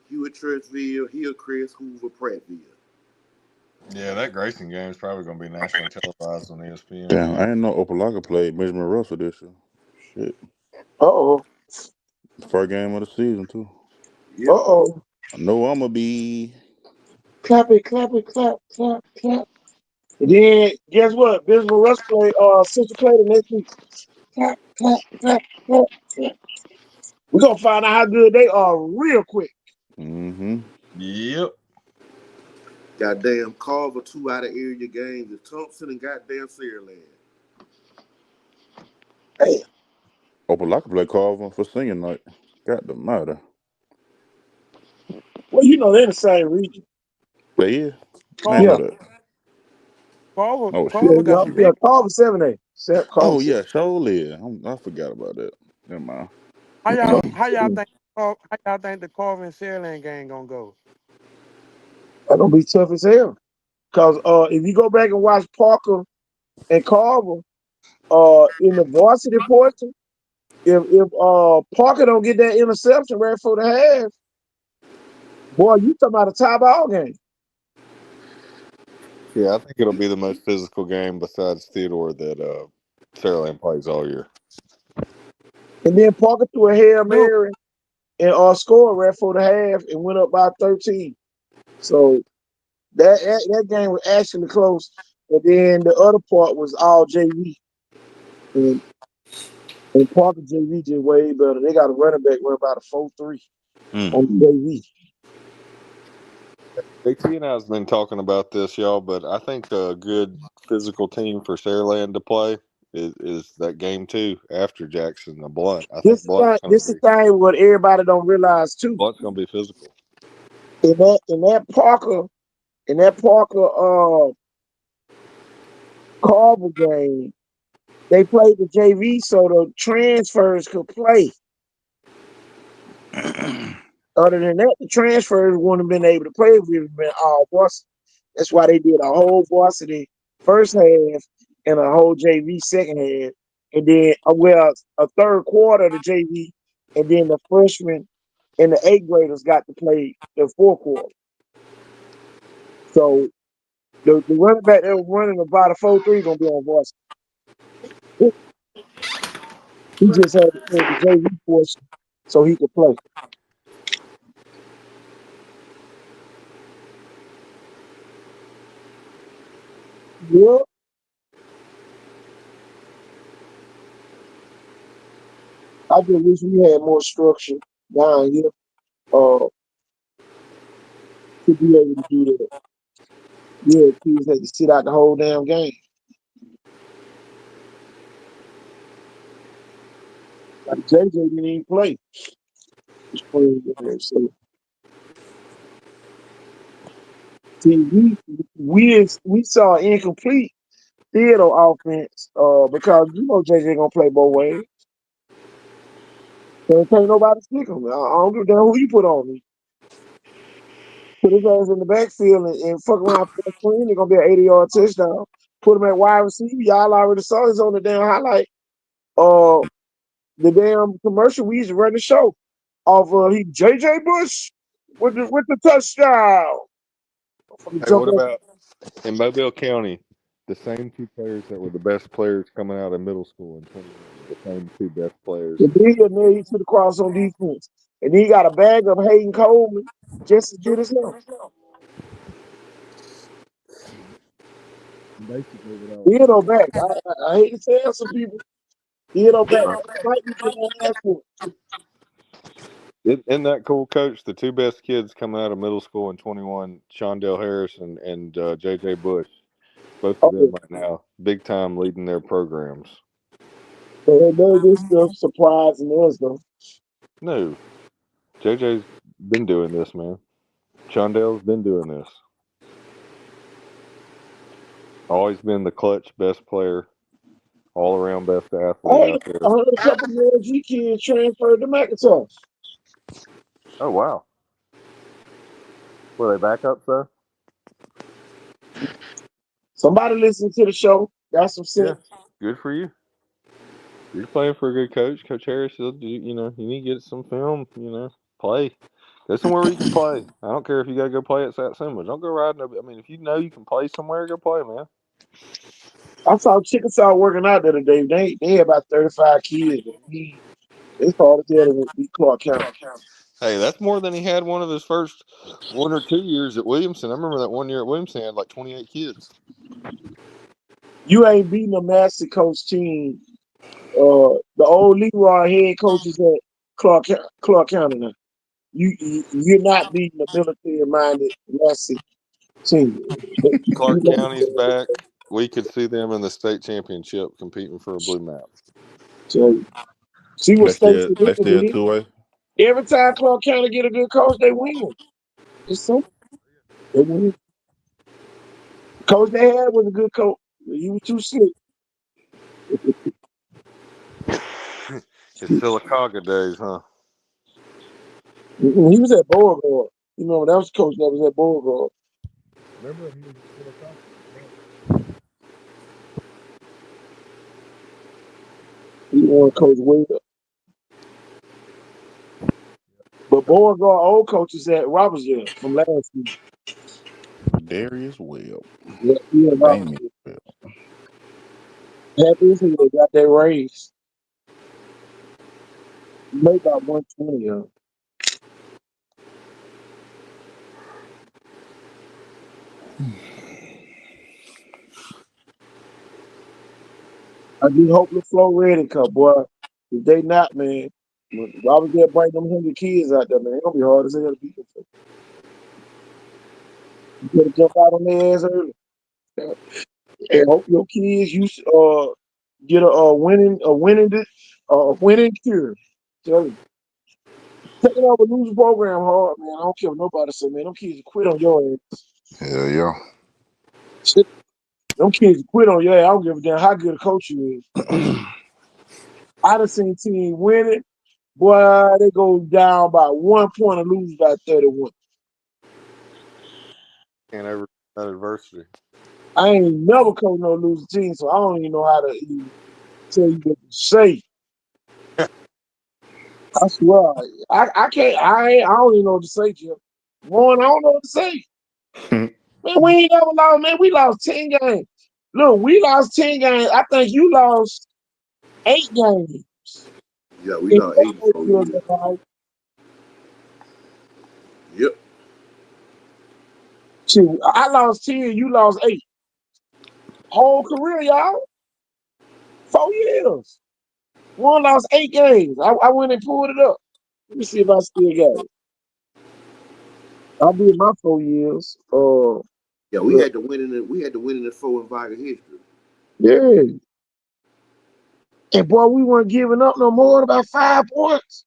Hewitt Churchville, Hillcrest, Hoover, Prattville. Yeah, that Grayson game is probably going to be nationally televised on ESPN. Damn, I didn't know Opelika played Benjamin Russell this year. Shit. Uh-oh. First game of the season, too. Yep. Uh-oh. I know I'm going to be. Clap it, clap it, clap, clap, clap. And then guess what? Bismarck Russ play Central Clay the next week. Clap, clap, clap, clap, clap. We're gonna find out how good they are real quick. Mm-hmm. Yep. Goddamn Carver 2 out of area games with Thompson and goddamn Sierland. Hey, Opelika played Carver for senior night. Got the matter. well, you know they're in the same region. They is? I didn't Yeah. know Carver, that. Oh, Yeah, shit. Carver got yeah, some yeah. big. Carver 7A. Carver Oh, 7. yeah, surely. I forgot about that. Never mind. How y'all think the Carver and Sierland game gonna go? That's gonna be tough as hell. Cause if you go back and watch Parker and Carver in the varsity portion, if Parker don't get that interception right for the half, boy, you talking about a tie ball game. Yeah, I think it'll be the most physical game besides Theodore that Saraland plays all year. And then Parker threw a Hail Dude, Mary and scored right for the half and went up by 13. So that game was actually close. But then the other part was all JV. And, and Parker JV just way better. They got a running back run about a 4.3 Mm. on the JV. JT and I have been talking about this, y'all, but I think a good physical team for Saraland to play is that game too after Jackson, the Blunt. I think This is the thing what everybody don't realize too. Blunt's going to be physical. In that Parker Carver game, they played the JV so the transfers could play. Other than that, the transfers wouldn't have been able to play if we'd been all varsity. That's why they did a whole varsity first half and a whole JV second half. And then, a third quarter of the JV, and then the freshmen and the eighth graders got to play the fourth quarter. So the running back that was running about a 4.3 gonna be on varsity. He just had to play the JV portion so he could play. Yeah, I just wish we had more structure down here to be able to do that. Yeah, kids had to sit out the whole damn game. Like JJ didn't even play. So, see, we saw incomplete theater offense because you know JJ gonna play both ways. So can't nobody stick him. I don't give a damn who you put on me. Put his ass in the backfield and fuck around for the screen. It's gonna be an 80-yard touchdown. Put him at wide receiver. Y'all already saw this on the damn highlight. Uh, the damn commercial we used to run the show off he JJ Bush with the touchdown. From the Hey, jump what up. about in Mobile County? The same two players that were the best players coming out of middle school in 21 are the same two best players The in big nail to the cross on defense. And then he got a bag of Hayden Coleman just as good as him. basically without. Theodore back. I hate to tell some people. Theodore back. Might be getting that ass whooped. Isn't that cool, Coach? The two best kids coming out of middle school in 21, Shondell Harris and J.J. Bush. Both of Oh, them right now, big time leading their programs. so none of this stuff surprising us though. No. JJ's been doing this, man. Shondell's been doing this. Always been the clutch best player, all around best athlete out I there. heard a couple of LG kids transferred to McIntosh. Oh wow. Were they backups though? Somebody listening to the show got some Yeah. sense. Good for you. You're playing for a good coach, Coach Harris. You know, you need to get some film. You know, play. Go somewhere where you can play. I don't care if you got to go play at Satsuma. Don't go riding. I mean, if you know you can play somewhere, go play, man. I saw Chickasaw working out the other day. They had about 35 kids. It's hard to tell them beat Clark County. Hey, that's more than he had one of his first 1 or 2 years at Williamson. I remember that 1 year at Williamson had like 28 kids. You ain't beating a master coach team. The old Leroy head coaches at Clark County now. You're not beating the military minded master team. Clark County's back. We could see them in the state championship competing for a blue map. So see what They states still are they doing still with it. 2-way. Every time Clark County get a good coach, they win. It's simple. They win. The coach they had was a good coach. He was too slick. It's Sylacauga days, huh? He was at Beauregard. You remember that was the coach that was at Beauregard. Remember he was at Sylacauga. He won Coach Wade. But Beauregard old coach is at Robertsville from last season. Darius Webb. Yeah, he at Damien Robertsville. Webb. Happy as hell they got that raise. He made about 120 of. I just hope the flow ready, cause boy, if they not, man, when Robertsville bring them 100 kids out there, man, it's gonna be hard as hell to beat them. You better jump out on their ass early. And hope your kids get a winning cure. Tell you. Taking over the losing program hard, man. I don't care what nobody say, man. Them kids quit on your ass. Hell yeah. Shit, them kids quit on your ass. I don't give a damn how good a coach you is. I done seen team win it. Boy, they go down by 1 point and lose by 31. Can't ever that adversity. I ain't never coached no losing team, so I don't even know how to even tell you what to say. I swear, I can't. I don't even know what to say, Jim. One, I don't know what to say. Man, we ain't never lost. Man, we lost 10 games. Look, we lost 10 games. I think you lost 8 games. Yeah, we In lost your 84 years years. of life. Yep. Shit, I lost 10. You lost 8. Whole career, y'all. 4 years. One lost 8 games. I went and pulled it up. Let me see if I still got it. I did my 4 years. Yeah, we had to win in the 4 in Viking history. Yeah. And boy, we weren't giving up no more than about 5 points.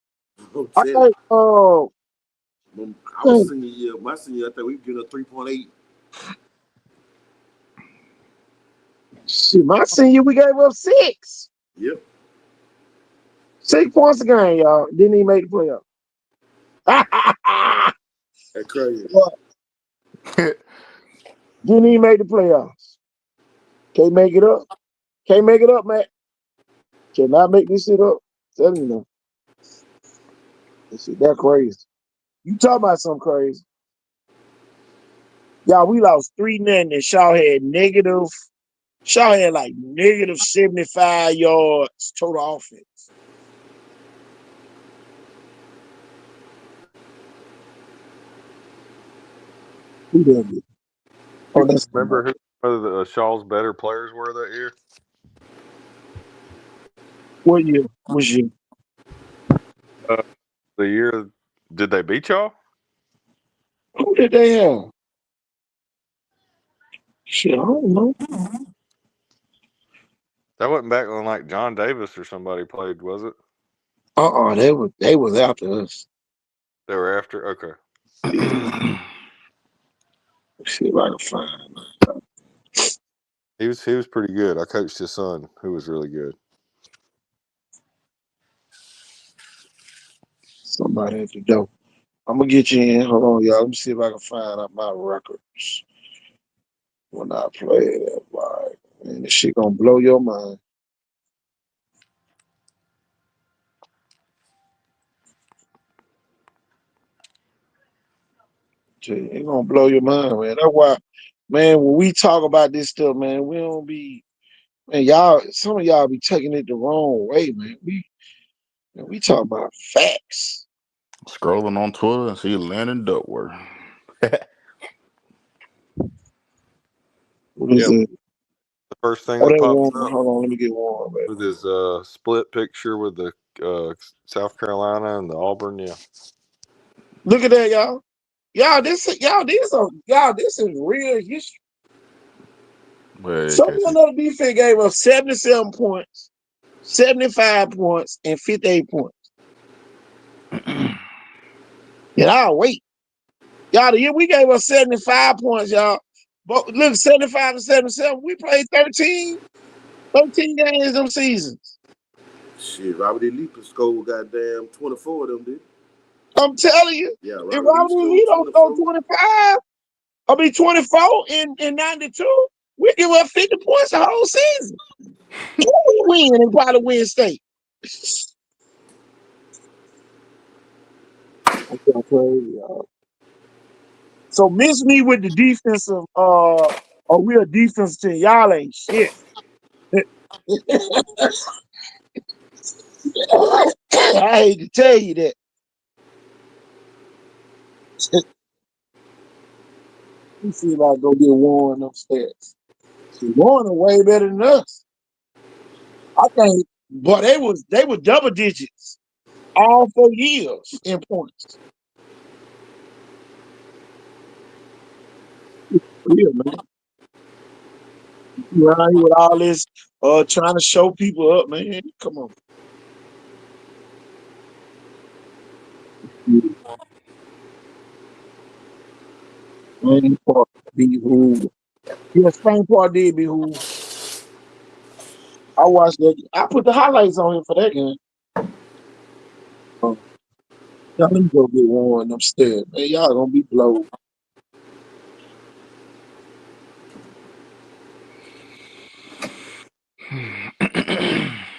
I'm I telling think you, our dang, senior year, my senior year, I think we getting a 3.8. shit, my senior we gave up 6. Yep. 6 points a game, y'all. Didn't even make the playoffs. That's crazy. Didn't even make the playoffs. Can't make it up. Can't make it up, man. Cannot make this shit up. Telling you now. This shit that crazy. You talking about something crazy. Y'all, we lost 3-0 and Shaw had like negative 75 yards total offense. Who did it? Oh, You that's remember who the Shaw's better players were that year? what year was you? The year did they beat y'all? Who did they have? Shit, I don't know. That wasn't back when like John Davis or somebody played, was it? They was after us. They were after. Okay. Let's see if I can find it. He was pretty good. I coached his son, who was really good. Somebody at the door. I'm gonna get you in. Hold on, y'all. Let me see if I can find out my records when I play that. Like, man, this shit gonna blow your mind. It gonna blow your mind, man. That's why, man, when we talk about this stuff, man, we don't be, man, y'all, some of y'all be taking it the wrong way, man. We talk about facts. Scrolling on Twitter and see Landon Duckworth. What is Yep. it? The first thing Oh, that that pops Warren. up Hold on, let me get Warren back. with his split picture with the South Carolina and the Auburn. Yeah. Look at that, y'all. This is real history. Well, Some of KC. another defense gave us 77 points, 75 points, and 58 points. And I'll wait. Y'all, the year we gave us 75 points, y'all. But look, 75 and 77, we played 13 games them seasons. Shit, Robert E. Lee scored goddamn 24 of them, dude. I'm telling you, Yeah, if Robert Lee Robert E. Lee scored don't throw 24. 25, I mean 24 in 92, we give up 50 points the whole season. And we win and probably win state. I'm crazy, y'all. So miss me with the defensive, a real defense team. Y'all ain't shit. I hate to tell you that. You see, like go get Warren upstairs. See, Warren are way better than us. I think, but they were double digits all 4 years in points. Real man. You around here with all this trying to show people up, man. Come on. Spain Park be who. Yeah, Spain Park did be who. I watched that. I put the highlights on him for that game. Y'all let me go get Warren upstairs. Man, y'all gonna be blown.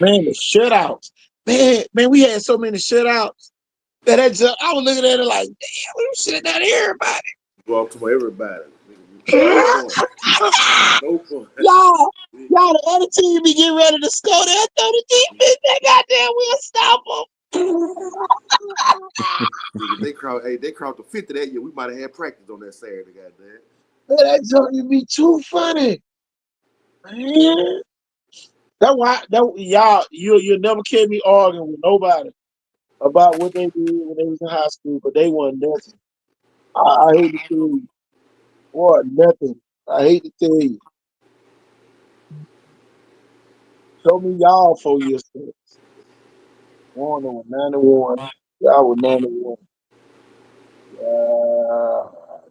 Man, the shutouts. Man, we had so many shutouts that I was looking at it like, damn, we were shutting out everybody. Go up to everybody. No point. y'all, the other team be getting ready to score. They throw the defense. That goddamn will stop them. If they crossed the 50 that year, we might have had practice on that Saturday, goddamn. Man, that joke would be too funny, man. That's why you'll never catch me arguing with nobody about what they did when they was in high school, but they wasn't nothing. I hate to tell you, boy, nothing. I hate to tell you. Show me y'all 4 years ago. One was 91. Y'all was 91.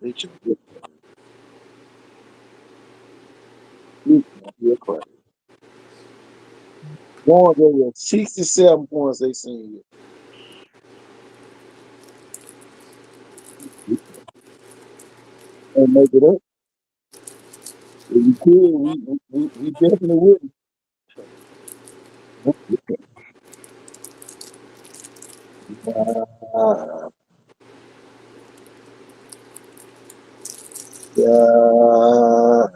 They should get real crazy. One gave us 67 points they seen you. And make it up. If we could, we definitely wouldn't. Uh, yeah.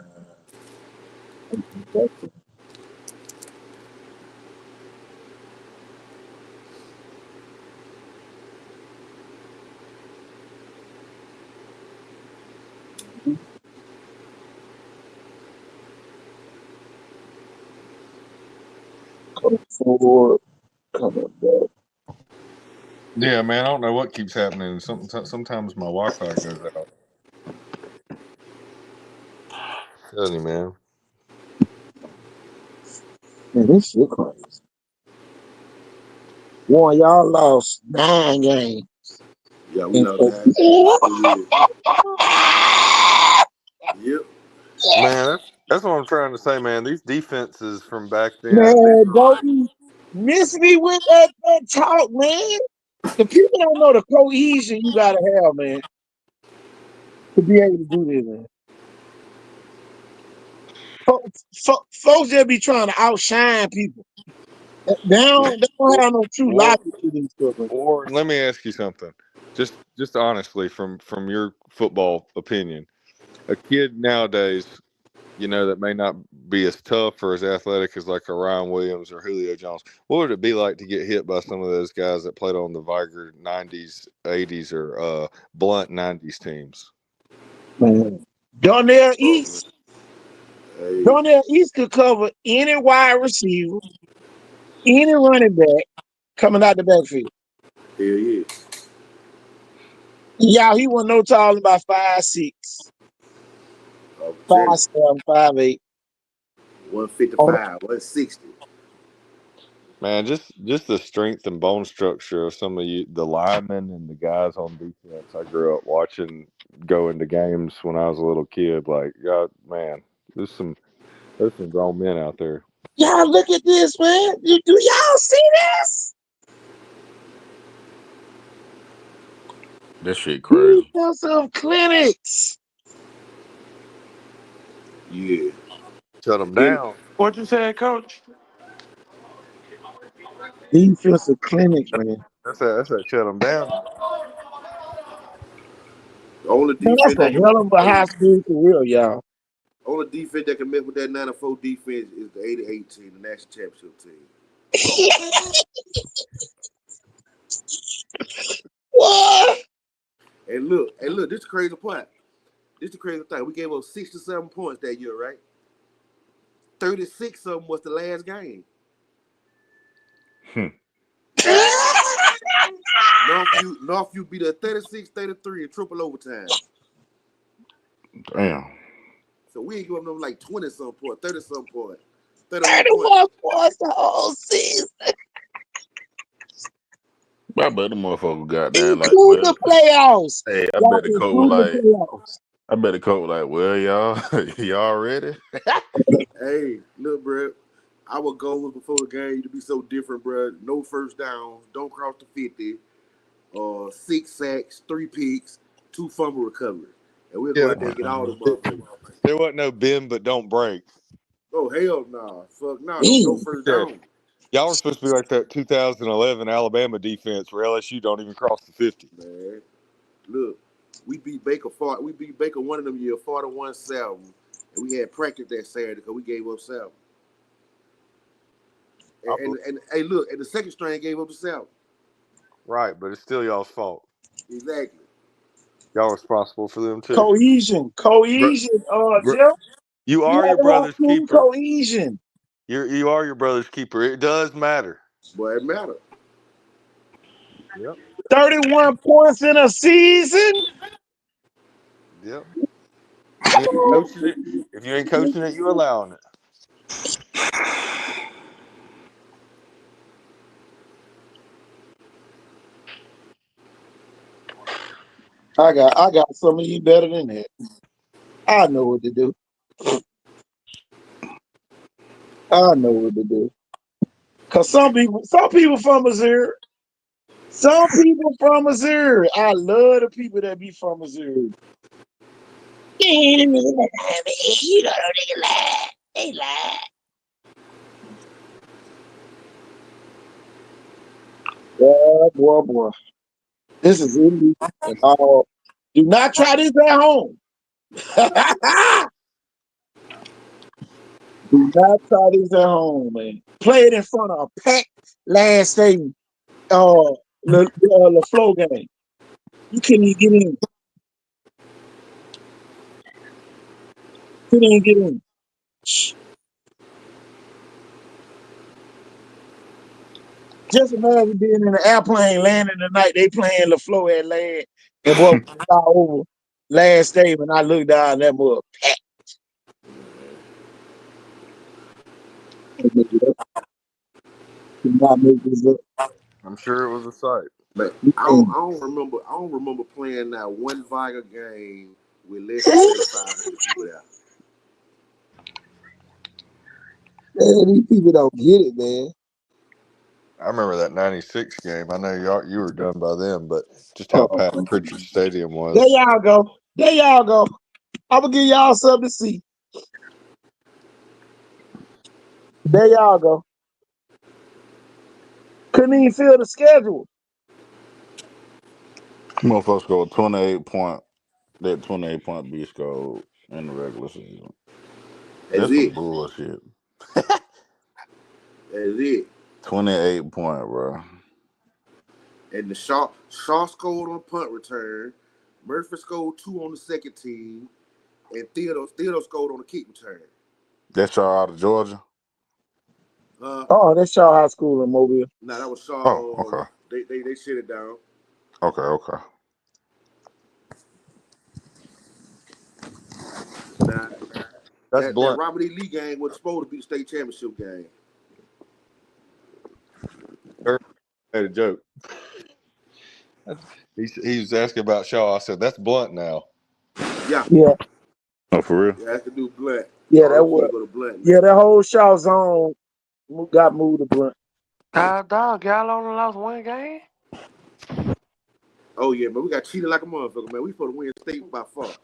Coming forward, coming back. Yeah, man. I don't know what keeps happening. Sometimes my Wi-Fi goes out. Telling you, man. Man, this shit crazy. One, y'all lost 9 games. Yeah, we lost that. Yep. Man, that's what I'm trying to say, man. These defenses from back then, Man, don't be miss me with that talk, man. The people don't know the cohesion you gotta have, man, to be able to do this, man. Folks just be trying to outshine people. They don't have no true or logic to this stuff, man. or let me ask you something. Just honestly, from your football opinion, a kid nowadays, that may not be as tough or as athletic as like a Ryan Williams or Julio Jones. What would it be like to get hit by some of those guys that played on the Viger 90s, 80s, or Blunt 90s teams? Man. Darnell Oh, East. hey, Darnell East could cover any wide receiver, any running back coming out the backfield. hell yeah. Yeah, he wasn't no taller than about 5'6", I'm telling five you, seven, 5'8". 155, 160. Man, just the strength and bone structure of some of the linemen and the guys on defense. I grew up watching go into games when I was a little kid. Like, God, man, there's some grown men out there. Y'all look at this, man. Do y'all see this? That shit crazy. Defensive clinics. Yeah. Shut them And down. What you said, Coach? Defensive clinics, man. That's a shut them down. the only Man, that's defense a that can, hell of a hey, high school career, y'all. only defense that can mess with that 94 defense is the 88 team, the national championship team. What? And look, this is the crazy part. This is the crazy thing. We gave up 67 points that year, right? 36 of them was the last game. Hmm. Northview beat us 36-33 in triple overtime. Damn. So we ain't giving them like 20 some points, 30 some points, 31 points. 31 points the whole season, I bet the motherfucker got down like, include well, the playoffs. hey, I Y'all bet the coach was include the like, playoffs. well, y'all ready? Hey, look, bro. Our goal was before the game to be so different, bro. No first downs, don't cross the 50, 6 sacks, 3 picks, 2 fumble recoveries. And we'll go Yeah, out there and get all the there, motherfuckers. there wasn't no bend but don't break. Oh, hell nah. Fuck nah. No Damn. first Yeah, down. y'all were supposed to be like that 2011 Alabama defense where LSU don't even cross the 50. Man, look, we beat Baker one of them years, 41-7. And we had practice that Saturday because we gave up 7. I And hey, look, and the second string gave up the 7. Right, but it's still y'all's fault. Exactly. Y'all responsible for them too. Cohesion. Br- br- Jeff. you You are had your to walk brother's through keeper. cohesion. You are your brother's keeper. It does matter. But it matter. Yep. 31 points in a season. Yep. You ain't coaching it. If you ain't coaching it, you allowing it. I got some of you better than that. I know what to do. I know what to do. Cause some people from Missouri. Some people from Missouri. I love the people that be from Missouri. You know, they lie. They lie. Boy. This is illegal. And all. Do not try this at home. Do not try this at home, man. Play it in front of a packed last stadium. The flow game. You couldn't even get in. Couldn't even get in. Just imagine being in an airplane landing tonight. They playing LaFleur at land, and boy, we fly over last stadium, and I look down that mother. Do not make this up. I'm sure it was a sight. But Man, I don't remember. I don't remember playing that one Viger game with less than 7,500 people there. these people don't get it, man. I remember that '96 game. I know you were done by then, but just how Oh, packed Pritchard Stadium there was. y'all go. There y'all go. I'm gonna give y'all something to see. There y'all go. Couldn't even feel the schedule. Motherfuckers scored 28 point. That 28 point B scored in the regular season. That's That's some it. bullshit. That's it. 28 point, bro. And the Shaw scored on punt return. Murphy scored 2 on the second team, and Theodore scored on the kick return. That's y'all out of Georgia. Oh, that's y'all high school in Mobile. Nah, that was Oh, Shaw. okay, They shut it down. okay. Now That's that blunt. Robert E. Lee game was supposed to be the state championship game. Eric made a joke. He was asking about Shaw. I said, "That's blunt now." Yeah, Yeah, Oh, for real? yeah, that's the new Blunt. yeah, All that the was. kids go to Blunt Yeah, now. that whole Shaw zone got moved to Blunt. God dog, y'all only lost one game? Oh yeah, man, we got cheated like a motherfucker, man. We supposed to win state by 4.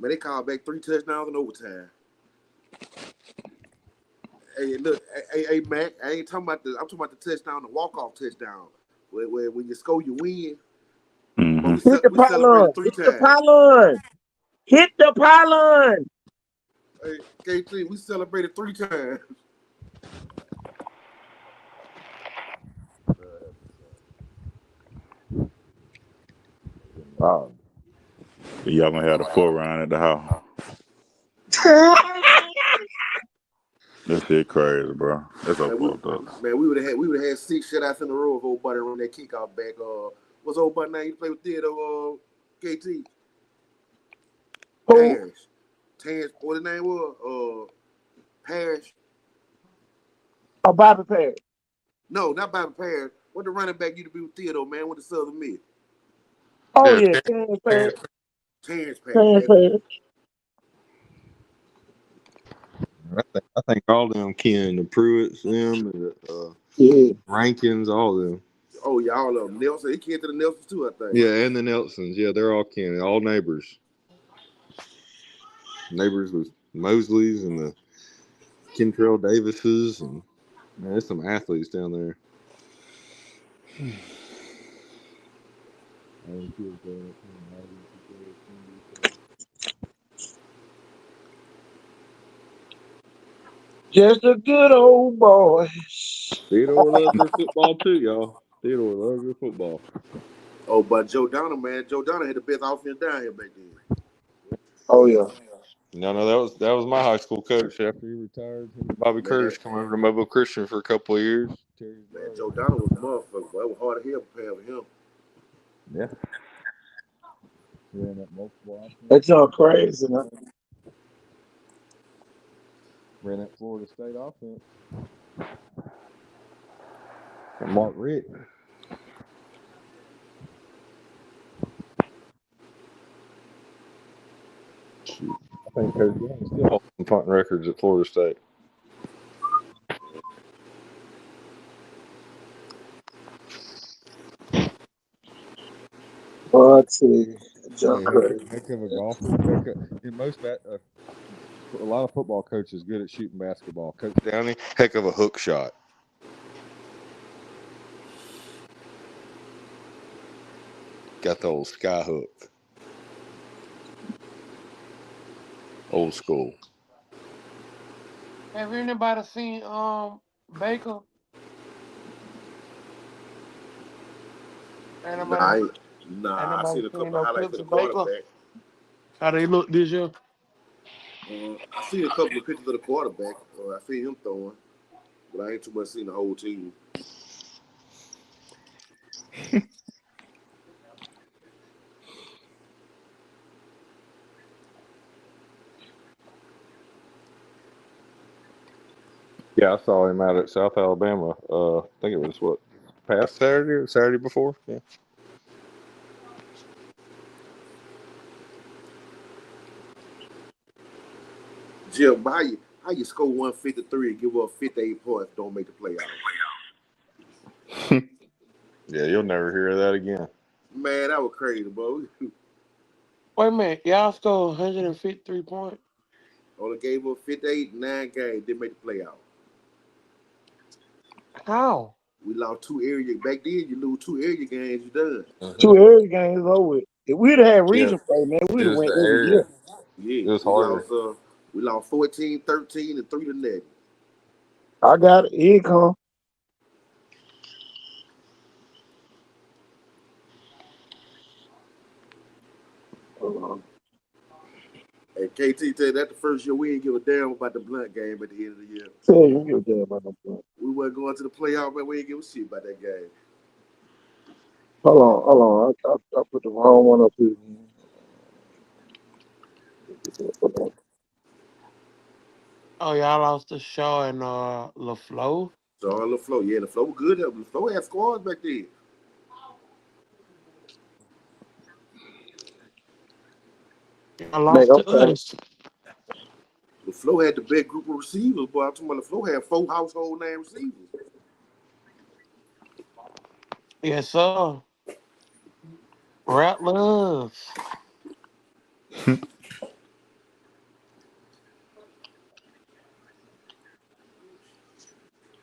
Man, they called back 3 touchdowns in overtime. Hey, look, hey, Mac, I ain't talking about I'm talking about the touchdown, the walk-off touchdown. Where when you score, you win. But Mm-hmm. Hit the we celebrated pylon. 3 Hit the times. pylon. Hit the pylon. Hey, KT, we celebrated 3 times. Wow. Y'all gonna have the 4 round at the house. That shit crazy, bro. That's so Man, we, fucked up. man, we would have had 6 shutouts in a row if old buddy run that kickoff back. What's old buddy name? You play with Theodore, KT Who? Parrish. Terrence, what his name was? Parrish. Oh, Bobby Perry. No, not Bobby Parrish. What the running back used to be with Theodore, man? With the Southern Miss. Oh Yeah, yeah, Terrence Perry. Terrence Parrish. Terrence That's it. Perry. I think all them Ken, the Pruitts, them, and the Yeah. Rankins, all of them. Oh, yeah, all of them. Nelson. He came to the Nelsons too, I think. Yeah, and the Nelsons. Yeah, they're all Ken, all neighbors. Neighbors with Mosleys and the Kentrell Davises, and man, there's some athletes down there. Just a good old boy. Theodore loves their football too, y'all. Theodore loves their football. Oh, but Joe Donner, man. Joe Donner had the best offense down here back then. Oh yeah. No, that was my high school coach. After he retired, him and Bobby Man, Curtis come over to Mobile Christian for a couple of years. Terry's man, brother. Joe Donner was a motherfucker, boy. It was hard to hell prepare for him. Yeah, ran that multiple offense. That's all crazy. Man. Ran that Florida State offense. And Mark Richt. Shoot, I think Coach Young still holds some punt records at Florida State. Oh, let's see. Jump Hey, crazy. heck of a golfer. In a lot of football coaches good at shooting basketball. Coach Downey, heck of a hook shot. Got the old sky hook. Old school. Have anybody seen Baker? Nah, Anybody I anybody seen a seen couple of no highlights clips of the of Baker? quarterback. How they look this year? I seen a couple of pictures of the quarterback. I seen him throwing, but I ain't too much seen the whole team. Yeah, I saw him out at South Alabama. I think it was past Saturday or Saturday before. Yeah. Jim, how you score 153 and give up 58 points? Don't make the playoffs. Yeah, you'll never hear that again. Man, that was crazy, bro. Wait a minute, y'all scored 153 points. Only gave up 58 in 9 games. Didn't make the playoffs. How? We lost 2 area. Back then, you lose 2 area games, you done. Two area games over. If we'd have had Yeah, region play, man, we'd it have was went the every area. year. Yeah, It was harder. we lost 14-13 and 3 to nothing. I got it. Here it come. And KT said that the first year we didn't give a damn about the Blunt game at the end of the year. Say you give a damn about no point. We weren't going to the playoff, man. We didn't give a shit about that game. Hold on. I put the wrong one up here. Oh, y'all lost the show in LaFleur. So on LaFleur, yeah, LaFleur was good. LaFleur had squads back then. Y'all Man, lost to okay. us. LaFleur had the best group of receivers, boy. I'm talking about LaFleur had 4 household name receivers. Yes, sir. Rattlers.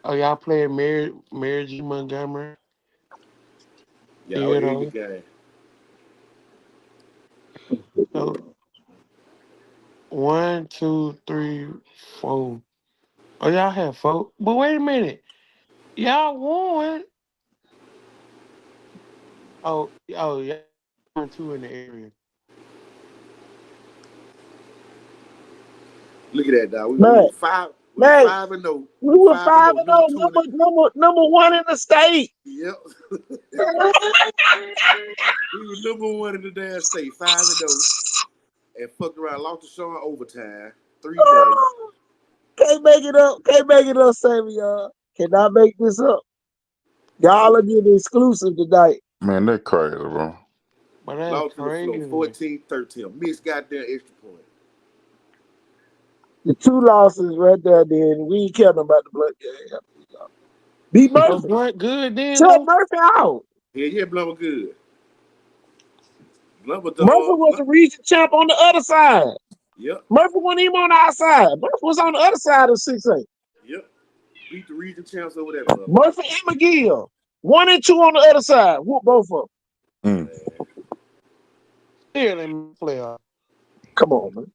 Oh, y'all playing Mary G. Montgomery Yeah, I was in the Theater. game. So 1, 2, 3, 4. Oh, y'all have 4. But wait a minute. Y'all won. Y'all won 2 in the area. Look at that, dog. We Man, were 5. We were man, 5-0. we We were 5-0. 5-0, Number 2 in the. number one in the state. Yep. We were number 1 in the damn state. 5-0. And fucked around, lost the show in overtime. 3-0. Can't make it up. Can't make it up, Savior. Cannot make this up. Y'all are getting exclusive tonight. Man, that crazy, bro. But that's Lost to the flow. crazy. 14-13. Missed goddamn extra point. The 2 losses right there, then we ain't caring about the blood game. Beat So Murphy. Blunt good then, Shut though? Murphy out. Yeah, Blunt was good. Blunt was Murphy was Blunt. the region champ on the other side. Yep. Murphy wasn't even on our side. Murphy was on the other side of 6-8. Yep. Beat the region champs over that motherfucker. Murphy and McGill. 1 and 2 on the other side. Whoop both of them. Mm. Still in playoff. Come on, man.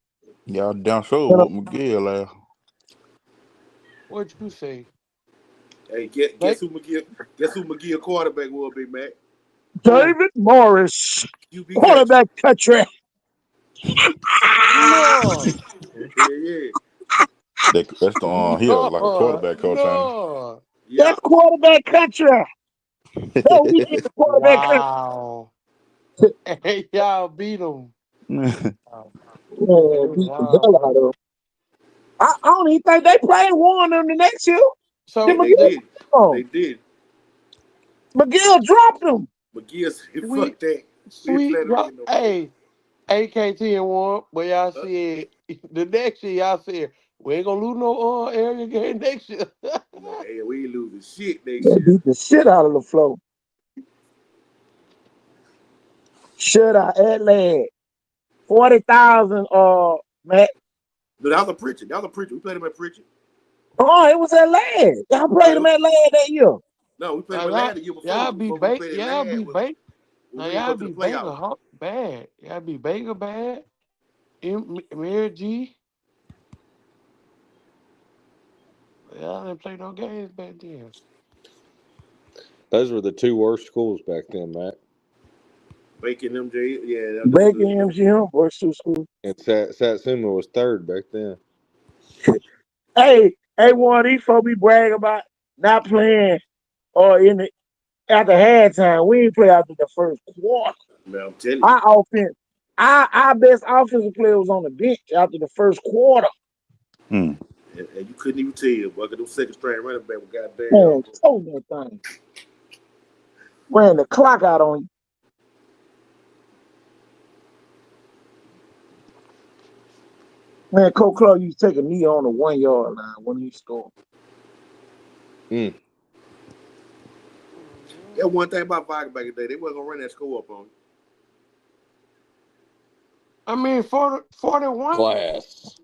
Y'all down sure And, with McGill last. What you say? Hey, They, guess who McGill quarterback was, Big Mac? David Morris, QB country. quarterback country. no. Yeah. That's the he was like a No. quarterback coach, ain't No. Yeah. That's quarterback country. No, we he? get the quarterback country. Wow. Hey, y'all beat them. Wow. Man, beat the hell out of them. I don't even think they played one of them the next year. Then Yeah, So they McGill, did. oh, They did. McGill dropped them. McGill said, sweet, fuck that. We ain't sweet. playing them nigga no more. Hey, AKT and one, but y'all Uh, said the next year y'all said we ain't gonna lose no area game next year. no, hey, we ain't losing shit next They year. beat the shit out of the flow. Shut out Atlanta. 40,000 Matt. No, that was a preacher. We played him at preacher. Oh, it was Atlanta. Y'all played him No, Atlanta that year. no, we played Now him at Atlanta the year before. y'all be Before we bait, played y'all Atlanta be was bait. when Now we didn't go y'all to the be Baker playoffs. bad. Y'all be Baker bad. Mary G. Y'all didn't play no games back then. Those were the 2 worst schools back then, Matt. Bacon MJ, yeah, them were Baker good though. MGM, Boys to School. And Satsuma was 3rd back then. Hey, one of these folks be bragging about not playing or after halftime. We ain't play after the first quarter. Man, I'm telling you. Our offense, our best offensive player was on the bench after the first quarter. Mm. And you couldn't even tell, but them second string running back with goddamn Man, told that thing. ran the clock out on you. Man, Coach Clark used to take a knee on the 1 yard line when he scored. That one thing about Vikings back in the day, they wasn't gonna run that score up on you. I mean, 41 Class.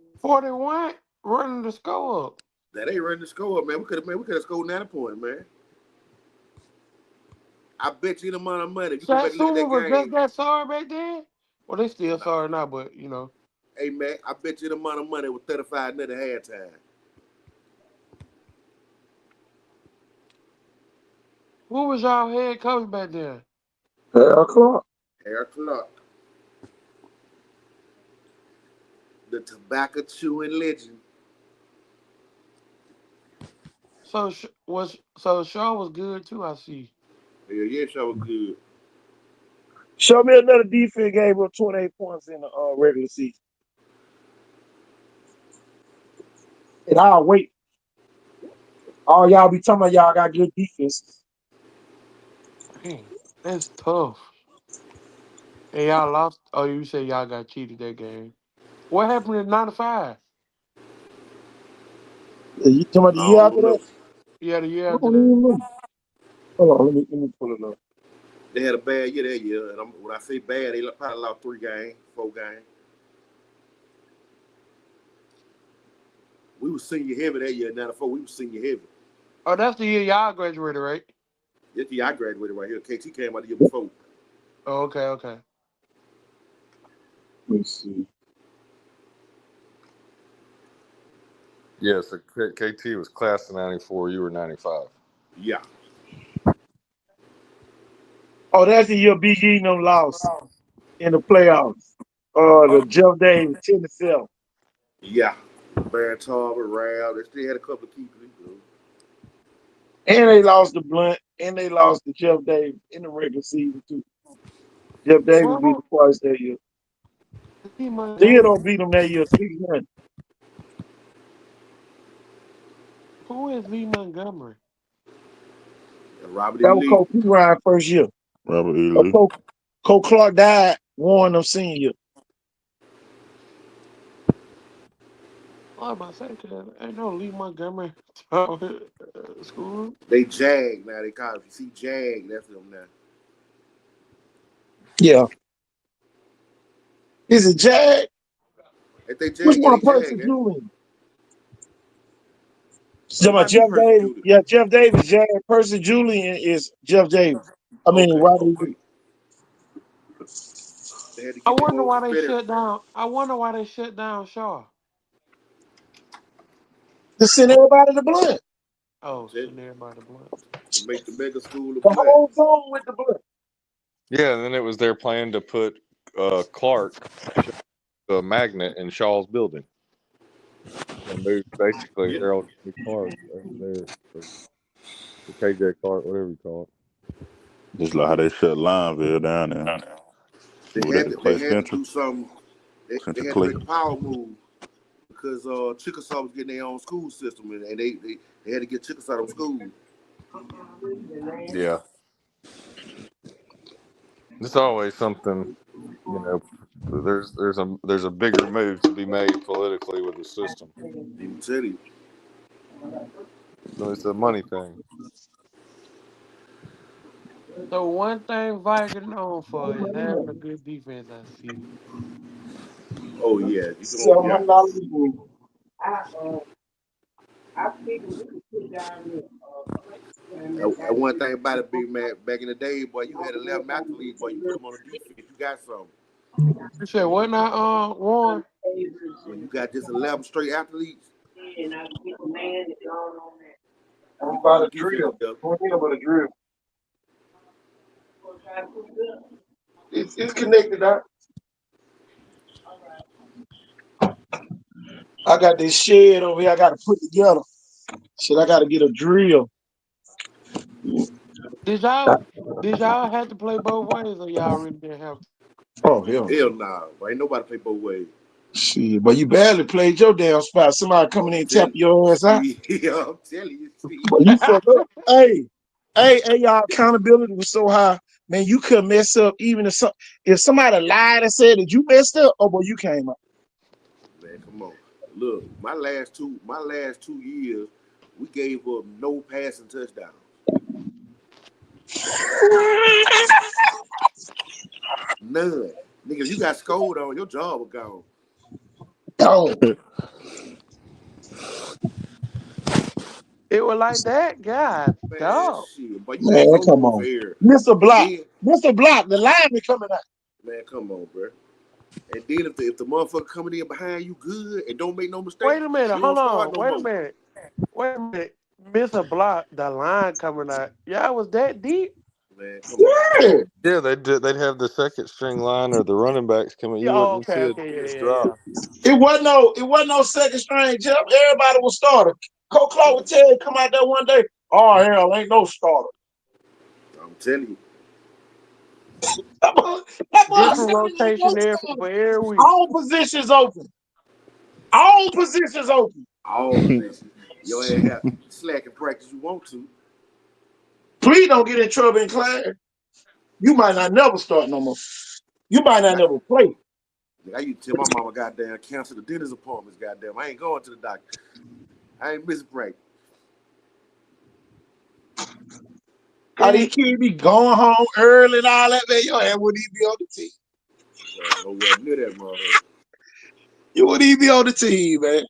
running the score up. That ain't running the score up, man. We could have scored 90 points, man. I bet you the amount of money. If you go back and look at Satsuma that was just game, that sorry back then. Well, they still sorry now, but you know. hey man, I bet you the amount of money was 35 nothing halftime. Who was y'all head coach back then? Clark. Eric Clark, the tobacco chewing legend. So Shaw was good too. I see. Yeah, sure was good. Show me another defense gave up 28 points in the regular season. And I'll wait. All y'all be talking about y'all got good defenses. Man, that's tough. And y'all lost. Oh, you said y'all got cheated that game. What happened in '95? You talking about the I year after don't that? know. Yeah, the year I after don't that. even know. Hold on, let me pull it up. They had a bad year that year, and when I say bad, they probably lost 3 games, 4 games. We was senior heavy that year, '94. We was senior heavy. Oh, that's the year y'all graduated, right? That's the year I graduated right here. KT came out the year before. Oh, okay. Let me see. Yeah, so KT was class of 94. You were 95. Yeah. Oh, that's the year Big E no lost in the playoffs. The Jeff Davis 10-7. Yeah. Baron Tarver, Rab. They still had a couple of key people. And they lost to Blunt, and they lost to Jeff Davis in the regular season too. Jeff Davis beat Well, them twice that year. Lee Still Montgomery. don't beat them that year 6-1. Who is Lee Montgomery? And Robert E. That was Lee. Coach P. Ryan first year. Robert E. Lee. Coach Clark died one of senior year. I'm about to say, cause ain't no Lee Montgomery school. They Jag now. They call it. You see Jag, that's them now. Yeah. Is it Jag? If they Which Jag, yeah, one they person Jag, eh? Julian? It Talking about might be Jeff Percy Davis. Julie. Yeah, Jeff Davis, Jag. Person Julian is Jeff Davis. I mean, Okay, Robert E. okay. Lee. They had to I keep them wonder old why they Confederate. shut down. I wonder why they shut down Shaw. To send everybody to Blunt. I'm Oh, telling send everybody blunt. you, to make the mega school of The blood. whole zone with the Blunt. Yeah, and then it was their plan to put Clark, the magnet, in Shaw's building. And move basically Yeah. Harold J. Clark over there, or KJ Clark, whatever you call Just like how they shut Lineville down there. They Moved that had to to they Clay had to Central. do something. They Central had to Clay. make a power move because Chickasaw was getting their own school system, and they had to get Chickasaw on school. it. Yeah, it's always something. You know, there's a bigger move to be made politically with the system. I'm telling you. So it's a money thing. So one thing Viking known for is having a good defense. I see. Oh yeah, you can. Yeah. $700. And one thing about it, big man, back in the day, boy, you had 11 athletes, boy, you put them on the defense, you got something. You said what now, Warren? When you got just 11 straight athletes, I'm you put about the a defense drill. together. Going in with a drill. It's connected up. I got this shed over here I got to put together. Shit, I got to get a drill. Did y'all have to play both ways, or y'all really didn't have to? Oh, hell no. Hell nah, boy, ain't nobody play both ways. Shit, but you barely played your damn spot. Somebody coming I'm in and tap telling you. your ass out. See, I'm telling you, see. But you fucked up. Hey. Hey, y'all, accountability was so high. Man, you could mess up even if somebody lied and said that you messed up. Oh, boy, you came up. Man, come on. Look, my last 2 years, we gave up no passing touchdowns. None. Nigga, if you got scored on, your job was gone. Gone. It was like that, God, Man, dog. shit. But you can't Man, go come off on. air. Mr. And Block. then, Mr. Block, the lineman coming out. man, come on, bro. And then if the motherfucker coming in behind you good and don't make no Wait mistakes, a minute, we don't hold start on. no Wait a more. minute. Wait a minute. Miss a block, the line coming out. Y'all was that deep? Man, come on. Yeah. Yeah, they'd have the second string line or the running backs coming. Yeah, You oh, wouldn't okay, see a okay, just yeah, drop. yeah. It wasn't no second string, Jeff. Everybody was starter. Coach Clark would tell you, come out there one day. Oh, hell, ain't no starter. I'm telling you. That boy said Different ain't no rotation there starter. for every week. All positions open. All positions open. All positions. Your ass got slack in practice you want to. Please don't get in trouble in class. You might not never start no more. You might not Like, never play. I used to tell my mama, goddamn, cancel the dentist appointments, goddamn. I ain't going to the doctor. I ain't missing practice. How It these is, kids be going home early and all that, man. Your ass wouldn't even be on the team. Nowhere near that motherfucker. You wouldn't even be on the team, man.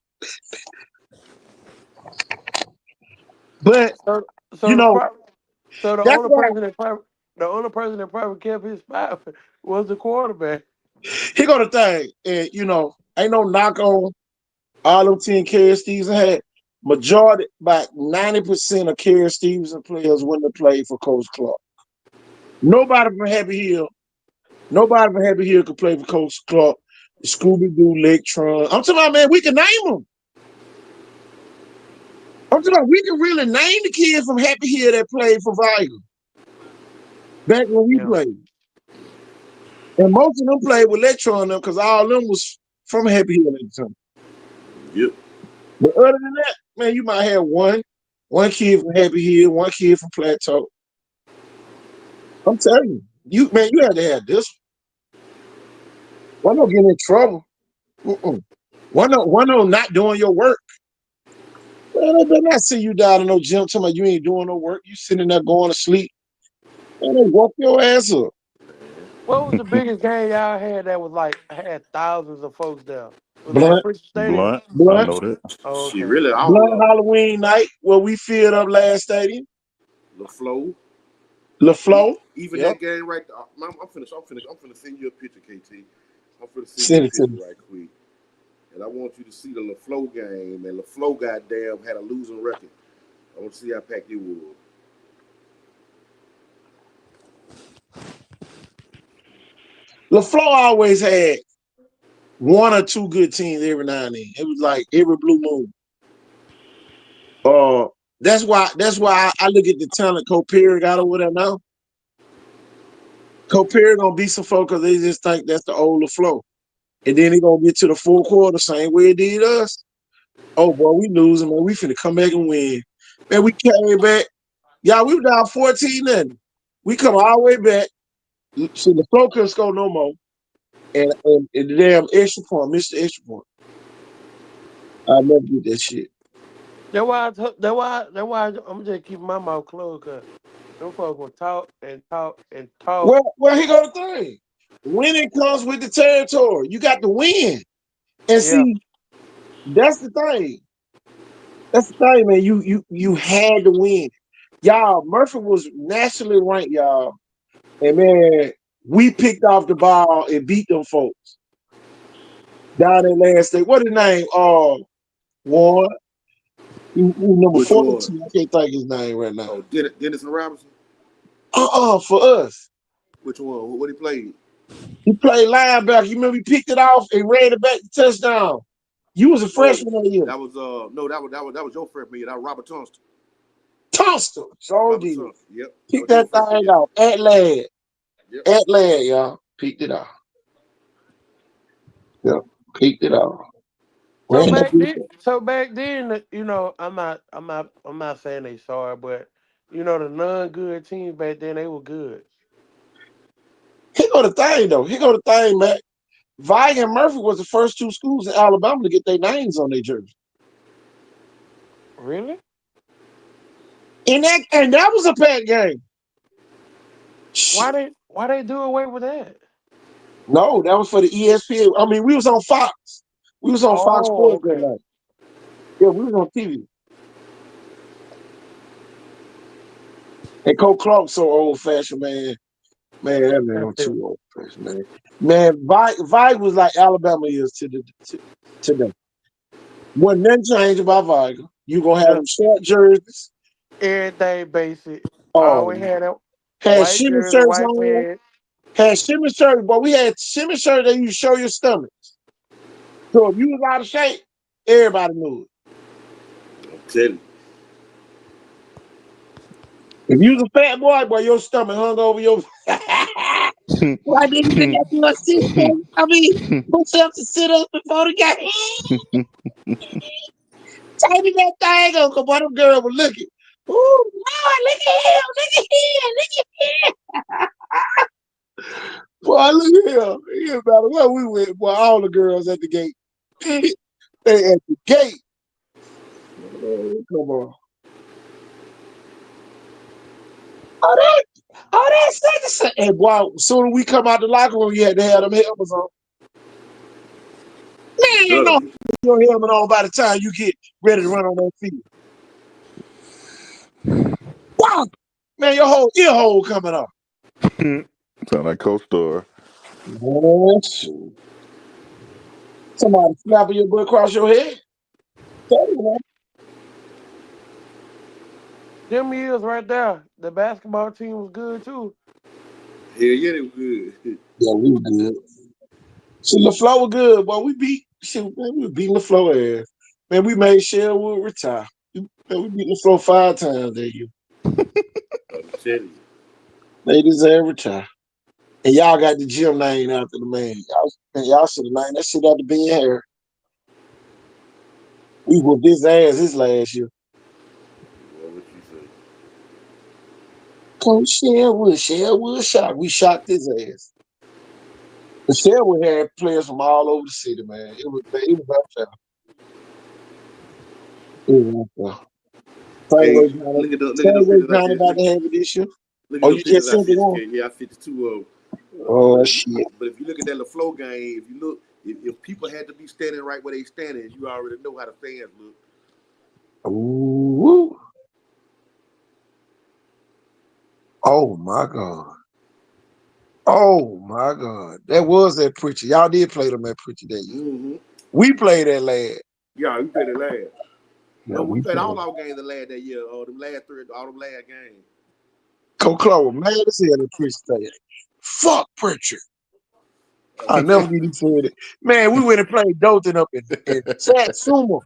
But, so you so the know, pro, so that's why the only person that probably kept his spot was the quarterback. here go the thing. And, ain't no knock on all them 10 Kerry Stevenson had. Majority, about 90% of Kerry Stevenson players when they played for Coach Clark. Nobody from Happy Hill could play for Coach Clark. Scooby Doo, Lectron. I'm talking about, man, we can name them. I'm talking about, we can really name the kids from Happy Hill that played for Value back when we Yeah. played. And most of them played with Lectron because all of them was from Happy Hill at the time. Yep. But other than that, man, you might have one kid from Happy Hill, one kid from Plateau. I'm telling you had to have this. Why not get in trouble? Mm-mm. Why not not doing your work? Man, they better not see you down in no gym talking about you ain't doing no work. You sitting there going to sleep. Man, they woke your ass up. What was the biggest game y'all had that was like had thousands of folks there? Was it at Blunt, Pritchard Stadium? Blunt, I blunt, know that. Oh, Shit, okay. really, all blunt of them. Halloween night where we filled up last stadium. LaFlo. LaFlo. Even Yep. that game right there. I'm finna send you a picture, KT. I'm finna send you a Send it to picture me. right quick. And I want you to see the LaFlo game. And LaFlo, goddamn, had a losing record. I want to see how packed it was. LaFlo always had one or two good teams every now and then. It was like every blue moon. Uh, that's why I look at the talent Cole Perry got over there now. Cole Perry gonna beat some folk because they just think that's the older flow. And then he gonna get to the full quarter same way it did us. Oh boy, we losing, man. We finna come back and win. Man, we came back. Yeah, we were down 14 nothing. We come all the way back. So the flow couldn't score no more. And the damn extra point, Mr. Extra Point. I never did that shit. I'm just keeping my mouth closed because them folks will talk and talk and talk. Well, here go the thing. Winning comes with the territory. You got to win. And Yeah. see, that's the thing. That's the thing, man. You had to win. Y'all, Murphy was nationally ranked, y'all. And man, we picked off the ball and beat them folks down in last day. What his name? Warren. He number Which one? 42. I can't think his name right now. Oh, Dennis and Robinson? For us. Which one? What he played? He played linebacker. You remember he picked it off and ran it back to touchdown. You was a Oh, freshman that year. that was no, that was your freshman year. That was Robert Tunster. Tossed him. So Robert did. Tunster. Yep, that Pick was your that freshman thing year. off. At lad. Yep. At lad, y'all. Picked it off. Yep. Picked it off. So Ran that back then, bitch. I'm not saying they sorry, but You know, the non-good teams back then, they were good. Here go the thing, though. Here go the thing, man. Vi and Murphy was the first two schools in Alabama to get their names on their jersey. Really? And that was a packed game. Why they do away with that? No, that was for the ESPN. I mean, we was on Fox. We was on Fox Oh, Sports that okay. night. Yeah, we was on TV. And Coach Clark so old fashioned, man. Man, that man was too old fashioned, man. Man, Vi was like Alabama is today. Wasn't nothing changed about Viger. You gonna have them Just short jerseys. everything basic. Oh, Always had a had white shimmy jersey, shirts white on. pants. Had shimmy shirts, but we had shimmy shirts that you show your stomach. So if you was out of shape, everybody knew it. I'm telling you. If you was a fat boy, your stomach hung over your. Why didn't you have to sit? I mean, push up to sit up before the game. Tighten that thing up, cause one of them girls was looking. Ooh, Lord, look at him, look at him, look at him. Boy, look at him. It didn't matter where we went, boy, all the girls at the gate. They at the gate. Oh, come on. That's the same. And boy, as soon as we come out the locker room, you had to have them helmets on. Man, you Gotta know be. your helmet on by the time you get ready to run on that field. Wow. Man, your whole ear hole coming off. Sound like Coach Store. Oh, shoot. Somebody slapping your butt across your head. Tell you, man. Them years right there, the basketball team was good too. Hell yeah, they were good. Yeah, we were good. See, LaFleur was good, but we were beating LaFleur ass. Man, we made Sherwood retire. Man, we beat LaFleur 5 times that year. I'm telling you. They deserve retire. And y'all got the gym named after the man. Y'all should have named that shit after Ben Harris. We whooped his ass his last year. What would you say? Coach Sherwood shot. We shocked his ass. The Sherwood had players from all over the city, man. It was unfair. It was unfair. Hey, look at Same them way pictures I Johnny sent. about to have it this year. Look at Oh, them you just pictures I sent it sent on? you. Yeah, I 52 of them. Oh, shit. But if you look at that LaFleur game, if you look, if people had to be standing right where they standing, you already know how the fans look. Ooh. Oh, my God. Oh, my God. That was that preacher. Y'all did play them at preacher that year. Mm-hmm. We played that lad. Yeah, we played it last. Yeah, No, we we played all played. our games the last that year. Them last three, all them last games. Coach Clark was mad as hell at preacher saying, fuck preacher. I'll never get you said it. Man, we went and played Dothan up in Satsuma.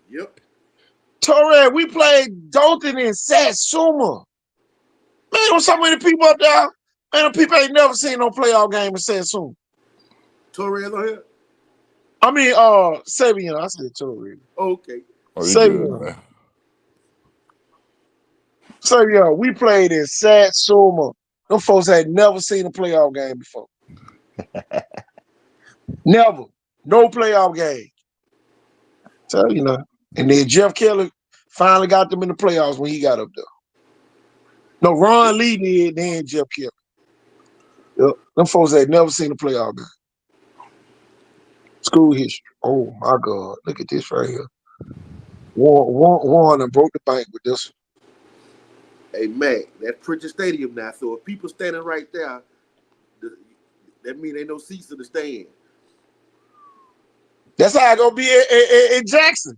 Yep. Torre, we played Dothan in Satsuma. Man, there was so many people up there. Man, the people ain't never seen no playoff game in Satsuma. Torres on here. I mean, Sabian. I said Torre. Okay. Oh, you good, Sabian. man. Sabian, we played in Satsuma. Them folks had never seen a playoff game before. Never. No playoff game. Tell you know. And then Jeff Kelly finally got them in the playoffs when he got up there. No, Ron Lee did, then Jeff Kelly. Yep. Them folks had never seen a playoff game. School history. Oh my God. Look at this right here. Warren and broke the bank with this. Hey, Mac, that's Pritchard Stadium now. So if people standing right there, that means ain't no seats in the stand. That's how I gonna be in Jackson.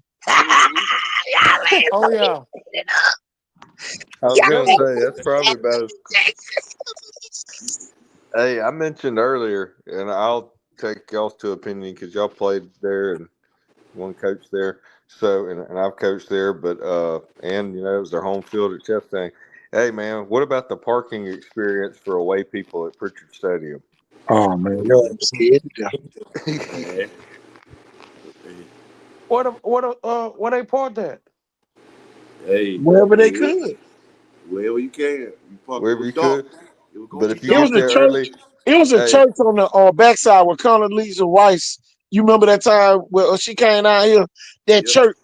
Oh yeah. I was Y'all gonna ain't Them say that's probably about as. Jackson. Hey, I mentioned earlier, and I'll take y'all's two opinion because y'all played there and one coach there. So, and I've coached there, but and it was their home field at Chastain. Hey, man, what about the parking experience for away people at Pritchard Stadium? Oh man, y'all I'm scared to death. Man. where they parked at? Hey, Wherever they hey, could. Wherever you can. You park. It wherever was you dark. could. It was gonna But be if you It dark was get a there though. early, church. It was a hey, church on the backside with Condoleezza Rice. You remember that time where she came out here? That Yep. church.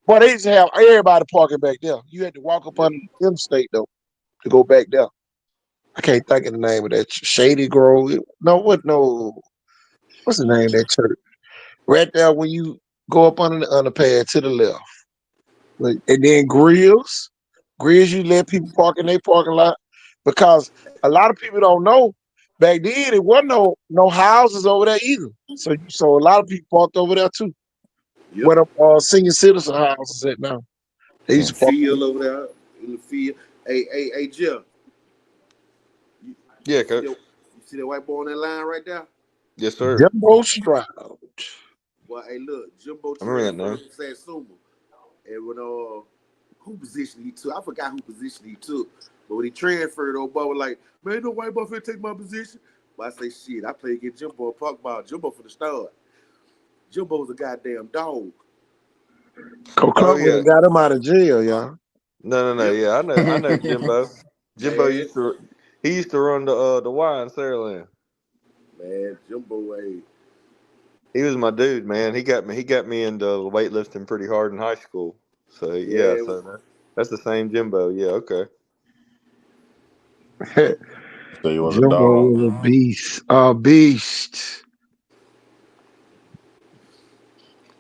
Boy, they used to have everybody parking back there. You had to walk up Yep. on the interstate though to go back there. I can't think of the name of that Shady Grove. No, what? No, what's the name of that church? Right there when you go up under the underpass to the left. And then grills, you let people park in their parking lot because a lot of people don't know. Back then, it wasn't no houses over there either. So a lot of people parked over there too. Yep. Where the senior citizen houses at now. They used hmm. to park. Field over there in the field. Hey, Jeff. You, Yeah, you see that? coach. You see that white boy on that line right there? Yes, sir. Jumbo Stroud. Well, hey, look, Jimbo I remember transferred that from Satsuma, and when who position he took? I forgot who position he took, but when he transferred, old boy was like, "Man, no white boy finna take my position." But I say, "Shit, I play against Jimbo and Park Ball. Jimbo for the start. Jimbo's a goddamn dog." Coach Oh Clark would yeah. have got him out of jail, y'all. No. Yep, Yeah, I know Jimbo. Jimbo man, used to he used to run the Y in Saraland. man, Jimbo, hey, He was my dude, man. He got me into weightlifting pretty hard in high school. So yeah, yeah, that's the same Jimbo. Yeah, okay. So you was a Jumbo dog. was a beast. A beast.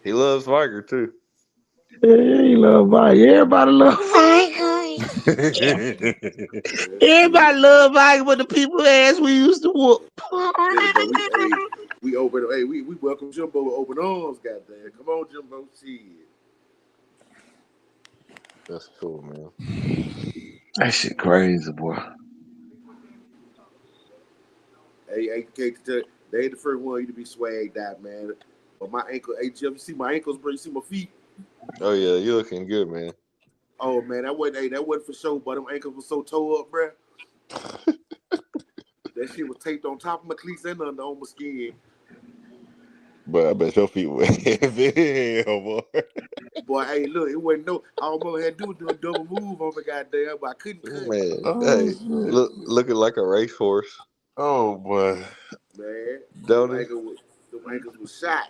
He loves Viger too. Yeah, he love Mike. Everybody love Mike. man, shit. Everybody love Mike, but the people ass we used to whoop. Tell him, but we open, we welcome Jimbo with open arms, goddamn. Come on, Jimbo, shit. That's cool, man. That shit crazy, boy. Hey, they ain't the first one you to be swagged out, man. But my ankle, hey Jeff, you see my ankles, bro? You see my feet? Oh yeah, you looking good, man. Oh man, that wasn't for show, but them ankles was so toe up, bro. That shit was taped on top of my cleats and under on my skin. But I bet your feet were heavy, boy. Boy, hey, look, it wasn't no. All I had to do was do a double move on the goddamn, but I couldn't cut, Man, Oh hey, shit. looking like a racehorse, Oh boy. man. don't he? Them ankles was shot.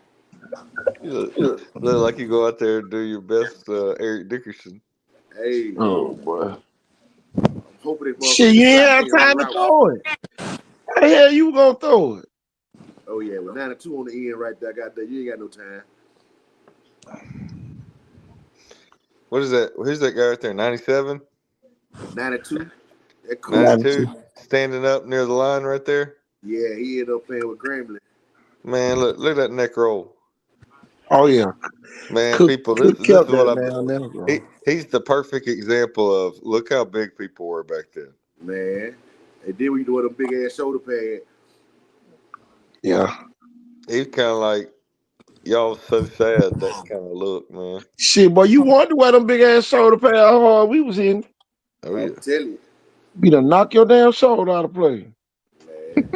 You look like you go out there and do your best, Eric Dickerson. Hey, Oh boy. I'm hoping this Shit, motherfucker you ain't slap have me on the time to route. throw it. How the hell you gonna throw it? Oh yeah, with 92 on the end right there, goddamn, you ain't got no time. What is that? Who's that guy right there? 97? 92, that cool. 92? 92. Standing up near the line right there? Yeah, he ended up playing with Grambling. Man, look at that neck roll. Oh yeah. Man, Cook people, this Cook this is kept what that I down there, bro. he's the perfect example of look how big people were back then. Man. And then when you doing them big ass shoulder pad, Yeah. He's kind of like y'all so sad that kind of look, man. Shit, boy, you wonder why them big ass shoulder pad how hard we was in. Oh I'm yeah, telling you, We done knock your damn shoulder out of play. man.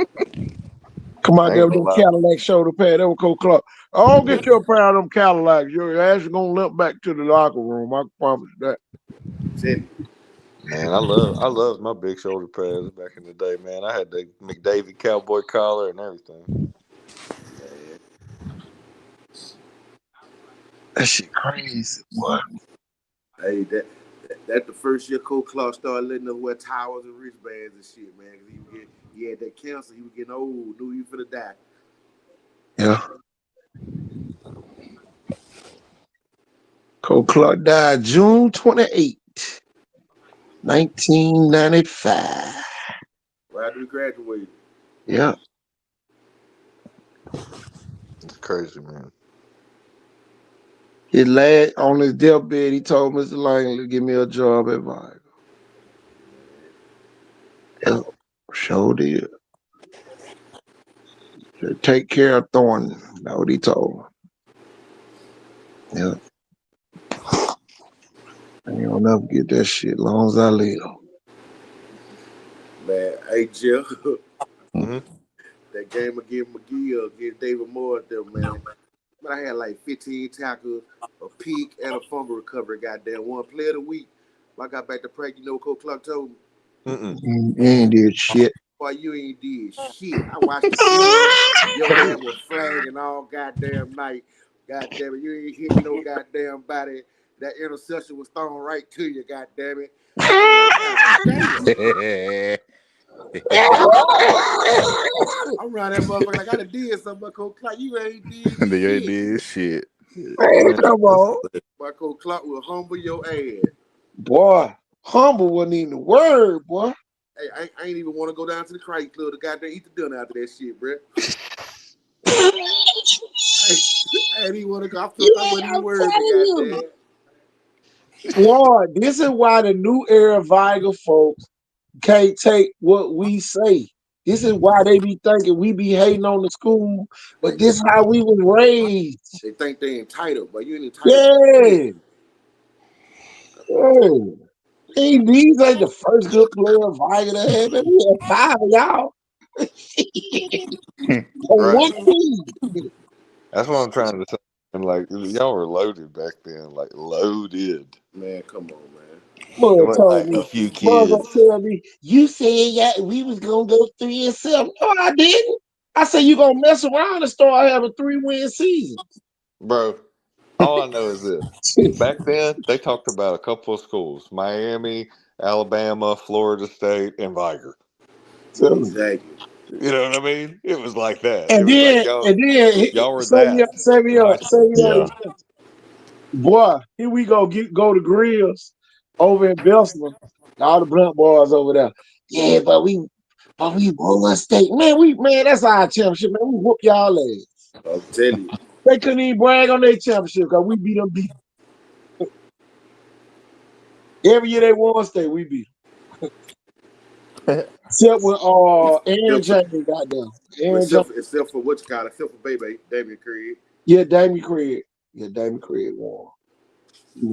Come out I there ain't with gonna them lie. Cadillac shoulder pad. That was Coach Clark. I don't get your pair of them Cadillacs. Your ass is gonna limp back to the locker room. I can promise you that. Tell you. Man, I love my big shoulder pads back in the day, man. I had the McDavid cowboy collar and everything. Man. That shit crazy, boy. Hey, that the first year Coach Clark started letting us wear towels and wristbands and shit, man. Cause he had that cancer. He was getting old. Knew he was finna die. Yeah. Coach Clark died June 28th, 1995. Right after we graduated. Yeah. It's crazy, man. His last on his deathbed, he told Mr. Langley, give me a job at Vibe. Yeah. Sure did. Take care of Thornton. That's what he told him. Yeah. I ain't gonna never get that shit long as I live. Man, hey Jeff, Hmm. that game against McGee against David Moore up there, man. Man, I had like 15 tackles, a pick, and a fumble recovery. Goddamn, one play of the week. When I got back to practice, you know what Coach Clark told me? Mm-mm. You ain't did shit. Boy, you ain't did shit. I watched the film. Your ass was flagging all goddamn night. Goddamn it, you ain't hit no goddamn body. That interception was thrown right to you, goddamn it. I'm like, God damn. I'm around that motherfucker like I done did something, but Coach Clark, you ain't did They ain't shit. did shit. Man, come on. But Coach Clark will humble your ass. Boy, humble wasn't even the word, boy. Hey, I ain't even want to go down to the Craig Club to goddamn eat the dinner after that shit, bruh. I ain't even want to go. I felt I wasn't even I'm worthy, telling you. goddamn. Boy, this is why the new era Viger folks can't take what we say. This is why they be thinking we be hating on the school, but They, this how we was raised. they think they entitled, but you ain't entitled to shit. Yeah, yeah. These ain't the first good player Viger to have. Man, we had five of y'all on Right. one team. That's what I'm trying to say. And like y'all were loaded back then, like loaded. Man, come on, man. It Mother wasn't told like a me, few Mother gonna kids, tell me, you said yeah, we was gonna go 3-7. No, I didn't. I said you gonna mess around and start having 3-win seasons. bro. All I know is this: back then they talked about a couple of schools: Miami, Alabama, Florida State, and Viger. Exactly. You know what I mean? It was like that. It And was like then, y'all, and then, y'all were save me that up, save me in high up, save school. me up. Yeah. Boy, here we go. Go to Grills over in Bessemer. All the blunt boys over there. Yeah, but we won one state. Man, that's our championship, man. We whoop y'all ass. I'm telling you. They couldn't even brag on their championship because we beat them deep. Every year they won state, we beat them. Except when Aaron Except for, James got them. Aaron James. except for what you call it, except for baby Damian Craig. Yeah, Damien Craig. Yeah, Damien Craig won. He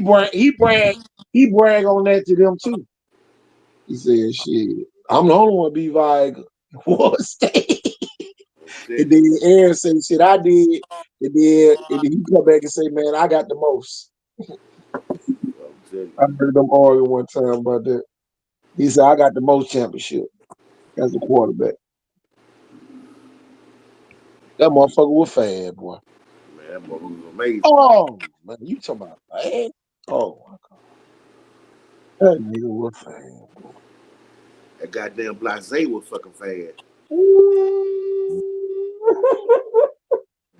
won. He brag on that to them too. He said, shit, I'm the only one be Viger. What state? I'm telling And you. then Aaron said, shit, I did. And then he come back and say, man, I got the most. I'm telling I you. heard them argue one time about that. He said, I got the most championship as a quarterback. That motherfucker was fast, boy. Man, that motherfucker was amazing. Oh, man, you talking about fast? Oh, my God. That nigga was fast, boy. That goddamn Blase was fucking fast.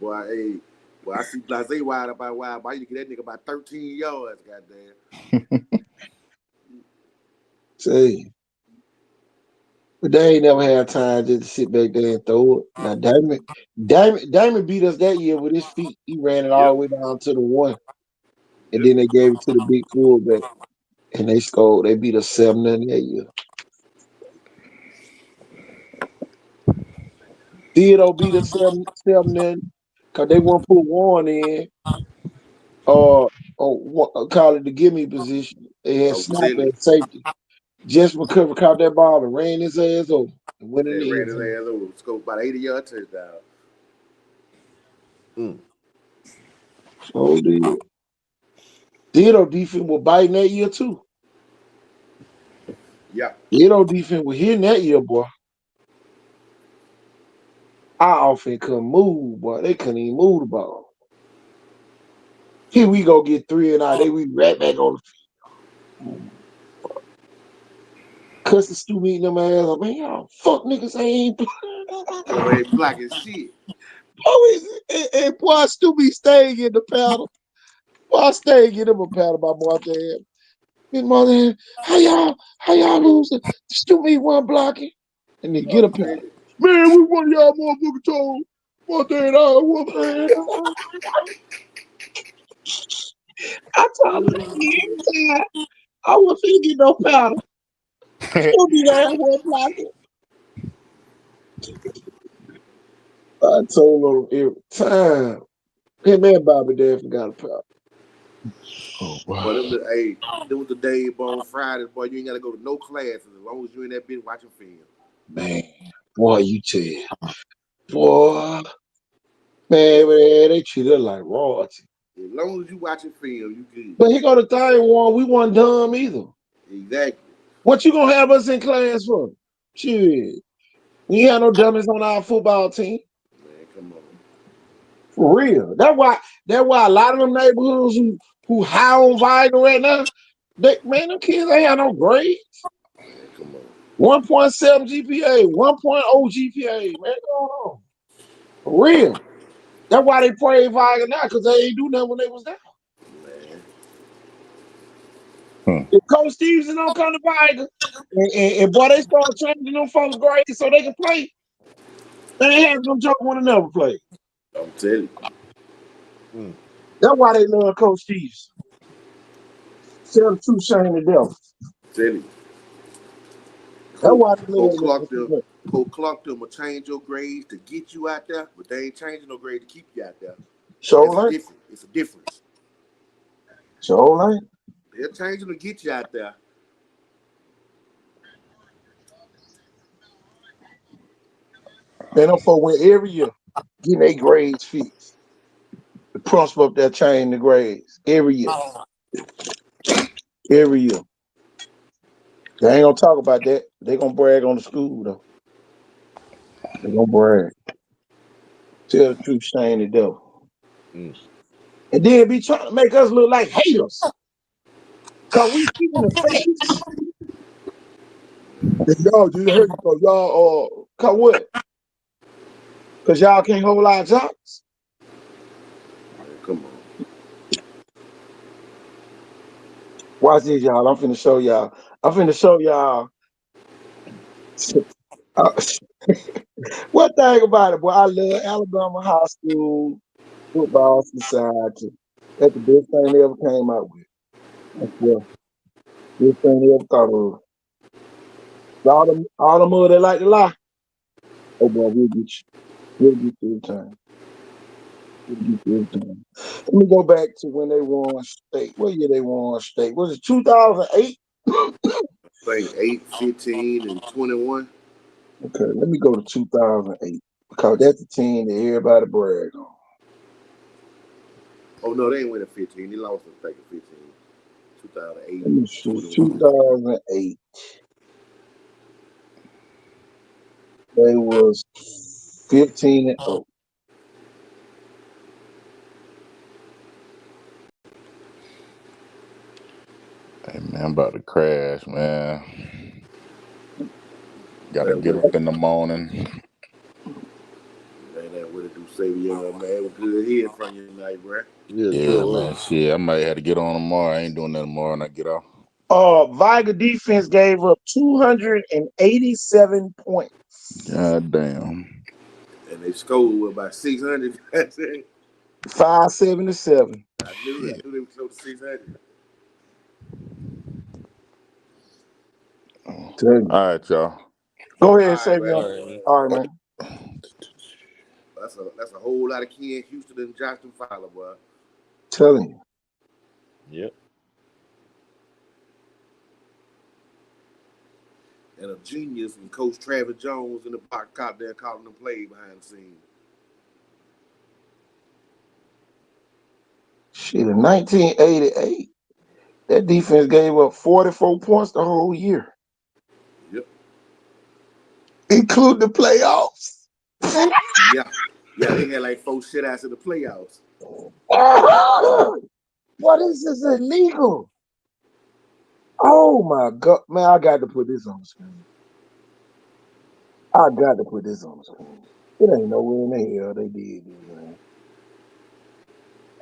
Boy, hey, I see Blase wide about wide. Boy, you get that nigga about 13 yards, goddamn. Say, but they ain't never had time just to sit back there and throw it. Now, Damon beat us that year with his feet. He ran it all the Yep, way down to the one, and yep. then they gave it to the big fullback, and they scored. They beat us 7-0 that year. Theodore beat us 7-0 because they won't put Warren in. Call it the gimme position. They had I'm Snapper telling you. at safety. Just McCover caught that ball and ran his ass over and went in They the ran end his zone. ass over, scored about 80-yard touchdown. Mm. So did. Theodore defense was biting that year too. Yeah. Theodore defense was hitting that year, boy. Our offense couldn't move, boy. They couldn't even move the ball. Here we go get 3 and out. They we right back on the field. Cussing Stu meeting them ass up. Man, y'all fuck niggas ain't You ain't blocking shit. and boy Stu be staying in the paddle. Boy, I stay get him a paddle by boy ass. His mother, how y'all losing? Stu me one blocking. And then get a I'm paddle. telling you. Man, we won y'all motherfucking told. One day and I told him again. I wasn't finna get no powder. Still be there one blocking. I told him every time. Hey man, Bobby Dad forgot a powder. Oh But wow. hey, there was the day on Fridays, boy, you ain't gotta go to no classes as long as you in that bitch watching film. Man, boy, you tell. Boy, man, they treat her like royalty. As long as you watching film, you good. But he go to third one. We wasn't dumb either. Exactly. What you gonna have us in class for? Shit. We ain't had no dummies on our football team. Man, come on. For real. That's why a lot of them neighborhoods who high on Viger right now, man, them kids ain't had no grades. Man, come on. 1.7 GPA, 1.0 GPA. Man, going on. For real. That's why they praise Viger now, because they ain't do nothing when they was there. Man. If Coach Stevenson don't come to Viger, and boy, they start changing them folks' grades so they can play, they ain't having them joke when they never play. I'm telling you. That's why they love Coach Stevenson. Tell the truth, shame the devil. Tell you. That's Coach, why they Coach love Clark them, them. Coach Clark them will change your grades to get you out there, but they ain't changing no grade to keep you out there. That's So different. It's a difference. So They're changing to get you out there. man, them folk went every year getting their grades fixed. The principal up there changing the grades every year. Every year. They ain't gonna talk about that. They gonna brag on the school though. They gonna brag. Tell the truth, shame the devil. Mm. And then be trying to make us look like haters. Cause we see in the face that y'all just hate because y'all cause what? Cause y'all can't hold our jobs. Man, come on. Watch this, y'all. I'm finna show y'all. Uh, One thing about it, boy, I love Alabama High School Football Society. That's the best thing they ever came out with. That's the best thing they ever thought of. All them other that like to lie. Oh boy, we'll get you. We'll get you every time. We'll get you every time. Let me go back to when they won state. What year they won state? Was it 2008? I think 8, 15, and 21. Okay, let me go to 2008 because that's the team that everybody bragged on. Oh, no, they ain't winning 15. They lost, I think, 15. 2008, Let me see. 21. 2008. They was 15-0. Hey man, I'm about to crash, man. Got to Man, get what up it, in the morning. man, what it do, Savion, man? It was good hearing from you tonight, bro. Yeah, Yeah, sure man. was. Shit, I might have to get on tomorrow. I ain't doing that tomorrow when I get off. Viger defense gave up 287 points. God damn. And they scored with about 600. That's it. 577. I knew it. Shit. I knew they was close to 600. Oh. Tell you. All right, y'all. Go All ahead, right, man. Savion. All right, man. All right, man. That's a whole lot of Ken Houston and Justin Fowler, boy. Telling you. Yep. And a genius and Coach Travis Jones in the box out there calling them play behind the scenes. Shit, in 1988, that defense gave up 44 points the whole year, Yep. including the playoffs. Yeah. Yeah, they had like 4 shutouts in the playoffs. What is this illegal? Oh my God, man! I got to put this on the screen. I got to put this on the screen. It ain't nowhere in the hell they did this, man.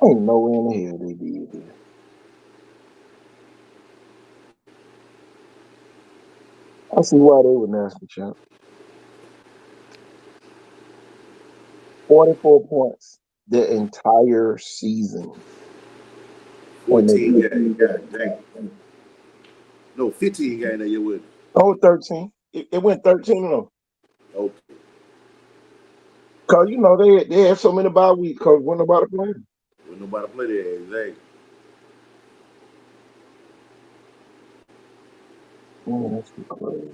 Ain't nowhere in the hell they did this. I see why they were national champ. 44 points the entire season. And 14 games. God dang. No, 15 games that year with it. 13. It went 13-0. Okay. Cause they had so many bye weeks because when nobody played. When nobody play that, exactly. Man, that's too crazy.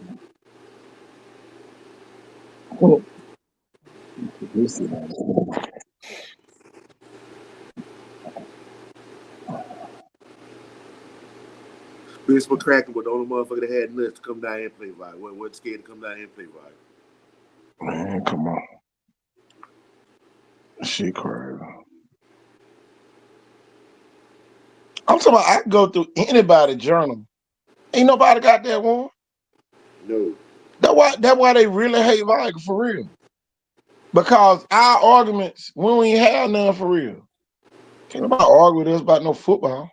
This is Bitch for cracking, but the only motherfucker that had nuts to come down here and play volleyball. Wasn't scared to come down here and play volleyball. Man, come on. Shit crazy. I'm talking about I can go through anybody's journal. Ain't nobody got that one. No. That's why they really hate Viking for real. Because our arguments, we don't even have none for real. Can't nobody argue with us about no football.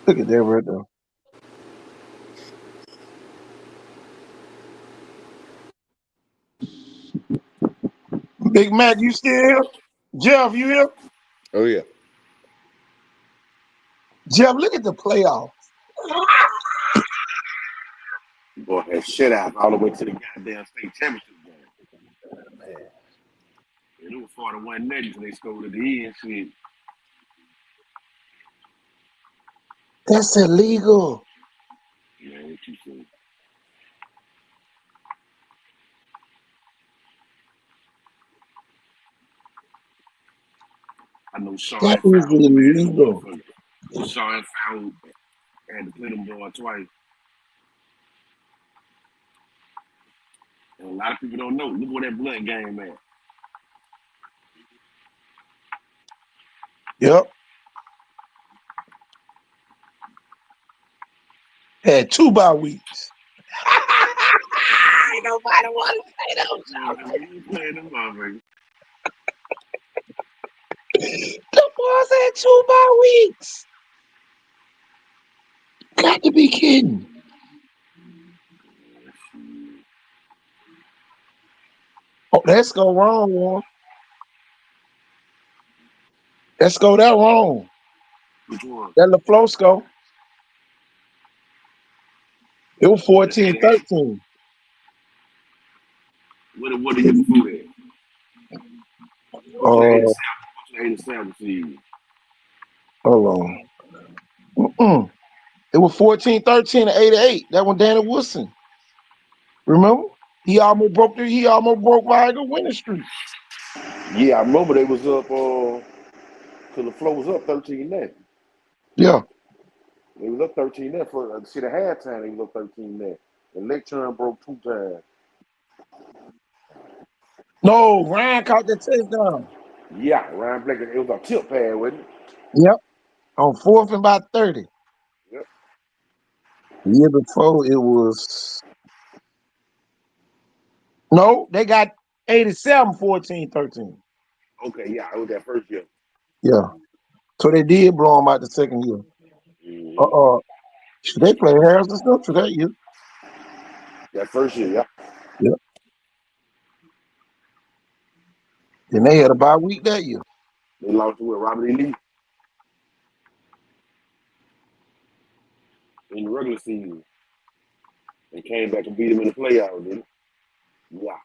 Look at that right there. Big Mac, you still here? Jeff, you here? Oh yeah. Jeff, look at the playoff. Boy, that shit out all the way to the goddamn state championship game. Man. It was 41 nothing when they scored at the end. Shit. That's illegal. Man, what you say? I know Sean That fouled is bad as a illegal. motherfucker. Sean fouled had to play them boy twice. And a lot of people don't know. Look where that blood game at. Yep. Had 2 bye weeks. Ain't nobody want to say those. Playing them motherfuckers. The boys had 2 bye weeks. Got to be kidding. Oh, let's go wrong, one. Let's go that wrong. Which one? That LaFleur go. It was What the head? 14-13. What the year before that? What's the Uh, 87? What's the 87 season? hold on. Mm-mm. It was 14-13 and 88. That one Danny Wilson. Remember? He almost broke Viger winning streak. Yeah, I remember they was up till the flow was up 13 net. Yeah. They was up 13 net for shit at halftime. They was up 13 net. And Lake Churn broke 2 times. No, Ryan caught the touchdown. Yeah, Ryan Blake. It was a tip pad, wasn't it? Yep. On 4th and about 30. Yep. The year before it was no, they got 87, 14-13. Okay, yeah, it was that first year. Yeah. So they did blow them out the second year. Mm-hmm. They played Harrison Central that year. That first year, yeah. Yeah. And they had a bye week that year. They lost to Robert E. Lee in the regular season and came back and beat him in the playoffs, didn't it? Yeah.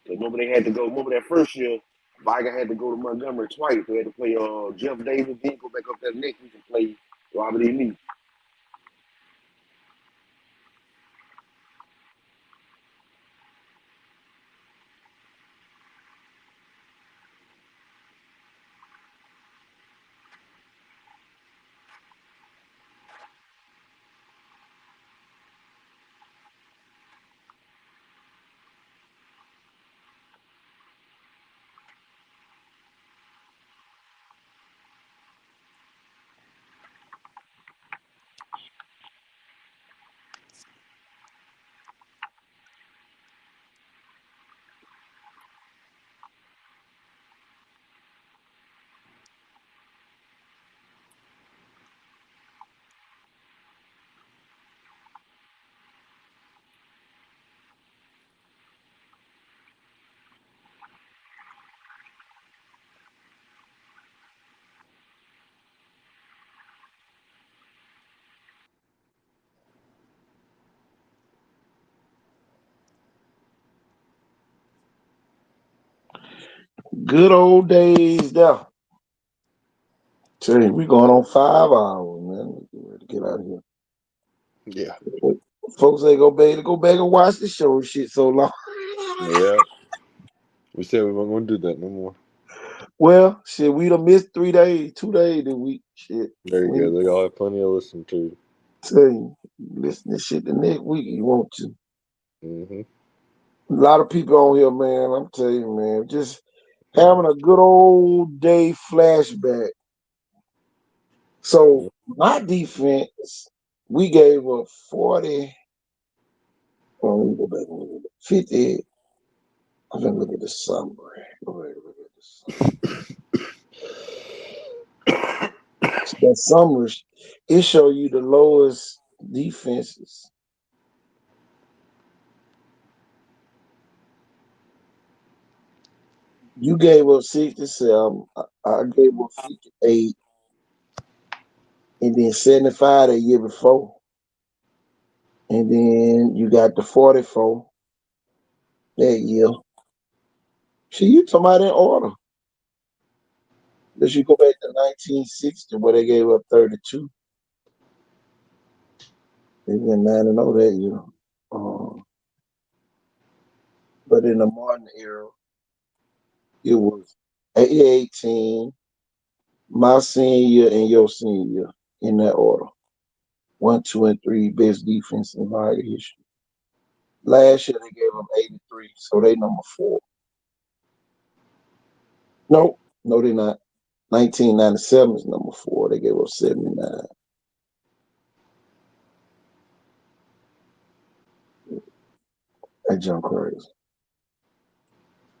Because remember they had to go, remember that first year, Viger had to go to Montgomery twice. They had to play Jeff Davis, then go back up there next week and play Robert E. Lee. Good old days there. Tell you, we going on 5 hours, man. We ready to get out of here. Yeah. Folks ain't go back and watch the show shit so long. Yeah. We said we weren't going to do that no more. Well, shit, we done missed 3 days, 2 days this week. Shit. There you We go. They all have plenty to listen to. tell you, listen to shit the next week you want to. Mm-hmm. A lot of people on here, man. I'm telling you, man, just having a good old day flashback. So my defense, we gave up 40. Well, let me go back and look at it. 50. I'm gonna look at the summary. Go ahead and look at the summary. That summary, it show you the lowest defenses. You gave up 67. I gave up 58, and then 75 the year before. And then you got the 44 that year. See, you talking about in order. Unless you go back to 1960 where they gave up 32. They went 9-0 that year. But in the modern era, it was 18, my senior and your senior in that order. 1, 2, and 3 best defense in my history. Last year they gave them 83, so they number 4. No, they're not. 1997 is number 4. They gave up 79. That jump crazy.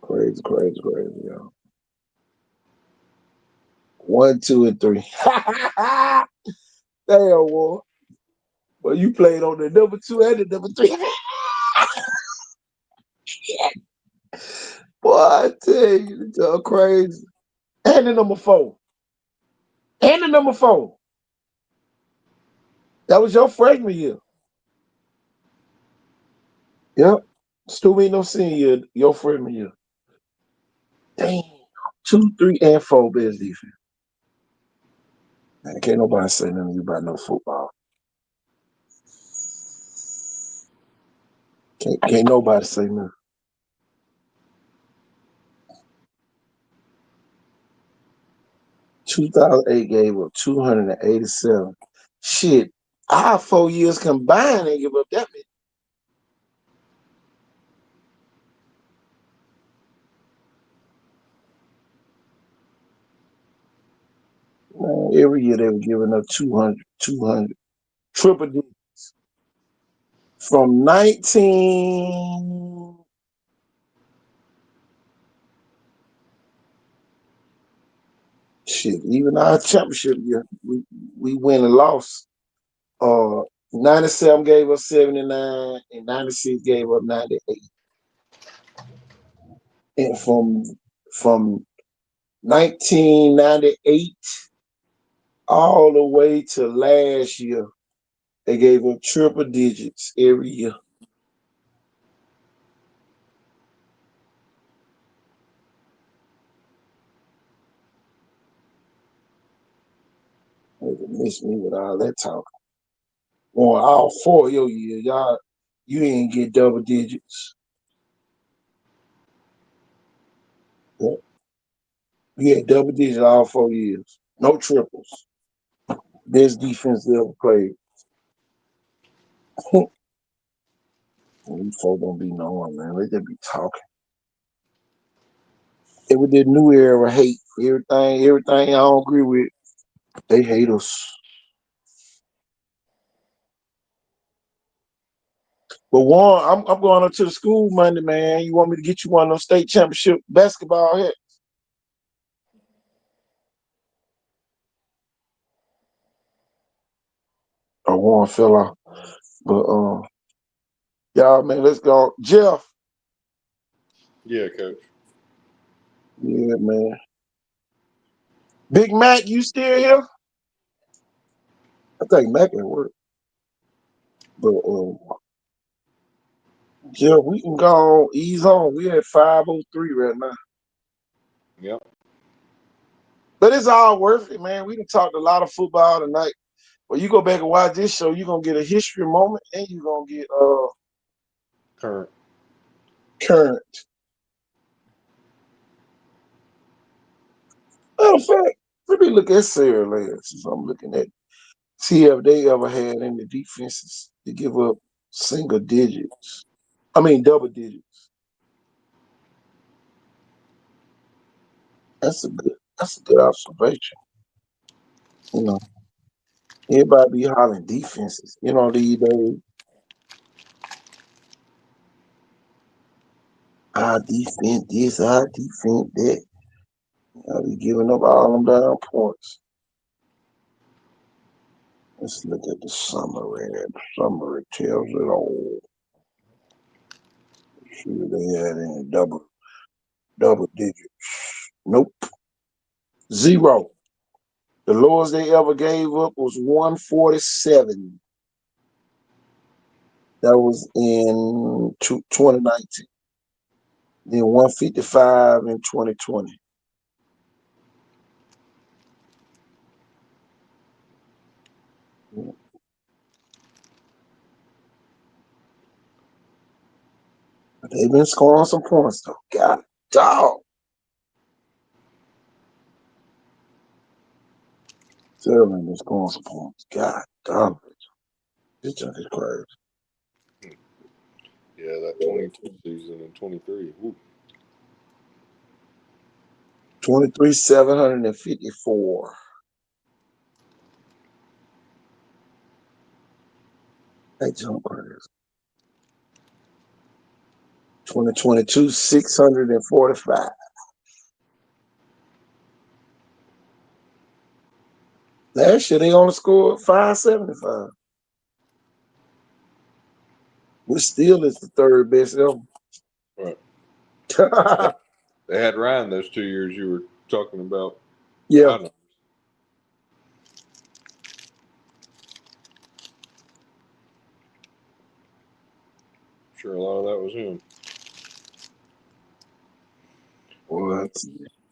Crazy, yo. 1, 2, and 3. Damn, boy. Well, you played on the number 2 and the number 3. Boy, I tell you, it's all crazy. And the number 4. And the number 4. That was your freshman year. Yep. Still ain't no senior year, your freshman year. Damn. 2, 3, and 4 best defense. Man, can't nobody say nothing to you about no football. Can't nobody say nothing. 2008 gave up 287. Shit, our 4 years combined ain't give up that many. Man, every year they were giving up 200. Triple digits. From 19. Shit, even our championship year, we win and lost. 97 gave us 79, and 96 gave up 98. And from 1998 all the way to last year, they gave up triple digits every year. They miss me with all that talk. On all 4 of your years, y'all, you didn't get double digits. Yeah. You had double digits all 4 years. No triples. Best defense they ever played. These folks don't be knowing, man. They just be talking. And with this new era of hate, everything I don't agree with, they hate us. But Warren, I'm going up to the school Monday, man. You want me to get you one of those state championship basketball hats? Oh, Warren fell off. But y'all, man, let's go. Jeff. Yeah, coach. Yeah, man. Big Mac, you still here? I think Mac at work. But Jeff, we can go on, ease on. We at 5:03 right now. Yep. But it's all worth it, man. We done talked a lot of football tonight. When you go back and watch this show, you're gonna get a history moment and you're gonna get current. Matter of fact, let me look at Sarah last. Since I'm looking at see if they ever had any defenses to give up single digits. I mean double digits. That's a good observation. You know, everybody be hollering defenses. You know, these days, I defend this, I defend that. I be giving up all them down points. Let's look at the summary. The summary tells it all. See if they had any double digits. Nope. Zero. The lowest they ever gave up was 147. That was in 2019. Then 155 in 2020. They've been scoring some points though. God dog. Sterling been scoring some points. God dog. This junk is crazy. Yeah, that 22 season and 23. Woo. 23, 754. That jump crazy. 2022, 645. Last year they only scored 575. Which still is the third best ever. Right. They had Ryan those 2 years you were talking about. Yeah. I know. Sure, a lot of that was him. What?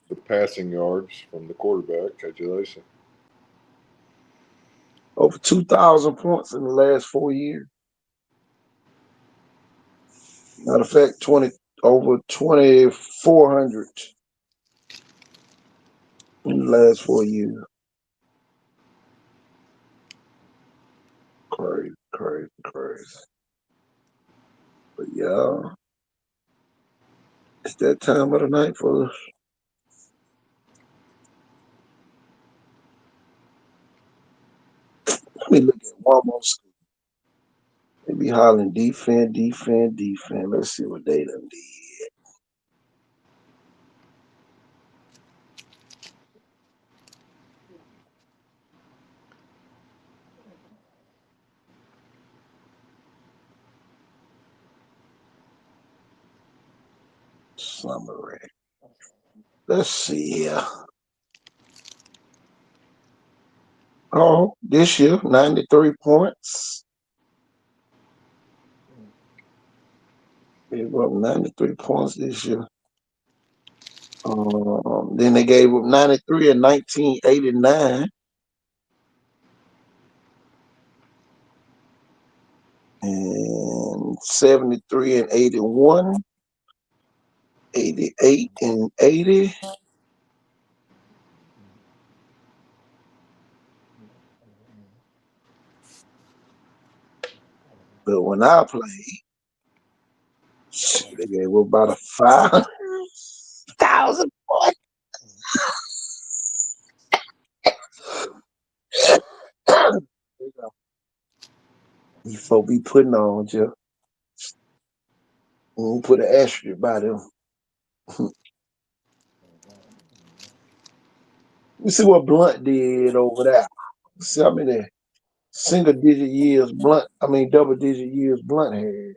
The passing yards from the quarterback, calculation. Over 2,000 points in the last 4 years. Matter of fact, over 2,400 in the last 4 years. Crazy, crazy, crazy. But yeah, it's that time of the night for us. Let me look at one more school. They be hollering defense, defense, defense. Let's see what they done did. Summary. Let's see here. Oh, this year, 93 points. They gave up 93 points this year. Then they gave up 93 in 1989. And 73 and 81. 88 and 80. But when I played, they gave up about a 5,000 points. You folk be putting on, Jeff. We'll put an asterisk by them. We see what Blunt did over there. See how many single-digit years double-digit years Blunt had.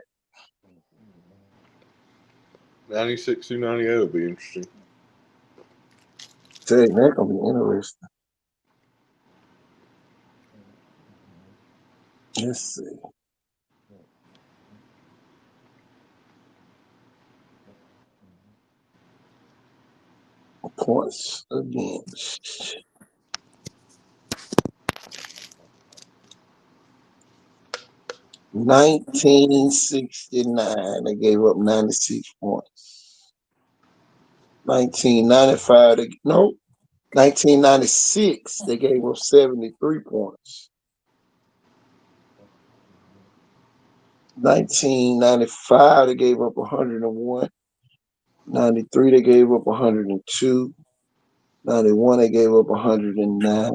96 through 98 will be interesting. Tell you, that's going to be interesting. Let's see. Points against. $1969, they gave up 96 points. 1995, nope. 1996, they gave up 73 points. 1995, they gave up 101. 93, they gave up 102. 91, they gave up 109.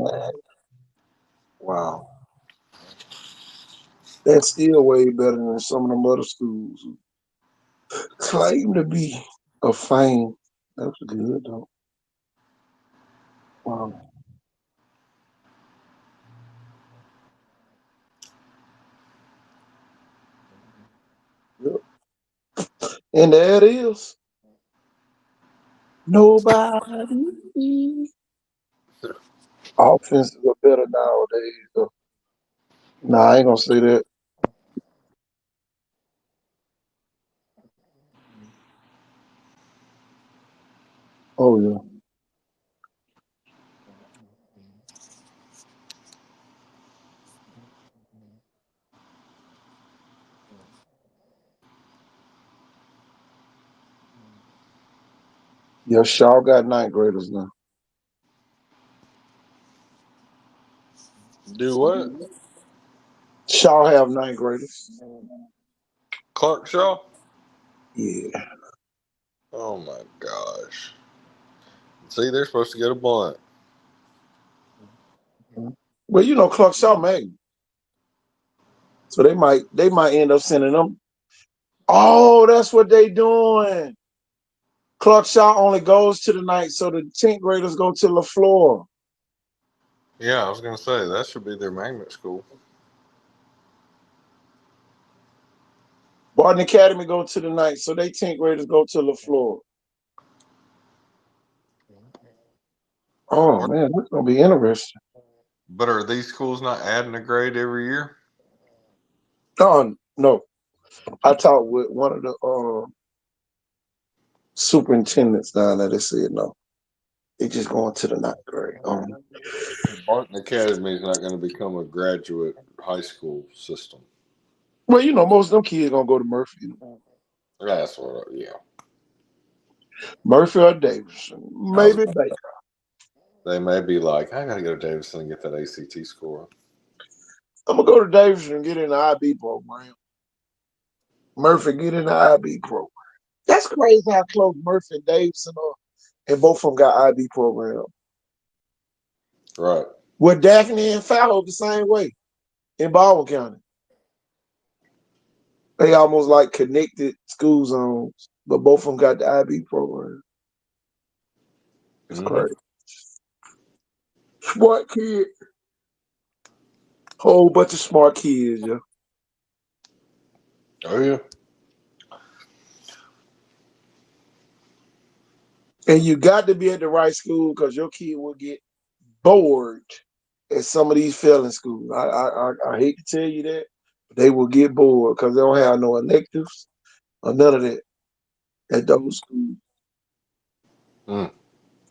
Wow. That's still way better than some of them other schools who claim to be a fame. That was good, though. Wow. Yep. And there it is. Nobody. Offenses are better nowadays. Though. Nah, I ain't gonna say that. Oh yeah. Yeah, Shaw got ninth graders now. Do what? Shaw have ninth graders. Clark Shaw? Yeah. Oh my gosh. See, they're supposed to get a blunt. Well, you know, Clark Shaw made. So they might end up sending them. Oh, that's what they doing. Clark Shaw only goes to the night, so the 10th graders go to LaFleur. Yeah, I was gonna say that should be their magnet school. Barton Academy go to the night, so they 10th graders go to LaFleur. Oh Or- man, that's gonna be interesting. But are these schools not adding a grade every year? Oh no, I talked with one of the superintendents down there. They said no, they just going to the ninth grade. Barton Academy is not going to become a graduate high school system. Well, you know, most of them kids gonna go to Murphy, That's what. Yeah, Murphy or Davidson, I was maybe about. Baker. They may be like, I got to go to Davidson and get that ACT score. I'm gonna go to Davidson and get in the IB program. Murphy get in the IB program. That's crazy how close Murphy and Davidson are, and both of them got IB program. Right. With Daphne and Fallow the same way in Baldwin County. They almost like connected school zones, but both of them got the IB program. It's Mm-hmm. crazy. Smart kid. Whole bunch of smart kids, yeah. Oh yeah. And you got to be at the right school because your kid will get bored at some of these failing schools. I hate to tell you that, but they will get bored because they don't have no electives or none of that at those schools. Mm.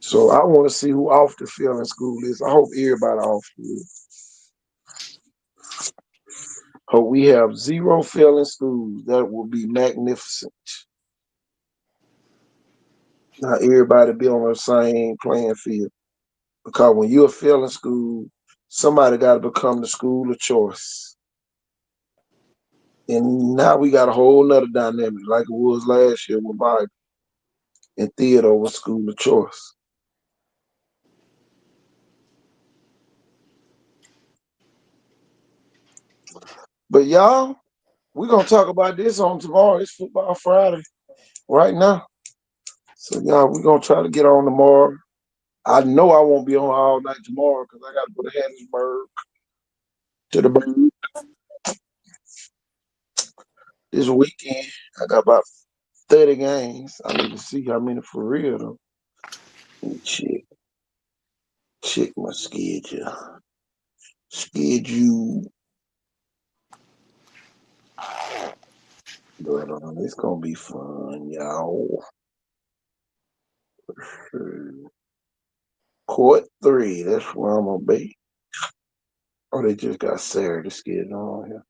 So I want to see who off the failing school is. I hope everybody off school. Hope we have zero failing schools. That will be magnificent. Not everybody be on the same playing field. Because when you're a failing school, somebody got to become the school of choice. And now we got a whole nother dynamic, like it was last year with Bible and theater was school of choice. But y'all, we're gonna talk about this on tomorrow. It's football Friday right now. So y'all, we're gonna try to get on tomorrow. I know I won't be on all night tomorrow because I gotta go to Hattiesburg to the bird this weekend. I got about 30 games. I need to see how many for real though. Let me check my schedule. Schedule. But it's gonna be fun, y'all. Court 3, that's where I'm gonna be. Oh, they just got Saturday schedule on here.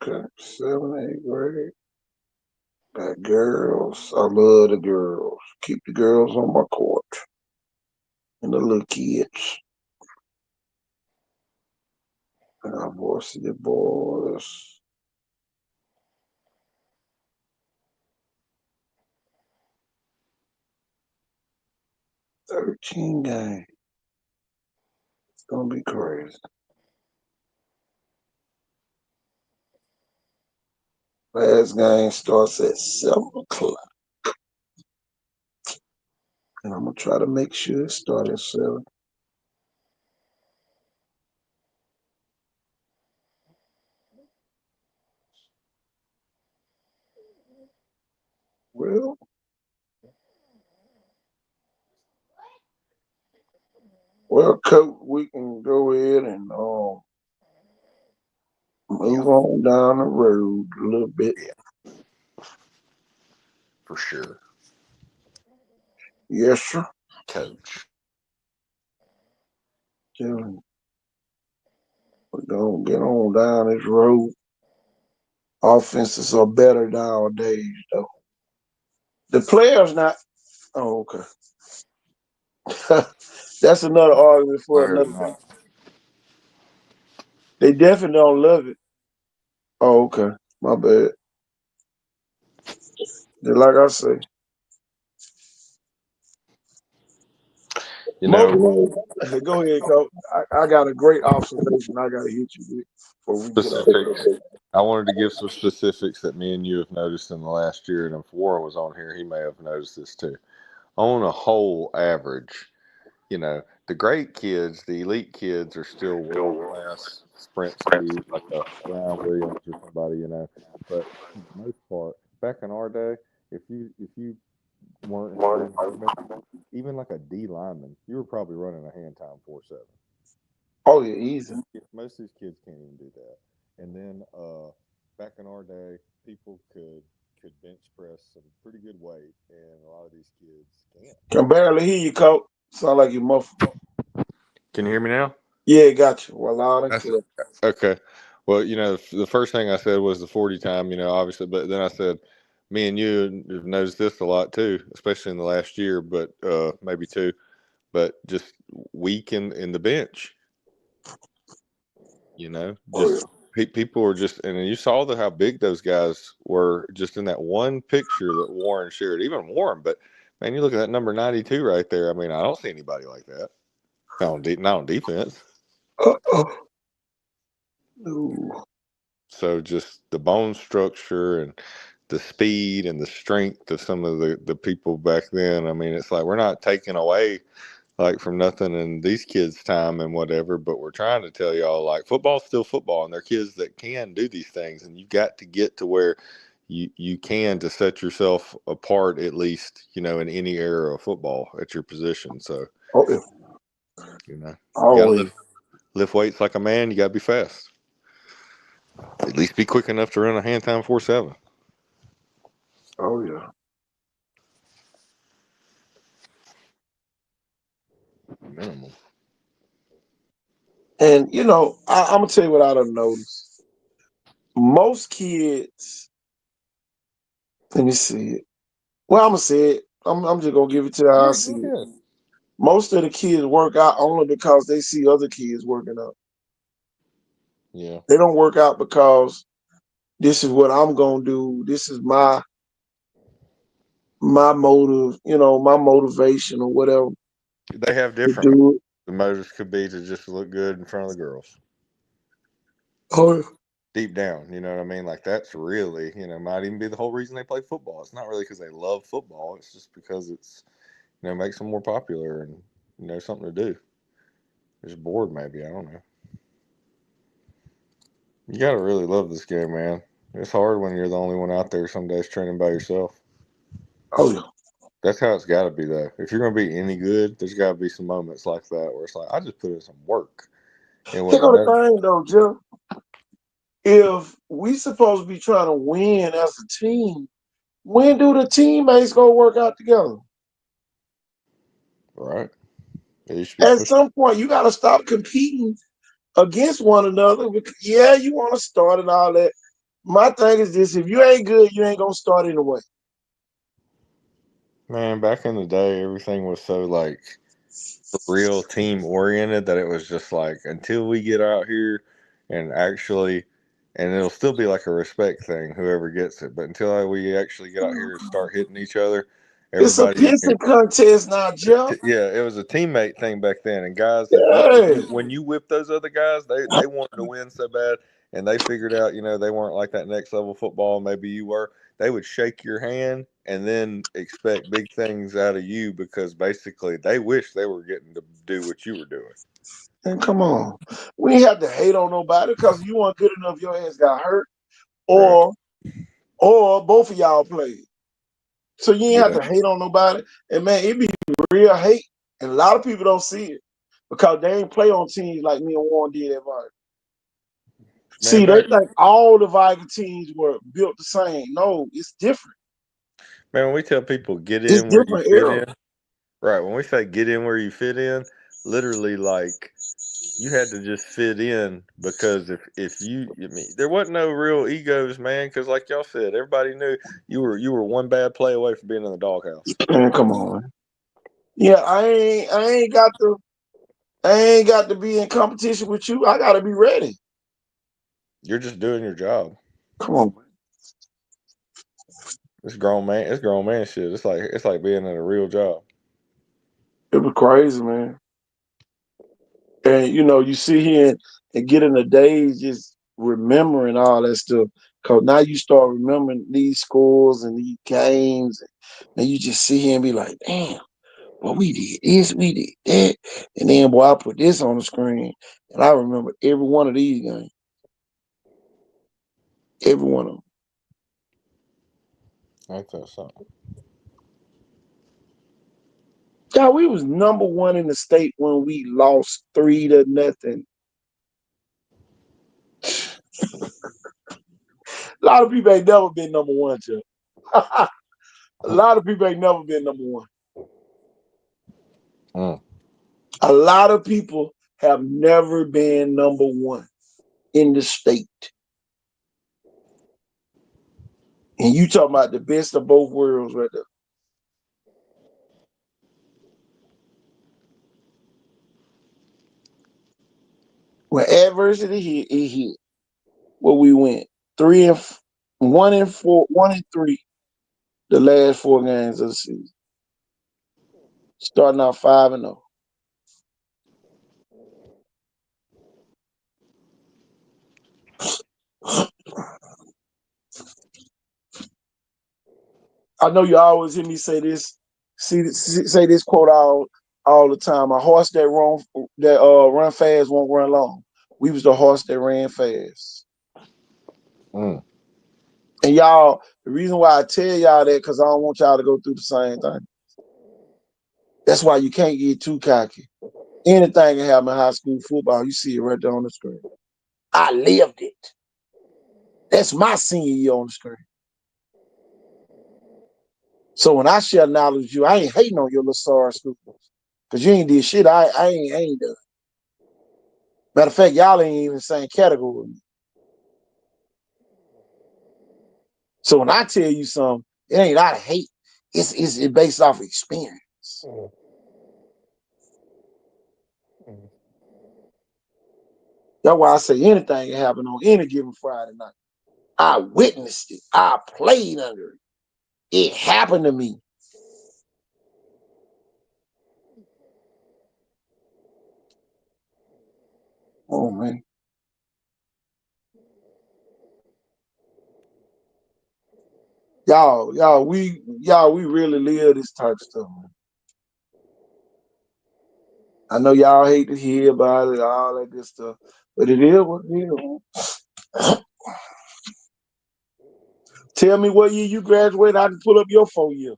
Okay, 7, 8 grade. Girls, I love the girls. Keep the girls on my court and the little kids. And our varsity boys. 13 games. It's gonna be crazy. Last game starts at 7 o'clock. And I'm gonna try to make sure it starts at 7. Well, Coach, we can go ahead and move on down the road a little bit. Yeah, for sure. Yes, sir. Coach. Telling you, we're gonna get on down this road. Offenses are better nowadays, though. The players not. Oh, okay. That's another argument for Players another day. not. They definitely don't love it. Oh, okay. My bad. Just like I say, You most know, go ahead, coach. I got a great observation I got to hit you with before we get off. specifics. I wanted to give some specifics that me and you have noticed in the last year, and if Warren was on here, he may have noticed this too. On a whole average, the great kids, the elite kids, are still world class sprint speed, like a Ryan Williams or somebody, But for the most part, back in our day, if you weren't in good movement, even like a D lineman, you were probably running a hand time 4.7. Oh yeah, easy. Most of these kids can't even do that. And then back in our day, people could bench press some pretty good weight, and a lot of these kids can't. Can barely hear you, coach. Sound like you muffled. Can you hear me now? Yeah, got you. Well, loud and That's clear. okay. Well, the first thing I said was the 40 time, obviously, but then I said, me and you have noticed this a lot too, especially in the last year, but maybe two, but just weak in the bench, Oh yeah. just people are just, and you saw how big those guys were just in that one picture that Warren shared, even Warren, but man, you look at that number 92 right there. I mean, I don't see anybody like that. Not on defense. Uh-oh. No. So just the bone structure and the speed and the strength of some of the people back then. I mean, it's like we're not taking away like from nothing in these kids' time and whatever, but we're trying to tell y'all like football's still football, and they're kids that can do these things, and you've got to get to where you can to set yourself apart at least, in any era of football at your position. So, Oh yeah. you gotta Always. lift weights like a man, you gotta be fast. At least be quick enough to run a hand time 4.7. Oh yeah. Minimum. And I'm gonna tell you what I done noticed. Most kids, let me see it. Well, I'm gonna say it. I'm just gonna give it to you how I Yeah, see go it. ahead. Most of the kids work out only because they see other kids working out. Yeah. They don't work out because this is what I'm gonna do. This is my motive, my motivation or whatever They have to different do it. the motives could be to just look good in front of the girls. Oh, Deep down, you know what I mean? Like that's really, might even be the whole reason they play football. It's not really because they love football. It's just because it's, makes them more popular and, something to do. They're just bored maybe. I don't know. You gotta really love this game, man. It's hard when you're the only one out there some days training by yourself. oh yeah. That's how it's got to be, though. If you're going to be any good, there's got to be some moments like that where it's like, I just put in some work. And Here what, go and the that, thing though, Jeff. If we supposed to be trying to win as a team, when do the teammates go work out together? right? They should be At pushing. some point, you got to stop competing against one another. Yeah, you want to start and all that. My thing is this: if you ain't good, you ain't gonna start anyway. Man, back in the day, everything was so like real team oriented that it was just like until we get out here and actually, and it'll still be like a respect thing, whoever gets it. But until we actually get out here and start hitting each other, It's a everybody. pissing contest now, Jeff. Yeah, it was a teammate thing back then. And guys, if you Yeah. when you whip those other guys, they wanted to win so bad, and they figured out, they weren't like that next level football. Maybe you were. They would shake your hand and then expect big things out of you because basically they wish they were getting to do what you were doing. And come on, we ain't have to hate on nobody because you weren't good enough. Your ass got hurt, Right. or both of y'all played. So you ain't have Yeah. to hate on nobody. And man, it be real hate, and a lot of people don't see it because they ain't play on teams like me and Warren did at Viking. Man, See, they back think all the Viking teams were built the same. No, it's different. man, when we tell people get It's in where you different fit era. in, right? When we say get in where you fit in, literally like you had to just fit in because if you I mean there wasn't no real egos, man, because like y'all said, everybody knew you were one bad play away from being in the doghouse. Man, come on, man. Yeah, I ain't got to be in competition with you. I gotta be ready. You're just doing your job. Come on, man. It's grown man shit. It's like being in a real job. It was crazy, man. And you sit here and get in the days just remembering all that stuff. Cause now you start remembering these scores and these games, and you just sit here and be like, damn, well, we did this, we did that. And then boy, I put this on the screen and I remember every one of these games. Every one of them. Ain't that something? Yeah, we was number one in the state when we lost 3-0. A lot of people ain't never been number one, Chuck. A lot of people ain't never been number one. Mm. A lot of people have never been number one in the state. And you talking about the best of both worlds right there. When adversity hit, it hit. Where we went 1-4, 1-3 the last 4 games of the season. Starting out 5-0. I know you always hear me say this, say this quote all the time. A horse run fast won't run long. We was the horse that ran fast. Mm. And y'all, the reason why I tell y'all that because I don't want y'all to go through the same thing. That's why you can't get too cocky. Anything can happen in high school football. You see it right there on the screen. I lived it. That's my senior year on the screen. So when I share knowledge with you, I ain't hating on your little sorry students. Because you ain't did shit I ain't done. Matter of fact, y'all ain't even the same category with me. So when I tell you something, it ain't out of hate. It's based off experience. That's why I say anything can happen on any given Friday night. I witnessed it. I played under it. It happened to me. Oh man. We really live this type of stuff, man. I know y'all hate to hear about it, all that good stuff, but it is what it is. Tell me what year you graduated, I can pull up your 4 year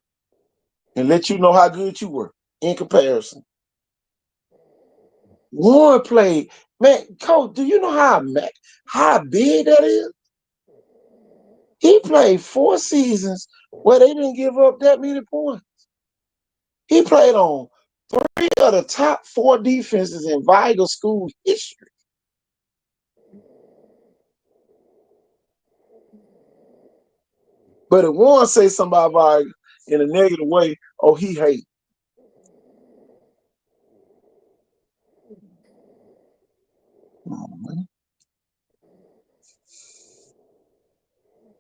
and let you know how good you were in comparison. Warren played, man, coach, do you know how big that is? He played 4 seasons where they didn't give up that many points. He played on 3 of the top 4 defenses in Vigo school history. But if one say somebody about in a negative way, oh, he hate.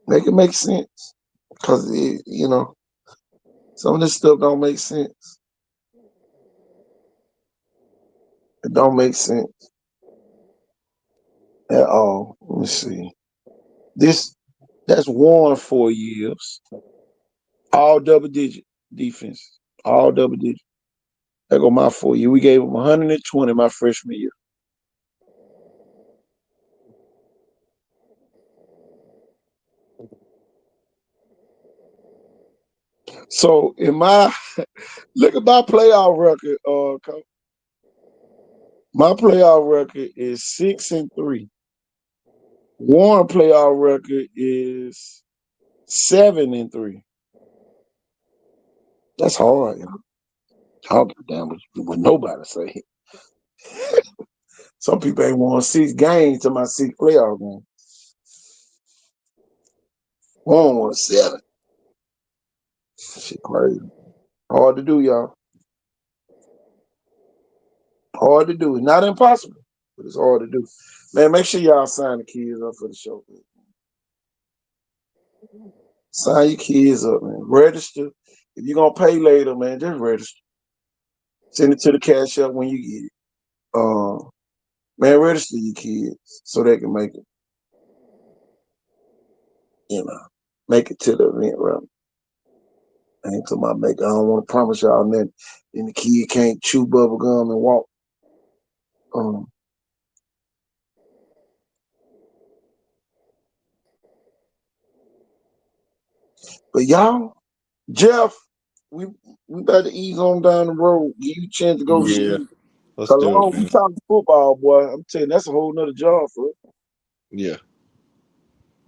Make it make sense. Because, some of this stuff don't make sense. It don't make sense at all. Let me see. That's Warren 4 years. All double digit defense. All double digit. That go my 4 year. We gave him 120 my freshman year. So in my look at my playoff record, Coach. My playoff record is 6-3. Warren playoff record is 7-3. That's hard, you know. Talking damn what nobody say. Some people ain't won 6 games to my 6 playoff game. Warren won 7. Shit crazy. Hard to do, y'all. Hard to do. It's not impossible, but it's hard to do. Man, make sure y'all sign the kids up for the show. Man. Sign your kids up, man. Register. If you're gonna pay later, man, just register. Send it to the cash app when you get it. Man, register your kids so they can make it. Make it to the event, right? Ain't to my make. I don't want to promise y'all nothing. Then the kid can't chew bubble gum and walk. But y'all, Jeff, we better ease on down the road. Give you a chance to go to Yeah, sleep. let's Cause do it, long we man. talking football, boy. I'm telling you, that's a whole nother job for it. Yeah.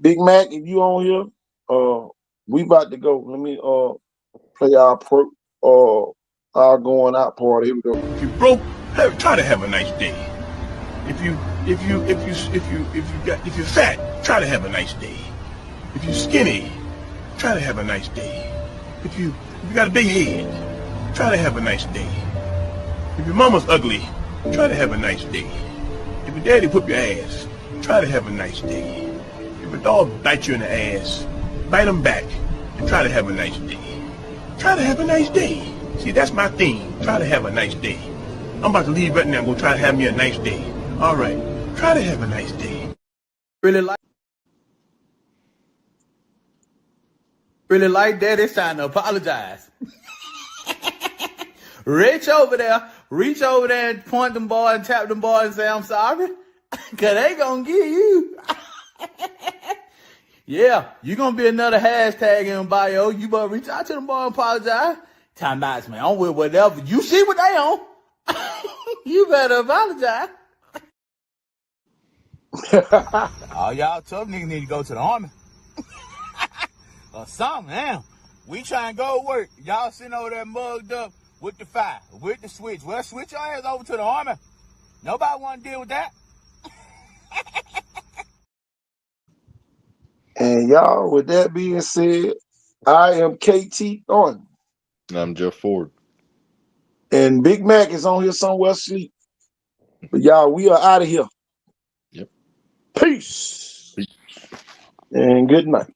Big Mac, if you on here, we about to go. Let me play our our going out party. Here we go. If you broke, try to have a nice day. If you're fat, try to have a nice day. If you're skinny, try to have a nice day. If you got a big head, try to have a nice day. If your mama's ugly, try to have a nice day. If your daddy whoop your ass, try to have a nice day. If a dog bites you in the ass, bite him back and try to have a nice day. Try to have a nice day. See, that's my theme. Try to have a nice day. I'm about to leave right now and go try to have me a nice day. All right. Try to have a nice day. Really like that, it's time to apologize. Reach over there and point them boy and tap them boy and say, I'm sorry. Cause they gonna get you. Yeah, you gonna be another hashtag in bio. You better reach out to them boy and apologize. Time out, man. I'm with whatever. You see what they on. You better apologize. All y'all tough niggas need to go to the army. Or something, damn. We try and go to work. Y'all sitting over there mugged up with the fire, with the switch. Well, switch your ass over to the army. Nobody want to deal with that. And y'all, with that being said, I am KT Thornton. And I'm Jeff Ford. And Big Mac is on here somewhere asleep. But y'all, we are out of here. Yep. Peace. And good night.